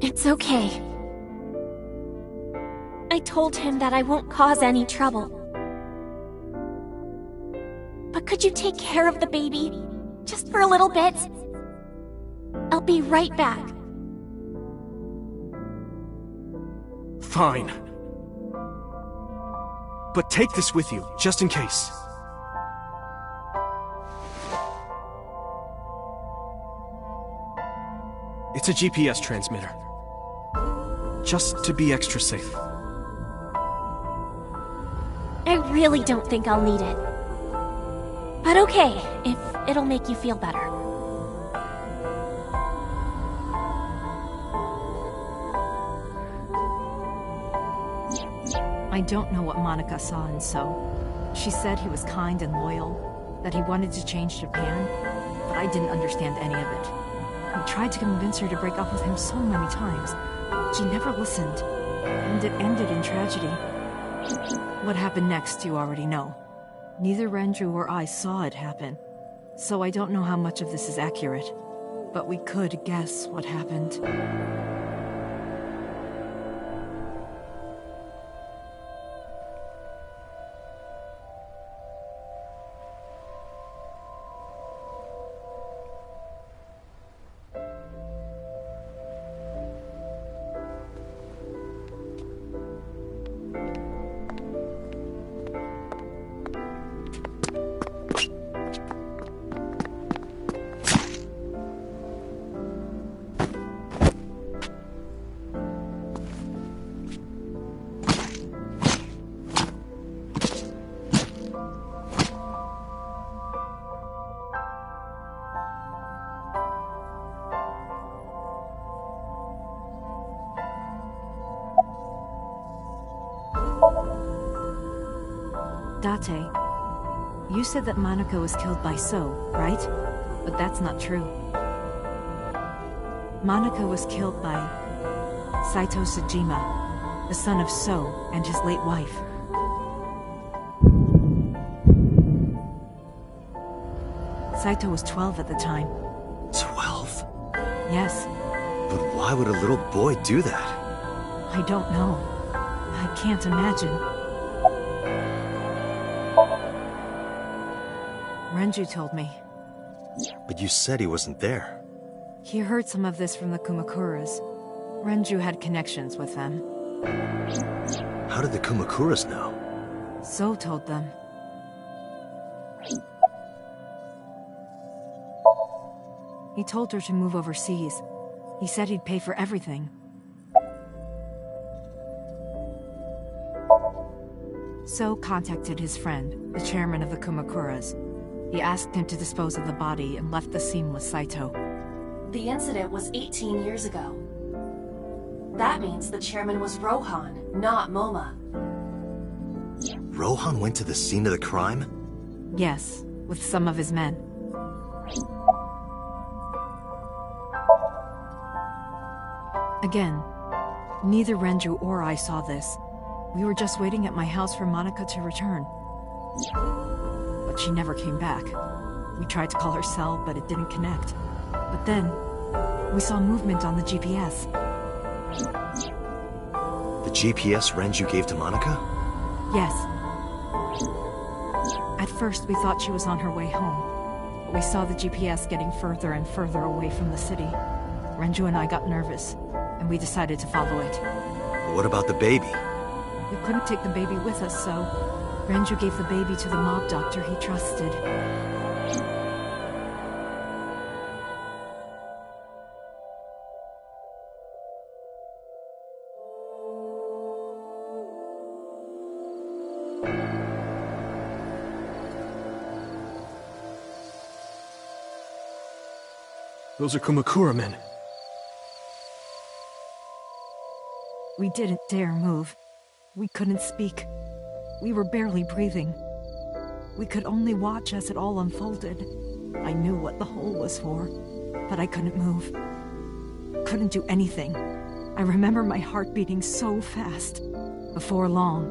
It's okay. I told him that I won't cause any trouble. But could you take care of the baby? Just for a little bit? I'll be right back. Fine. But take this with you, just in case. It's a GPS transmitter. Just to be extra safe. I really don't think I'll need it. But okay, if it'll make you feel better. I don't know what Monica saw in So. She said he was kind and loyal, that he wanted to change Japan, but I didn't understand any of it. I tried to convince her to break up with him so many times. She never listened, and it ended in tragedy. What happened next, you already know. Neither Renju or I saw it happen, so I don't know how much of this is accurate, but we could guess what happened. Date, you said that Monica was killed by So, right? But that's not true. Monica was killed by Saito Sejima, the son of So and his late wife. Saito was 12 at the time. 12? Yes. But why would a little boy do that? I don't know. I can't imagine. Renju told me. But you said he wasn't there. He heard some of this from the Kumakuras. Renju had connections with them. How did the Kumakuras know? So told them. He told her to move overseas. He said he'd pay for everything. So contacted his friend, the chairman of the Kumakuras. He asked him to dispose of the body and left the scene with Saito. The incident was 18 years ago. That means the chairman was Rohan, not Moma. Rohan went to the scene of the crime? Yes, with some of his men. Again, neither Renju or I saw this. We were just waiting at my house for Monica to return. But she never came back. We tried to call her cell, but it didn't connect. But then, we saw movement on the GPS. The GPS Renju gave to Monica? Yes. At first, we thought she was on her way home. But we saw the GPS getting further and further away from the city. Renju and I got nervous, and we decided to follow it. What about the baby? We couldn't take the baby with us, so Renju gave the baby to the mob doctor he trusted. Those are Kumakura men. We didn't dare move. We couldn't speak. We were barely breathing. We could only watch as it all unfolded. I knew what the hole was for, but I couldn't move. Couldn't do anything. I remember my heart beating so fast. Before long.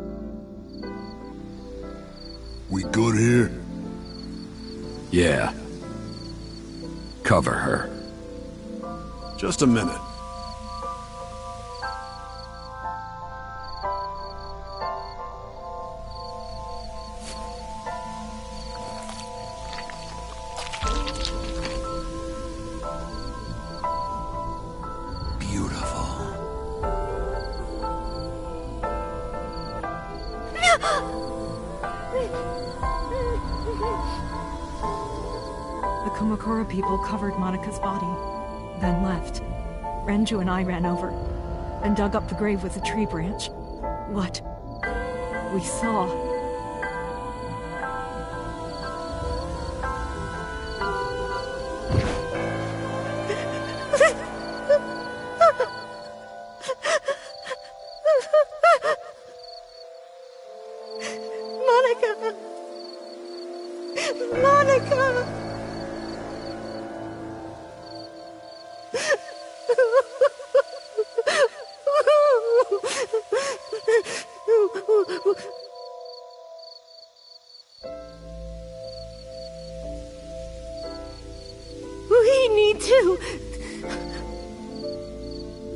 We good here? Yeah. Cover her. Just a minute. Kumakura people covered Monika's body, then left. Renju and I ran over, and dug up the grave with a tree branch. What we saw... Monica! Monica!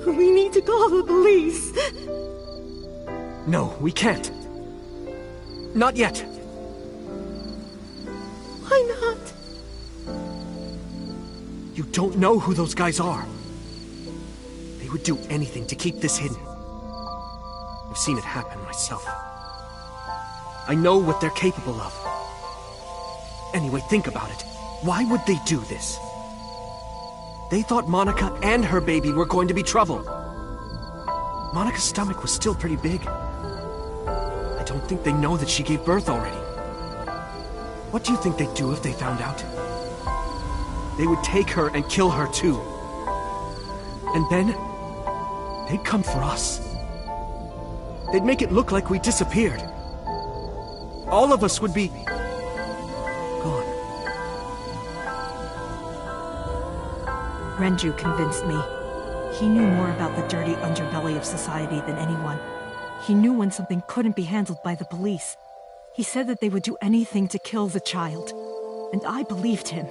We need to call the police. No, we can't. Not yet. Why not? You don't know who those guys are. They would do anything to keep this hidden. I've seen it happen myself. I know what they're capable of. Anyway, think about it. Why would they do this? They thought Monika and her baby were going to be trouble. Monika's stomach was still pretty big. I don't think they know that she gave birth already. What do you think they'd do if they found out? They would take her and kill her too. And then, they'd come for us. They'd make it look like we disappeared. All of us would be... gone. Renju convinced me. He knew more about the dirty underbelly of society than anyone. He knew when something couldn't be handled by the police. He said that they would do anything to kill the child. And I believed him.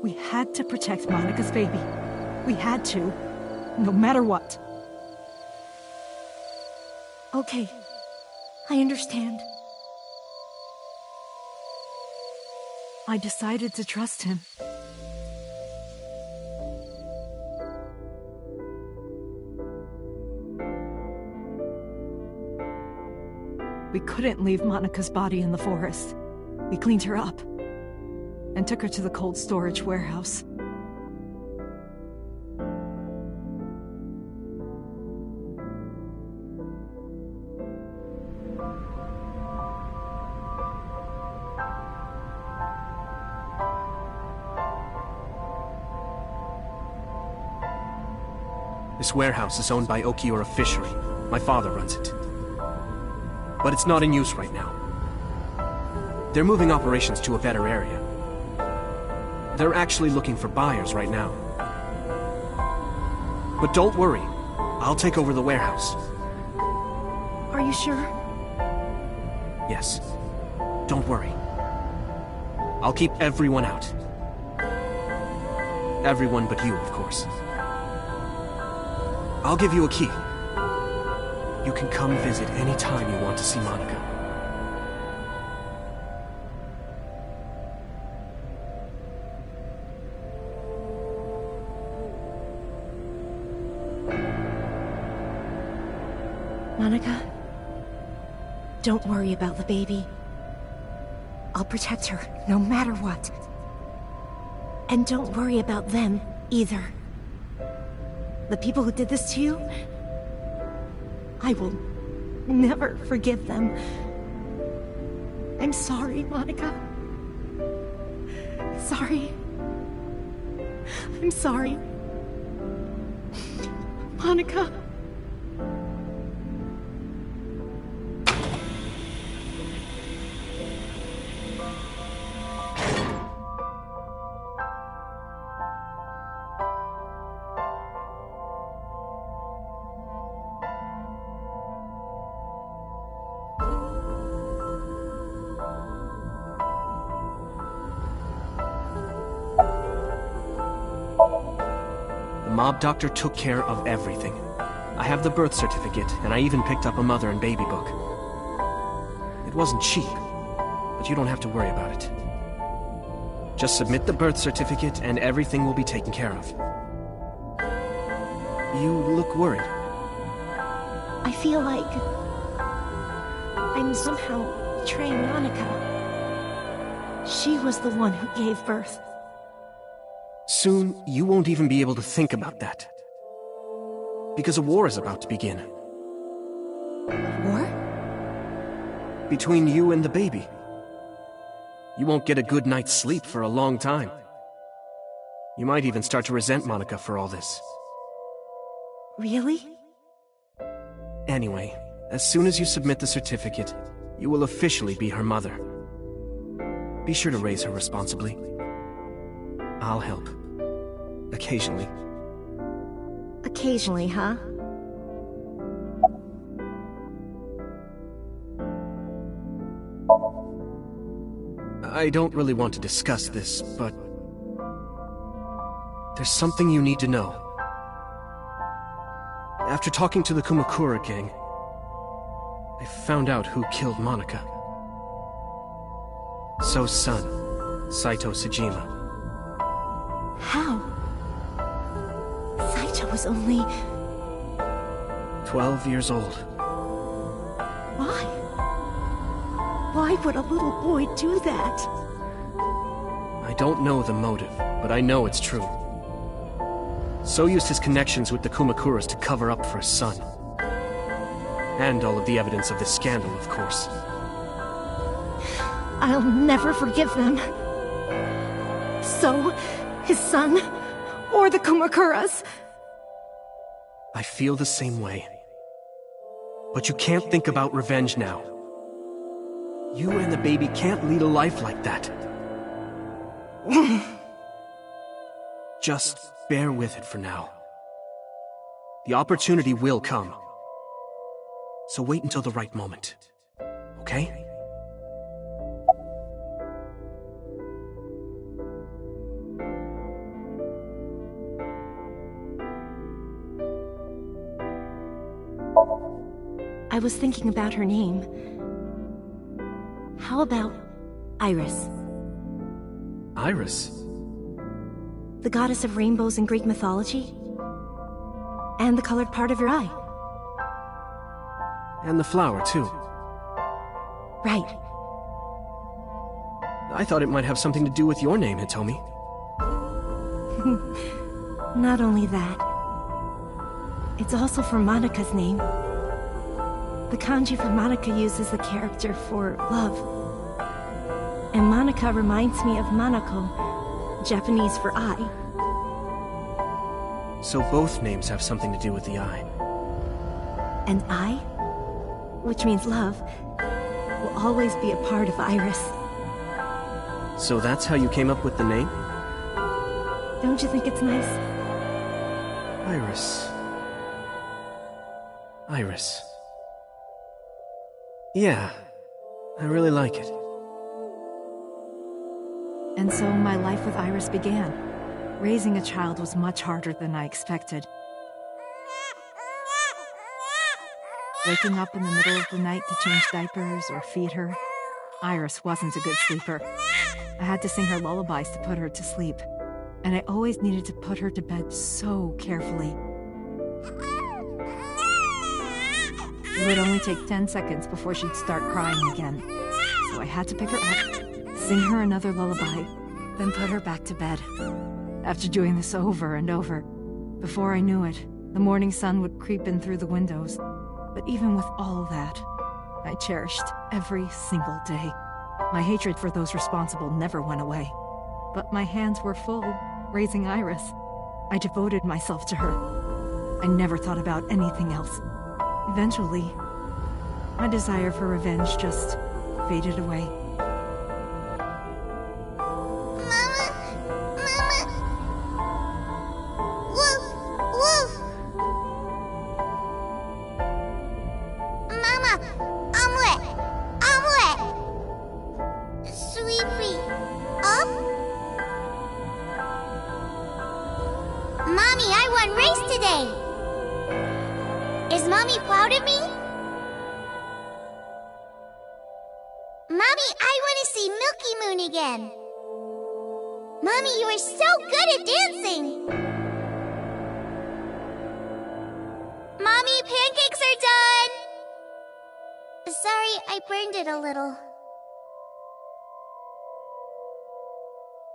We had to protect Monika's baby. We had to. No matter what. Okay. I understand. I decided to trust him. We couldn't leave Monika's body in the forest. We cleaned her up and took her to the cold storage warehouse. This warehouse is owned by Okiura Fishery. My father runs it. But it's not in use right now. They're moving operations to a better area. They're actually looking for buyers right now. But don't worry, I'll take over the warehouse. Are you sure? Yes. Don't worry. I'll keep everyone out. Everyone but you, of course. I'll give you a key. You can come visit any time you want to see Monika. Monika, don't worry about the baby. I'll protect her, no matter what. And don't worry about them, either. The people who did this to you, I will never forgive them. I'm sorry, Monika. Sorry. I'm sorry. Monika. The mob doctor took care of everything. I have the birth certificate, and I even picked up a mother and baby book. It wasn't cheap, but you don't have to worry about it. Just submit the birth certificate, and everything will be taken care of. You look worried. I feel like I'm somehow betraying Monika. She was the one who gave birth. Soon, you won't even be able to think about that. Because a war is about to begin. War? Between you and the baby. You won't get a good night's sleep for a long time. You might even start to resent Monica for all this. Really? Anyway, as soon as you submit the certificate, you will officially be her mother. Be sure to raise her responsibly. I'll help. Occasionally. Occasionally, huh? I don't really want to discuss this, but there's something you need to know. After talking to the Kumakura gang, I found out who killed Monica. So's son, Saito Sejima. How? Saito was only... 12 years old. Why? Why would a little boy do that? I don't know the motive, but I know it's true. So used his connections with the Kumakuras to cover up for his son. And all of the evidence of this scandal, of course. I'll never forgive them. So, his son, or the Kumakuras. I feel the same way. But you can't think about revenge now. You and the baby can't lead a life like that. Just bear with it for now. The opportunity will come. So wait until the right moment. Okay? I was thinking about her name. How about Iris? Iris? The goddess of rainbows in Greek mythology? And the colored part of your eye. And the flower, too. Right. I thought it might have something to do with your name, Hitomi. Not only that. It's also for Monika's name. The kanji for Monica uses the character for love. And Monica reminds me of Manako, Japanese for eye. So both names have something to do with the eye. And eye, which means love, will always be a part of Iris. So that's how you came up with the name? Don't you think it's nice? Iris. Iris. Yeah, I really like it. And so my life with Iris began. Raising a child was much harder than I expected. Waking up in the middle of the night to change diapers or feed her. Iris wasn't a good sleeper. I had to sing her lullabies to put her to sleep. And I always needed to put her to bed so carefully. It would only take 10 seconds before she'd start crying again. So I had to pick her up, sing her another lullaby, then put her back to bed. After doing this over and over, before I knew it, the morning sun would creep in through the windows. But even with all that, I cherished every single day. My hatred for those responsible never went away. But my hands were full, raising Iris. I devoted myself to her. I never thought about anything else. Eventually, my desire for revenge just faded away.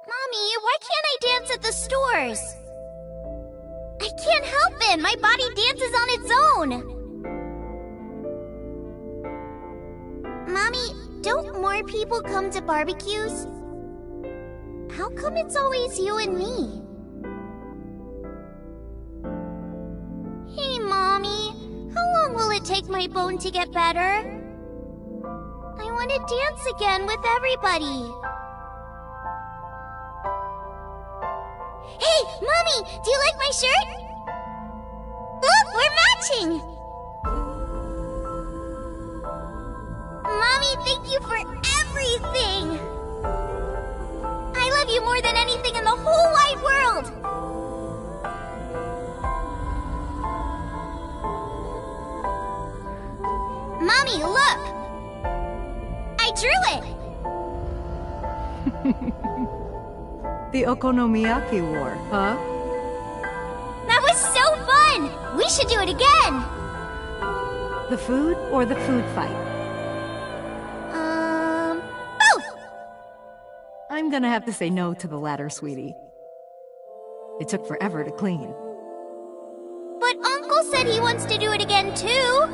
Mommy, why can't I dance at the stores? I can't help it. My body dances on its own. Mommy, don't more people come to barbecues? How come it's always you and me? Hey, Mommy. How long will it take my bone to get better? I want to dance again with everybody. Hey, Mommy, do you like my shirt? Look, we're matching! Mommy, thank you for everything! I love you more than anything in the whole wide world! Mommy, look! I drew it! The Okonomiyaki War, huh? That was so fun! We should do it again! The food or the food fight? Both! I'm gonna have to say no to the latter, sweetie. It took forever to clean. But Uncle said he wants to do it again, too!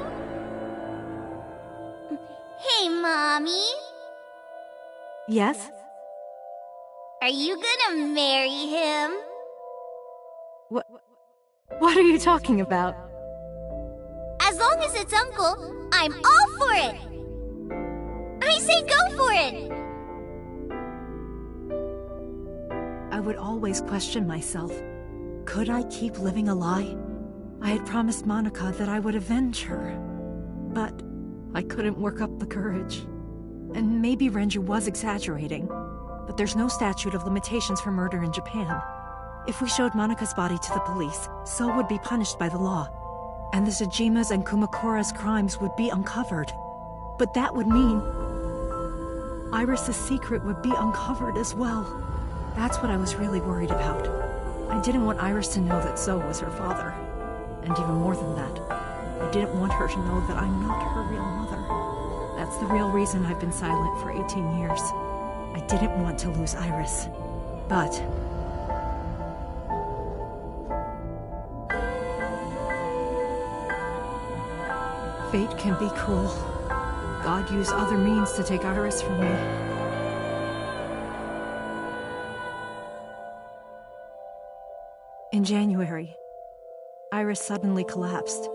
Hey, Mommy. Yes? Are you gonna marry him? What are you talking about? As long as it's Uncle, I'm all for it! I say go for it! I would always question myself. Could I keep living a lie? I had promised Monica that I would avenge her. But I couldn't work up the courage. And maybe Renju was exaggerating. But there's no statute of limitations for murder in Japan. If we showed Monika's body to the police, So would be punished by the law. And the Tsujima's and Kumakura's crimes would be uncovered. But that would mean Iris's secret would be uncovered as well. That's what I was really worried about. I didn't want Iris to know that So was her father. And even more than that, I didn't want her to know that I'm not her real mother. That's the real reason I've been silent for 18 years. I didn't want to lose Iris. But fate can be cruel. God used other means to take Iris from me. In January, Iris suddenly collapsed.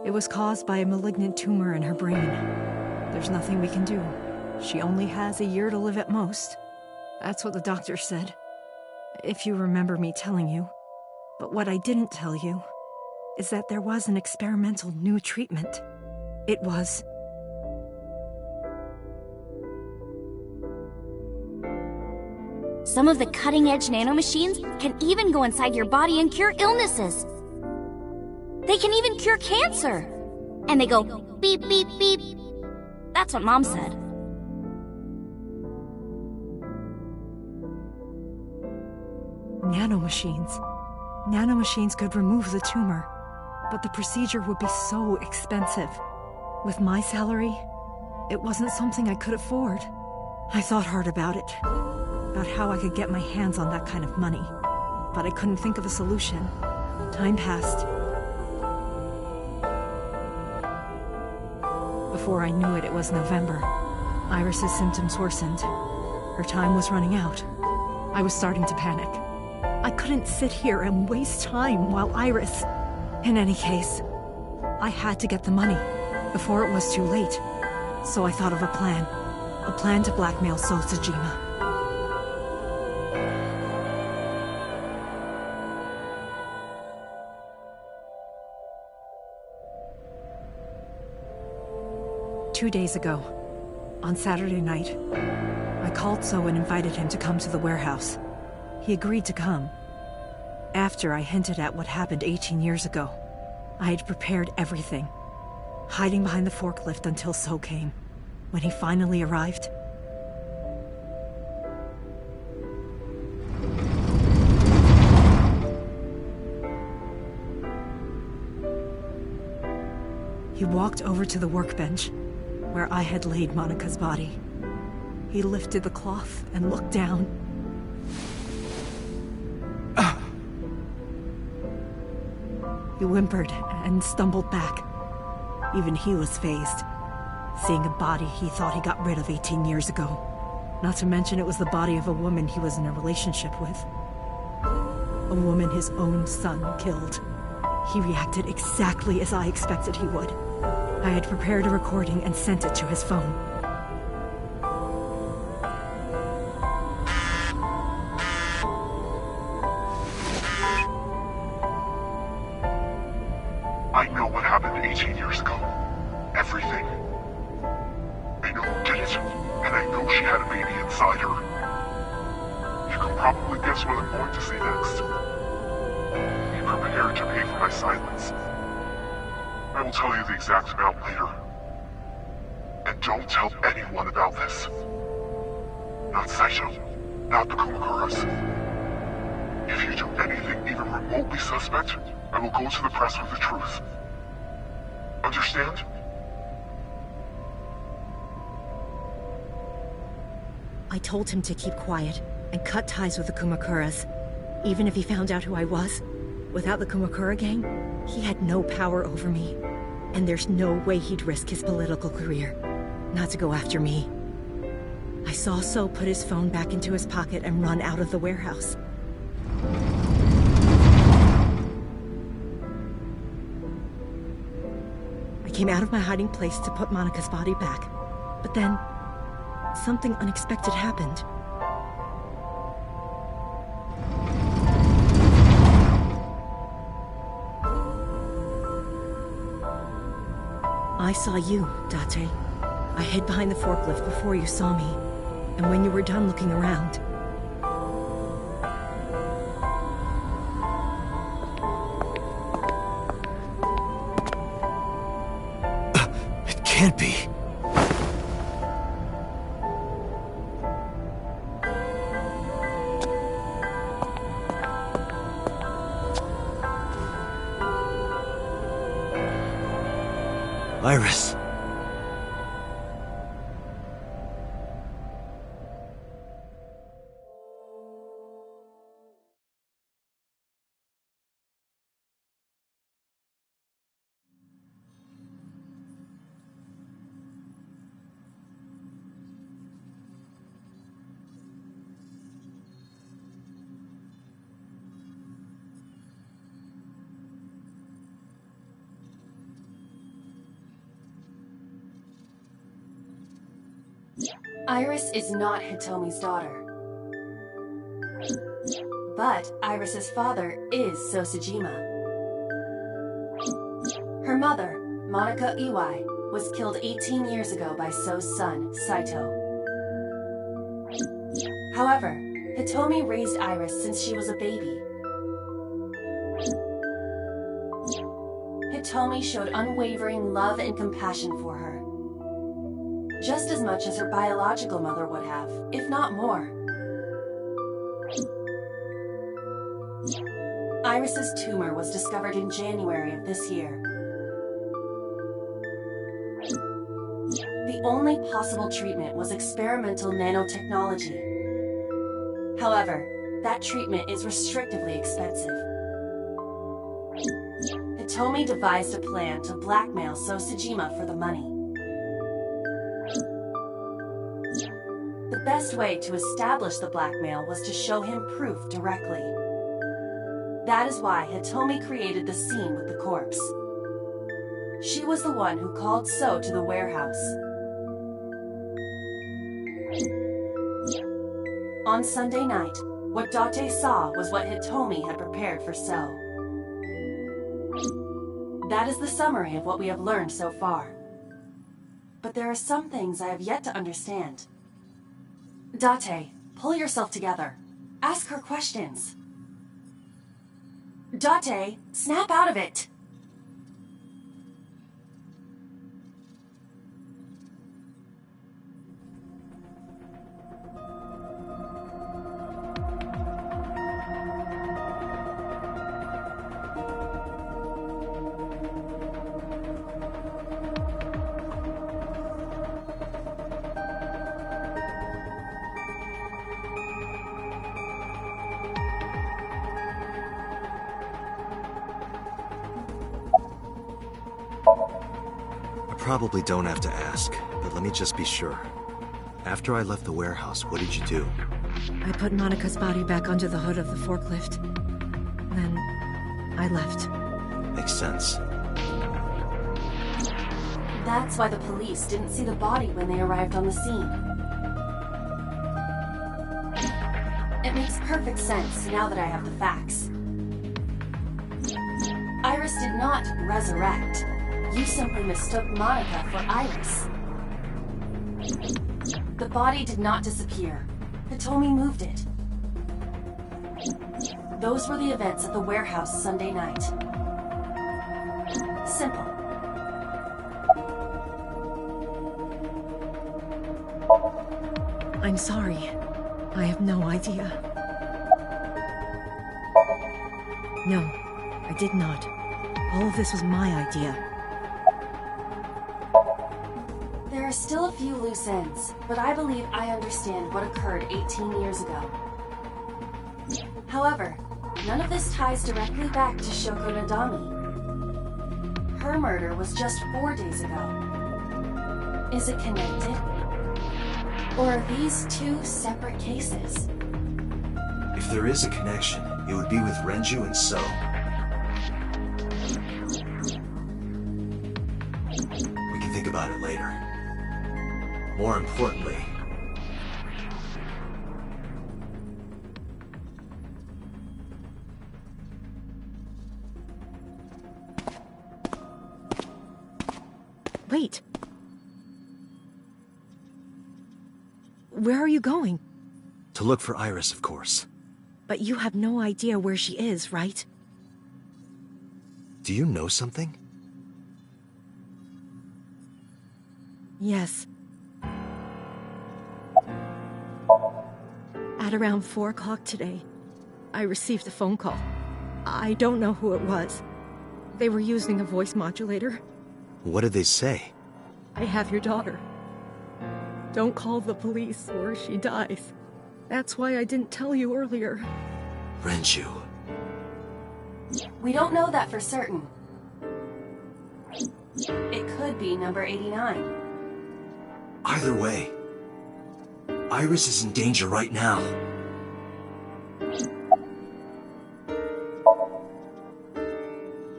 It was caused by a malignant tumor in her brain. There's nothing we can do. She only has a year to live at most. That's what the doctor said. If you remember me telling you. But what I didn't tell you is that there was an experimental new treatment. It was... Some of the cutting-edge nanomachines can even go inside your body and cure illnesses. They can even cure cancer. And they go beep, beep, beep. That's what Mom said. Nanomachines. Nanomachines could remove the tumor, but the procedure would be so expensive. With my salary, it wasn't something I could afford. I thought hard about it, about how I could get my hands on that kind of money, but I couldn't think of a solution. Time passed. Before I knew it, it was November. Iris's symptoms worsened. Her time was running out. I was starting to panic. I couldn't sit here and waste time while Iris... In any case, I had to get the money before it was too late. So I thought of a plan. A plan to blackmail So Tsujima. Two days ago, on Saturday night, I called So and invited him to come to the warehouse. He agreed to come. After I hinted at what happened 18 years ago, I had prepared everything, hiding behind the forklift until So came. When he finally arrived, he walked over to the workbench where I had laid Monika's body. He lifted the cloth and looked down. He whimpered and stumbled back. Even he was phased, seeing a body he thought he got rid of 18 years ago. Not to mention it was the body of a woman he was in a relationship with. A woman his own son killed. He reacted exactly as I expected he would. I had prepared a recording and sent it to his phone. I know what happened 18 years ago. Everything. I know who did it, and I know she had a baby inside her. You can probably guess what I'm going to say next. Be prepared to pay for my silence. I will tell you the exact amount later. And don't tell anyone about this. Not Saito. Not the Kumakuras. If you do anything even remotely suspect, I will go to the press with the truth. Understand? I told him to keep quiet and cut ties with the Kumakuras. Even if he found out who I was, without the Kumakura gang, he had no power over me. And there's no way he'd risk his political career, not to go after me. I saw So put his phone back into his pocket and run out of the warehouse. I came out of my hiding place to put Monika's body back, but then something unexpected happened. I saw you, Date. I hid behind the forklift before you saw me, and when you were done looking around, It can't be. Iris. Iris is not Hitomi's daughter. But Iris's father is Sosajima. Her mother, Monika Iwai, was killed 18 years ago by So's son, Saito. However, Hitomi raised Iris since she was a baby. Hitomi showed unwavering love and compassion for her. Just as much as her biological mother would have, if not more. Iris's tumor was discovered in January of this year. The only possible treatment was experimental nanotechnology. However, that treatment is restrictively expensive. Hitomi devised a plan to blackmail Sosajima for the money. The best way to establish the blackmail was to show him proof directly. That is why Hitomi created the scene with the corpse. She was the one who called So to the warehouse. On Sunday night, what Date saw was what Hitomi had prepared for So. That is the summary of what we have learned so far. But there are some things I have yet to understand. Date, pull yourself together. Ask her questions. Date, snap out of it! probably don't have to ask, but let me just be sure. After I left the warehouse, what did you do? I put Monica's body back under the hood of the forklift. Then I left. Makes sense. That's why the police didn't see the body when they arrived on the scene. It makes perfect sense now that I have the facts. Iris did not resurrect. You simply mistook Monica for Iris. The body did not disappear. Hitomi moved it. Those were the events at the warehouse Sunday night. Simple. I'm sorry. I have no idea. No, I did not. All of this was my idea. There are still a few loose ends, but I believe I understand what occurred 18 years ago. However, none of this ties directly back to Shoko Nadami. Her murder was just 4 days ago. Is it connected? Or are these two separate cases? If there is a connection, it would be with Renju and So. We can think about it later. More importantly... Wait. Where are you going? To look for Iris, of course. But you have no idea where she is, right? Do you know something? Yes. At around 4 o'clock today, I received a phone call. I don't know who it was. They were using a voice modulator. What did they say? I have your daughter. Don't call the police or she dies. That's why I didn't tell you earlier. Renju. We don't know that for certain. It could be number 89. Either way, Iris is in danger right now.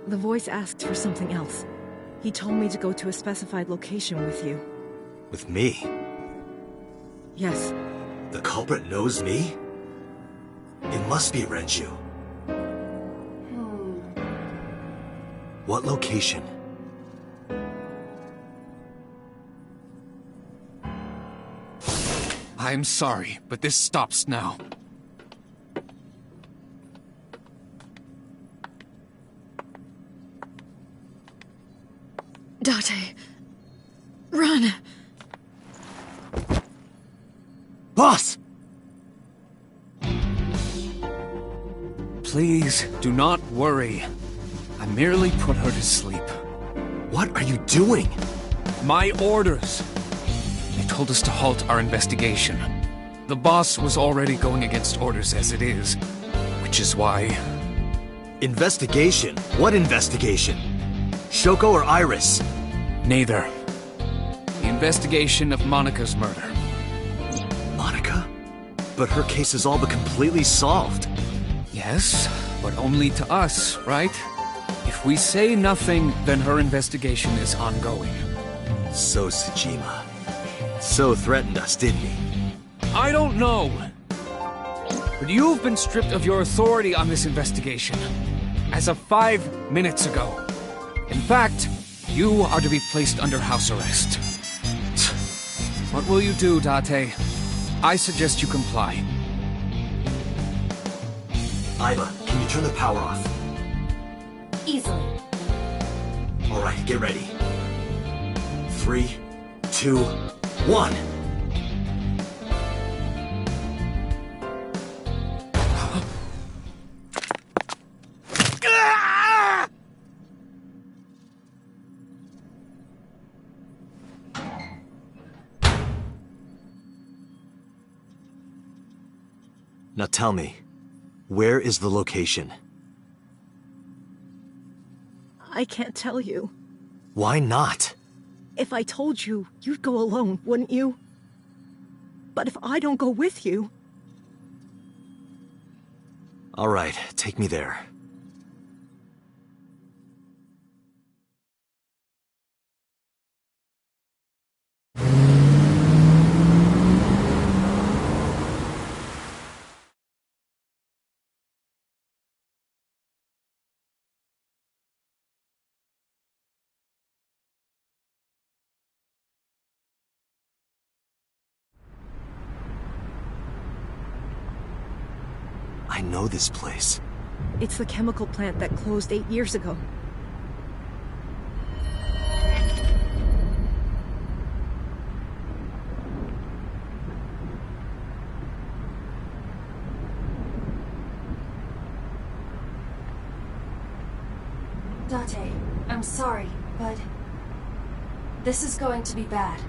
The voice asked for something else. He told me to go to a specified location with you. With me? Yes. The culprit knows me? It must be Renju. What location? I'm sorry, but this stops now. Date, run! Boss! Please, do not worry. I merely put her to sleep. What are you doing? My orders. They told us to halt our investigation. The boss was already going against orders as it is, which is why... Investigation? What investigation? Shoko or Iris? Neither. The investigation of Monica's murder. Monica? But her case is all but completely solved. Yes, but only to us, right? If we say nothing, then her investigation is ongoing. So Tsushima. So threatened us, didn't he? I don't know. But you've been stripped of your authority on this investigation. As of 5 minutes ago. In fact, you are to be placed under house arrest. What will you do, Date? I suggest you comply. Aiba, can you turn the power off? Easily. Alright, get ready. 3, 2, 1! Now tell me, where is the location? I can't tell you. Why not? If I told you, you'd go alone, wouldn't you? But if I don't go with you... All right, take me there. I know this place. It's the chemical plant that closed 8 years ago. Date, I'm sorry, but... this is going to be bad.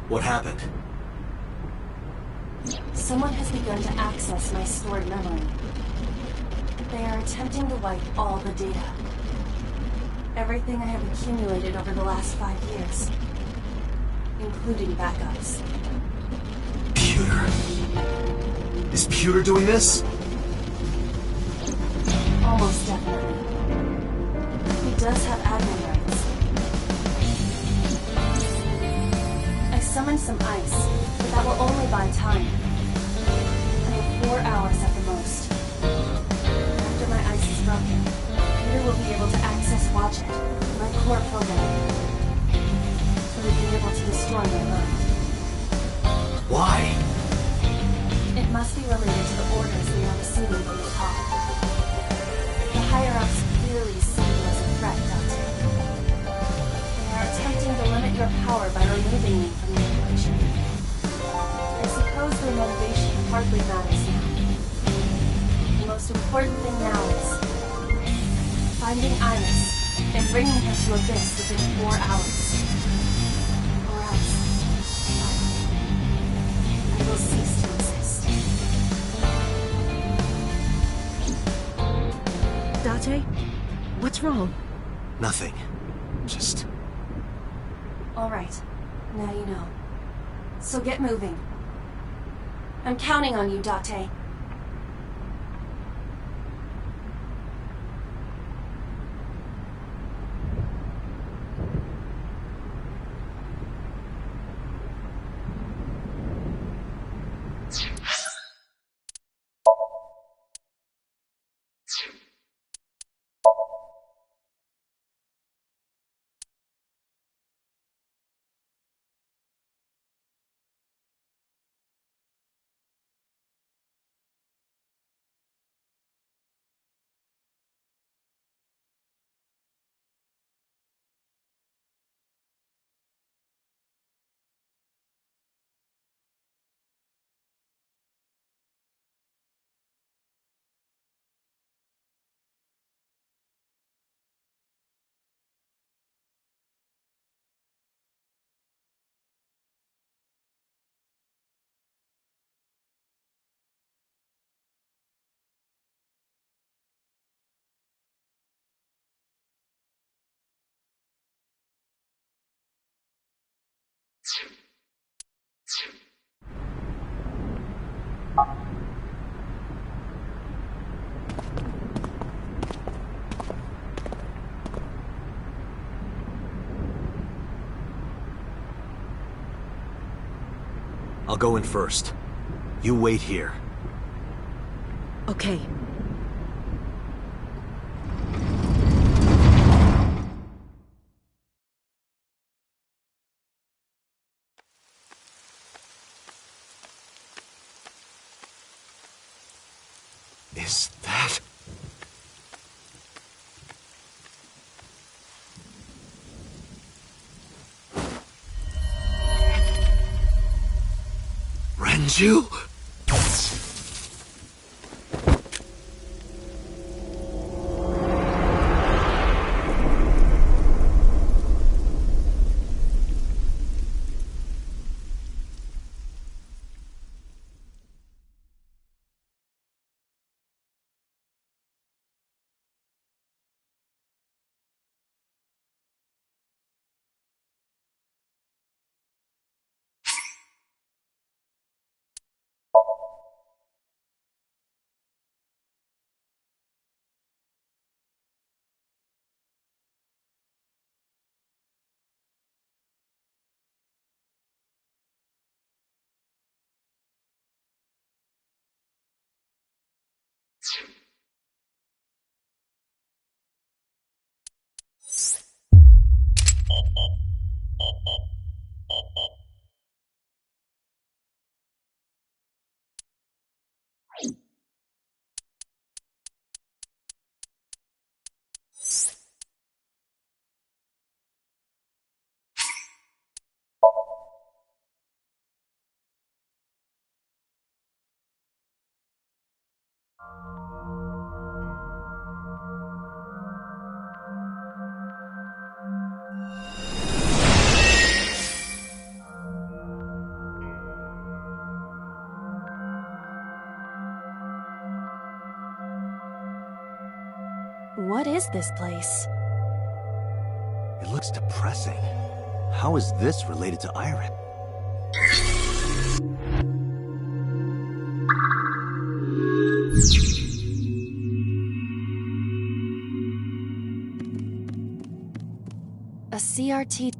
What happened? Someone has begun to access my stored memory. They are attempting to wipe all the data. Everything I have accumulated over the last 5 years. Including backups. Pewter. Is Pewter doing this? Almost definitely. He does have admin rights. I summoned some ice, but that will only buy time. I have 4 hours at the most. After my ice is broken, Peter will be able to access Watch It, my core program. He will be able to destroy my mind. Why? It must be related to the orders they are receiving from the top. The higher-ups clearly see you as a threat, Dante. They are attempting to limit your power by removing me from the equation. I suppose their motivation hardly matters now. The most important thing now is finding Iris and bringing her to Abyss within 4 hours. Or else, I will cease to exist. Date? What's wrong? Nothing. Just... All right. Now you know. So get moving. I'm counting on you, Date. I'll go in first. You wait here. Okay. Is that... Renju? What is this place? It looks depressing. How is this related to Iris? A CRT.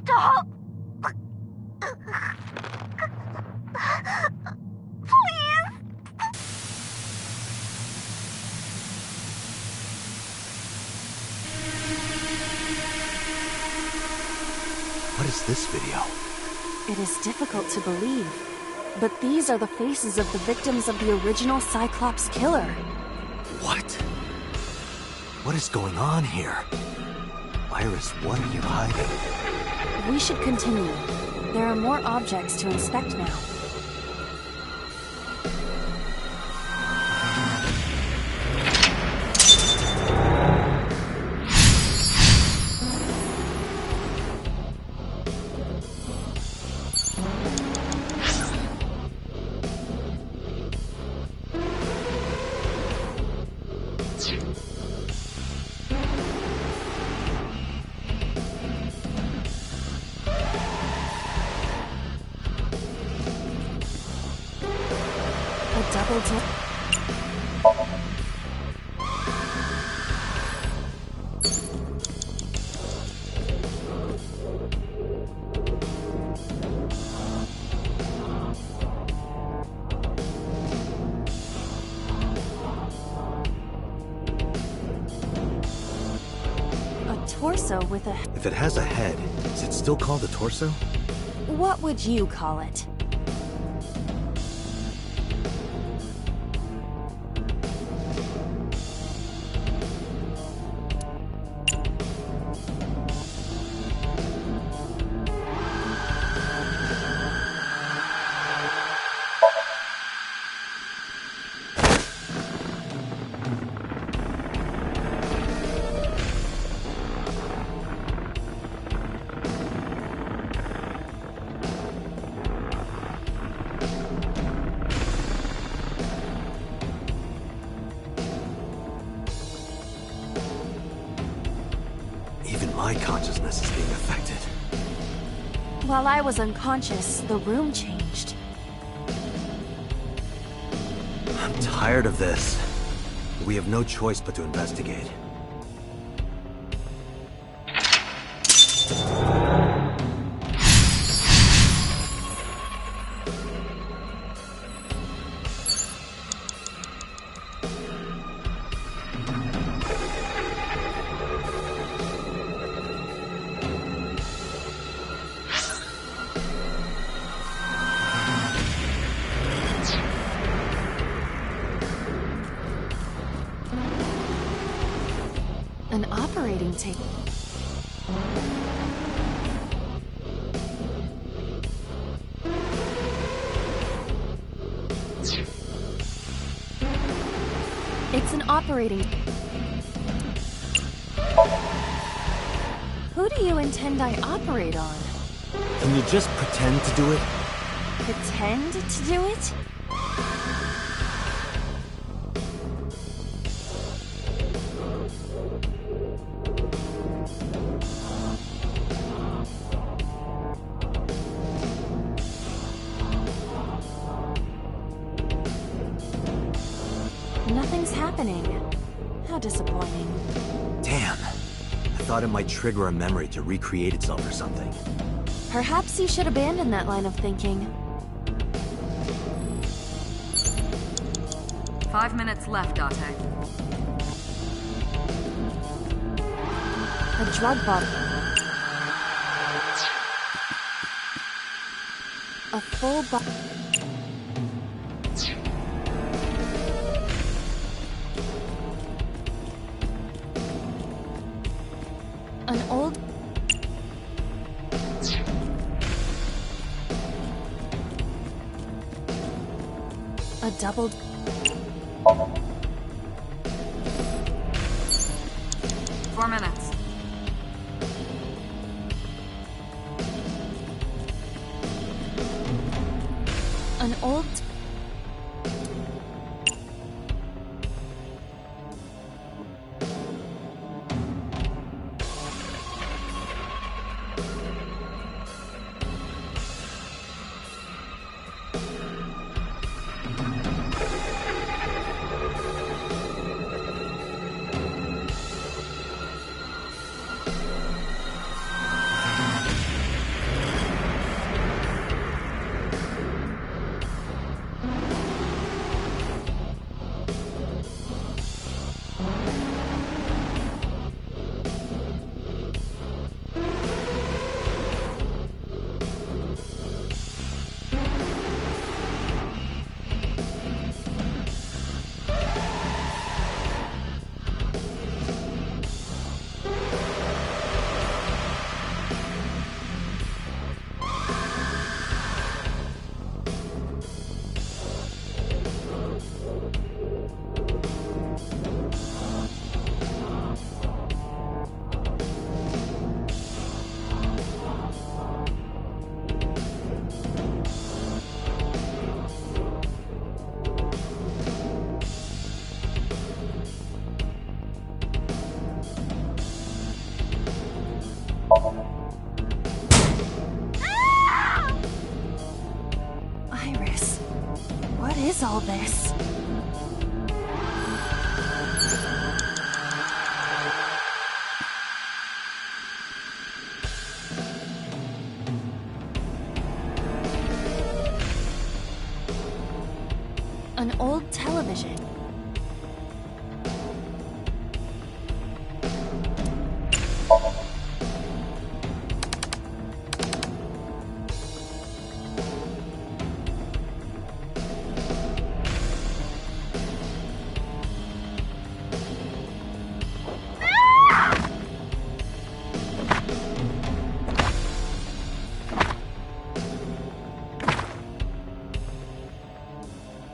Stop! What is this video? It is difficult to believe, but these are the faces of the victims of the original Cyclops killer. What? What is going on here? Iris, what are you hiding? We should continue. There are more objects to inspect now. Double dip. A torso with a... If it has a head, is it still called a torso? What would you call it? My consciousness is being affected. While I was unconscious, the room changed. I'm tired of this. We have no choice but to investigate. An operating table. It's an operating... Who do you intend I operate on? Can you just pretend to do it? Pretend to do it? Nothing's happening. How disappointing. Damn. I thought it might trigger a memory to recreate itself or something. Perhaps you should abandon that line of thinking. 5 minutes left, Date. A drug bottle. A full bottle. An old... A doubled... 4 minutes. An old... Iris, what is all this? An old television.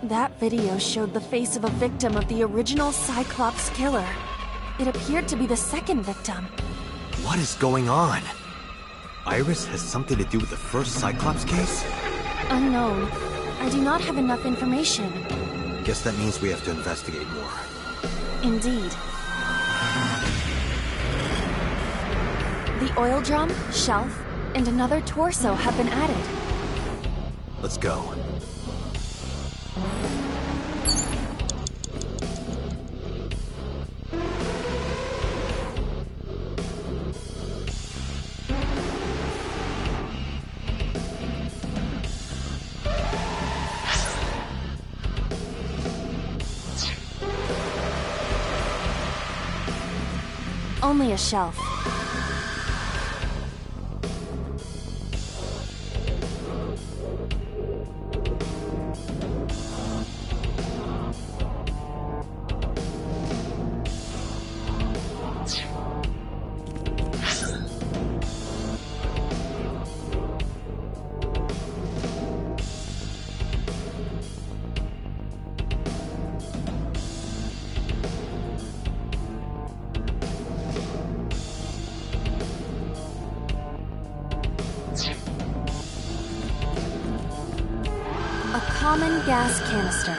That video showed the face of a victim of the original Cyclops killer. It appeared to be the second victim. What is going on? Iris has something to do with the first Cyclops case? Unknown. I do not have enough information. Guess that means we have to investigate more. Indeed. The oil drum, shelf, and another torso have been added. Let's go. Only a shelf. Common gas canister.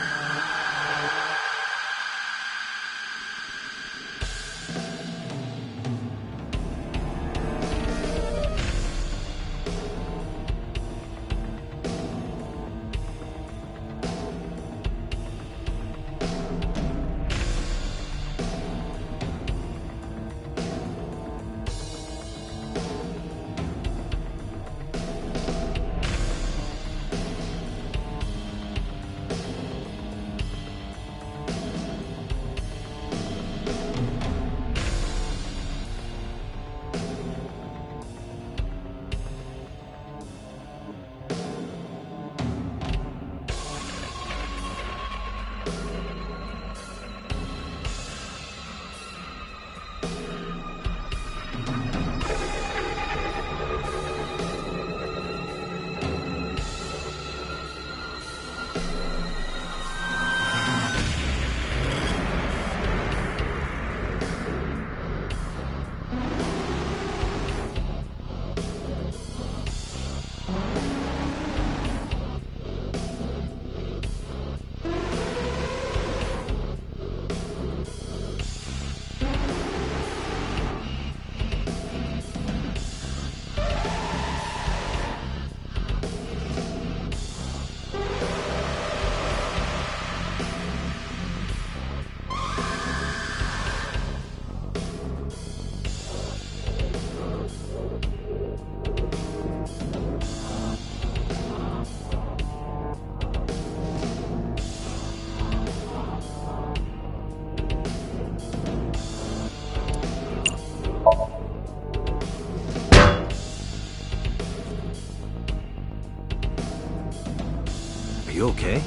okay?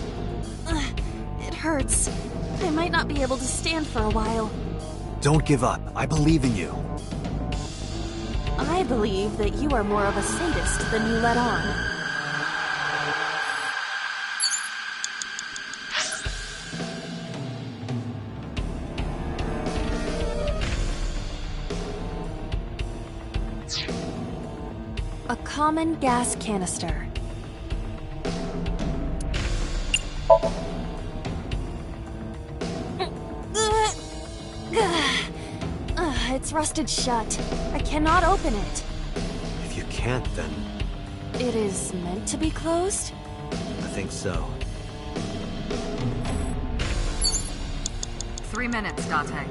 It hurts. I might not be able to stand for a while. Don't give up. I believe in you. I believe that you are more of a sadist than you let on. A common gas canister. It's rusted shut. I cannot open it. If you can't, then... It is meant to be closed? I think so. 3 minutes, Date.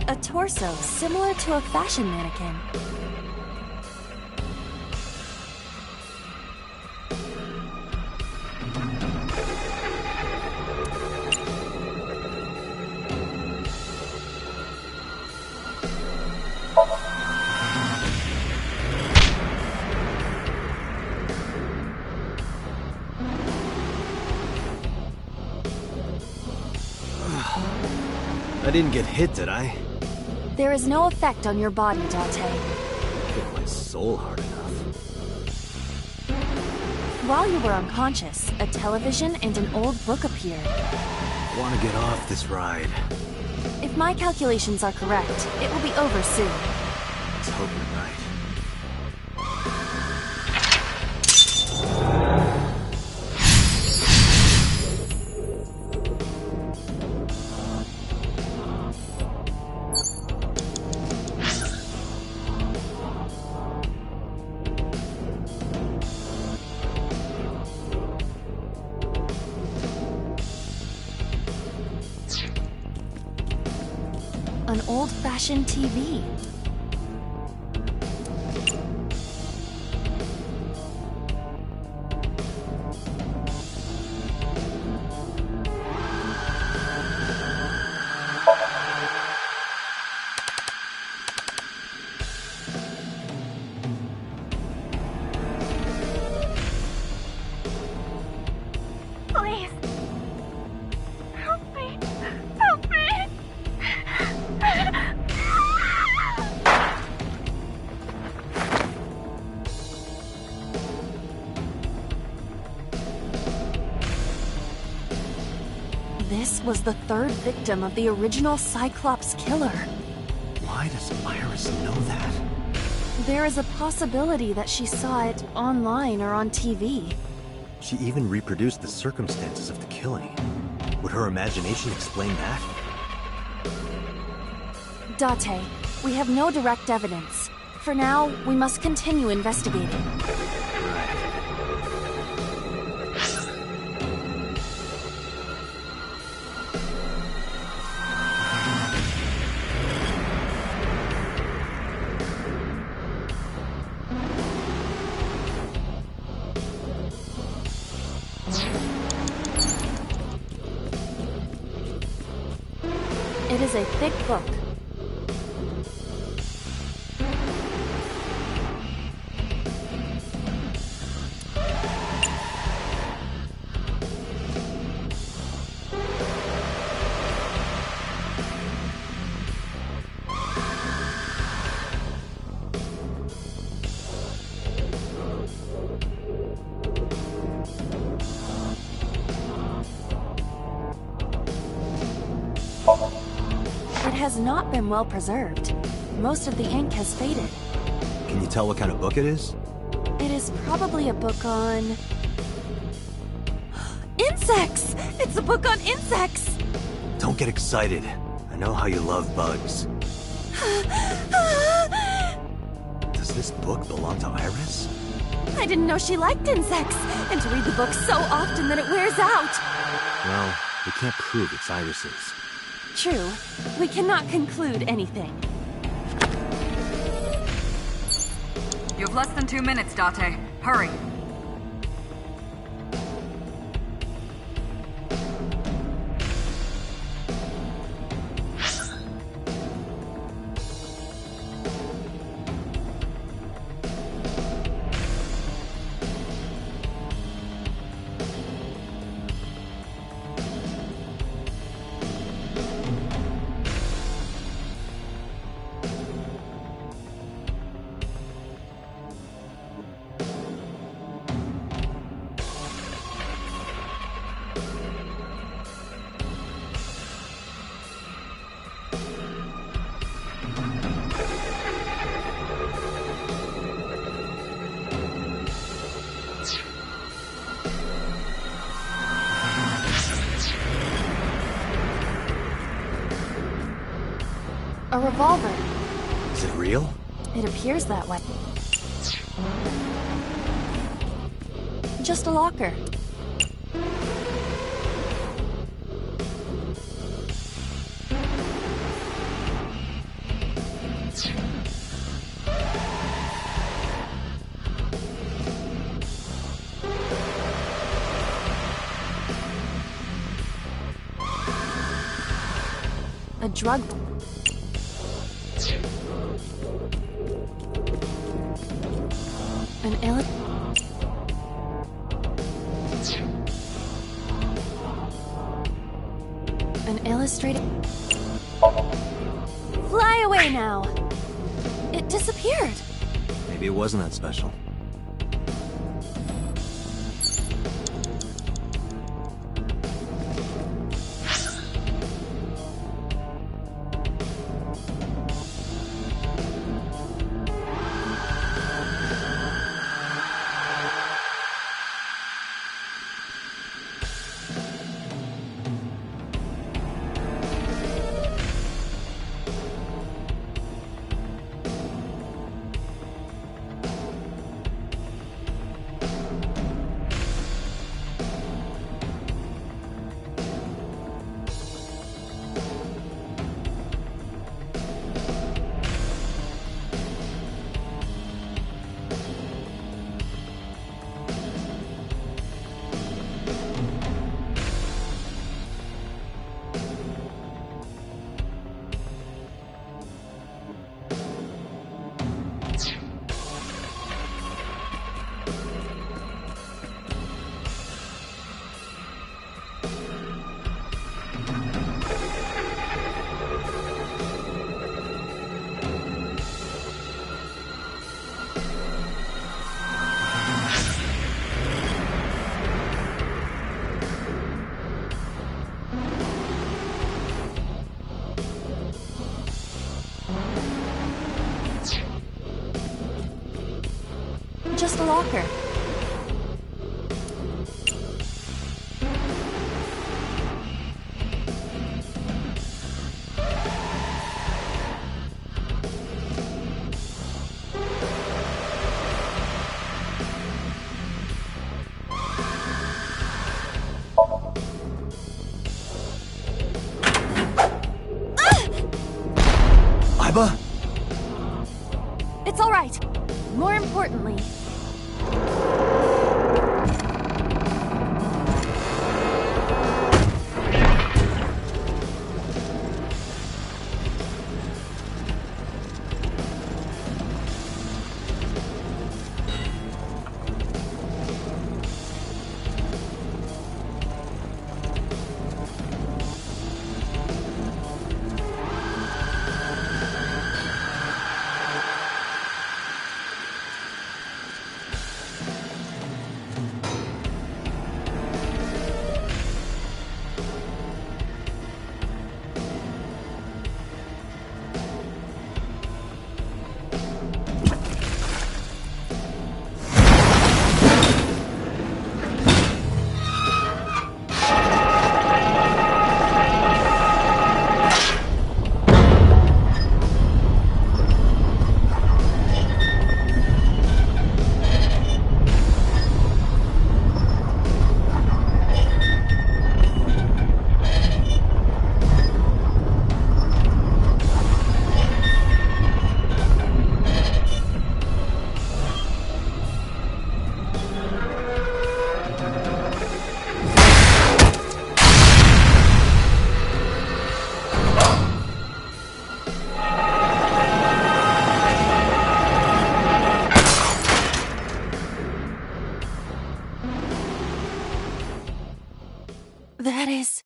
A torso similar to a fashion mannequin. I didn't get hit, did I? There is no effect on your body, Date. Hit my soul hard enough. While you were unconscious, a television and an old book appeared. I want to get off this ride. If my calculations are correct, it will be over soon. Let's hope you're right. An old-fashioned TV. Please. Help me. Help me. This was the third victim of the original Cyclops killer. Why does Iris know that? There is a possibility that she saw it online or on TV. She even reproduced the circumstances of the killing. Would her imagination explain that? Date, we have no direct evidence. For now, we must continue investigating. It is a thick book. It has not been well preserved. Most of the ink has faded. Can you tell what kind of book it is? It is probably a book on... insects! It's a book on insects! Don't get excited. I know how you love bugs. Does this book belong to Iris? I didn't know she liked insects, and to read the book so often that it wears out. Well, we can't prove it's Iris's. True. We cannot conclude anything. You have less than 2 minutes, Date. Hurry. A revolver. Is it real? It appears that way. Just a locker. A drug... An illustrated... Fly away now! It disappeared! Maybe it wasn't that special. the locker. Iba? It's all right. More importantly, that is...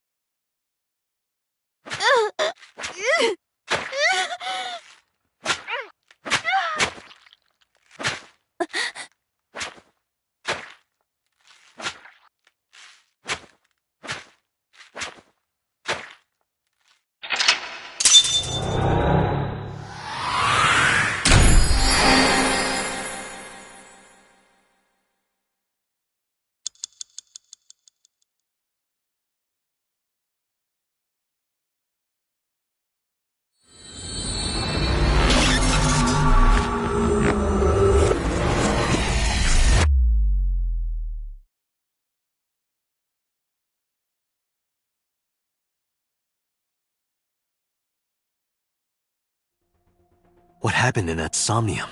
What happened in that somnium?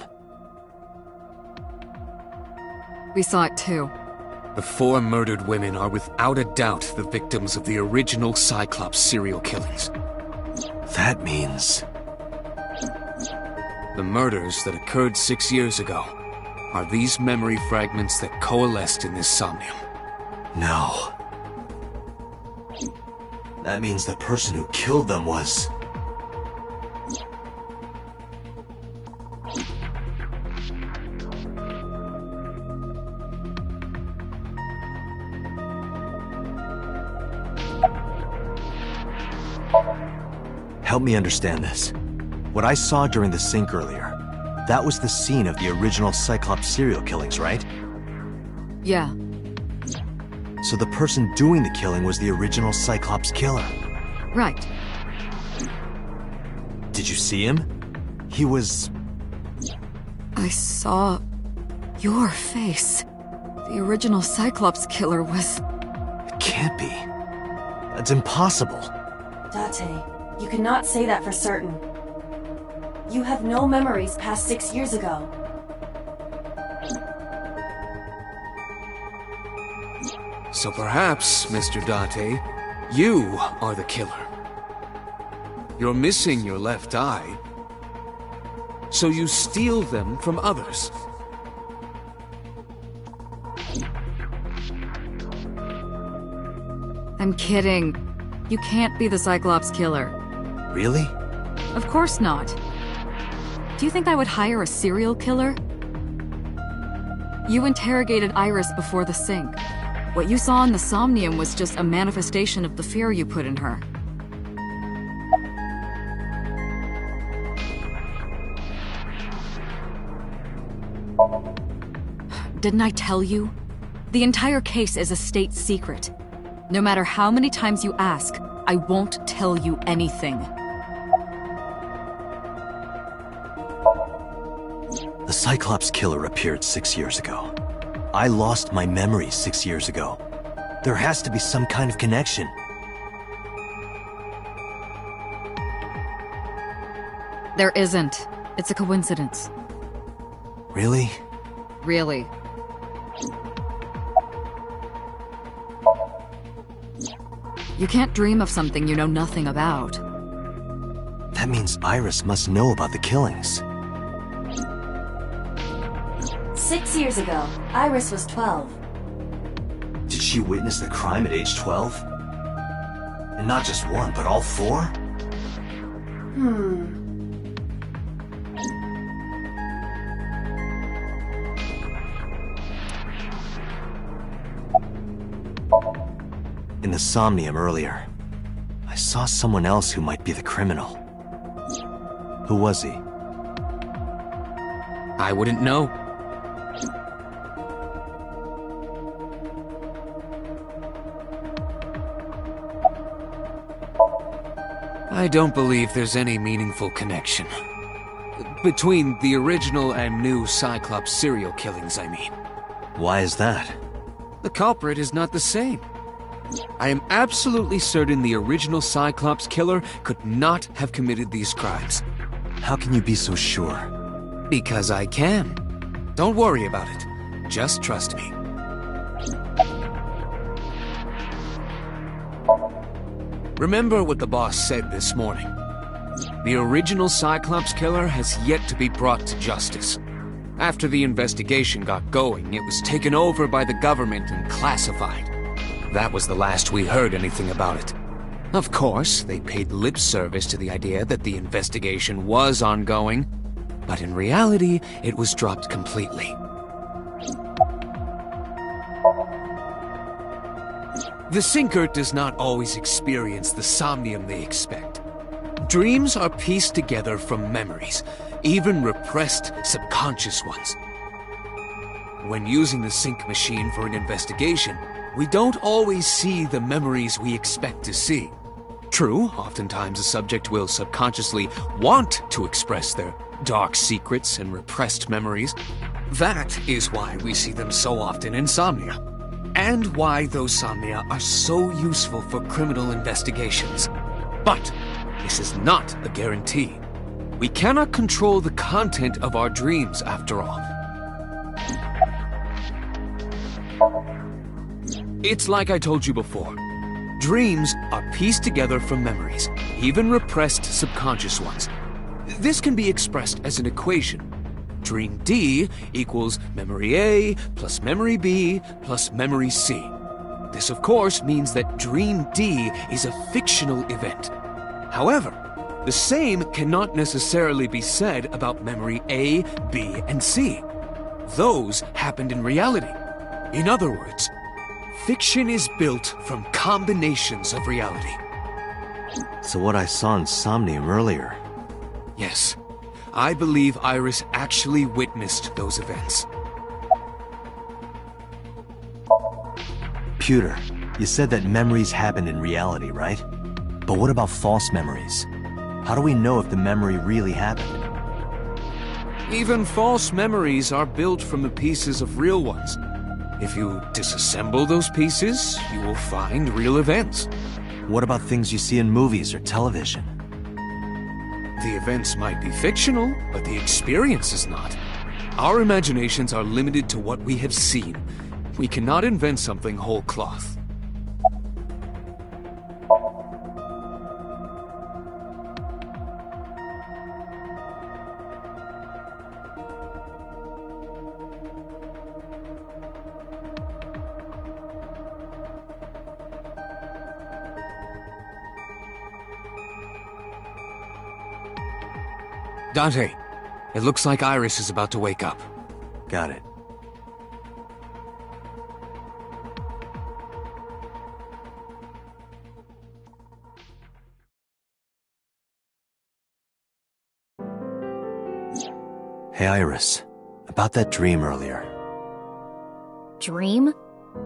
We saw it too. The 4 murdered women are without a doubt the victims of the original Cyclops serial killings. That means... The murders that occurred 6 years ago are these memory fragments that coalesced in this somnium. No. That means the person who killed them was... Help me understand this. What I saw during the sink earlier, that was the scene of the original Cyclops serial killings, right? Yeah. So the person doing the killing was the original Cyclops killer. Right. Did you see him? He was... I saw... your face. The original Cyclops killer was... It can't be. That's impossible. Date, you cannot say that for certain. You have no memories past 6 years ago. So perhaps, Mr. Date, you are the killer. You're missing your left eye, so you steal them from others. I'm kidding. You can't be the Cyclops killer. Really? Of course not. Do you think I would hire a serial killer? You interrogated Iris before the sink. What you saw in the Somnium was just a manifestation of the fear you put in her. Didn't I tell you? The entire case is a state secret. No matter how many times you ask, I won't tell you anything. The Cyclops killer appeared 6 years ago. I lost my memory 6 years ago. There has to be some kind of connection. There isn't. It's a coincidence. Really? Really. You can't dream of something you know nothing about. That means Iris must know about the killings. 6 years ago, Iris was 12. Did she witness the crime at age 12? And not just one, but all four? In the Somnium earlier, I saw someone else who might be the criminal. Who was he? I wouldn't know. I don't believe there's any meaningful connection. Between the original and new Cyclops serial killings, I mean. Why is that? The culprit is not the same. I am absolutely certain the original Cyclops killer could not have committed these crimes. How can you be so sure? Because I can. Don't worry about it. Just trust me. Remember what the boss said this morning. The original Cyclops killer has yet to be brought to justice. After the investigation got going, it was taken over by the government and classified. That was the last we heard anything about it. Of course, they paid lip service to the idea that the investigation was ongoing, but in reality, it was dropped completely. The Sinker does not always experience the somnium they expect. Dreams are pieced together from memories, even repressed subconscious ones. When using the sync machine for an investigation, we don't always see the memories we expect to see. True, oftentimes a subject will subconsciously want to express their dark secrets and repressed memories. That is why we see them so often in Somnia, and why those Somnia are so useful for criminal investigations. But this is not a guarantee. We cannot control the content of our dreams, after all. It's like I told you before. Dreams are pieced together from memories, even repressed subconscious ones. This can be expressed as an equation. Dream D equals memory A plus memory B plus memory C. This, of course, means that Dream D is a fictional event. However, the same cannot necessarily be said about memory A, B, and C. Those happened in reality. In other words, fiction is built from combinations of reality. So what I saw in Somnium earlier... Yes. I believe Iris actually witnessed those events. Pewter, you said that memories happen in reality, right? But what about false memories? How do we know if the memory really happened? Even false memories are built from the pieces of real ones. If you disassemble those pieces, you will find real events. What about things you see in movies or television? The events might be fictional, but the experience is not. Our imaginations are limited to what we have seen. We cannot invent something whole cloth. Dante, it looks like Iris is about to wake up. Got it. Hey, Iris. About that dream earlier. Dream?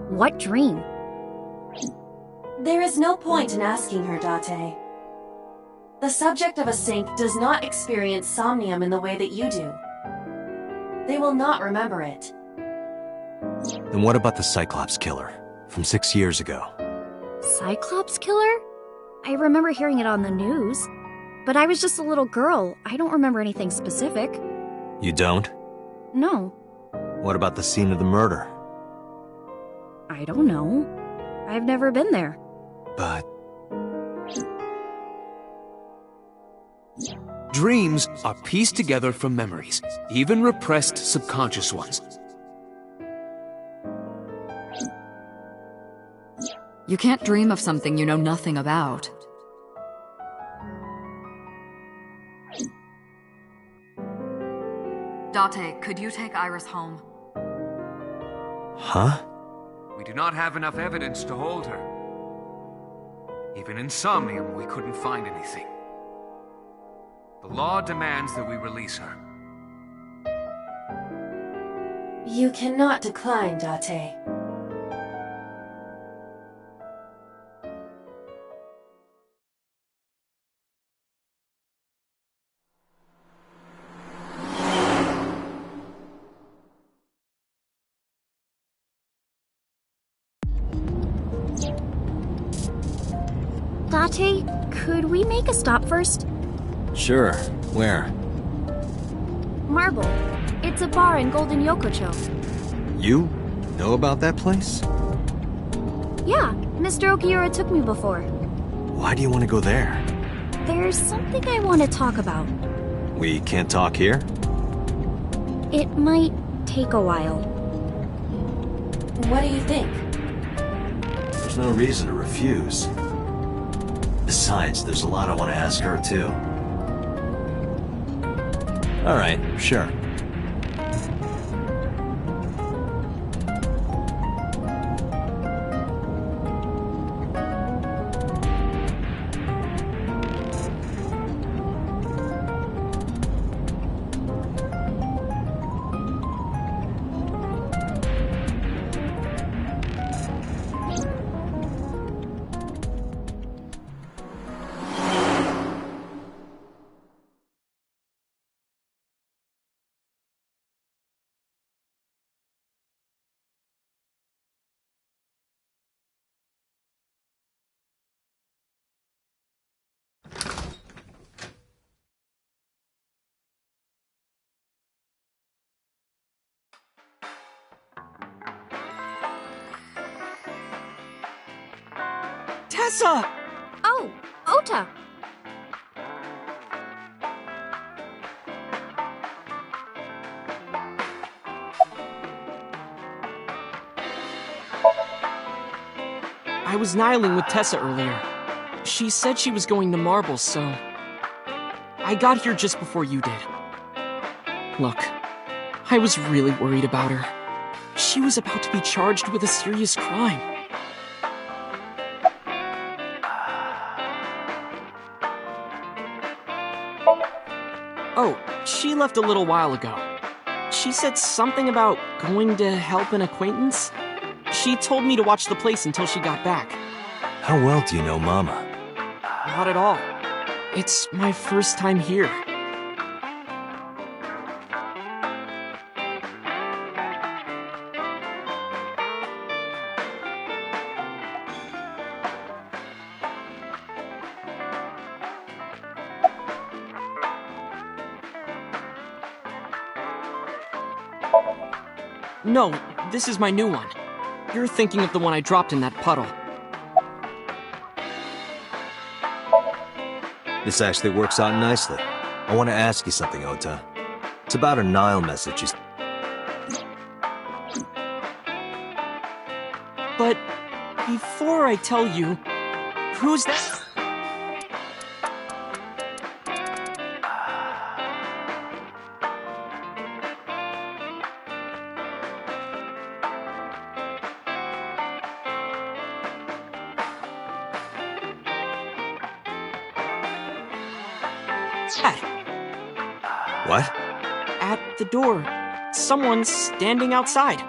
What dream? There is no point in asking her, Date. The subject of a sink does not experience somnium in the way that you do. They will not remember it. Then what about the Cyclops killer from 6 years ago? Cyclops killer? I remember hearing it on the news. But I was just a little girl. I don't remember anything specific. You don't? No. What about the scene of the murder? I don't know. I've never been there. But... Dreams are pieced together from memories, even repressed subconscious ones. You can't dream of something you know nothing about. Date, could you take Iris home? Huh? We do not have enough evidence to hold her. Even in Somnium, we couldn't find anything. The law demands that we release her. You cannot decline, Date. Date, could we make a stop first? Sure. Where? Marble. It's a bar in Golden Yokocho. You know about that place? Yeah, Mr. Okiura took me before. Why do you want to go there? There's something I want to talk about. We can't talk here? It might take a while. What do you think? There's no reason to refuse. Besides, there's a lot I want to ask her, too. All right, sure. Tessa! Oh, Ota! I was nihiling with Tessa earlier. She said she was going to Marble, so... I got here just before you did. Look, I was really worried about her. She was about to be charged with a serious crime. Oh, she left a little while ago. She said something about going to help an acquaintance. She told me to watch the place until she got back. How well do you know Mama? Not at all. It's my first time here. No, this is my new one. You're thinking of the one I dropped in that puddle. This actually works out nicely. I want to ask you something, Ota. It's about a Nile message you... But before I tell you, who's that? What? At the door. Someone's standing outside.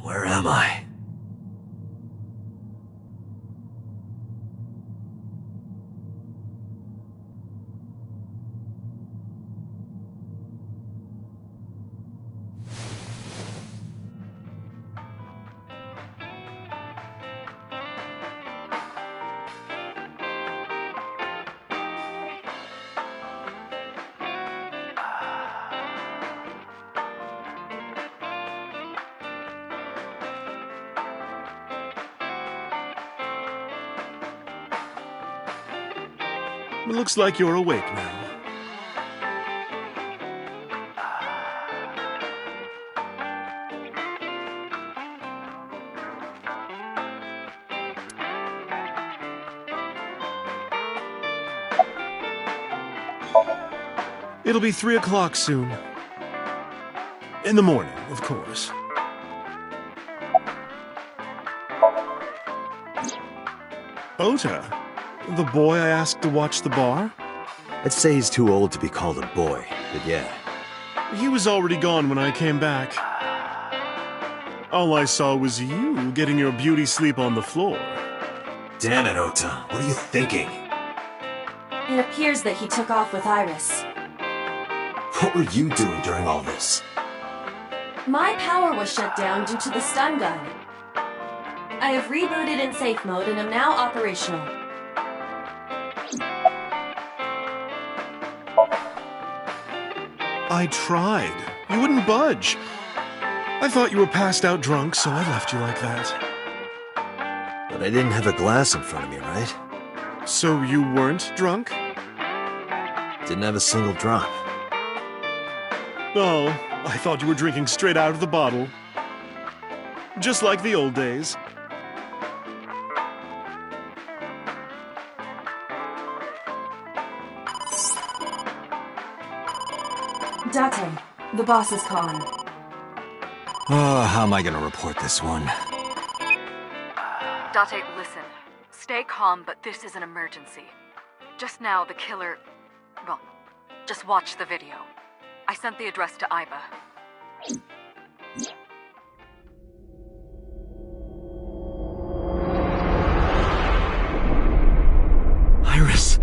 Where am I? It looks like you're awake now. It'll be 3 o'clock soon. In the morning, of course. Ota, the boy I asked to watch the bar? I'd say he's too old to be called a boy, but yeah. He was already gone when I came back. All I saw was you getting your beauty sleep on the floor. Damn it, Ota. What are you thinking? It appears that he took off with Iris. What were you doing during all this? My power was shut down due to the stun gun. I have rebooted in safe mode and am now operational. I tried. You wouldn't budge. I thought you were passed out drunk, so I left you like that. But I didn't have a glass in front of me, right? So you weren't drunk? Didn't have a single drop. Oh, I thought you were drinking straight out of the bottle. Just like the old days. Date, the boss is calling. Oh, how am I gonna report this one? Date, listen. Stay calm, but this is an emergency. Just now, the killer... Well, just watch the video. I sent the address to Iba. Iris!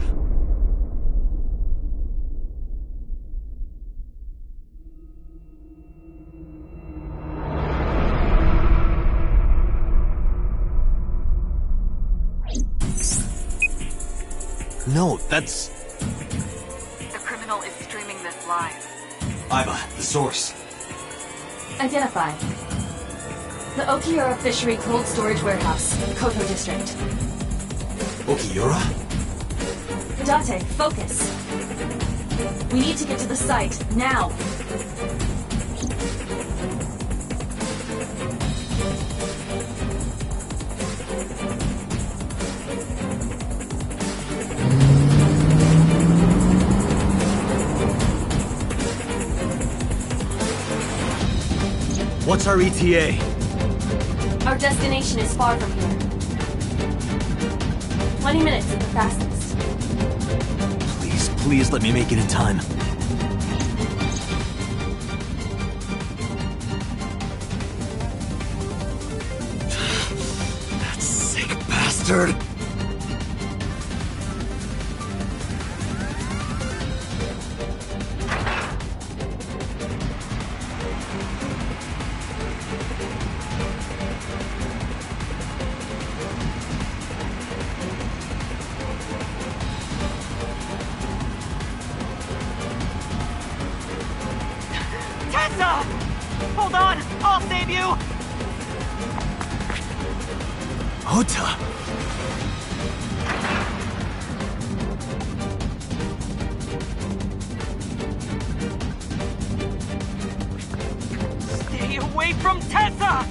No, that's... The criminal is streaming this live. Iba, the source. Identified. The Okiura Fishery Cold Storage Warehouse, Koto District. Okiura? Date, focus. We need to get to the site, now. What's our ETA? Our destination is far from here. 20 minutes at the fastest. Please let me make it in time. That sick bastard! Hold on! I'll save you! Ota! Stay away from Tessa!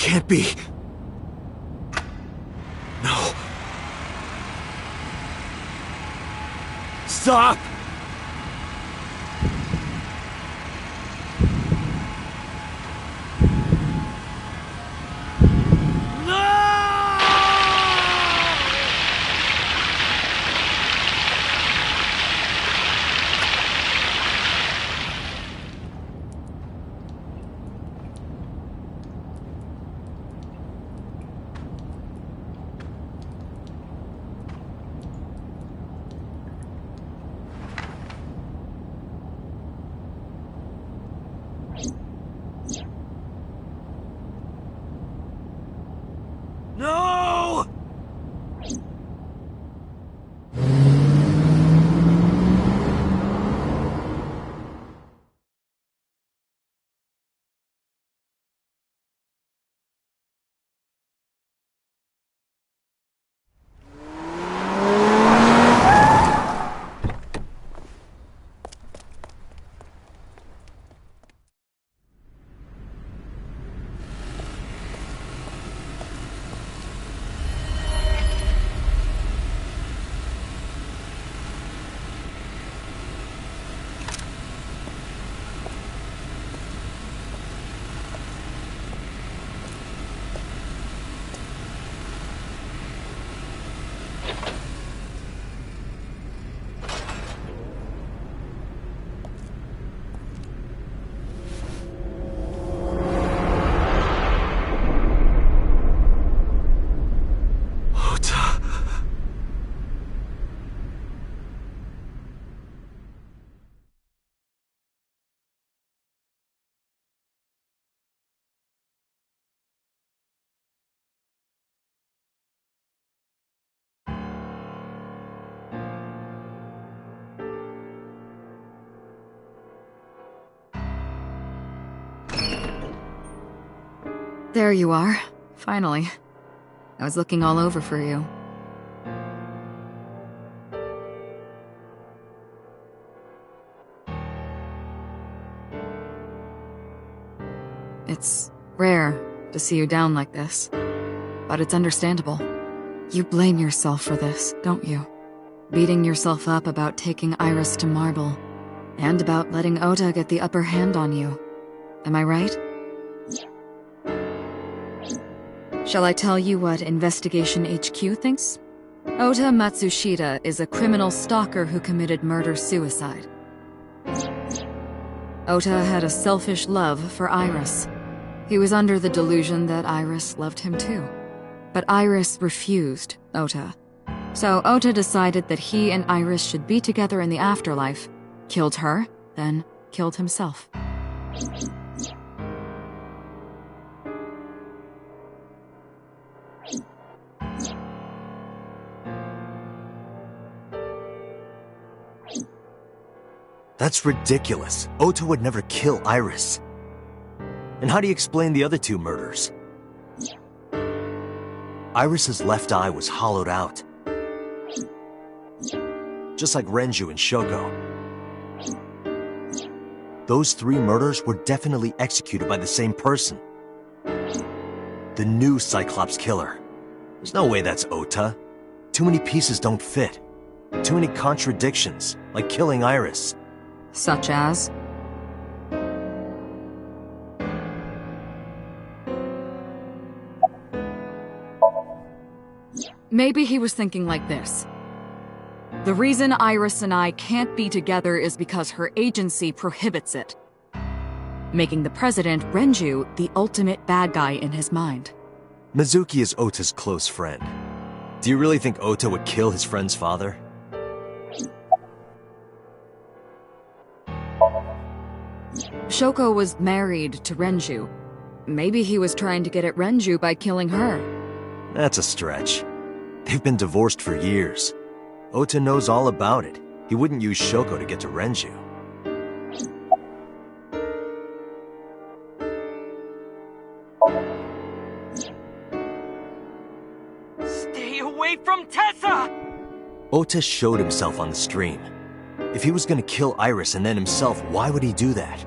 can't be. No. Stop! No! There you are. Finally. I was looking all over for you. It's rare to see you down like this, but it's understandable. You blame yourself for this, don't you? Beating yourself up about taking Iris to Marble, and about letting Ota get the upper hand on you. Am I right? Shall I tell you what Investigation HQ thinks? Ota Matsushita is a criminal stalker who committed murder-suicide. Ota had a selfish love for Iris. He was under the delusion that Iris loved him too. But Iris refused Ota. So Ota decided that he and Iris should be together in the afterlife, killed her, then killed himself. That's ridiculous. Ota would never kill Iris. And how do you explain the other two murders? Iris's left eye was hollowed out. Just like Renju and Shoko. Those three murders were definitely executed by the same person. The new Cyclops killer. There's no way that's Ota. Too many pieces don't fit. Too many contradictions, like killing Iris. Such as? Maybe he was thinking like this. The reason Iris and I can't be together is because her agency prohibits it. Making the president, Renju, the ultimate bad guy in his mind. Mizuki is Ota's close friend. Do you really think Ota would kill his friend's father? Shoko was married to Renju. Maybe he was trying to get at Renju by killing her. That's a stretch. They've been divorced for years. Ota knows all about it. He wouldn't use Shoko to get to Renju. Stay away from Tessa! Ota showed himself on the stream. If he was gonna kill Iris and then himself, why would he do that?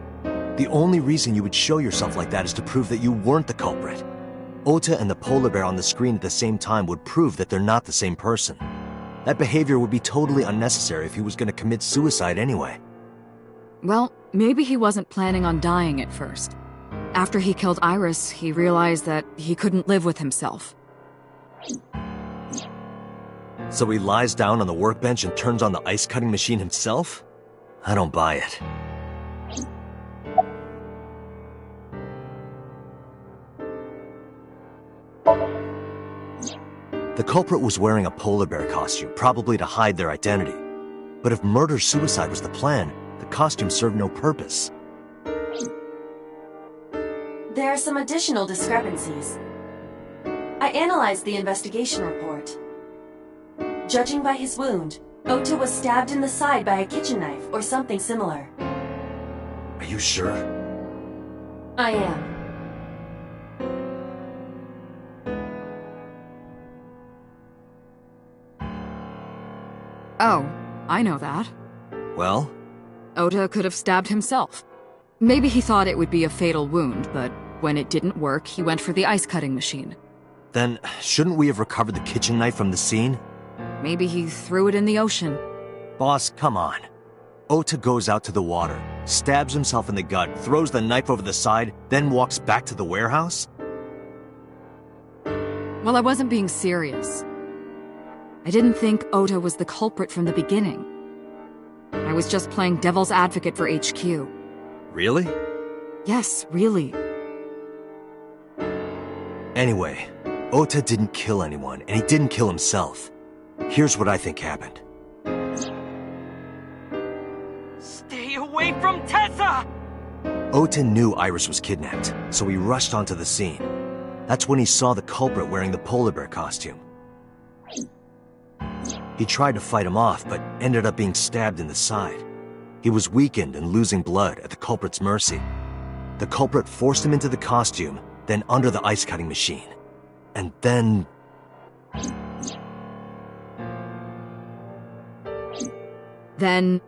The only reason you would show yourself like that is to prove that you weren't the culprit. Ota and the polar bear on the screen at the same time would prove that they're not the same person. That behavior would be totally unnecessary if he was going to commit suicide anyway. Well, maybe he wasn't planning on dying at first. After he killed Iris, he realized that he couldn't live with himself. So he lies down on the workbench and turns on the ice-cutting machine himself? I don't buy it. The culprit was wearing a polar bear costume, probably to hide their identity. But if murder-suicide was the plan, the costume served no purpose. There are some additional discrepancies. I analyzed the investigation report. Judging by his wound, Ota was stabbed in the side by a kitchen knife or something similar. Are you sure? I am. Oh, I know that. Well? Ota could have stabbed himself. Maybe he thought it would be a fatal wound, but when it didn't work, he went for the ice-cutting machine. Then, shouldn't we have recovered the kitchen knife from the scene? Maybe he threw it in the ocean. Boss, come on. Ota goes out to the water, stabs himself in the gut, throws the knife over the side, then walks back to the warehouse? Well, I wasn't being serious. I didn't think Ota was the culprit from the beginning. I was just playing devil's advocate for HQ. Really? Yes, really. Anyway, Ota didn't kill anyone, and he didn't kill himself. Here's what I think happened. Stay away from Tessa! Ota knew Iris was kidnapped, so he rushed onto the scene. That's when he saw the culprit wearing the polar bear costume. He tried to fight him off, but ended up being stabbed in the side. He was weakened and losing blood at the culprit's mercy. The culprit forced him into the costume, then under the ice-cutting machine. And then... Then,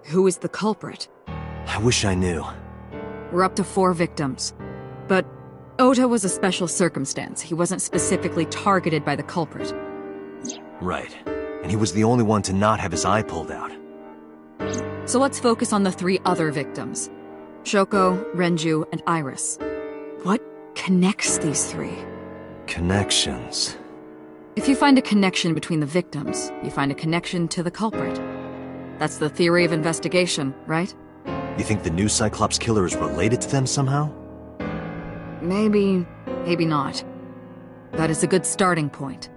who is the culprit? I wish I knew. We're up to 4 victims. But Ota was a special circumstance. He wasn't specifically targeted by the culprit. Right. And he was the only one to not have his eye pulled out. So let's focus on the 3 other victims. Shoko, Renju, and Iris. What connects these 3? Connections. If you find a connection between the victims, you find a connection to the culprit. That's the theory of investigation, right? You think the new Cyclops killer is related to them somehow? Maybe, maybe not. That is a good starting point.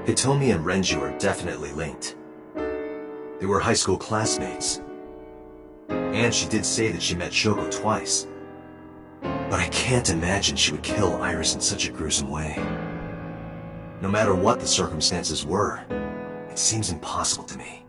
Hitomi and Renju are definitely linked. They were high school classmates. And she did say that she met Shoko twice. But I can't imagine she would kill Iris in such a gruesome way. No matter what the circumstances were, it seems impossible to me.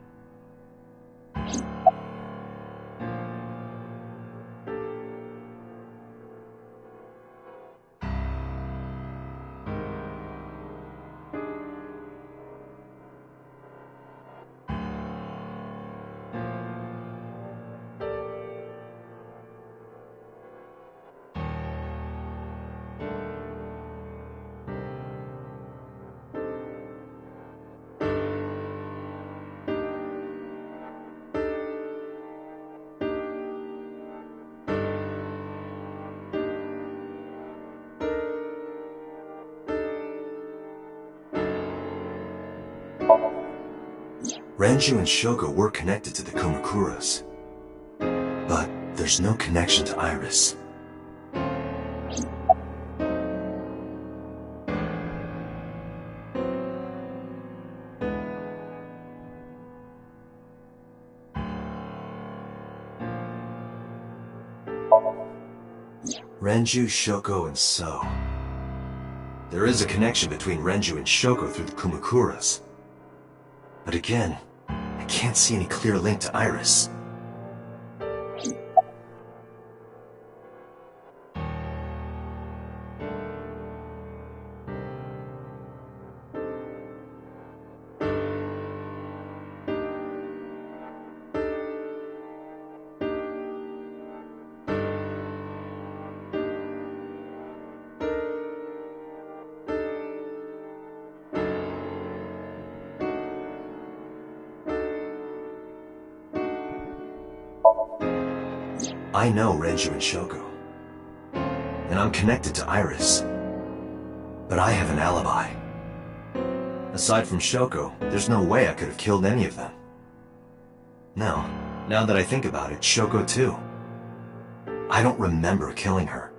Renju and Shoko were connected to the Kumakuras. But there's no connection to Iris. Renju, Shoko, and So. There is a connection between Renju and Shoko through the Kumakuras. But again, I can't see any clear link to Iris. I know Renju and Shoko, and I'm connected to Iris, but I have an alibi. Aside from Shoko, there's no way I could have killed any of them. No, now that I think about it, Shoko too. I don't remember killing her.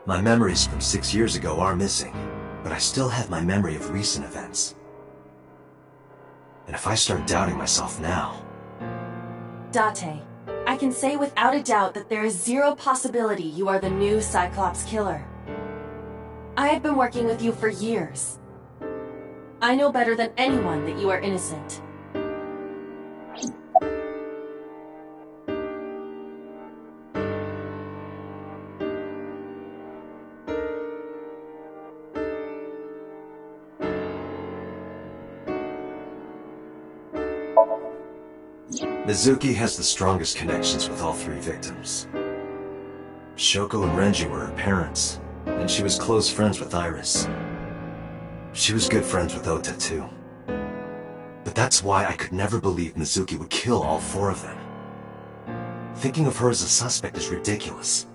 My memories from 6 years ago are missing, but I still have my memory of recent events. And if I start doubting myself now... Date, I can say without a doubt that there is zero possibility you are the new Cyclops killer. I have been working with you for years. I know better than anyone that you are innocent. Mizuki has the strongest connections with all three victims. Shoko and Renji were her parents, and she was close friends with Iris. She was good friends with Ota too. But that's why I could never believe Mizuki would kill all four of them. Thinking of her as a suspect is ridiculous.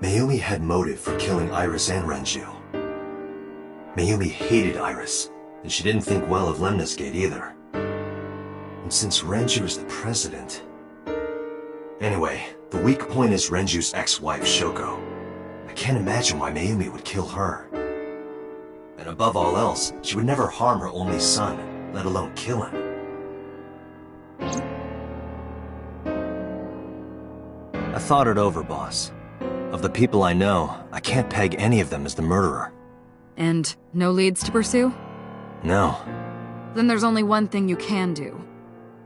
Mayumi had motive for killing Iris and Renju. Mayumi hated Iris, and she didn't think well of Lemnis Gate either. And since Renju is the president... Anyway, the weak point is Renju's ex-wife, Shoko. I can't imagine why Mayumi would kill her. And above all else, she would never harm her only son, let alone kill him. I thought it over, boss. Of the people I know, I can't peg any of them as the murderer. And no leads to pursue? No. Then there's only one thing you can do.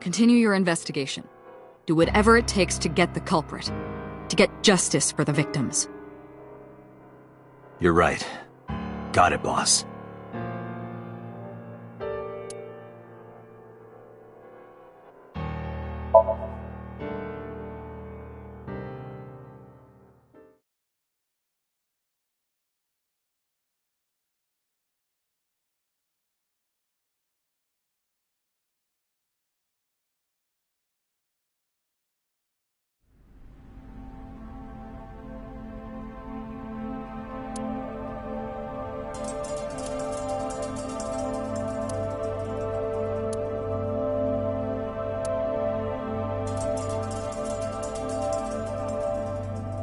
Continue your investigation. Do whatever it takes to get the culprit. To get justice for the victims. You're right. Got it, boss.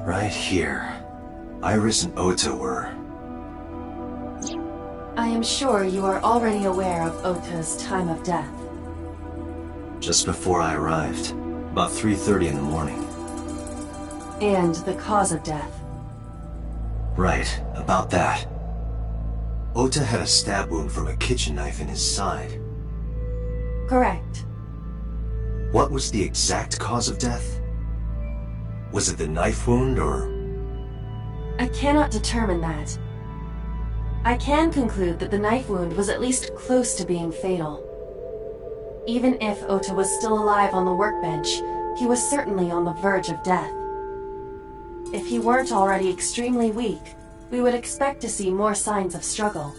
Right here. Iris and Ota were... I am sure you are already aware of Ota's time of death. Just before I arrived. About 3:30 in the morning. And the cause of death. Right, about that. Ota had a stab wound from a kitchen knife in his side. Correct. What was the exact cause of death? Was it the knife wound, or...? I cannot determine that. I can conclude that the knife wound was at least close to being fatal. Even if Ota was still alive on the workbench, he was certainly on the verge of death. If he weren't already extremely weak, we would expect to see more signs of struggle.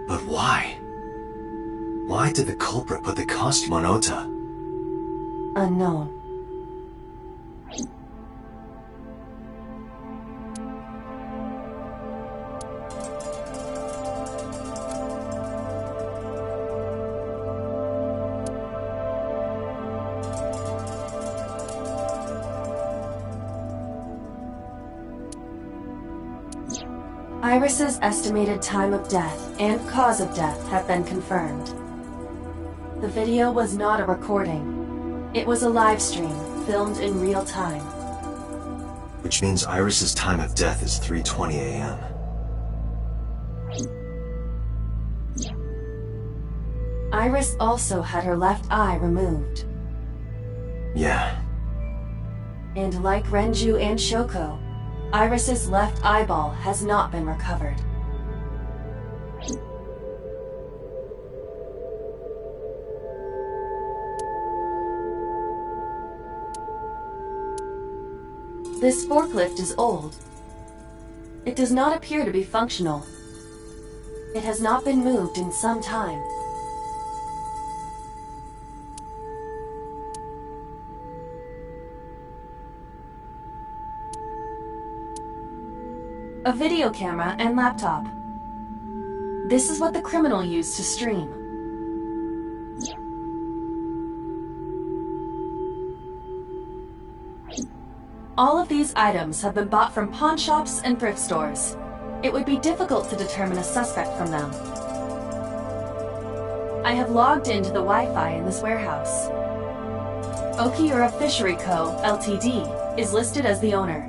But why? Why did the culprit put the costume on Ota? Unknown. Iris's estimated time of death and cause of death have been confirmed. The video was not a recording. It was a live stream, filmed in real time. Which means Iris's time of death is 3:20 a.m. Iris also had her left eye removed. Yeah. And like Renju and Shoko, Iris's left eyeball has not been recovered. This forklift is old. It does not appear to be functional. It has not been moved in some time. A video camera and laptop. This is what the criminal used to stream. All of these items have been bought from pawn shops and thrift stores. It would be difficult to determine a suspect from them. I have logged into the Wi-Fi in this warehouse. Okiura Fishery Co., Ltd. is listed as the owner.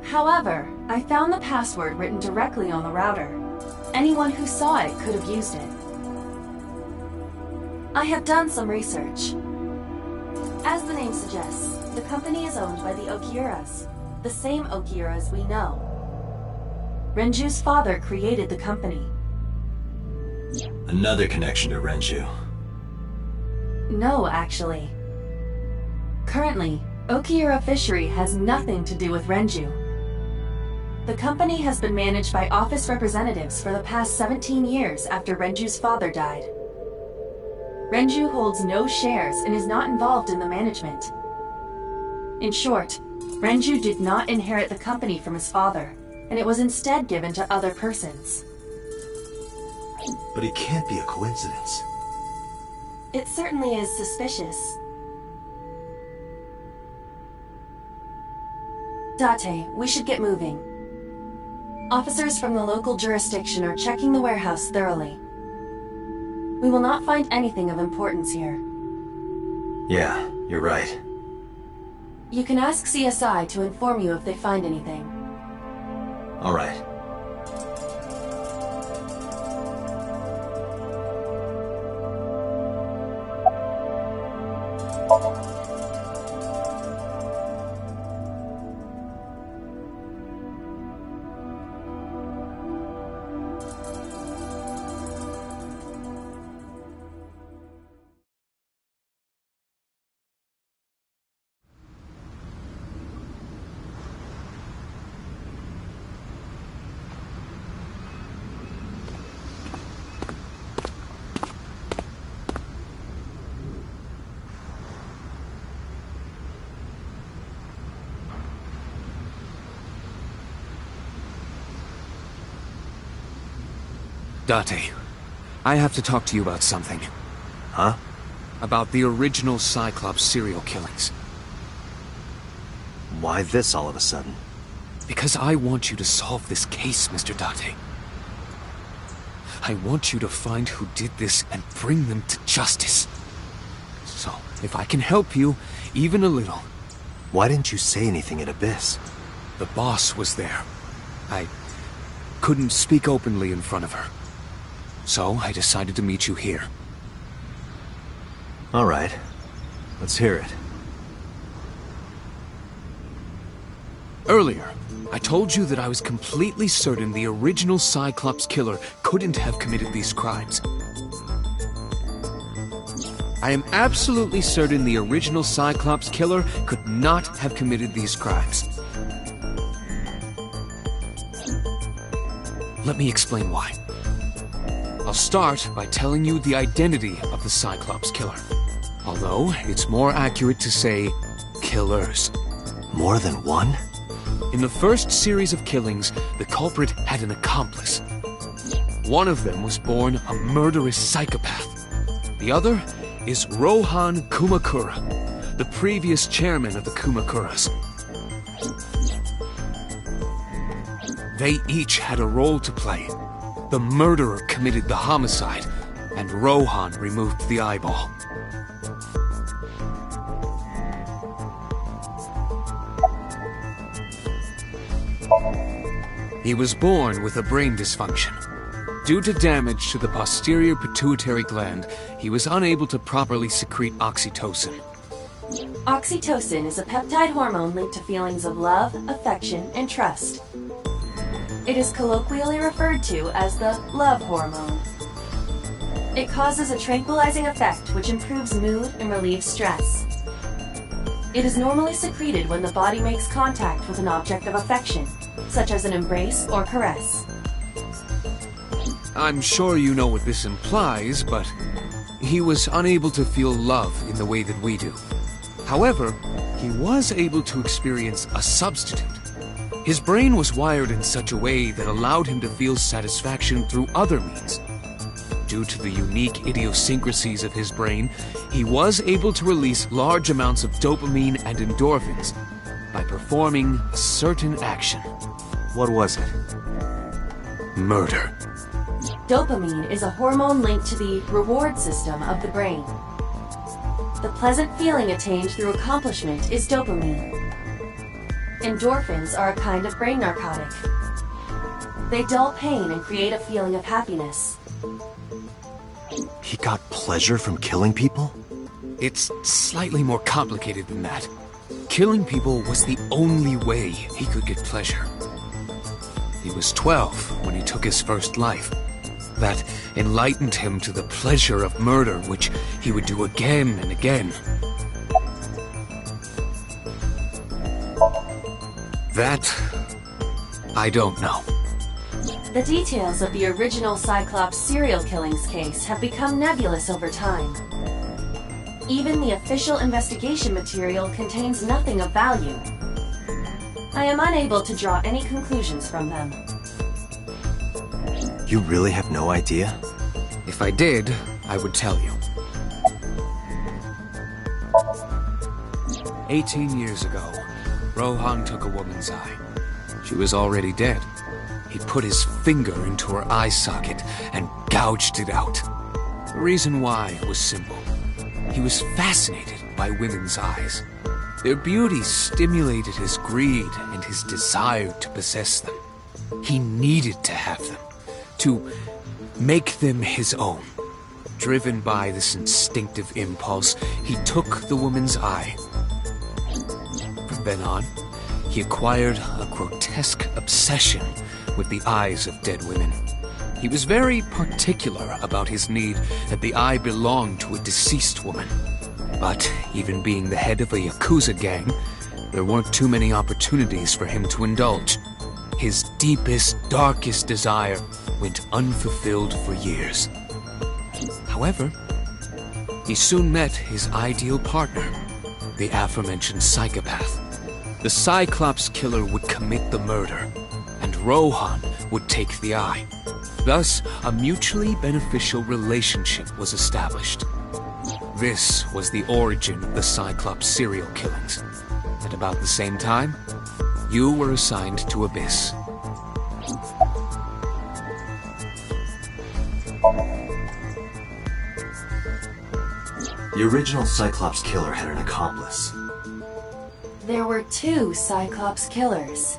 However, I found the password written directly on the router. Anyone who saw it could have used it. I have done some research. As the name suggests, the company is owned by the Okiuras, the same Okiuras we know. Renju's father created the company. Another connection to Renju. No, actually. Currently, Okiura Fishery has nothing to do with Renju. The company has been managed by office representatives for the past 17 years after Renju's father died. Renju holds no shares and is not involved in the management. In short, Renju did not inherit the company from his father, and it was instead given to other persons. But it can't be a coincidence. It certainly is suspicious. Date, we should get moving. Officers from the local jurisdiction are checking the warehouse thoroughly. We will not find anything of importance here. Yeah, you're right. You can ask CSI to inform you if they find anything. All right. Date, I have to talk to you about something. Huh? About the original Cyclops serial killings. Why this all of a sudden? Because I want you to solve this case, Mr. Date. I want you to find who did this and bring them to justice. So, if I can help you, even a little... Why didn't you say anything at Abyss? The boss was there. I couldn't speak openly in front of her. So, I decided to meet you here. All right. Let's hear it. Earlier, I told you that I was completely certain the original Cyclops killer couldn't have committed these crimes. I am absolutely certain the original Cyclops killer could not have committed these crimes. Let me explain why. I'll start by telling you the identity of the Cyclops killer. Although, it's more accurate to say killers. More than one? In the first series of killings, the culprit had an accomplice. One of them was born a murderous psychopath. The other is Rohan Kumakura, the previous chairman of the Kumakuras. They each had a role to play. The murderer committed the homicide, and Rohan removed the eyeball. He was born with a brain dysfunction. Due to damage to the posterior pituitary gland, he was unable to properly secrete oxytocin. Oxytocin is a peptide hormone linked to feelings of love, affection, and trust. It is colloquially referred to as the love hormone. It causes a tranquilizing effect which improves mood and relieves stress. It is normally secreted when the body makes contact with an object of affection, such as an embrace or caress. I'm sure you know what this implies, but he was unable to feel love in the way that we do. However, he was able to experience a substitute. His brain was wired in such a way that allowed him to feel satisfaction through other means. Due to the unique idiosyncrasies of his brain, he was able to release large amounts of dopamine and endorphins by performing a certain action. What was it? Murder. Dopamine is a hormone linked to the reward system of the brain. The pleasant feeling attained through accomplishment is dopamine. Endorphins are a kind of brain narcotic. They dull pain and create a feeling of happiness. He got pleasure from killing people? It's slightly more complicated than that. Killing people was the only way he could get pleasure. He was 12 when he took his first life. That enlightened him to the pleasure of murder, which he would do again and again. That, I don't know. The details of the original Cyclops serial killings case have become nebulous over time. Even the official investigation material contains nothing of value. I am unable to draw any conclusions from them. You really have no idea? If I did, I would tell you. 18 years ago, Rohan took a woman's eye. She was already dead. He put his finger into her eye socket and gouged it out. The reason why was simple. He was fascinated by women's eyes. Their beauty stimulated his greed and his desire to possess them. He needed to have them, to make them his own. Driven by this instinctive impulse, he took the woman's eye. From then on, he acquired a grotesque obsession with the eyes of dead women. He was very particular about his need that the eye belonged to a deceased woman. But even being the head of a Yakuza gang, there weren't too many opportunities for him to indulge. His deepest, darkest desire went unfulfilled for years. However, he soon met his ideal partner, the aforementioned psychopath. The Cyclops killer would commit the murder, and Rohan would take the eye. Thus, a mutually beneficial relationship was established. This was the origin of the Cyclops serial killings. At about the same time, you were assigned to Abyss. The original Cyclops killer had an accomplice. There were 2 Cyclops killers.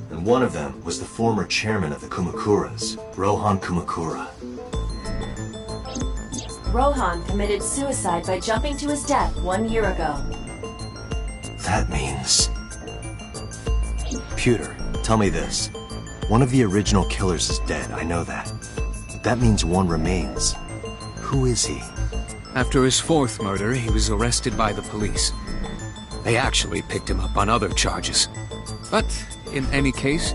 And one of them was the former chairman of the Kumakuras, Rohan Kumakura. Rohan committed suicide by jumping to his death 1 year ago. That means... Pewter, tell me this. One of the original killers is dead, I know that. That means one remains. Who is he? After his 4th murder, he was arrested by the police. They actually picked him up on other charges. But, in any case,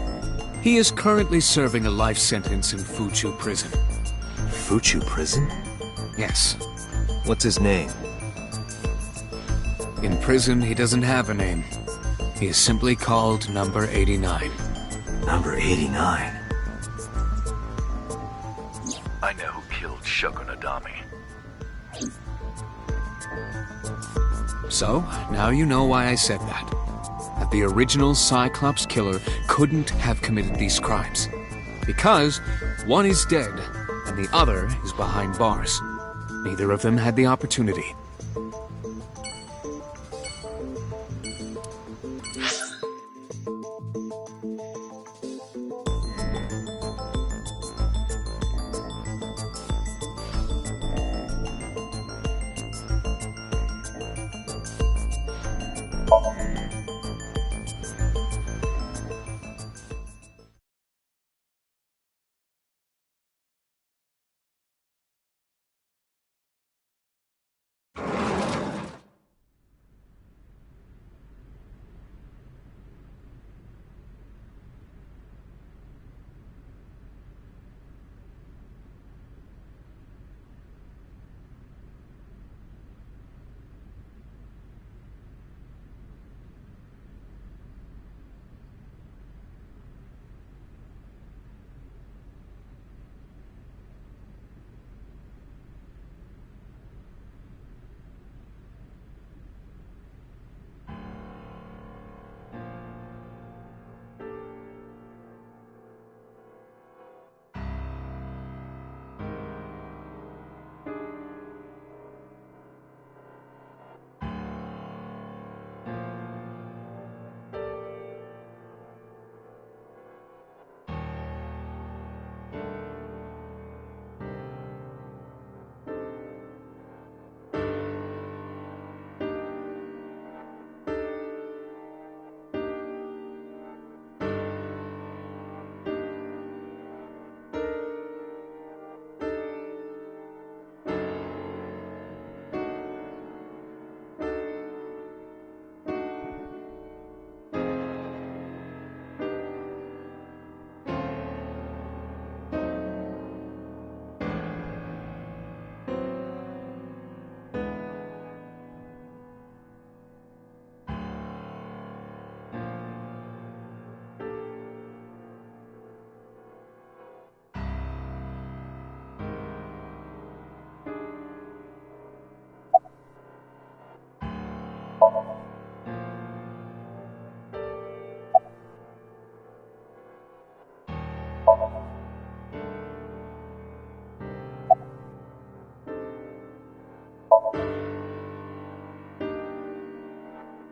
he is currently serving a life sentence in Fuchu prison. Fuchu prison? Yes. What's his name? In prison, he doesn't have a name. He is simply called Number 89. Number 89? I know who killed Shogun Adami. So, now you know why I said that. That the original Cyclops killer couldn't have committed these crimes. Because one is dead, and the other is behind bars. Neither of them had the opportunity.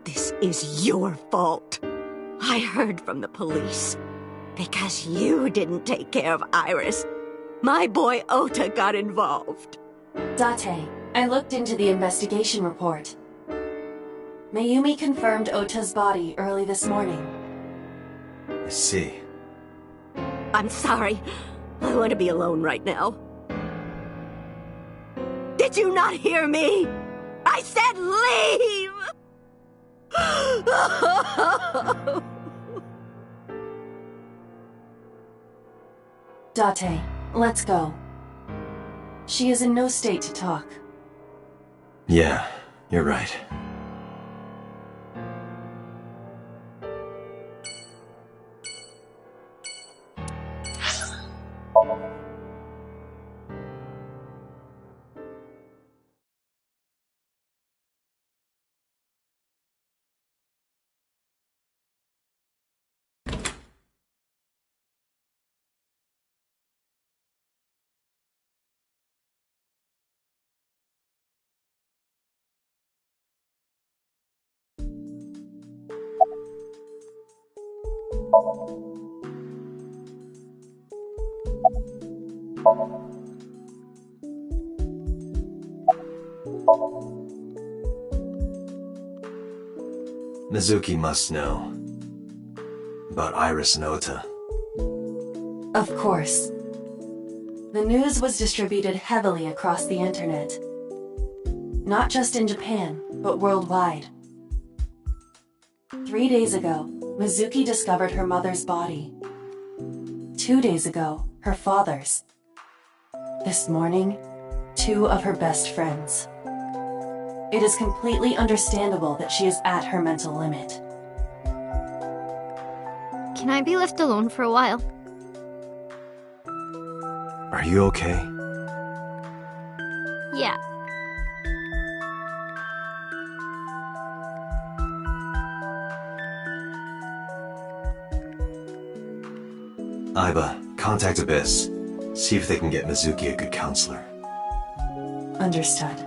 This is your fault. I heard from the police. Because you didn't take care of Iris, my boy Ota got involved. Date, I looked into the investigation report. Mayumi confirmed Ota's body early this morning. I see. I'm sorry. I want to be alone right now. Did you not hear me? I said leave! Date, let's go. She is in no state to talk. Yeah, you're right. Mizuki must know about Iris and Ota. Of course. The news was distributed heavily across the internet. Not just in Japan, but worldwide. 3 days ago, Mizuki discovered her mother's body. 2 days ago, her father's. This morning, 2 of her best friends. It is completely understandable that she is at her mental limit. Can I be left alone for a while? Are you okay? Yeah. Aiba, contact Abyss. See if they can get Mizuki a good counselor. Understood.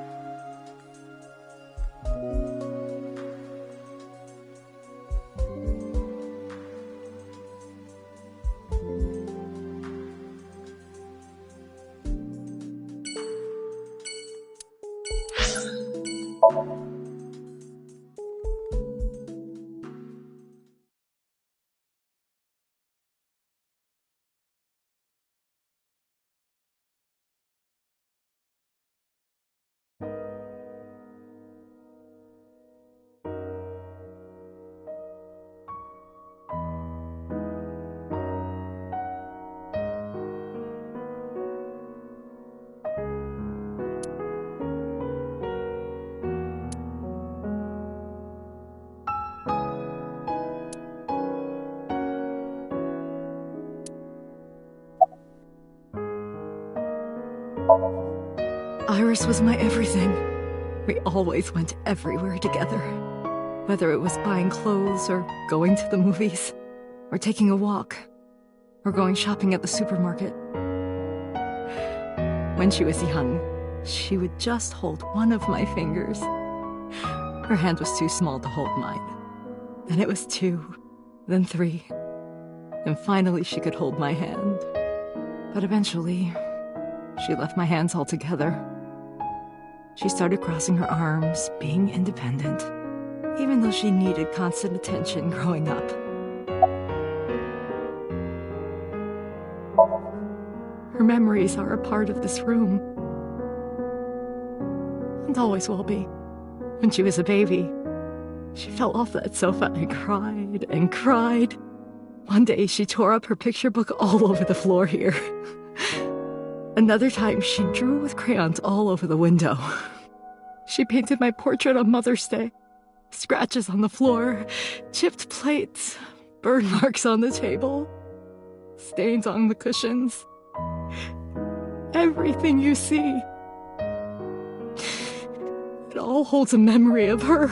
Iris was my everything. We always went everywhere together. Whether it was buying clothes, or going to the movies, or taking a walk, or going shopping at the supermarket. When she was young, she would just hold one of my fingers. Her hand was too small to hold mine. Then it was 2, then 3, and finally she could hold my hand. But eventually, she left my hands altogether. She started crossing her arms, being independent, even though she needed constant attention growing up. Her memories are a part of this room, and always will be. When she was a baby, she fell off that sofa and cried and cried. One day she tore up her picture book all over the floor here. Another time she drew with crayons all over the window. She painted my portrait on Mother's Day. Scratches on the floor, chipped plates, burn marks on the table, stains on the cushions. Everything you see. It all holds a memory of her.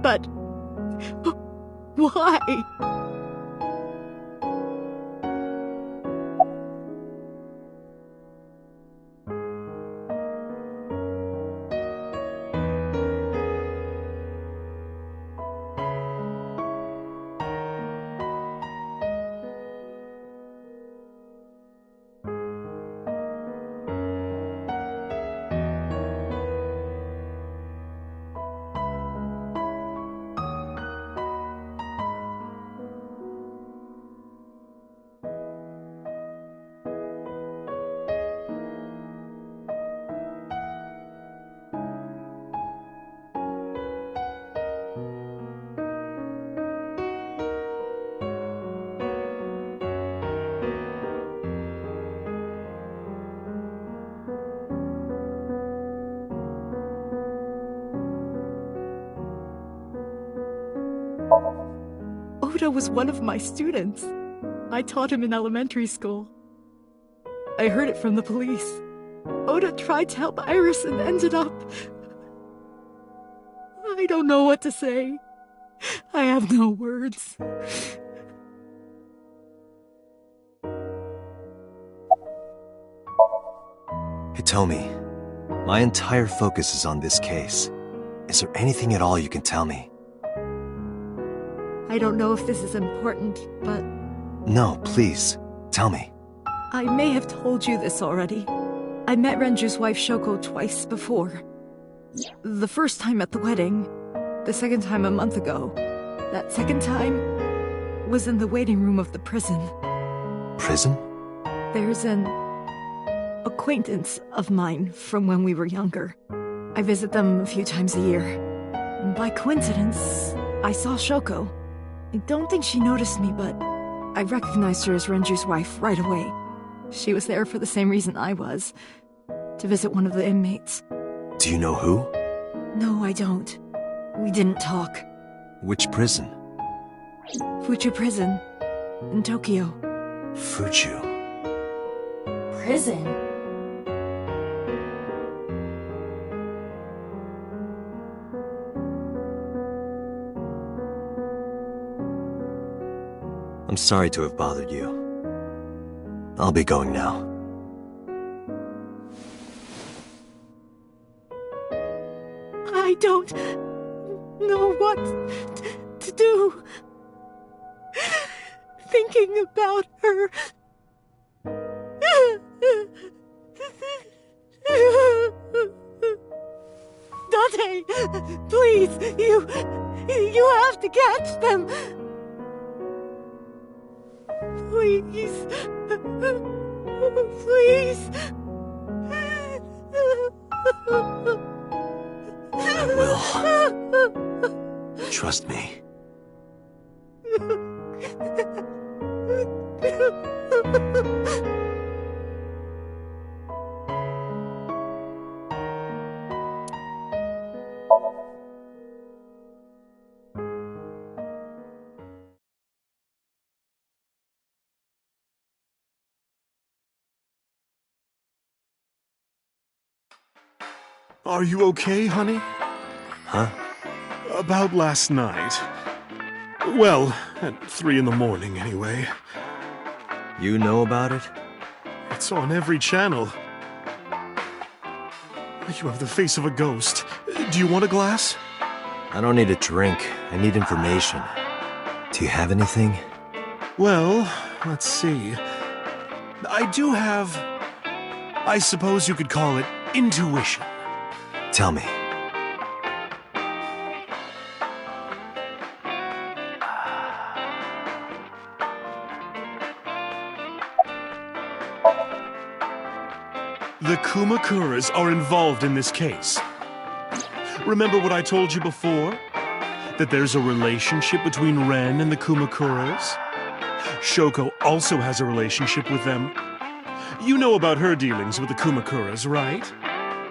But why? Oda was one of my students. I taught him in elementary school. I heard it from the police. Oda tried to help Iris and ended up... I don't know what to say. I have no words. Hitomi, my entire focus is on this case. Is there anything at all you can tell me? I don't know if this is important, but... No, please. Tell me. I may have told you this already. I met Renju's wife Shoko twice before. The first time at the wedding, the second time a month ago. That second time was in the waiting room of the prison. Prison? There's an acquaintance of mine from when we were younger. I visit them a few times a year. And by coincidence, I saw Shoko. I don't think she noticed me, but I recognized her as Renju's wife right away. She was there for the same reason I was. To visit one of the inmates. Do you know who? No, I don't. We didn't talk. Which prison? Fuchu Prison. In Tokyo. Fuchu. Prison? I'm sorry to have bothered you. I'll be going now. I don't know what to do. Thinking about her. Dante, please, you have to catch them. Please. Please. I will. Trust me. Are you okay, honey? Huh? About last night. Well, at 3 in the morning, anyway. You know about it? It's on every channel. You have the face of a ghost. Do you want a glass? I don't need a drink. I need information. Do you have anything? Well, let's see. I do have... I suppose you could call it intuition. Tell me. The Kumakuras are involved in this case. Remember what I told you before? That there's a relationship between Ren and the Kumakuras? Shoko also has a relationship with them. You know about her dealings with the Kumakuras, right?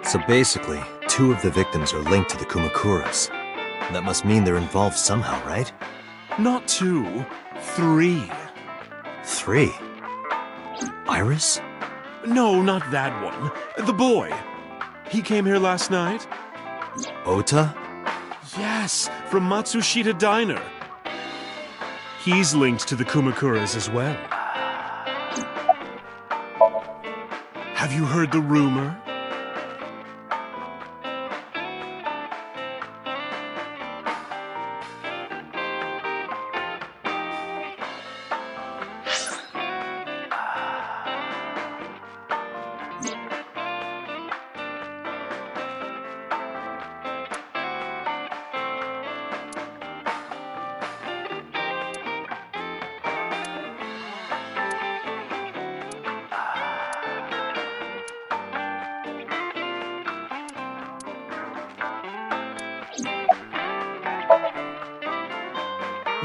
So basically, 2 of the victims are linked to the Kumakuras. That must mean they're involved somehow, right? Not 2, 3. 3? Iris? No, not that one. The boy. He came here last night. Ota? Yes, from Matsushita Diner. He's linked to the Kumakuras as well. Have you heard the rumor?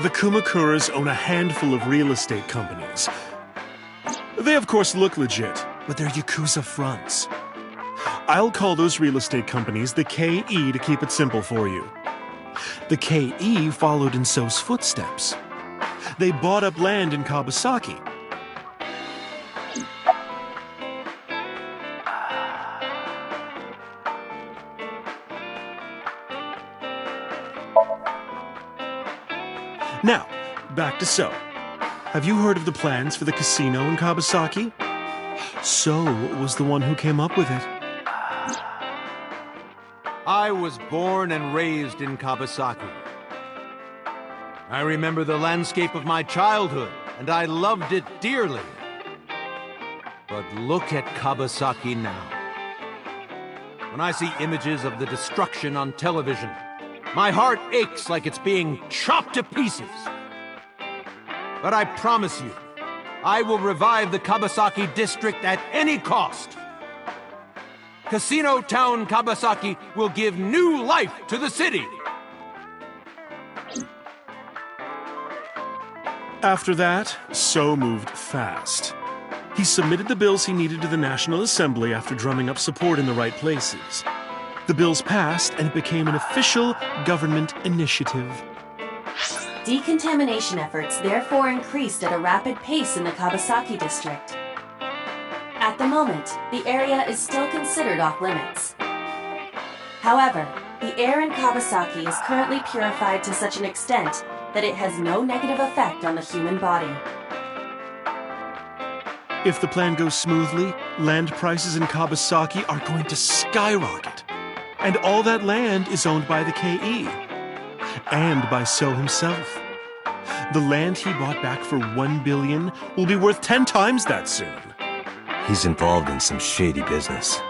The Kumakuras own a handful of real estate companies. They of course look legit, but they're Yakuza fronts. I'll call those real estate companies the KE to keep it simple for you. The KE followed in So's footsteps. They bought up land in Kawasaki. Now, back to So. Have you heard of the plans for the casino in Kawasaki? So was the one who came up with it. I was born and raised in Kawasaki. I remember the landscape of my childhood, and I loved it dearly. But look at Kawasaki now. When I see images of the destruction on television, my heart aches like it's being chopped to pieces. But I promise you, I will revive the Kawasaki district at any cost. Casino Town Kawasaki will give new life to the city. After that, So moved fast. He submitted the bills he needed to the National Assembly after drumming up support in the right places. The bills passed, and it became an official government initiative. Decontamination efforts therefore increased at a rapid pace in the Kawasaki district. At the moment, the area is still considered off-limits. However, the air in Kawasaki is currently purified to such an extent that it has no negative effect on the human body. If the plan goes smoothly, land prices in Kawasaki are going to skyrocket. And all that land is owned by the KE. And by So himself. The land he bought back for $1 billion will be worth 10 times that soon. He's involved in some shady business.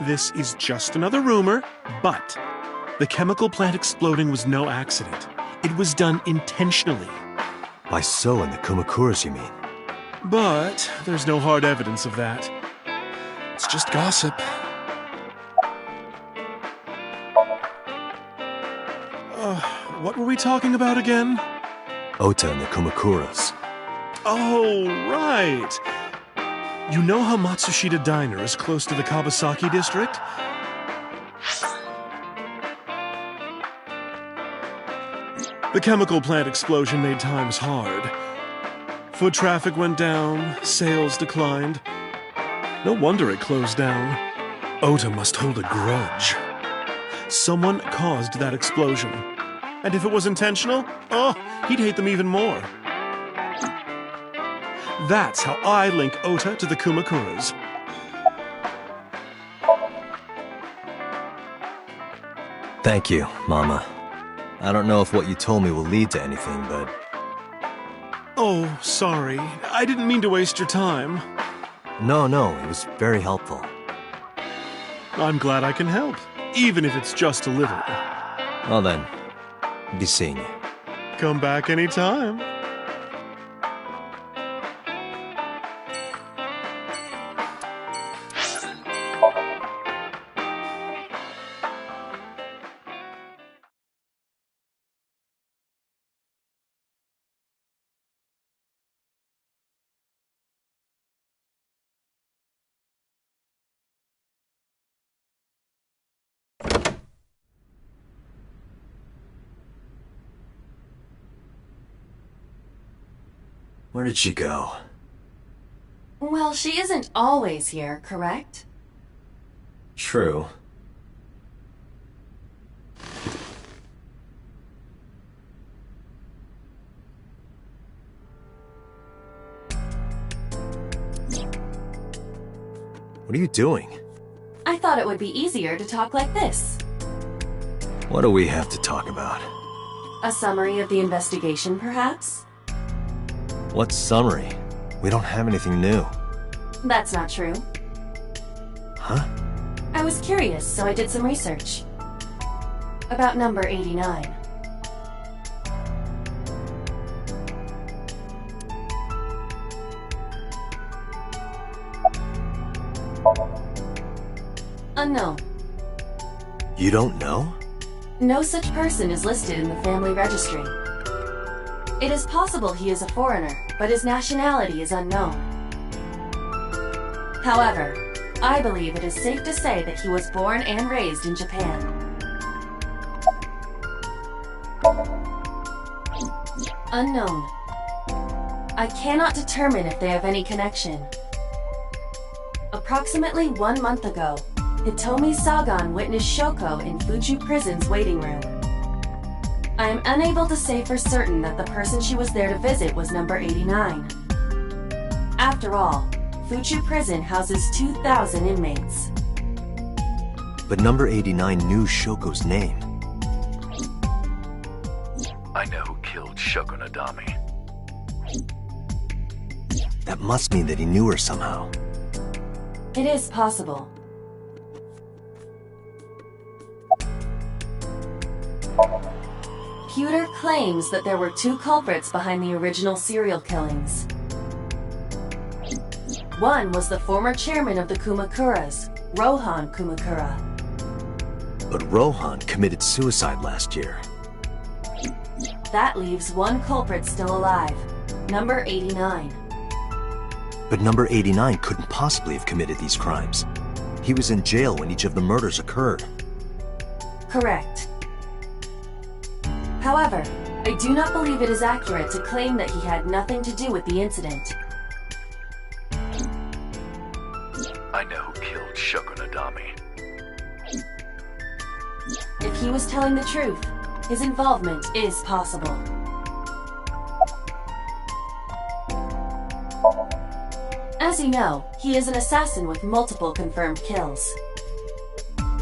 This is just another rumor, but the chemical plant exploding was no accident. It was done intentionally. By So and the Kumakuras, you mean? But there's no hard evidence of that. It's just gossip. What were we talking about again? Ota and the Kumakuras. Oh, right. You know how Matsushita Diner is close to the Kawasaki district? The chemical plant explosion made times hard. Foot traffic went down, sales declined. No wonder it closed down. Ota must hold a grudge. Someone caused that explosion. And if it was intentional, he'd hate them even more. That's how I link Ota to the Kumakuras. Thank you, Mama. I don't know if what you told me will lead to anything, but... Oh, sorry. I didn't mean to waste your time. No, it was very helpful. I'm glad I can help, even if it's just a little. Well then, be seeing you. Come back anytime. Where did she go? Well, she isn't always here, correct? True. What are you doing? I thought it would be easier to talk like this. What do we have to talk about? A summary of the investigation, perhaps? What summary? We don't have anything new. That's not true. Huh? I was curious, so I did some research. About number 89. Unknown. You don't know? No such person is listed in the family registry. It is possible he is a foreigner, but his nationality is unknown. However, I believe it is safe to say that he was born and raised in Japan. Unknown. I cannot determine if they have any connection. Approximately 1 month ago, Hitomi Sagan witnessed Shoko in Fuchu Prison's waiting room. I am unable to say for certain that the person she was there to visit was number 89. After all, Fuchu Prison houses 2,000 inmates. But number 89 knew Shoko's name. I know who killed Shoko Nadami. That must mean that he knew her somehow. It is possible. Pewter claims that there were 2 culprits behind the original serial killings. One was the former chairman of the Kumakuras, Rohan Kumakura. But Rohan committed suicide last year. That leaves one culprit still alive. Number 89. But number 89 couldn't possibly have committed these crimes. He was in jail when each of the murders occurred. Correct. However, I do not believe it is accurate to claim that he had nothing to do with the incident. I know who killed Shogunadami. If he was telling the truth, his involvement is possible. As you know, he is an assassin with multiple confirmed kills.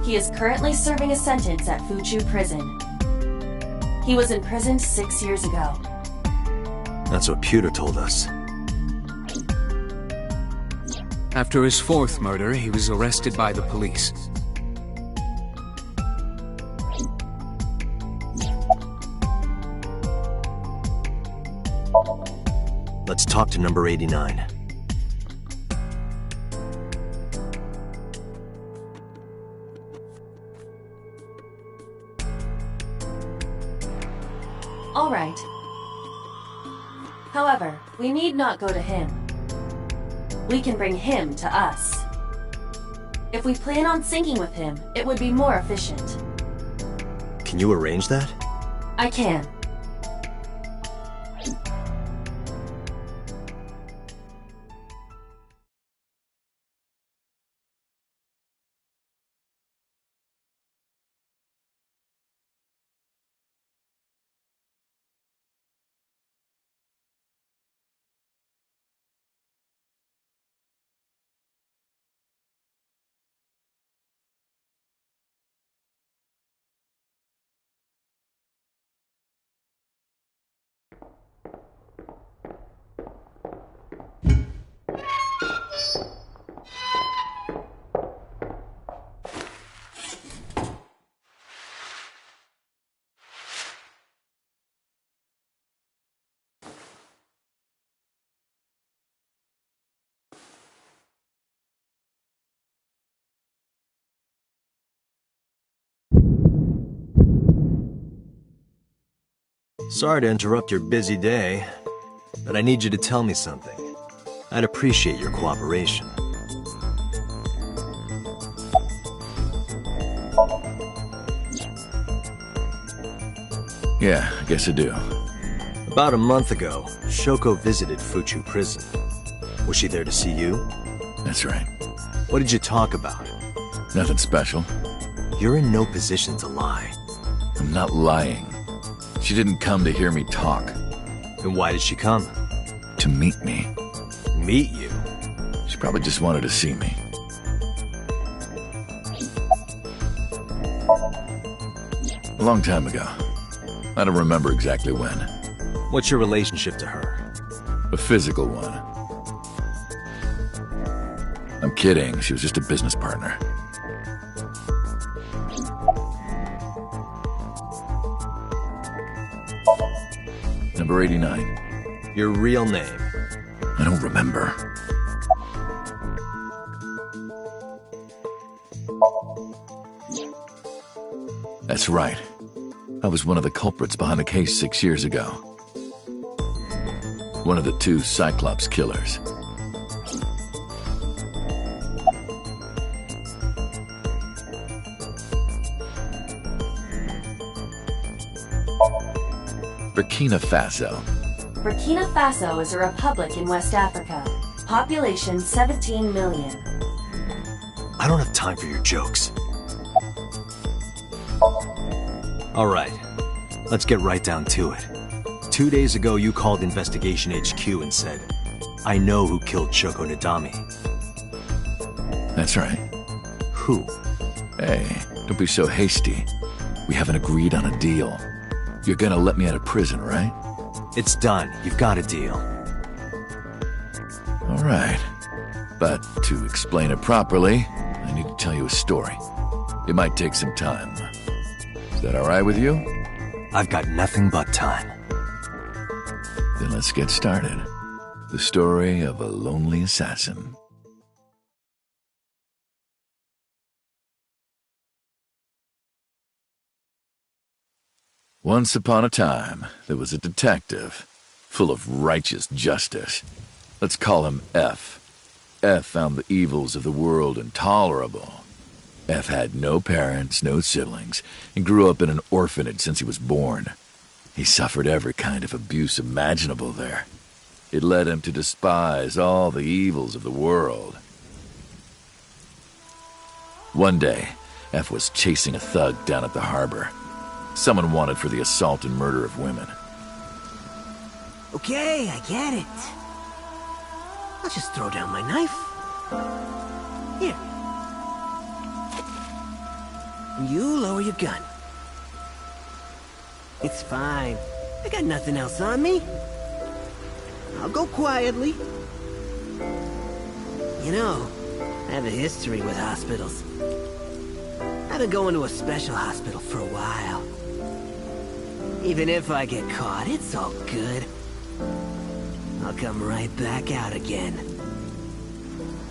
He is currently serving a sentence at Fuchu Prison. He was imprisoned 6 years ago. That's what Pewter told us. After his fourth murder, he was arrested by the police. Let's talk to number 89. All right. However, we need not go to him. We can bring him to us. If we plan on syncing with him, it would be more efficient. Can you arrange that? I can. Sorry to interrupt your busy day, but I need you to tell me something. I'd appreciate your cooperation. Yeah, I guess I do. About a month ago, Shoko visited Fuchu Prison. Was she there to see you? That's right. What did you talk about? Nothing special. You're in no position to lie. I'm not lying. She didn't come to hear me talk. Then why did she come? To meet me. Meet you? She probably just wanted to see me. A long time ago. I don't remember exactly when. What's your relationship to her? A physical one. I'm kidding. She was just a business partner. Number 89. Your real name? I don't remember. That's right. I was one of the culprits behind the case 6 years ago. One of the two Cyclops killers. Burkina Faso. Burkina Faso is a republic in West Africa. Population 17 million. I don't have time for your jokes. All right, let's get right down to it. 2 days ago, you called Investigation HQ and said, I know who killed Shogunadami. That's right. Who? Hey, don't be so hasty. We haven't agreed on a deal. You're gonna let me out of prison, right? It's done. You've got a deal. All right. But to explain it properly, I need to tell you a story. It might take some time. Is that all right with you? I've got nothing but time. Then let's get started. The story of a lonely assassin. Once upon a time, there was a detective, full of righteous justice. Let's call him F. F found the evils of the world intolerable. F had no parents, no siblings, and grew up in an orphanage since he was born. He suffered every kind of abuse imaginable there. It led him to despise all the evils of the world. One day, F was chasing a thug down at the harbor. Someone wanted for the assault and murder of women. Okay, I get it. I'll just throw down my knife. Here. And you lower your gun. It's fine. I got nothing else on me. I'll go quietly. You know, I have a history with hospitals. I've been going to a special hospital for a while. Even if I get caught, it's all good. I'll come right back out again.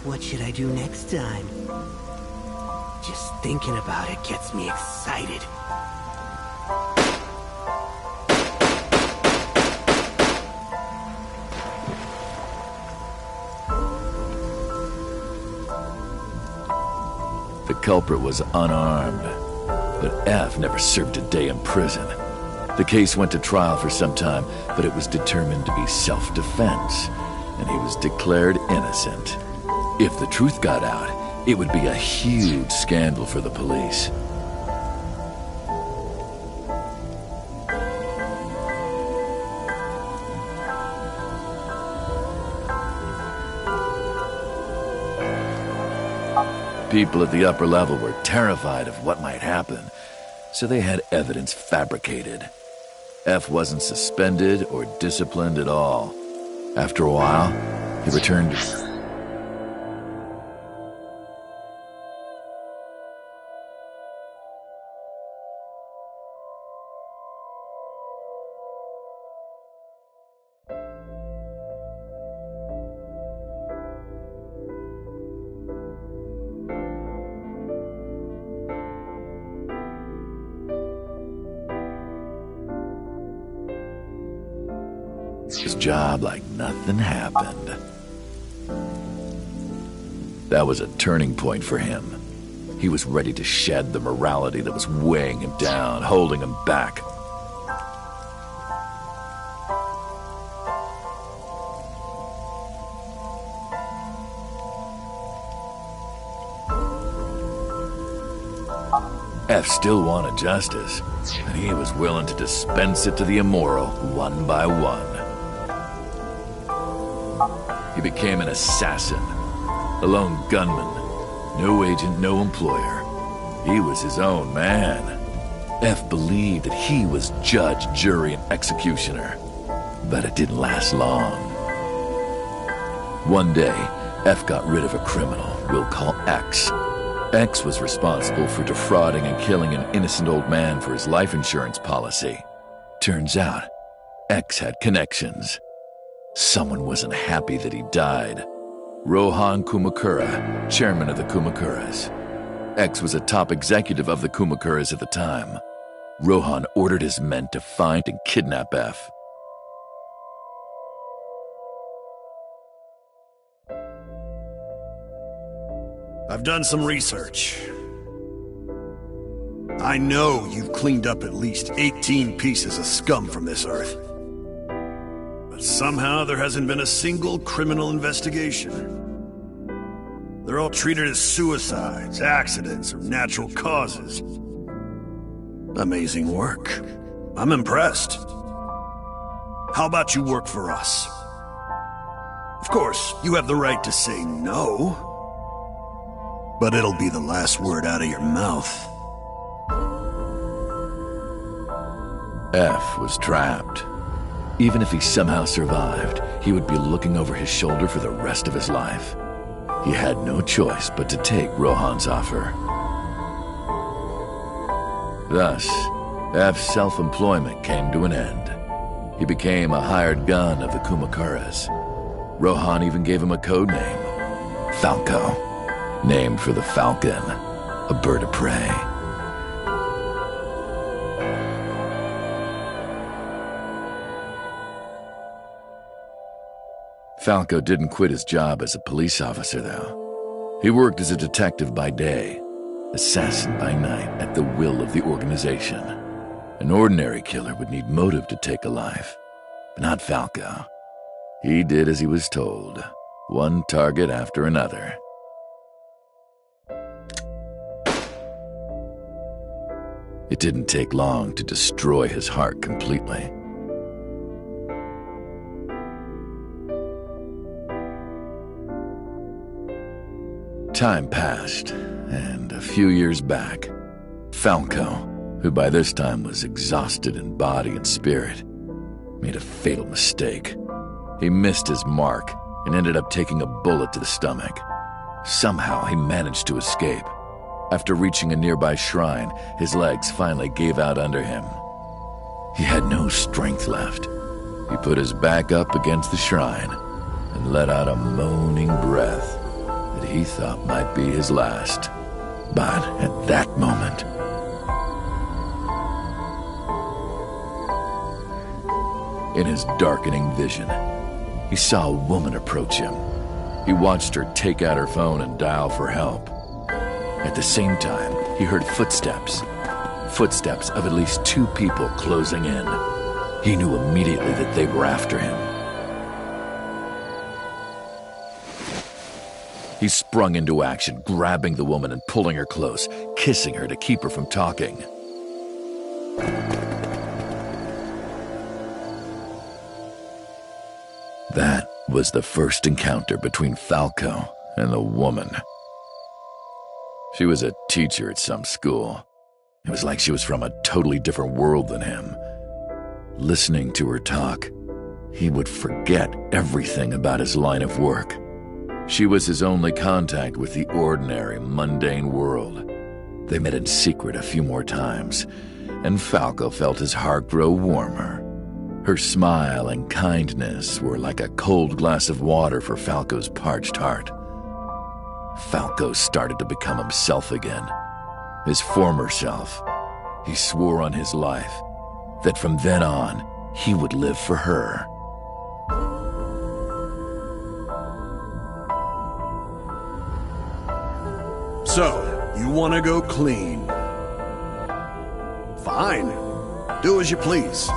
What should I do next time? Just thinking about it gets me excited. The culprit was unarmed, but F never served a day in prison. The case went to trial for some time, but it was determined to be self-defense, and he was declared innocent. If the truth got out, it would be a huge scandal for the police. People at the upper level were terrified of what might happen, so they had evidence fabricated. F wasn't suspended or disciplined at all. After a while, he returned to... his job like nothing happened. That was a turning point for him. He was ready to shed the morality that was weighing him down, holding him back. F still wanted justice, and he was willing to dispense it to the immoral one by one. He became an assassin, a lone gunman, no agent, no employer. He was his own man. F believed that he was judge, jury, and executioner, but it didn't last long. One day, F got rid of a criminal we'll call X. X was responsible for defrauding and killing an innocent old man for his life insurance policy. Turns out, X had connections. Someone wasn't happy that he died. Rohan Kumakura, chairman of the Kumakuras. X was a top executive of the Kumakuras at the time. Rohan ordered his men to find and kidnap F. I've done some research. I know you've cleaned up at least 18 pieces of scum from this earth. But somehow there hasn't been a single criminal investigation. They're all treated as suicides, accidents, or natural causes. Amazing work. I'm impressed. How about you work for us? Of course, you have the right to say no. But it'll be the last word out of your mouth. F was trapped. Even if he somehow survived, he would be looking over his shoulder for the rest of his life. He had no choice but to take Rohan's offer. Thus, F's self-employment came to an end. He became a hired gun of the Kumakuras. Rohan even gave him a code name, Falco, named for the falcon, a bird of prey. Falco didn't quit his job as a police officer, though. He worked as a detective by day, assassin by night at the will of the organization. An ordinary killer would need motive to take a life, but not Falco. He did as he was told, one target after another. It didn't take long to destroy his heart completely. Time passed, and a few years back, Falco, who by this time was exhausted in body and spirit, made a fatal mistake. He missed his mark and ended up taking a bullet to the stomach. Somehow he managed to escape. After reaching a nearby shrine, his legs finally gave out under him. He had no strength left. He put his back up against the shrine and let out a moaning breath that he thought might be his last. But at that moment, in his darkening vision, he saw a woman approach him. He watched her take out her phone and dial for help. At the same time, he heard footsteps. Footsteps of at least 2 people closing in. He knew immediately that they were after him. He sprung into action, grabbing the woman and pulling her close, kissing her to keep her from talking. That was the first encounter between Falco and the woman. She was a teacher at some school. It was like she was from a totally different world than him. Listening to her talk, he would forget everything about his line of work. She was his only contact with the ordinary, mundane world. They met in secret a few more times, and Falco felt his heart grow warmer. Her smile and kindness were like a cold glass of water for Falco's parched heart. Falco started to become himself again, his former self. He swore on his life that from then on, he would live for her. So, you want to go clean? Fine. Do as you please.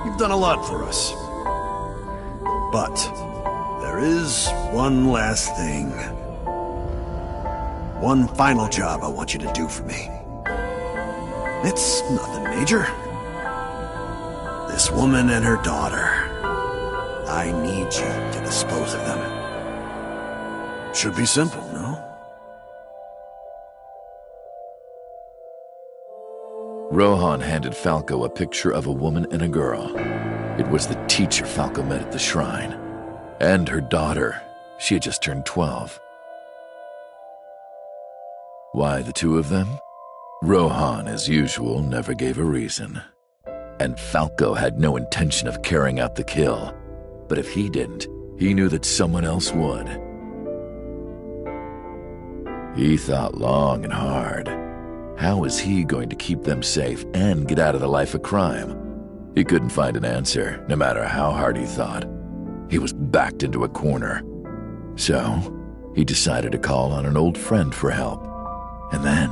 You've done a lot for us. But there is one last thing. One final job I want you to do for me. It's nothing major. This woman and her daughter. I need you to dispose of them. Should be simple, no? Rohan handed Falco a picture of a woman and a girl. It was the teacher Falco met at the shrine. And her daughter. She had just turned 12. Why the 2 of them? Rohan, as usual, never gave a reason. And Falco had no intention of carrying out the kill. But if he didn't, he knew that someone else would. He thought long and hard. How was he going to keep them safe and get out of the life of crime? He couldn't find an answer, no matter how hard he thought. He was backed into a corner. So, he decided to call on an old friend for help. And then...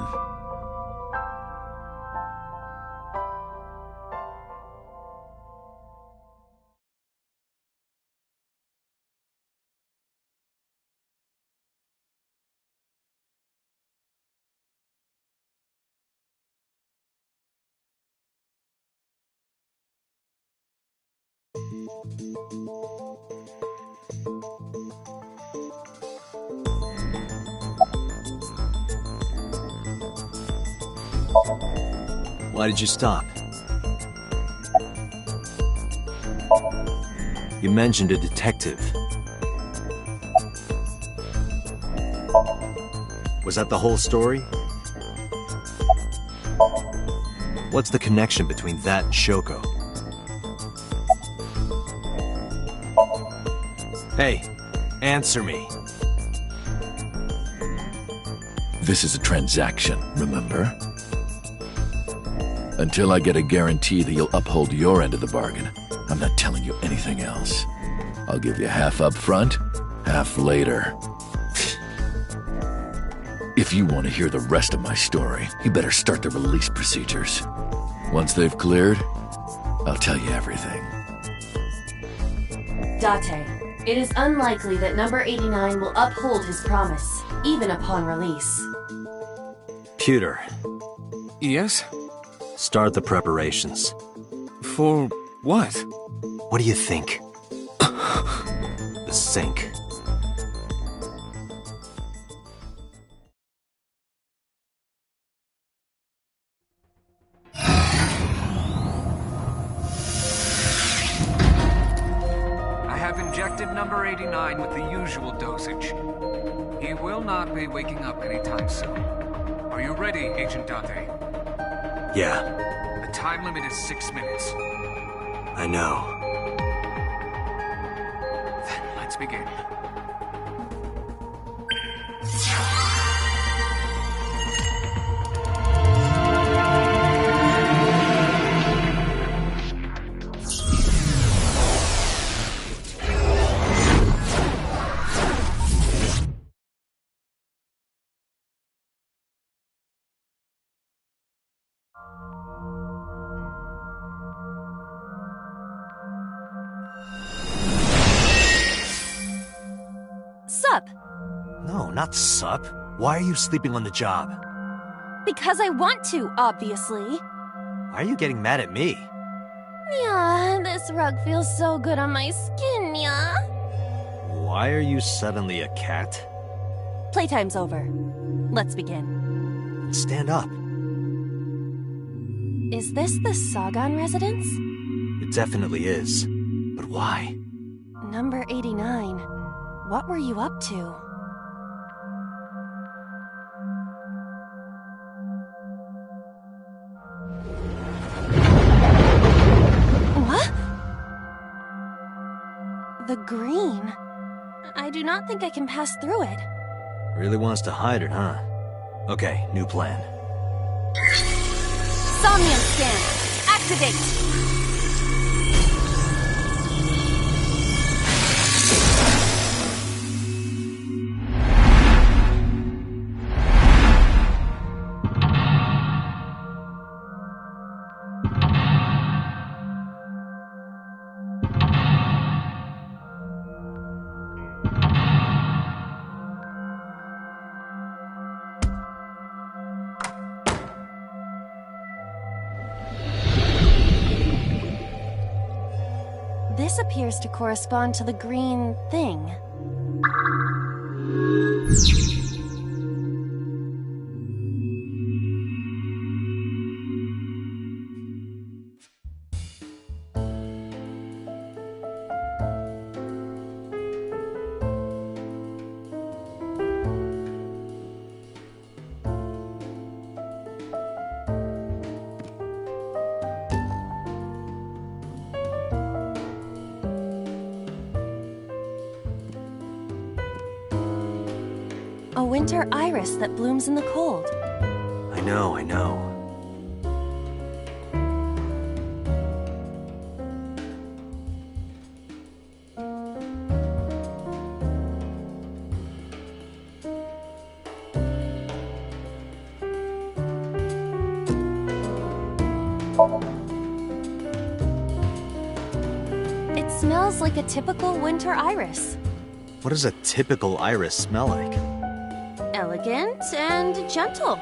Why did you stop? You mentioned a detective. Was that the whole story? What's the connection between that and Shoko? Hey, answer me. This is a transaction, remember? Until I get a guarantee that you'll uphold your end of the bargain, I'm not telling you anything else. I'll give you half up front, half later. If you want to hear the rest of my story, you better start the release procedures. Once they've cleared, I'll tell you everything. Date, it is unlikely that number 89 will uphold his promise, even upon release. Pewter. Yes? Start the preparations. For what? What do you think? The sink. I have injected number 89 with the usual dosage. He will not be waking up anytime soon. Are you ready, Agent Date? Yeah. The time limit is 6 minutes. I know. Then let's begin. Sup? No, not sup. Why are you sleeping on the job? Because I want to, obviously. Why are you getting mad at me? Yeah, this rug feels so good on my skin, yeah. Why are you suddenly a cat? Playtime's over. Let's begin. Stand up. Is this the Sagan residence? It definitely is. But why? Number 89. What were you up to? What? The green. I do not think I can pass through it. Really wants to hide it, huh? Okay, new plan. Somnium scan. Activate. This appears to correspond to the green thing. A winter iris that blooms in the cold. I know, I know. It smells like a typical winter iris. What does a typical iris smell like? Elegant and gentle.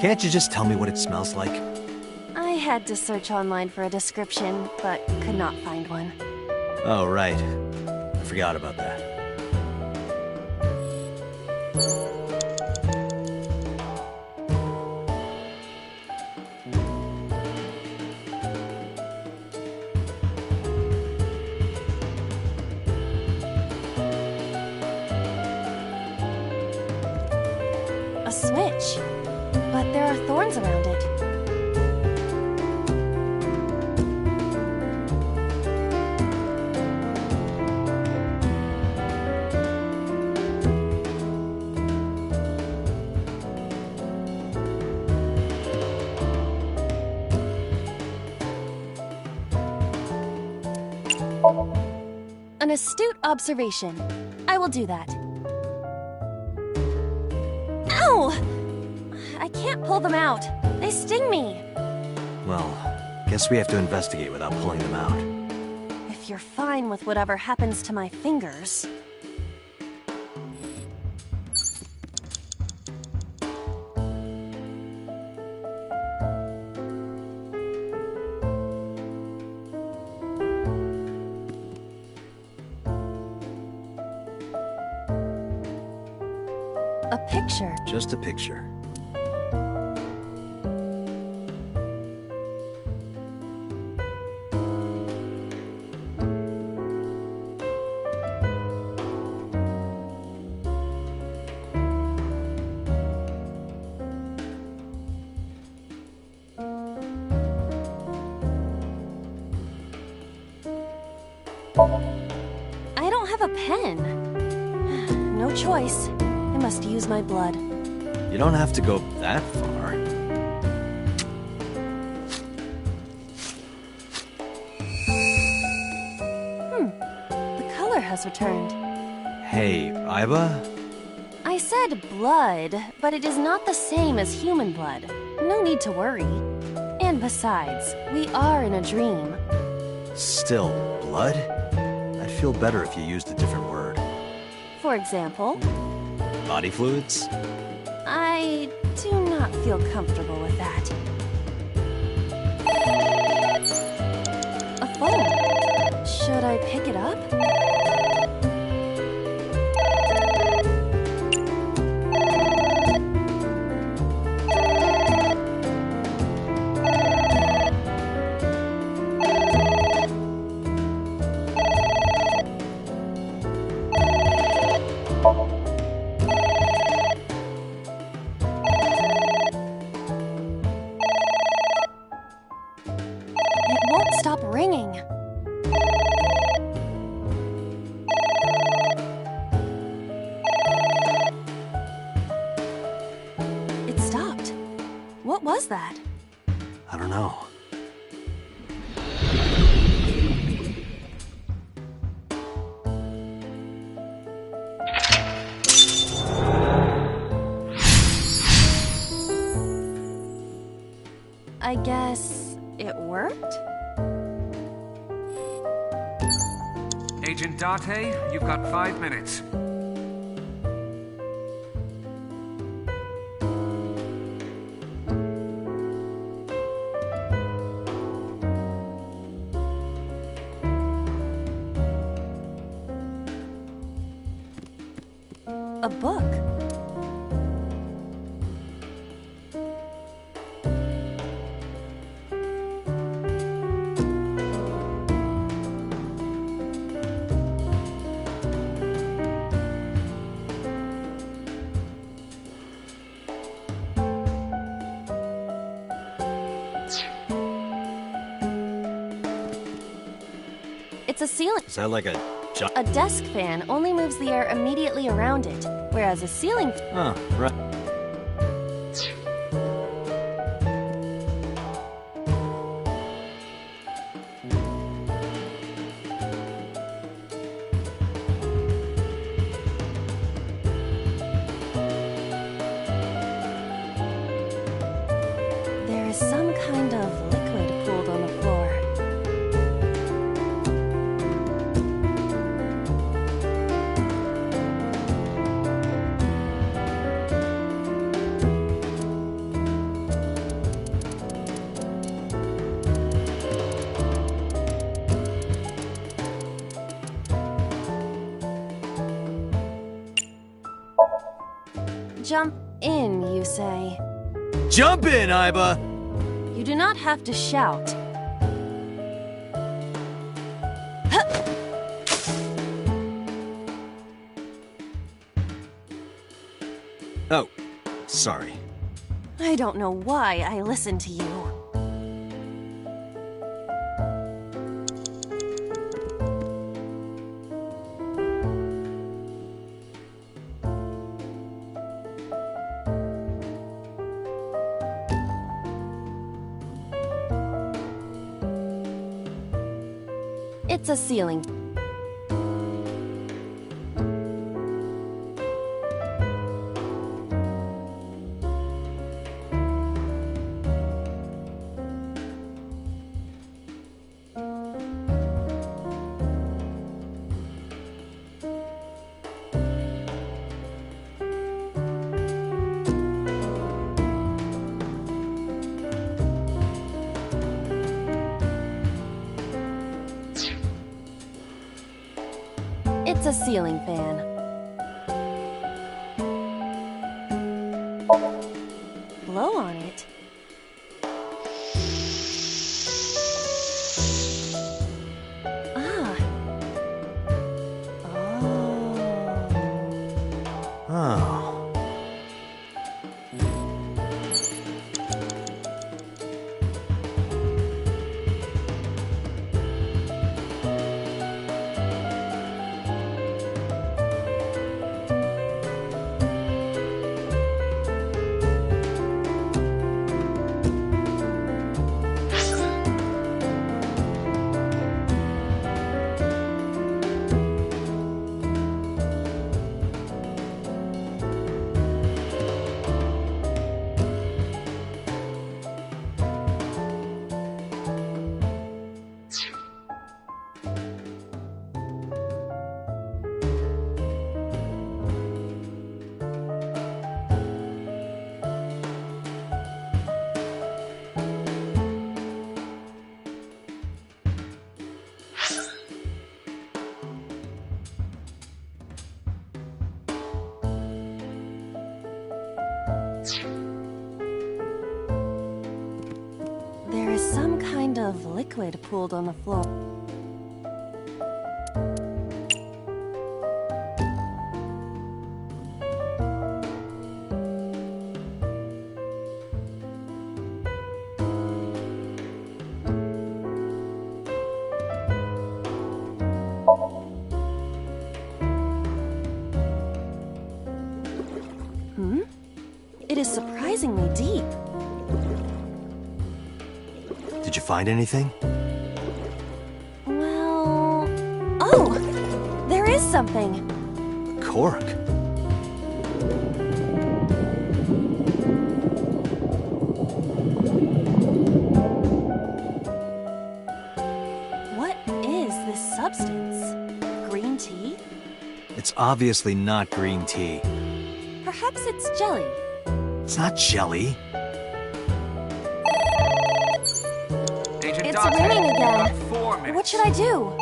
Can't you just tell me what it smells like? I had to search online for a description, but could not find one. Oh, right. I forgot about that. A switch. But there are thorns around it. An astute observation. I will do that. Ow! I can't pull them out. They sting me. Well, guess we have to investigate without pulling them out. If you're fine with whatever happens to my fingers. A picture. Just a picture. I don't have a pen. No choice. I must use my blood. You don't have to go that far. The color has returned. Hey, Iba? I said blood, but it is not the same as human blood. No need to worry. And besides, we are in a dream. Still, blood? I'd feel better if you used a different word. For example, Body fluids? I do not feel comfortable with that. A phone. Should I pick it up? Stop ringing. It stopped. What was that? I don't know. I guess it worked? Agent Date, you've got 5 minutes. A book. It's a ceiling. Is that like a A desk fan only moves the air immediately around it, whereas a ceiling... Oh, right. There is some kind of liquid pooled on the floor. Jump in, you say. Jump in, Iba! You do not have to shout. Oh, sorry. I don't know why I listen to you. It's a ceiling. It's a ceiling fan. Blow on it. Ah. Oh. There is some kind of liquid pooled on the floor. It is surprisingly deep. Did you find anything? Well... Oh! There is something! A cork? What is this substance? Green tea? It's obviously not green tea. Perhaps it's jelly. It's not jelly. It's ringing again. What should I do?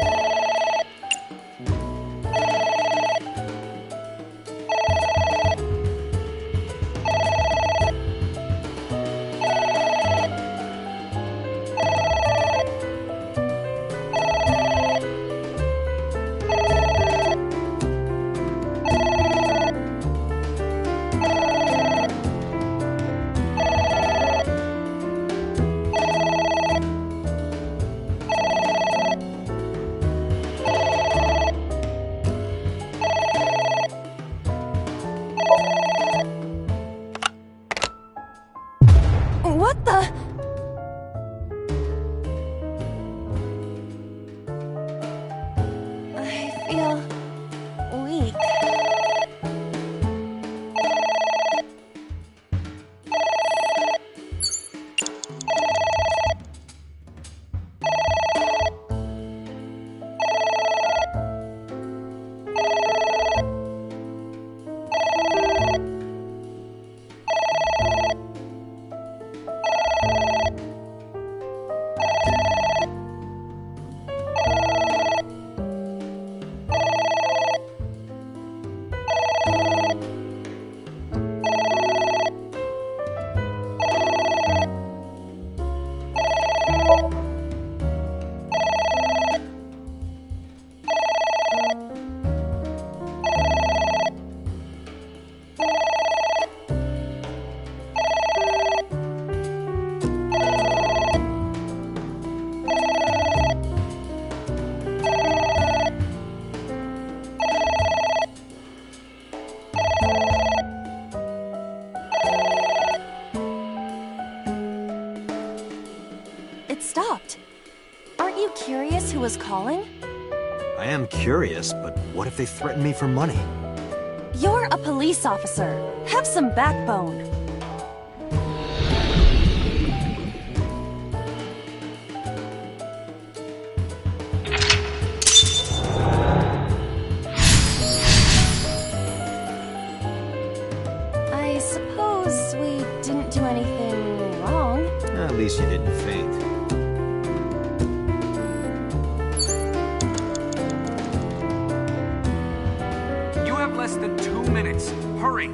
What the? I feel weak. It stopped. Aren't you curious who was calling? I am curious, but what if they threaten me for money? You're a police officer. Have some backbone. I suppose we didn't do anything wrong. At least you didn't faint. hurry!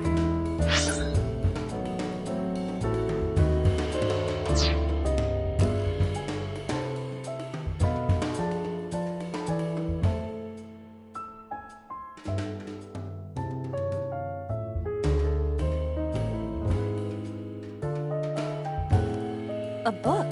A book.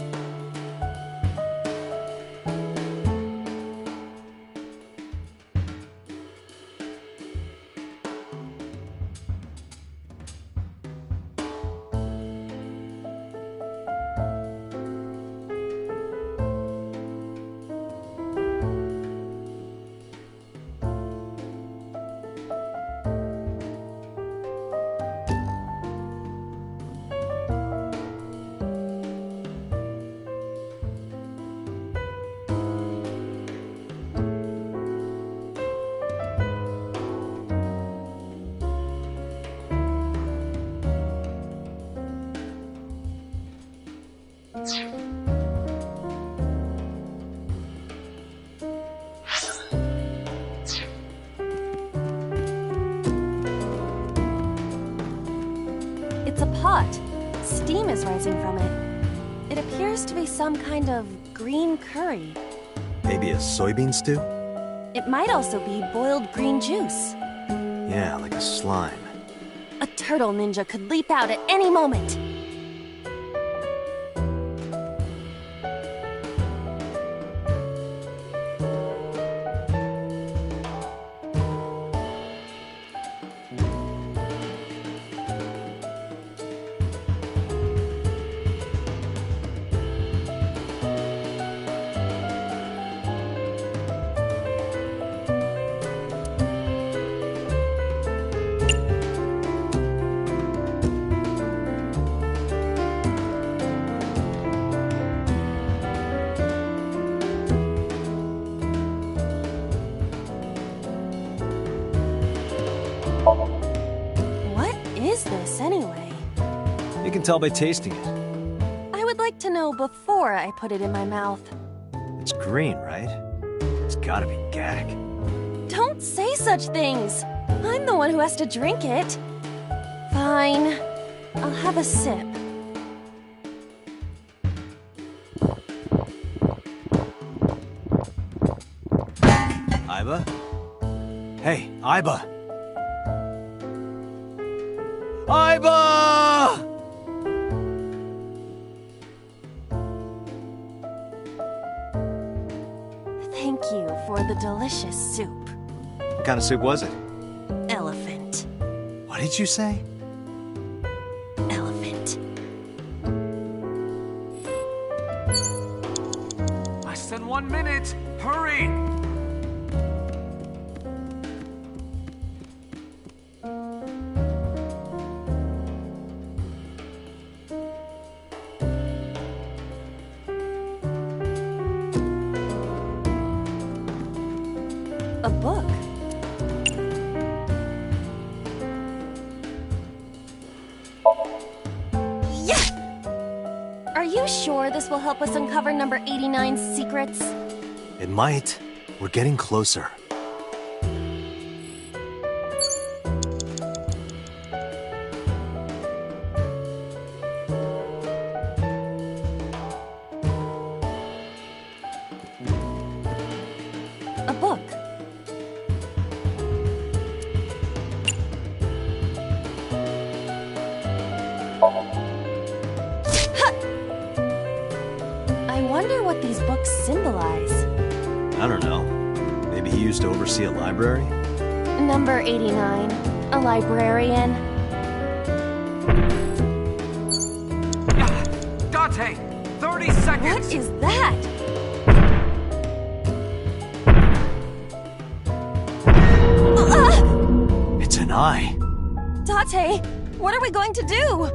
It's a pot. Steam is rising from it. It appears to be some kind of green curry. Maybe a soybean stew? It might also be boiled green juice. Yeah, like a slime. A turtle ninja could leap out at any moment. What is this anyway? You can tell by tasting it. I would like to know before I put it in my mouth. It's green, right? It's gotta be gag. Don't say such things! I'm the one who has to drink it. Fine. I'll have a sip. Iba? Hey, Iba! Iba! Thank you for the delicious soup. What kind of soup was it? Elephant. What did you say? Elephant. Less than 1 minute! Hurry! A book. Yes! Are you sure this will help us uncover number 89's secrets? It might. We're getting closer. A book. I wonder what these books symbolize. I don't know. Maybe he used to oversee a library? Number 89. A librarian. Date! 30 seconds! What is that? It's an eye. Date, what are we going to do?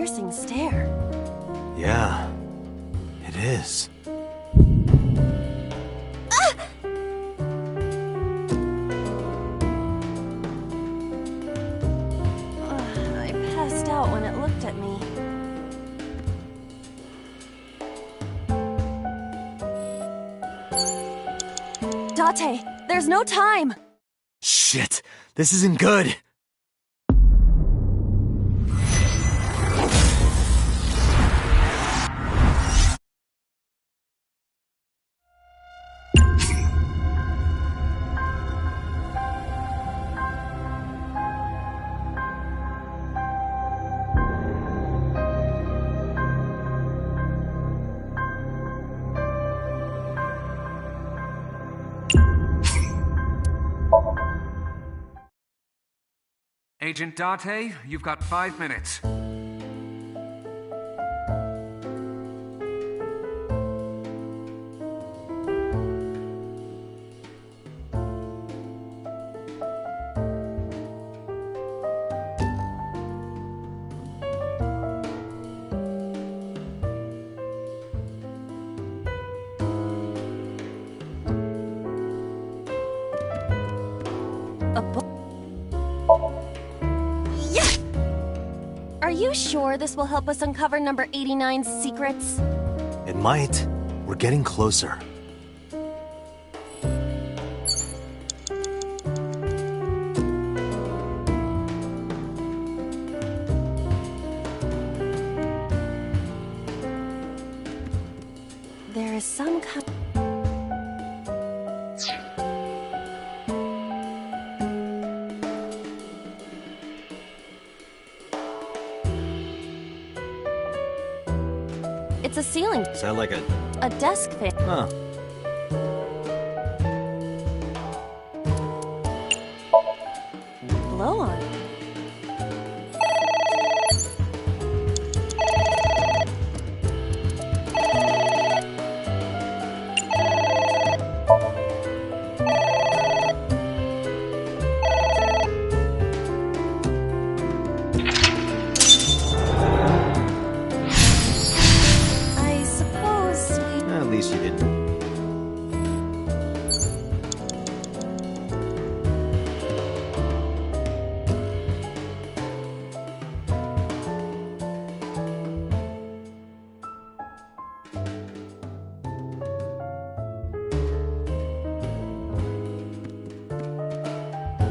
piercing stare. Yeah, it is. I passed out when it looked at me. Date, there's no time! Shit, this isn't good. Agent Date, you've got 5 minutes. A book? Are you sure this will help us uncover number 89's secrets? It might. We're getting closer. There is some kind... It's a ceiling. Is that like a desk fan. Huh. Blow on it. At least you didn't.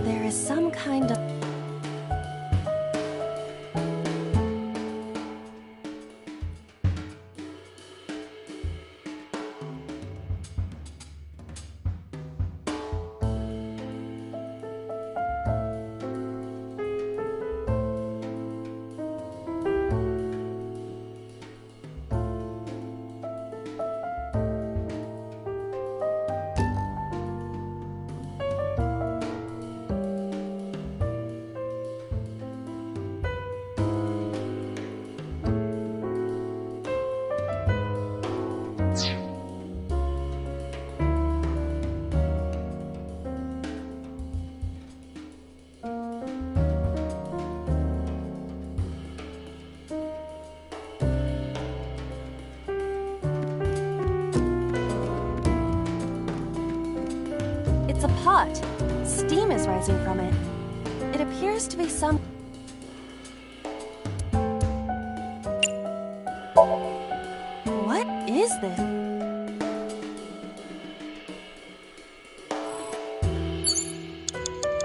There is some kind of... It's a pot. Steam is rising from it. It appears to be some... What is this?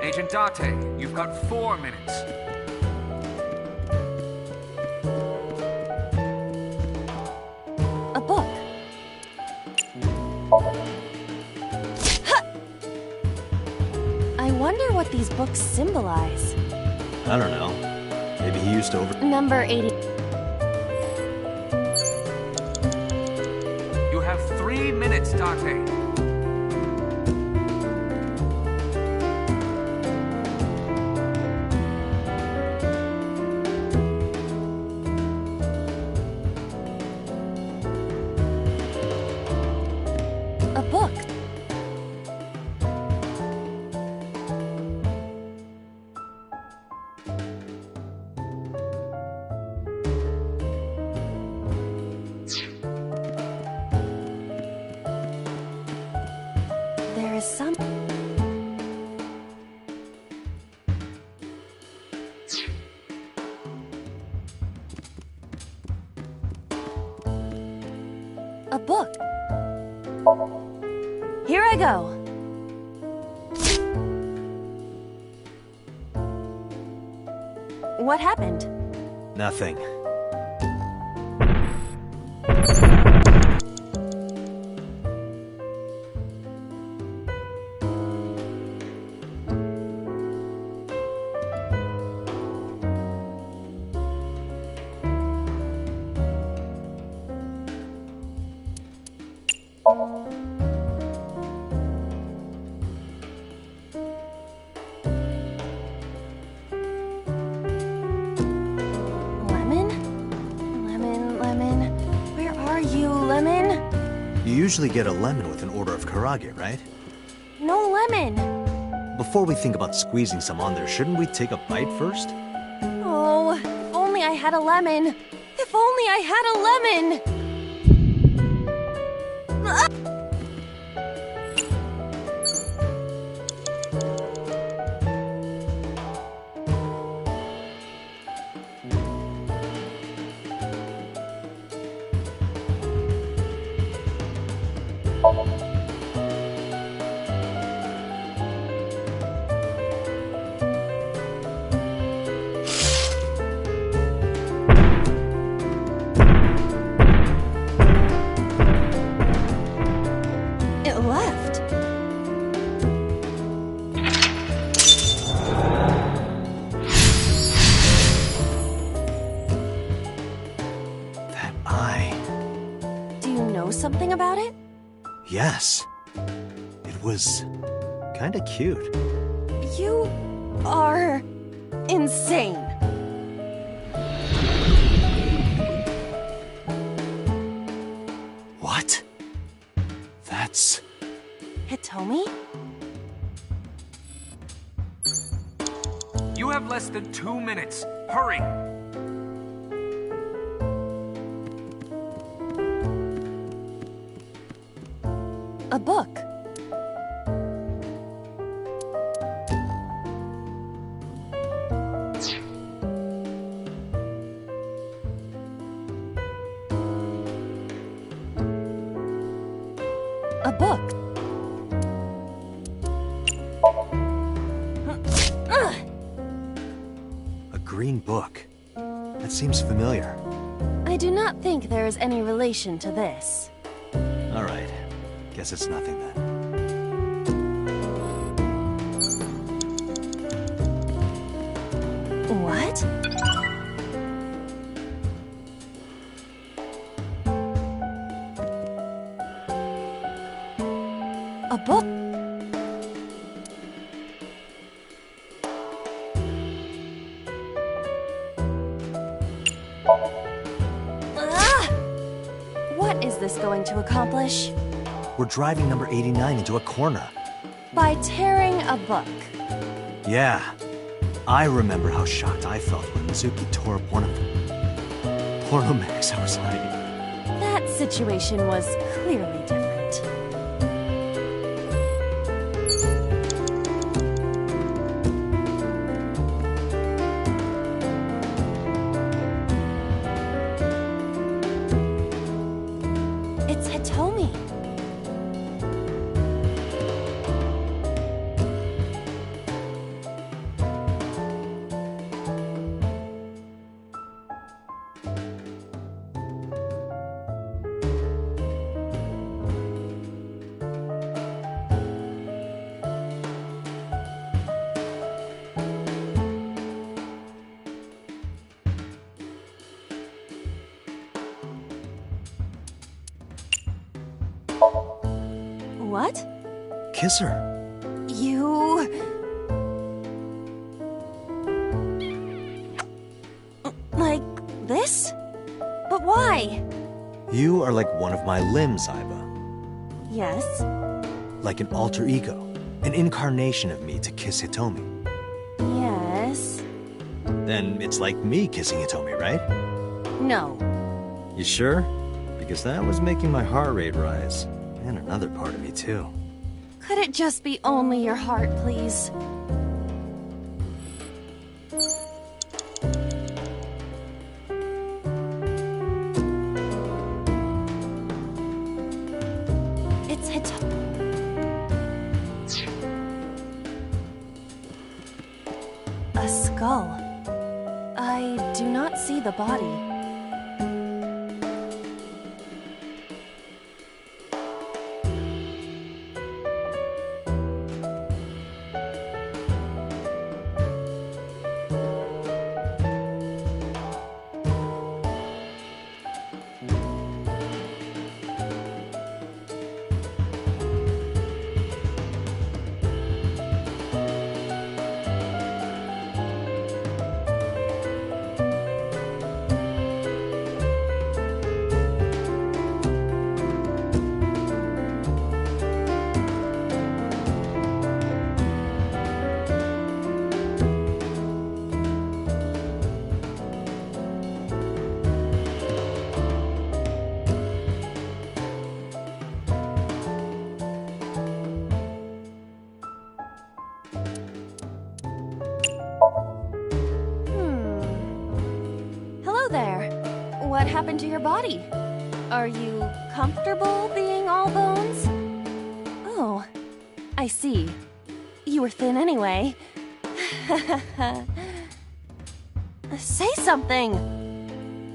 Agent Date, you've got 4 minutes. A book. I wonder what these books symbolize. I don't know. Maybe he used to Number 80. You have 3 minutes, Date. A book. A book. Here I go. What happened? Nothing. You usually get a lemon with an order of karage, right? No lemon. Before we think about squeezing some on there, shouldn't we take a bite first? Oh, if only I had a lemon. If only I had a lemon. Something about it? Yes. It was kinda cute. You are insane. What? That's... Hitomi? You have less than 2 minutes. Hurry! A book. A book. A green book. That seems familiar. I do not think there is any relation to this. All right. Guess it's nothing then. What? A book? What is this going to accomplish? We're driving number 89 into a corner. By tearing a book. Yeah. I remember how shocked I felt when Mizuki tore up one of them. Poor Lomax, I was hiding. That situation was clearly different. It's Hitomi. What? Kiss her. You... Like this? But why? You are like one of my limbs, Aiba. Yes? Like an alter ego. An incarnation of me to kiss Hitomi. Yes? Then it's like me kissing Hitomi, right? No. You sure? Because that was making my heart rate rise. And another part of me, too. Could it just be only your heart, please? skull. I do not see the body. Hello there. What happened to your body? Are you comfortable being all bones? Oh, I see. You were thin anyway. Say something!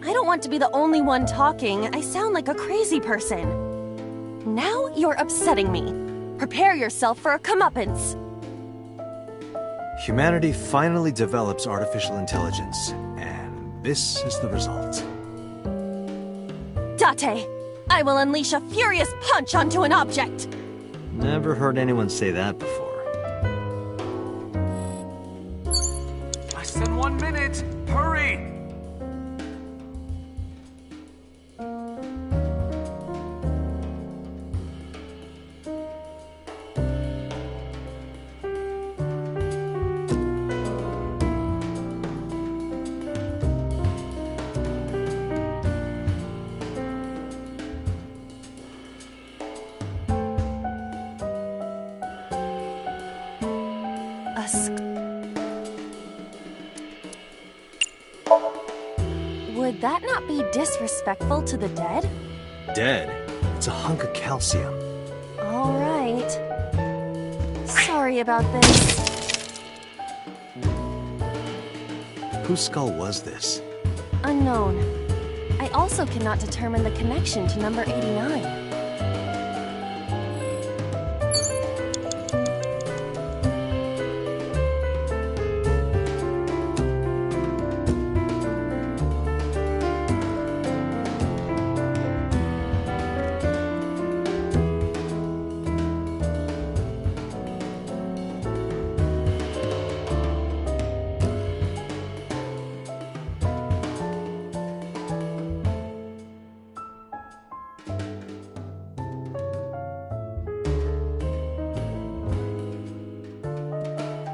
I don't want to be the only one talking. I sound like a crazy person. Now you're upsetting me. Prepare yourself for a comeuppance. Humanity finally develops artificial intelligence, and this is the result. Date, I will unleash a furious punch onto an object! Never heard anyone say that before. Less than 1 minute! Hurry! Would that not be disrespectful to the dead? Dead? It's a hunk of calcium. All right. Sorry about this. Whose skull was this? Unknown. I also cannot determine the connection to number 89.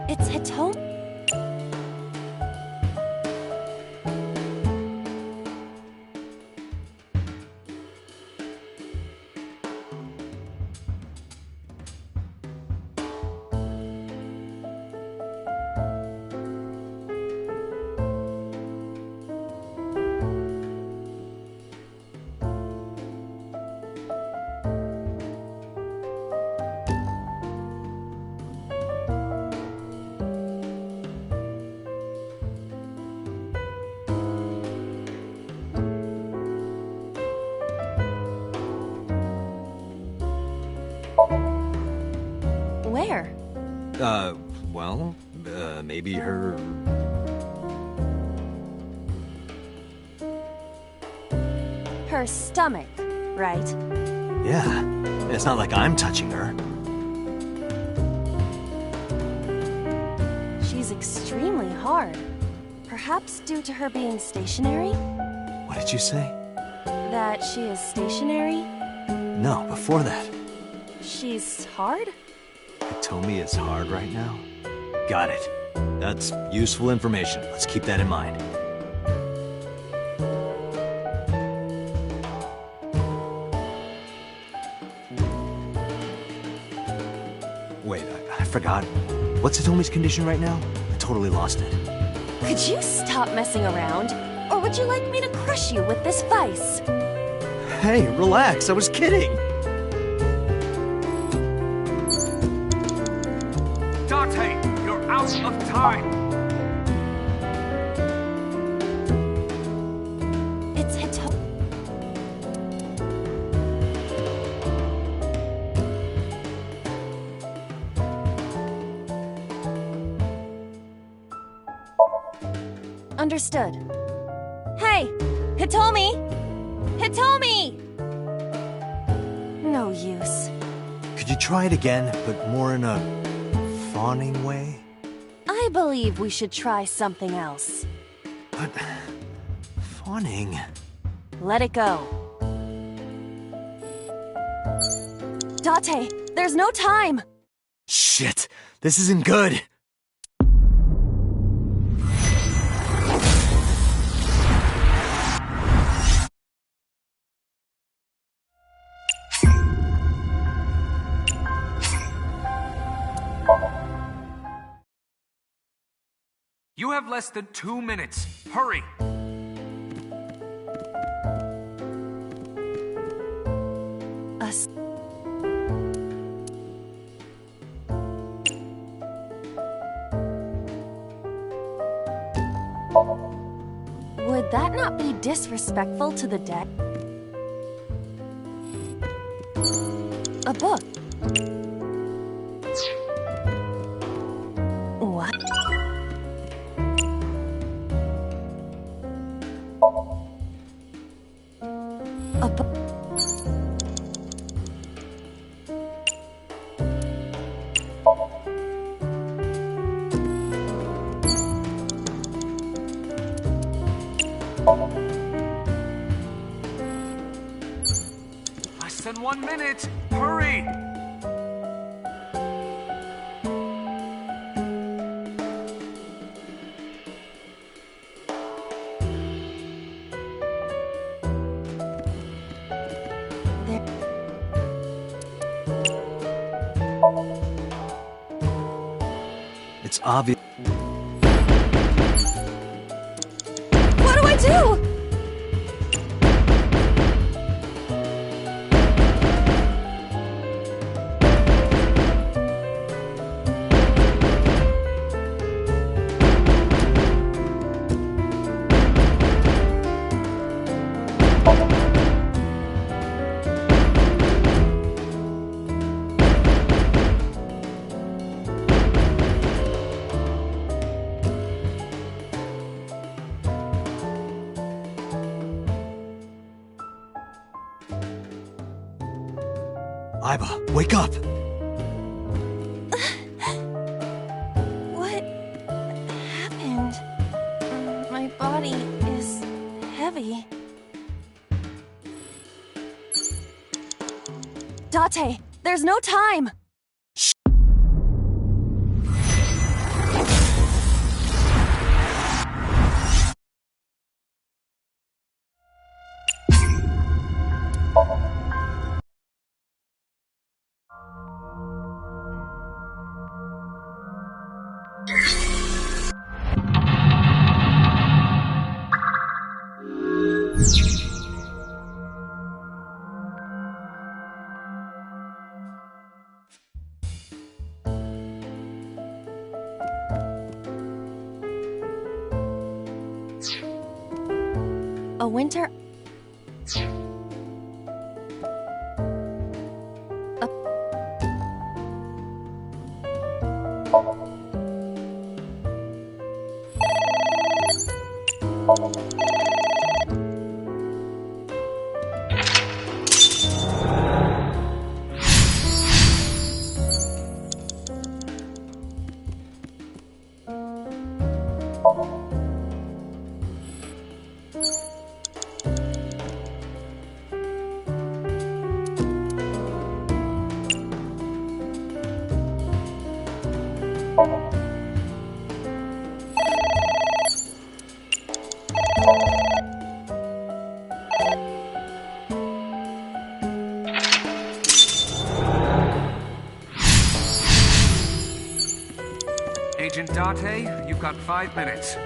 It's Hitomi. Where? Maybe her... Her stomach, right? Yeah. It's not like I'm touching her. She's extremely hard. Perhaps due to her being stationary? What did you say? That she is stationary? No, before that. She's hard? Hitomi is hard right now? Got it. That's useful information. Let's keep that in mind. Wait, I forgot. What's Hitomi's condition right now? I totally lost it. Could you stop messing around? Or would you like me to crush you with this vice? Hey, relax. I was kidding. Date, you're out of time! Understood. Hey! Hitomi! Hitomi! No use. Could you try it again, but more in a fawning way? I believe we should try something else. But... fawning... Let it go. Date, there's no time! Shit! This isn't good! You have less than 2 minutes. Hurry! Would that not be disrespectful to the dead? A book. What? A book. Less than 1 minute. Hurry! It's obvious. What do I do? Aiba, wake up! What happened? My body is heavy. Date, there's no time! A winter... Agent Date, you've got 5 minutes.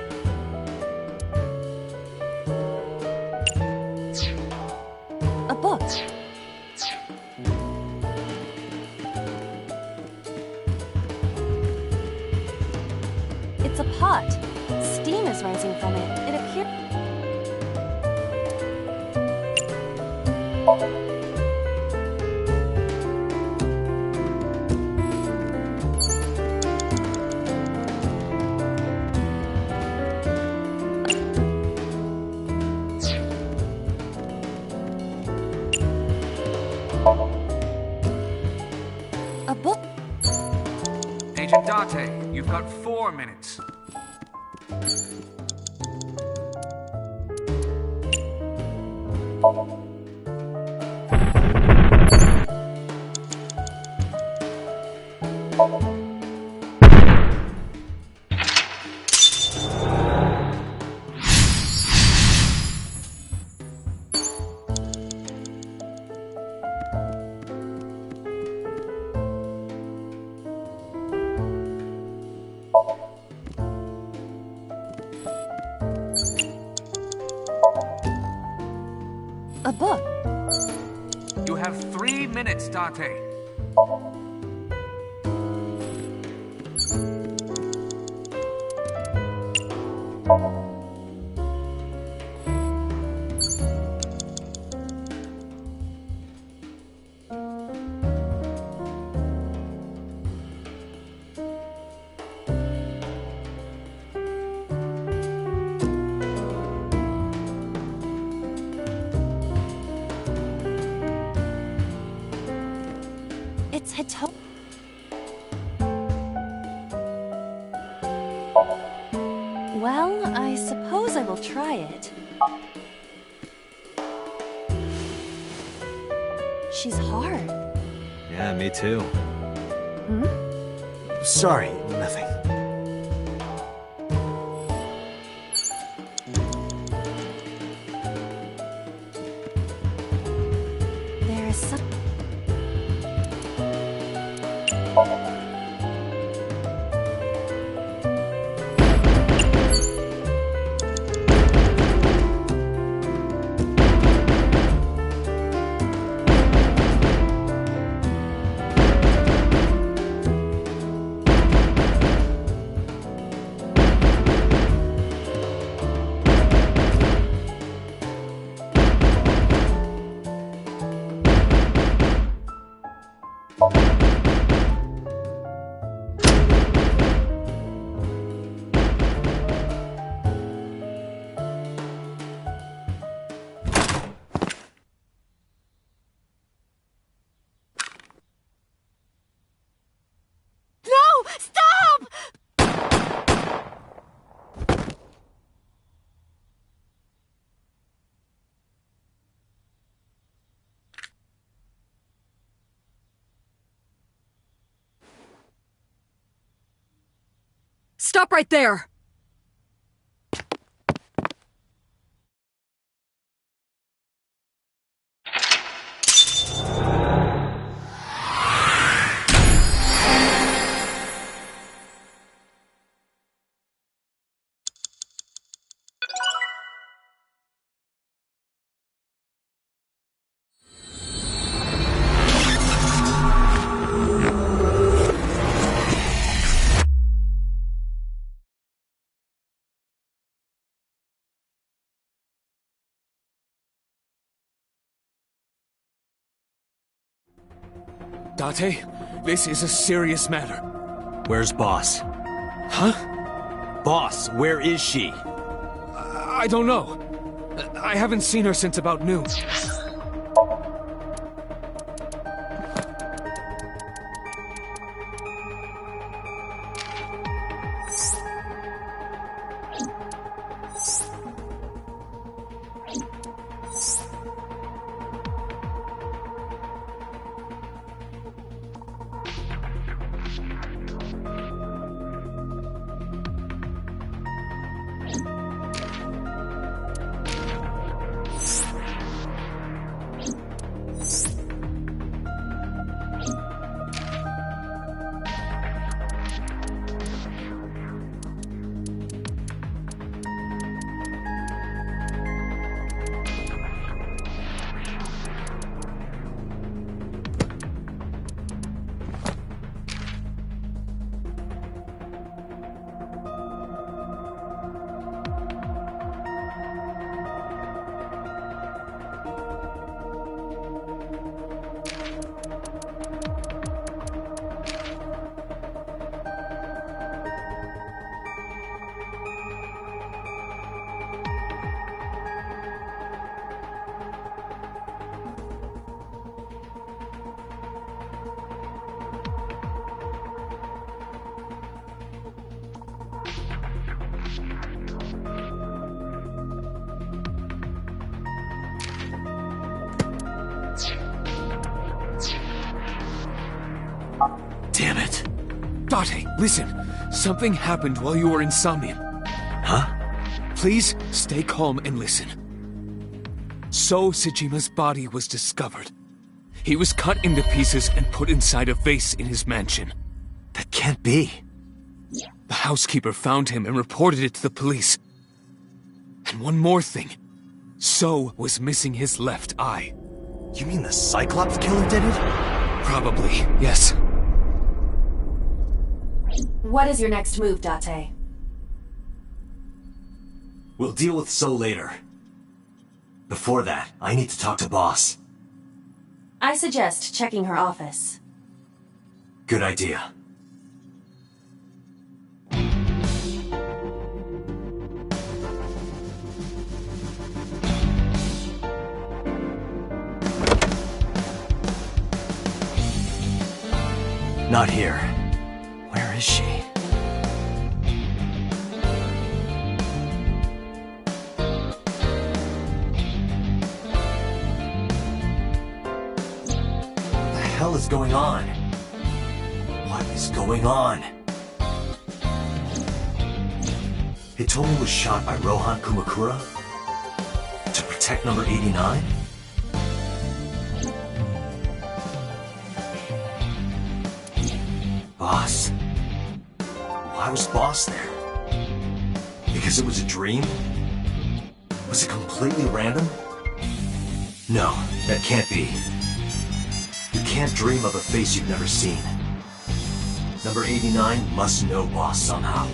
A book. It's a pot. Steam is rising from it. It appears... Date, you've got 4 minutes. A book. You have 3 minutes, Date. It's Hito. Well, I suppose I will try it. She's hard. Yeah, me too. Hmm? Sorry, nothing. There is some... No! Stop! Stop right there! Date, this is a serious matter. Where's Boss? Huh? Boss, where is she? I don't know. I haven't seen her since about noon. Date, listen. Something happened while you were in Somnium. Huh? Please stay calm and listen. So Sejima's body was discovered. He was cut into pieces and put inside a vase in his mansion. That can't be. The housekeeper found him and reported it to the police. And one more thing. So was missing his left eye. You mean the Cyclops killer did it? Probably, yes. What is your next move, Date? We'll deal with So later. Before that, I need to talk to Boss. I suggest checking her office. Good idea. Not here. Where is she? What the hell is going on? What is going on? Hitomi was shot by Rohan Kumakura? To protect number 89? Boss? Why was Boss there? Because it was a dream? Was it completely random? No, that can't be. You can't dream of a face you've never seen. Number 89 must know Boss somehow.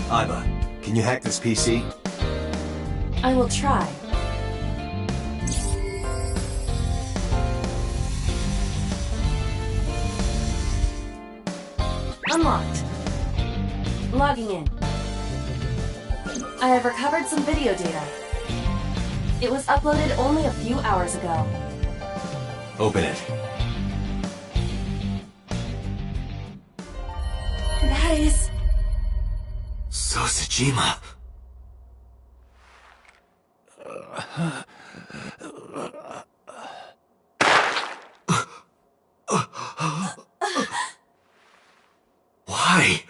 Aiba, can you hack this PC? I will try. Unlocked. Logging in. I have recovered some video data. It was uploaded only a few hours ago. Open it. That is... So Sejima. Why?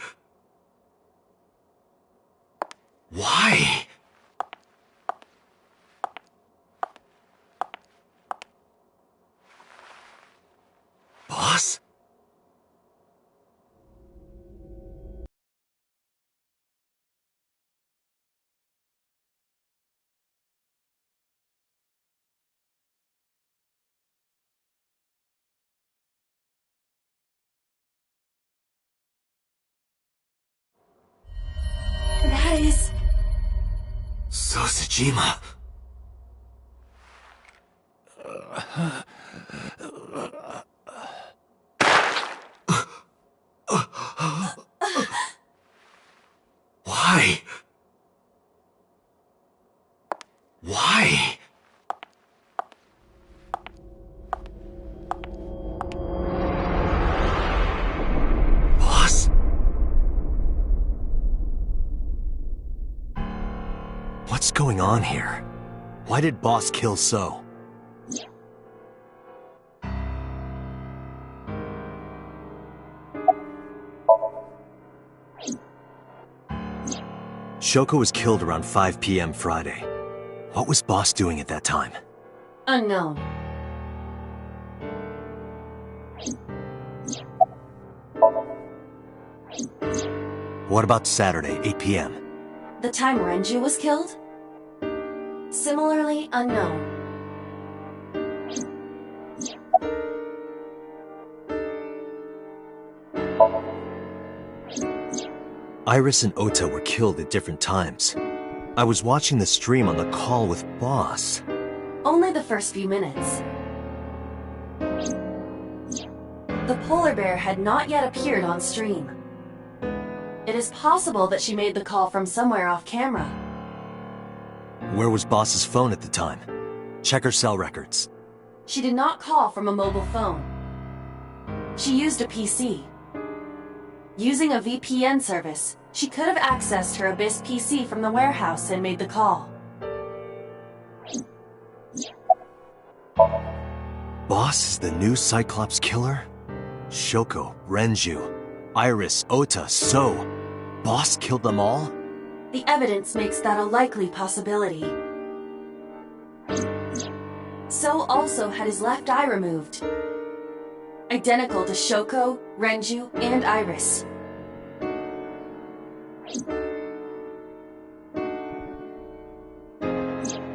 Why? Boss? That is... So Sejima. Why? Why? Boss? What's going on here? Why did Boss kill So? Shoko was killed around 5 p.m. Friday. What was Boss doing at that time? Unknown. What about Saturday, 8 p.m.? The time Renju was killed? Similarly unknown. Iris and Ota were killed at different times. I was watching the stream on the call with Boss. Only the first few minutes. The polar bear had not yet appeared on stream. It is possible that she made the call from somewhere off camera. Where was Boss's phone at the time? Check her cell records. She did not call from a mobile phone. She used a PC. Using a VPN service, she could have accessed her Abyss PC from the warehouse and made the call. Boss is the new Cyclops killer? Shoko, Renju, Iris, Ota, So. Boss killed them all? The evidence makes that a likely possibility. So also had his left eye removed. Identical to Shoko, Renju, and Iris.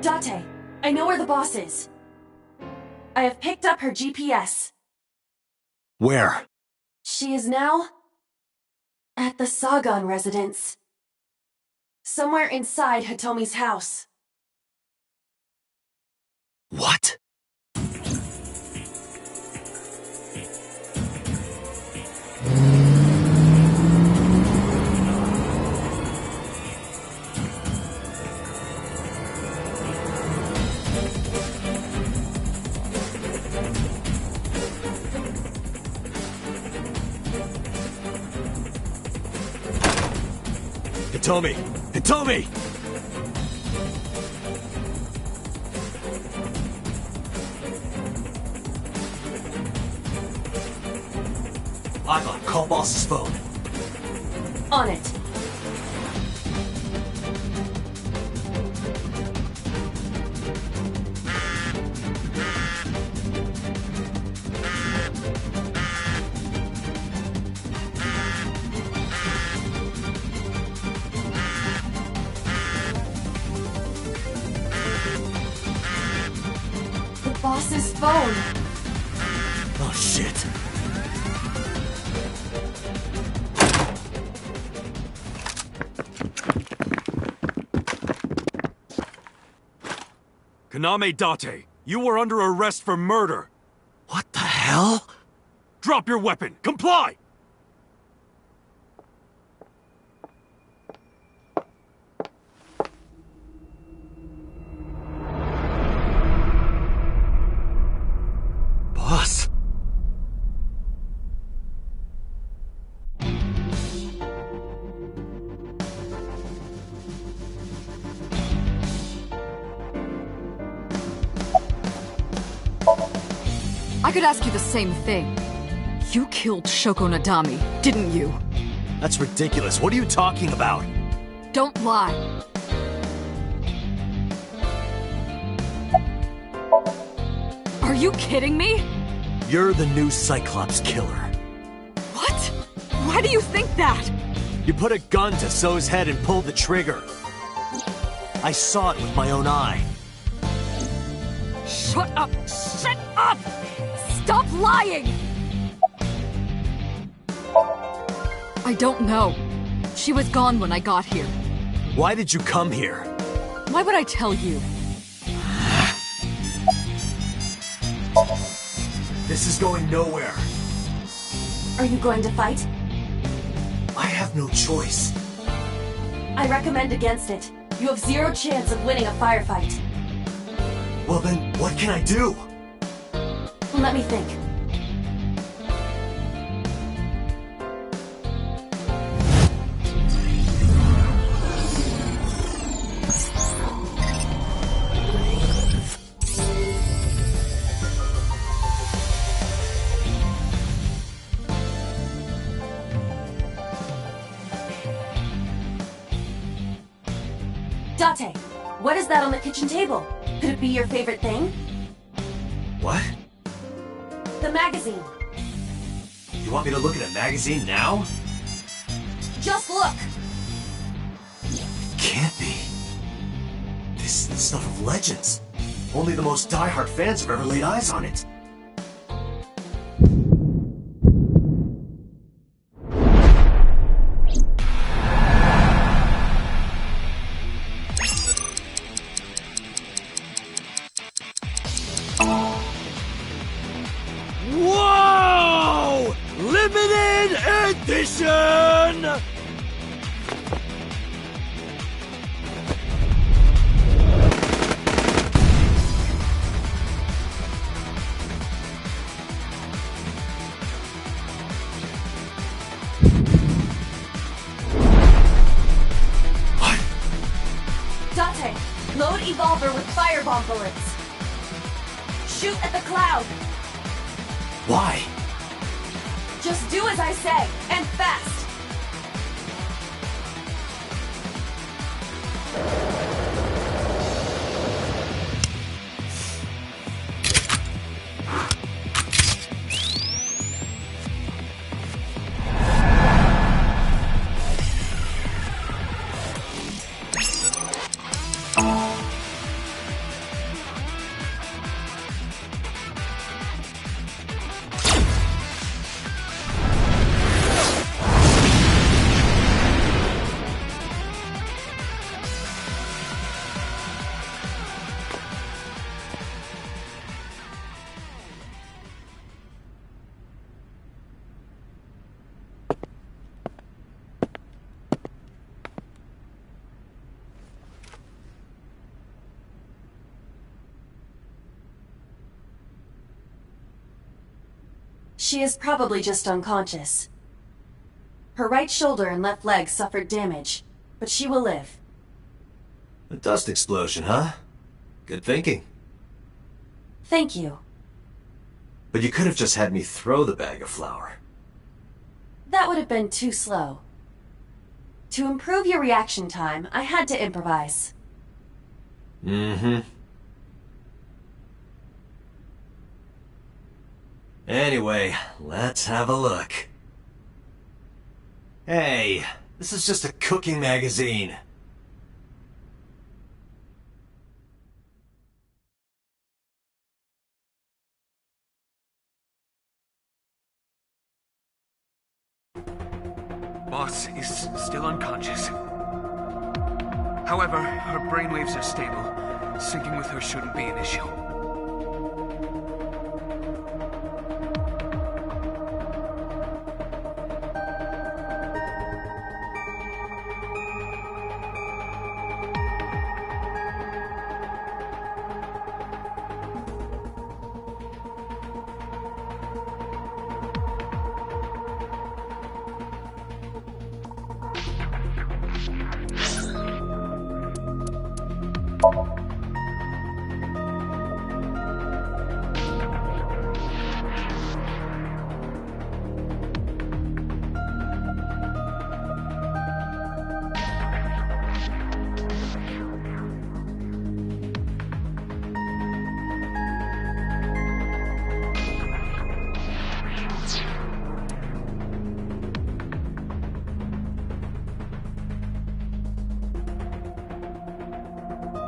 Date, I know where the boss is. I have picked up her GPS. Where? She is now at the Sagan residence. Somewhere inside Hitomi's house. What? Hitomi! Hitomi! Ava, call Boss's phone. On it. Boss's phone. Oh, shit. Kaname Date, you were under arrest for murder. What the hell? Drop your weapon. Comply! Boss. I could ask you the same thing. You killed Shoko Nadami, didn't you? That's ridiculous. What are you talking about? Don't lie. Are you kidding me? You're the new Cyclops killer. What? Why do you think that? You put a gun to So's head and pulled the trigger. I saw it with my own eye. Shut up! Shut up! Stop lying! I don't know. She was gone when I got here. Why did you come here? Why would I tell you? This is going nowhere. Are you going to fight? I have no choice. I recommend against it. You have zero chance of winning a firefight. Well then, what can I do? Let me think. Date, what is that on the kitchen table? Could it be your favorite thing? What? The magazine. You want me to look at a magazine now? Just look! Can't be. This is the stuff of legends. Only the most diehard fans have ever laid eyes on it. Whoa! Limited edition! Date, load Evolver with firebomb bullets. Shoot at the cloud. Why? Just do as I say, and fast. She is probably just unconscious. Her right shoulder and left leg suffered damage, but she will live. A dust explosion, huh? Good thinking. Thank you. But you could have just had me throw the bag of flour. That would have been too slow. To improve your reaction time, I had to improvise. Mm-hmm. Anyway, let's have a look. Hey, this is just a cooking magazine. Boss is still unconscious. However, her brainwaves are stable. Syncing with her shouldn't be an issue.